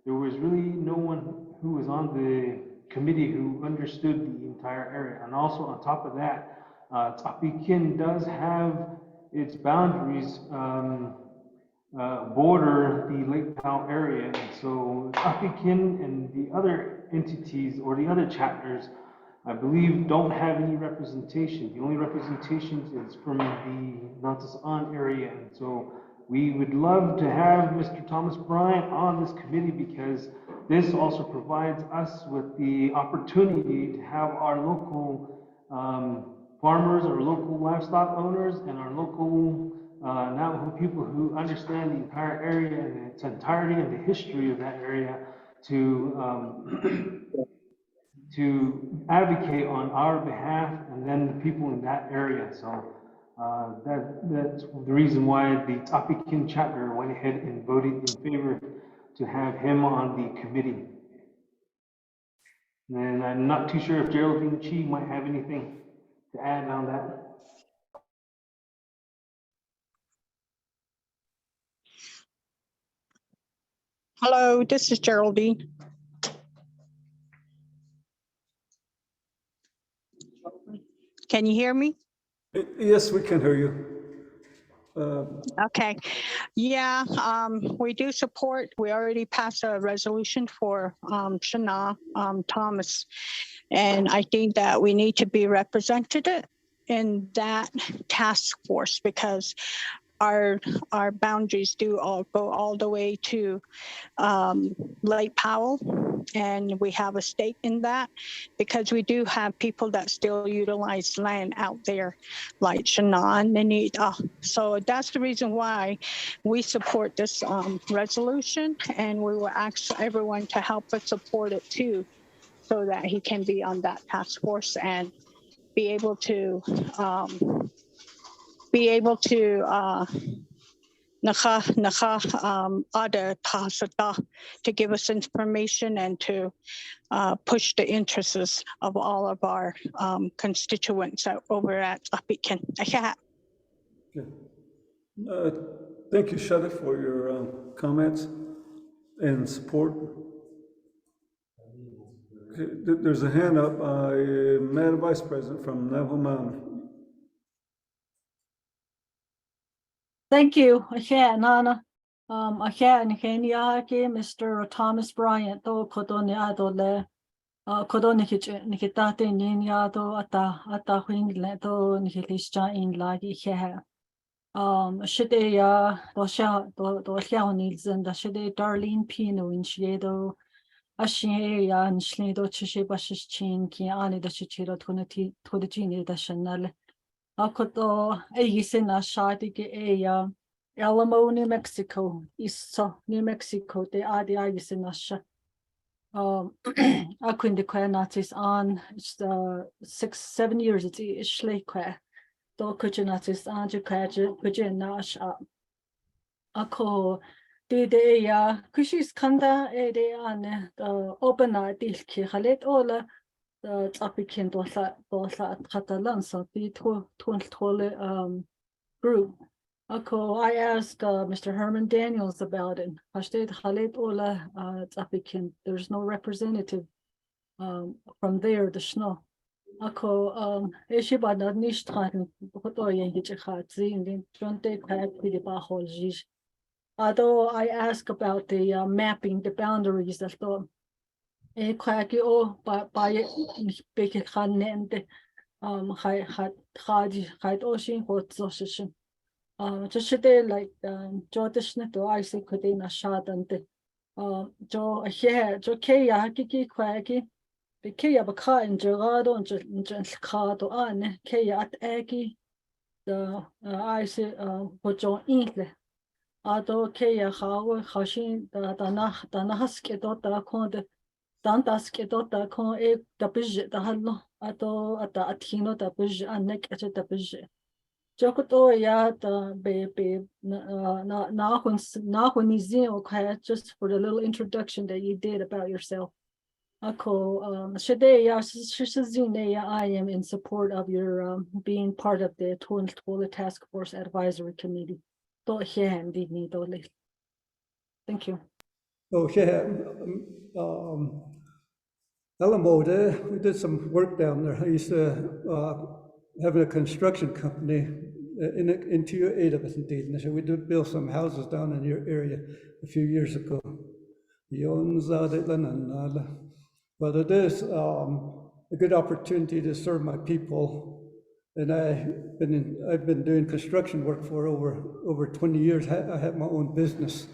There was really no one who was on the committee who understood the entire area. And also on top of that, Ts'ah does have its boundaries border the Lake Powell area. And so Ts'ah and the other entities or the other chapters, I believe, don't have any representation. The only representation is from the Naatsis'aan area. And so we would love to have Mr. Thomas Bryant on this committee because this also provides us with the opportunity to have our local farmers or local livestock owners and our local Navajo people who understand the entire area and its entirety and the history of that area to advocate on our behalf and then the people in that area. So that's the reason why the Ts'ah chapter went ahead and voted in favor to have him on the committee. And I'm not too sure if Geraldine Chi might have anything to add on that. Hello, this is Geraldine. Can you hear me? Yes, we can hear you. Okay. Yeah, we do support. We already passed a resolution for Shana Thomas. And I think that we need to be represented in that task force because our boundaries do all go all the way to Lake Powell, and we have a stake in that because we do have people that still utilize land out there, like Shannon and Nita. So that's the reason why we support this resolution, and we will ask everyone to help us support it too, so that he can be on that task force and be able to Ada Tahasata to give us information and to push the interests of all of our constituents over at Apikin. Thank you, Shada, for your comments and support. Okay, there's a hand up by Madam Vice President from Navajo Mountain. Thank you. Nana. Mr. Thomas Bryant, do Kodoni Adole, Kodoni Nikitate Ninyado, Ata Wingle, do Nikilisha in Lagi He. Shidea, Dosha Nils and the Shide Darlene Pino in Shiedo, Ashia and Schlido Chishibash Chin, Kiani the Chichiro Tunatini the Chanel. Akoto Aisina Shadi Ea. Alamo, New Mexico, East New Mexico, the Adi Ayisinasha. I couldn't declare Naatsis'aan, it's 6-7 years, it's Shlekwe. Do Kuchinatsis'aan, Jukaja, Kujinash. Ako, the Kushis Kanda, de an open Dilki Halet Ola, the Tapikin Dosa Catalan, so the Tole group. I asked Mr. Herman Daniels about it. There's no representative from there, the snow. Although I asked about the mapping, the boundaries, the thought. Just today, like Jordish to I say could in a shot and Jo here, Jo Kaya, Kiki Quaggy, the Kaya Baka and Gerardo and Cardo Anne, Kaya at Aggie, the I say, what John Ingle. Although Kaya how she the Nahaski daughter called Dantaski daughter called the Bijit, the Hallo, at the Atino, the Bij and neck at the Bij. Jokoto ya the baby just for the little introduction that you did about yourself. Ako I am in support of your being part of the Tola Task Force Advisory Committee. Thank you. Oh yeah, Alamo, we did some work down there. I used to having a construction company into your 8 of us indeed. And so we did build some houses down in your area a few years ago. But it is a good opportunity to serve my people. And I've been doing construction work for over 20 years. I have my own business.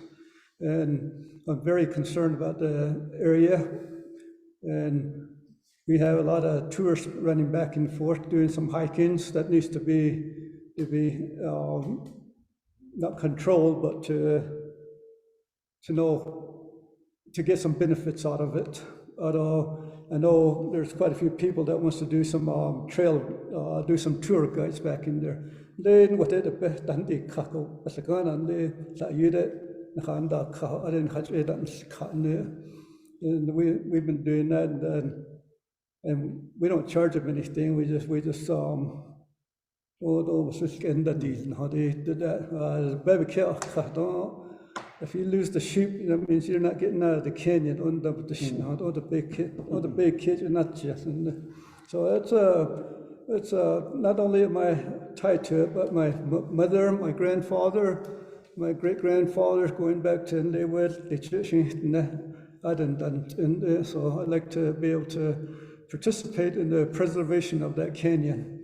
And I'm very concerned about the area. And we have a lot of tourists running back and forth, doing some hikings that needs to be not controlled, but to get some benefits out of it. Although I know there's quite a few people that wants to do some do some tour guides back in there. Then what they dandi kako pasakan and they la yude nakanda ka aden khajwe dan skane. And we've been doing that and we don't charge them anything. We just if you lose the sheep, that means you're not getting out of the canyon on the big kids are not just. So it's not only am I tied to it, but my mother, my grandfather, my great grandfathers going back to so I'd like to be able to participate in the preservation of that canyon.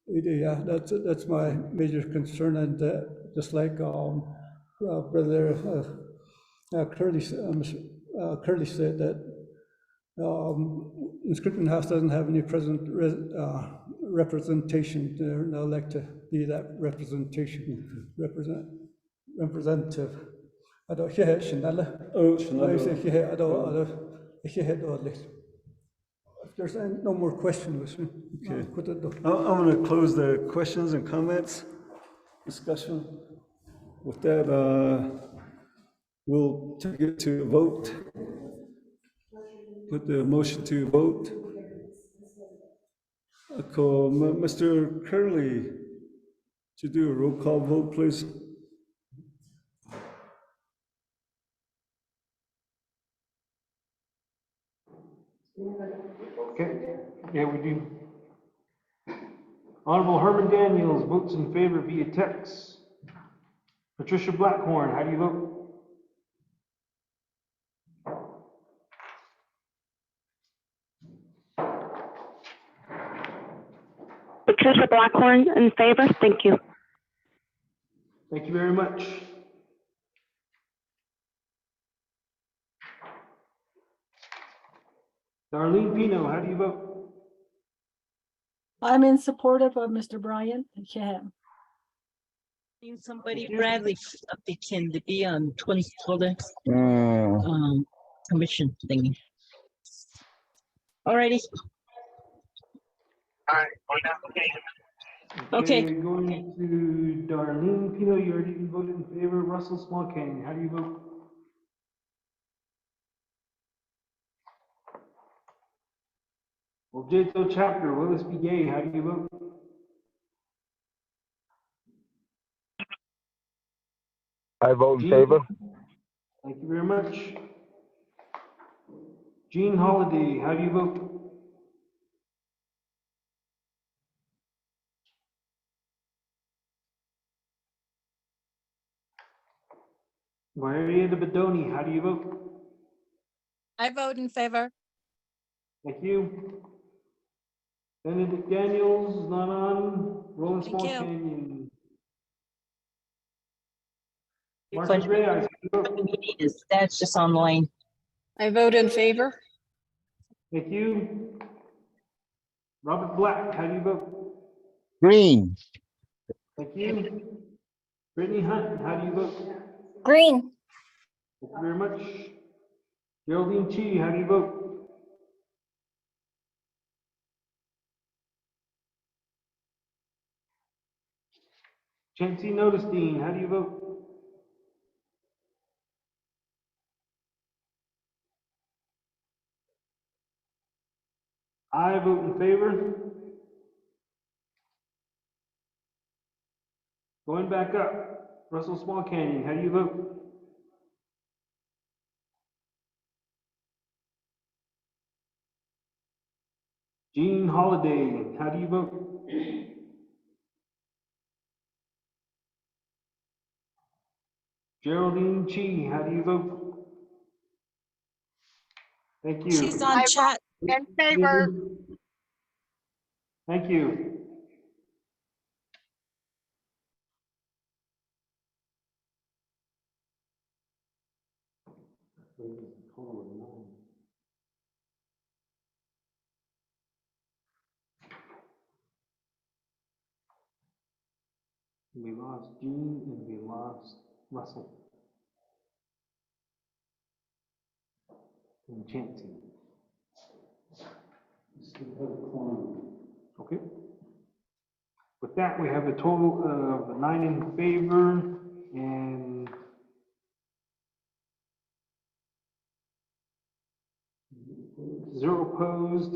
Yeah, that's my major concern, and just like Brother Curly said that Inscription House doesn't have any representation there, and I'd like to be that representative. If there's no more questions, okay. I'm going to close the questions and comments discussion. with that, we'll take it to a vote. Put the motion to vote. Call Mr. Curley to do a roll call vote, please. Okay, yeah, we do. Honorable Herman Daniels votes in favor via text. Patricia Blackhorn, how do you vote? Patricia Blackhorn in favor. Thank you. Thank you very much. Darlene Pino, how do you vote? I'm in support of Mr. Bryant. Yeah. Seen somebody Bradley up the can to be on 20 commission thingy. Alrighty. All right, on application. Okay. Going to Darlene Pino, you already voted in favor. Russell Small Canyon, how do you vote? Oljato chapter, Willis B. Gay, how do you vote? I vote in favor. Thank you very much. Jean Holiday, how do you vote? Maria de Bedoni, how do you vote? I vote in favor. Thank you. Benedict Daniels is not on. Rolling Thank Small you. Canyon. Martha Gray, how do you vote? That's just online. I vote in favor. Thank you. Robert Black, how do you vote? Green. Thank you. Brittany Hunt, how do you vote? Green. Thank you very much. Geraldine Chi, how do you vote? Chancey Notestein, how do you vote? I vote in favor. Going back up, Russell Small Canyon, how do you vote? Jean Holiday, how do you vote? Geraldine Chi, how do you vote? Thank you. She's on chat. In favor. Thank you. We lost Jean and we lost Russell. And Chancey. Okay. With that, we have a total of 9 in favor and 0 opposed.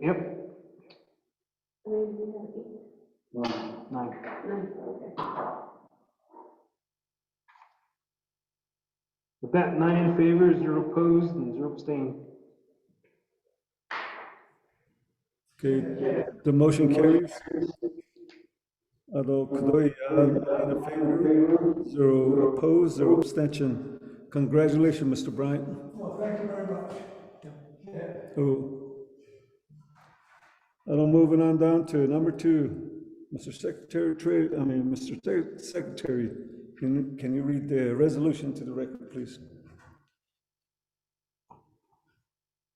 Yep. 9. With that, 9 in favor, 0 opposed, and 0 abstained. Okay, the motion carries. Although Kudoy, 9 in favor, 0 opposed, 0 abstention. Congratulations, Mr. Bryant. Well, thank you very much. Moving on down to number 2. Mr. Secretary, can you read the resolution to the record, please?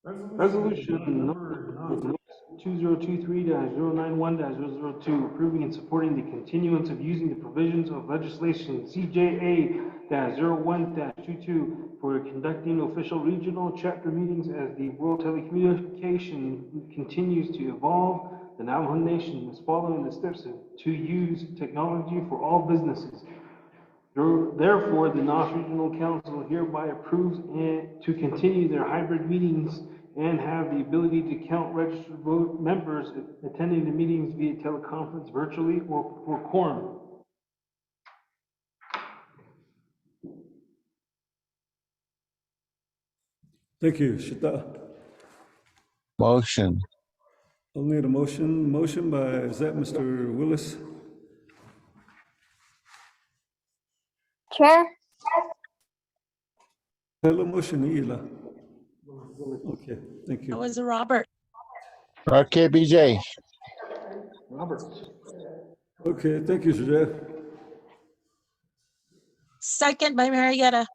Resolution number 2023-091-002, approving and supporting the continuance of using the provisions of legislation CJA-01-22 for conducting official regional chapter meetings as the world telecommunication continues to evolve. The Navajo Nation is following the steps to use technology for all businesses. Therefore, the NOST Regional Council hereby approves to continue their hybrid meetings and have the ability to count registered members attending the meetings via teleconference, virtually, or for quorum. Thank you, Shita. Motion. I'll need a motion. Motion by, is that Mr. Willis? Chair, Hello, motion, Ila. Okay, thank That you. was Robert. RKBJ. Robert. Okay, thank you, Shita. Second by Marietta.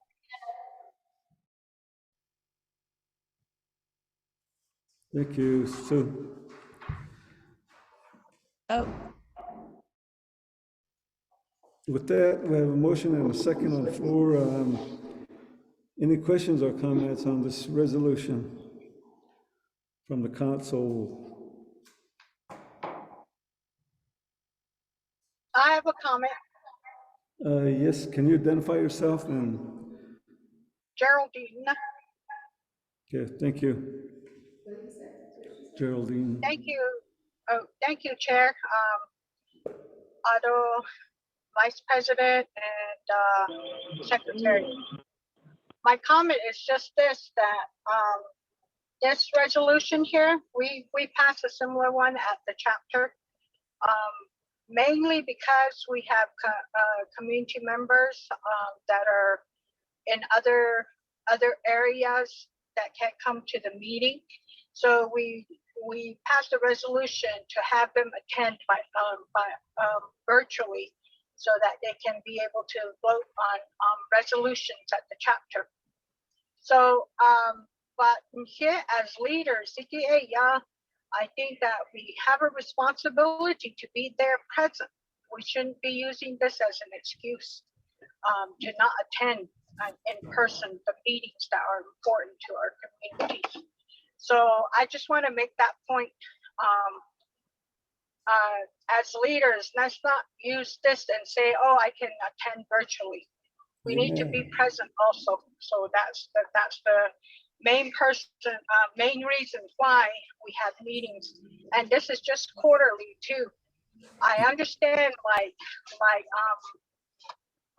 Thank you, Sue. Oh, With that, we have a motion and a second on the floor. Any questions or comments on this resolution from the council? I have a comment. Yes, can you identify yourself and, Geraldine, okay, thank you. Geraldine. thank you. Oh, thank you, Chair. Otto, Vice President, and Secretary. My comment is just this, that this resolution here, we passed a similar one at the chapter. Mainly because we have community members that are in other areas that can't come to the meeting. So we passed a resolution to have them attend by virtually, so that they can be able to vote on resolutions at the chapter. So, but here as leaders, CTA, I think that we have a responsibility to be there present. We shouldn't be using this as an excuse to not attend in person the meetings that are important to our communities. So I just want to make that point. As leaders, let's not use this and say, "Oh, I can attend virtually." We need to be present also. So that's the main reason why we have meetings, and this is just quarterly too. I understand, like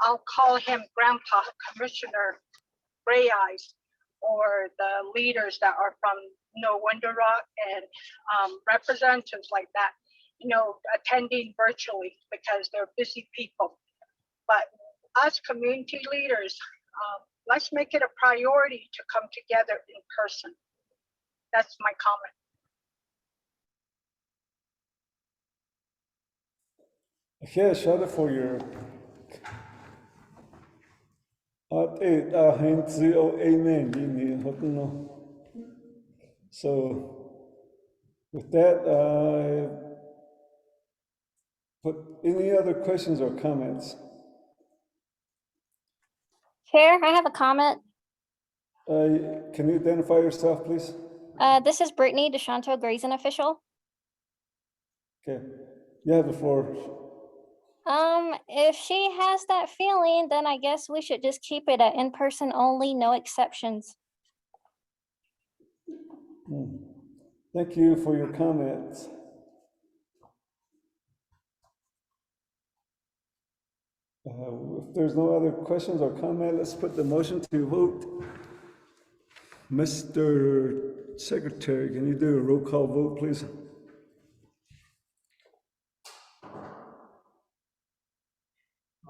I'll call him Grandpa Commissioner Gray Eyes, or the leaders that are from Window Rock and representatives like that, attending virtually because they're busy people. But us community leaders, let's make it a priority to come together in person. That's my comment. Okay, shout out for your amen. So with that, but any other questions or comments? Chair, I have a comment. Can you identify yourself, please? This is Brittany, the Shonto grazing official. Okay, you have the floor. If she has that feeling, then I guess we should just keep it at in-person only, no exceptions. Thank you for your comments. If there's no other questions or comment, let's put the motion to vote. Mr. Secretary, can you do a roll call vote, please?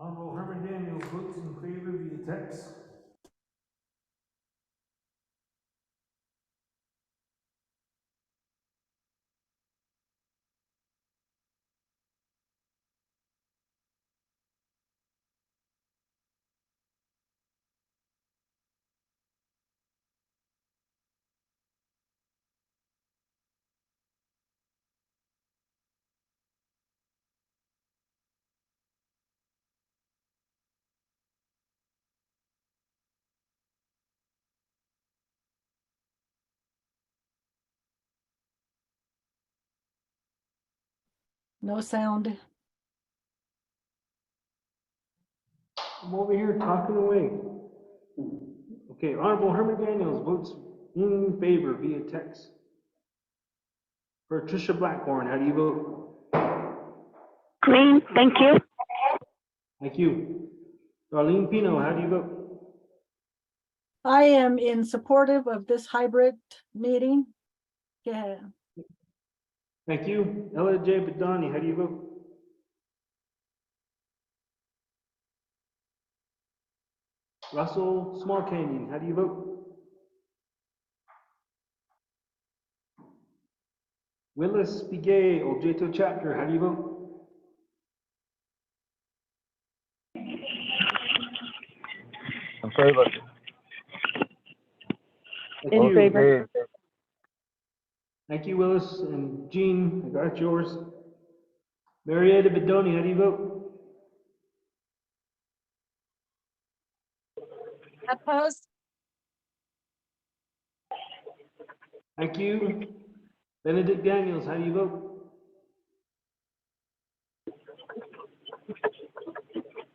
Honorable Herman Daniel votes in favor via text. No sound. I'm over here talking away. Okay, Honorable Herman Daniels votes in favor via text. Patricia Blackhorn, how do you vote? Green, thank you. Thank you. Darlene Pino, how do you vote? I am in supportive of this hybrid meeting. Yeah. Thank you. Ella J. Badani, how do you vote? Russell Small Canyon, how do you vote? Willis Begay, Oljato Chapter, how do you vote? In favor. Thank In you. favor. Thank you, Willis. And Jean, I got yours. Marietta Bedoni, how do you vote? Opposed? Thank you. Benedict Daniels, how do you vote?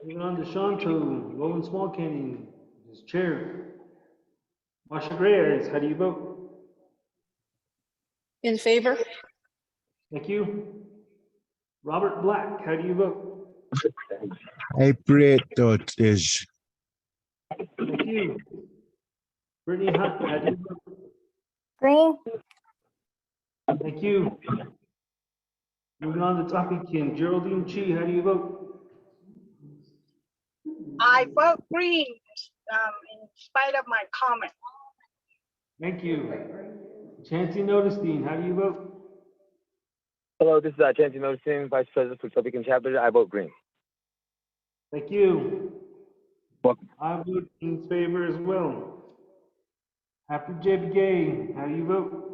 Moving on to Shonto, Low and Small Canyon, his chair. Marsha Grayers, how do you vote? In favor? Thank you. Robert Black, how do you vote? Hybrid dot is. Thank you. Brittany Hunt, how do you vote? Green. Thank you. Moving on to topic Kim. Geraldine Chi, how do you vote? I vote green, in spite of my comment. Thank you. Chancey Notestein, how do you vote? Hello, this is Chancy Noticing, Vice President for Republican Chapter. I vote green. Thank you. Welcome. I vote in favor as well. After J.B. Gay, how do you vote?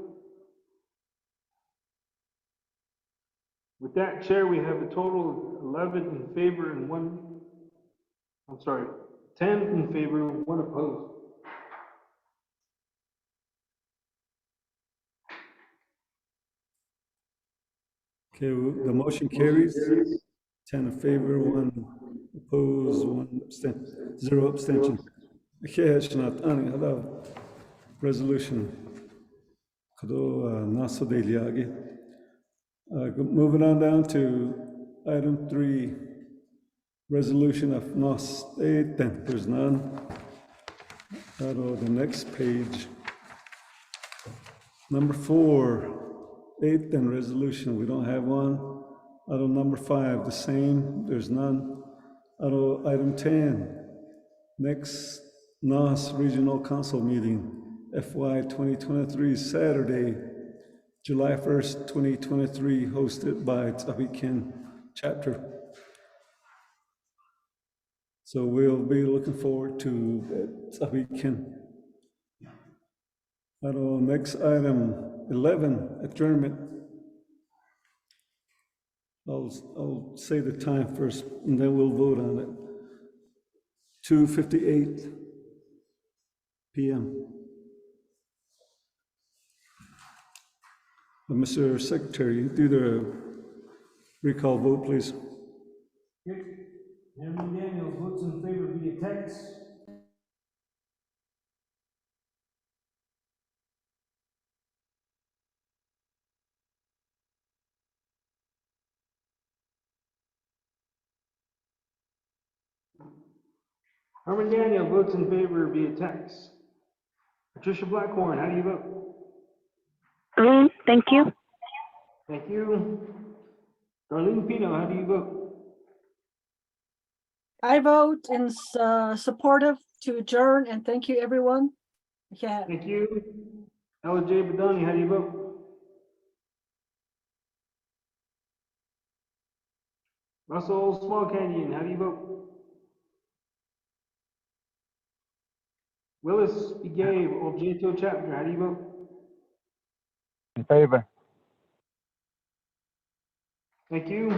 With that, Chair, we have a total of 11 in favor and 10 in favor, 1 opposed. Okay, the motion carries. 10 in favor, 1 opposed, 1 abstention, 0 abstention. Okay, Naatsis'aan, hello. Resolution. Moving on down to item 3, resolution of N.O.S.T. There's none. The next page. Number 4, 8th and resolution, we don't have one. Item number 5, the same, there's none. Item 10, next N.O.S. Regional Council meeting, FY 2023, Saturday, July 1st, 2023, hosted by Ts'ah chapter. So we'll be looking forward to Ts'ah. Next item, 11, adjournment. I'll say the time first, and then we'll vote on it. 2:58 p.m. Mr. Secretary, do the recall vote, please. Herman Daniels votes in favor via text. Herman Daniel votes in favor via text. Patricia Blackhorn, how do you vote? Green, thank you. Thank you. Darlene Pino, how do you vote? I vote in supportive to adjourn, and thank you, everyone. Yeah. Thank you. Ella J. Badani, how do you vote? Russell Small Canyon, how do you vote? Willis Begay, Oljato Chapter, how do you vote? In favor. Thank you.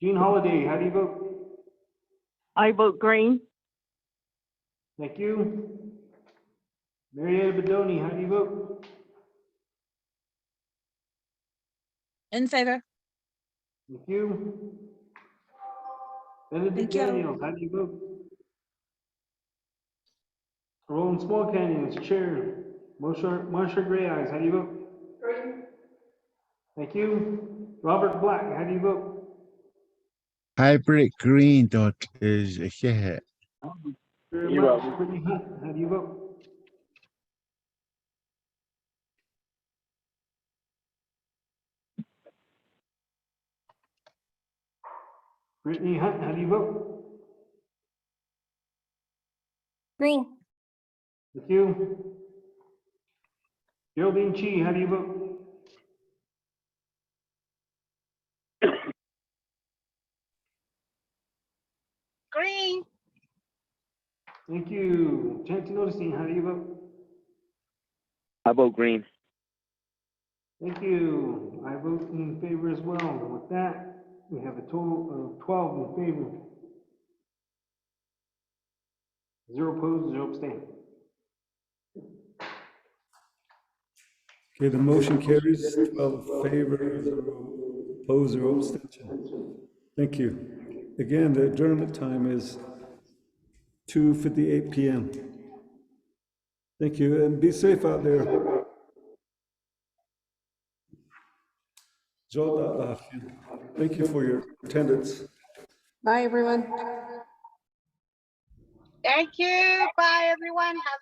Jean Holiday, how do you vote? I vote green. Thank you. Marietta Bedoni, how do you vote? In favor? Thank you. Benedict Thank you. Daniels, how do you vote? Roland Small Canyons, Chair. Marsha Gray Eyes, how do you vote? Green. Thank you. Robert Black, how do you vote? Hybrid green dot is here. Very much. Brittany Hunt, how do you vote? Brittany Hunt, how do you vote? Green. Thank you. Geraldine Chi, how do you vote? Green. Thank you. Chanting Noticing, how do you vote? I vote green. Thank you. I vote in favor as well. With that, we have a total of 12 in favor. 0 opposed, 0 abstain. Okay, the motion carries 12 in favor, 0 opposed, 0 abstention. Thank you. Again, the adjournment time is 2:58 p.m. Thank you, and be safe out there. Thank you for your attendance. Bye, everyone. Thank you. Bye, everyone. Have a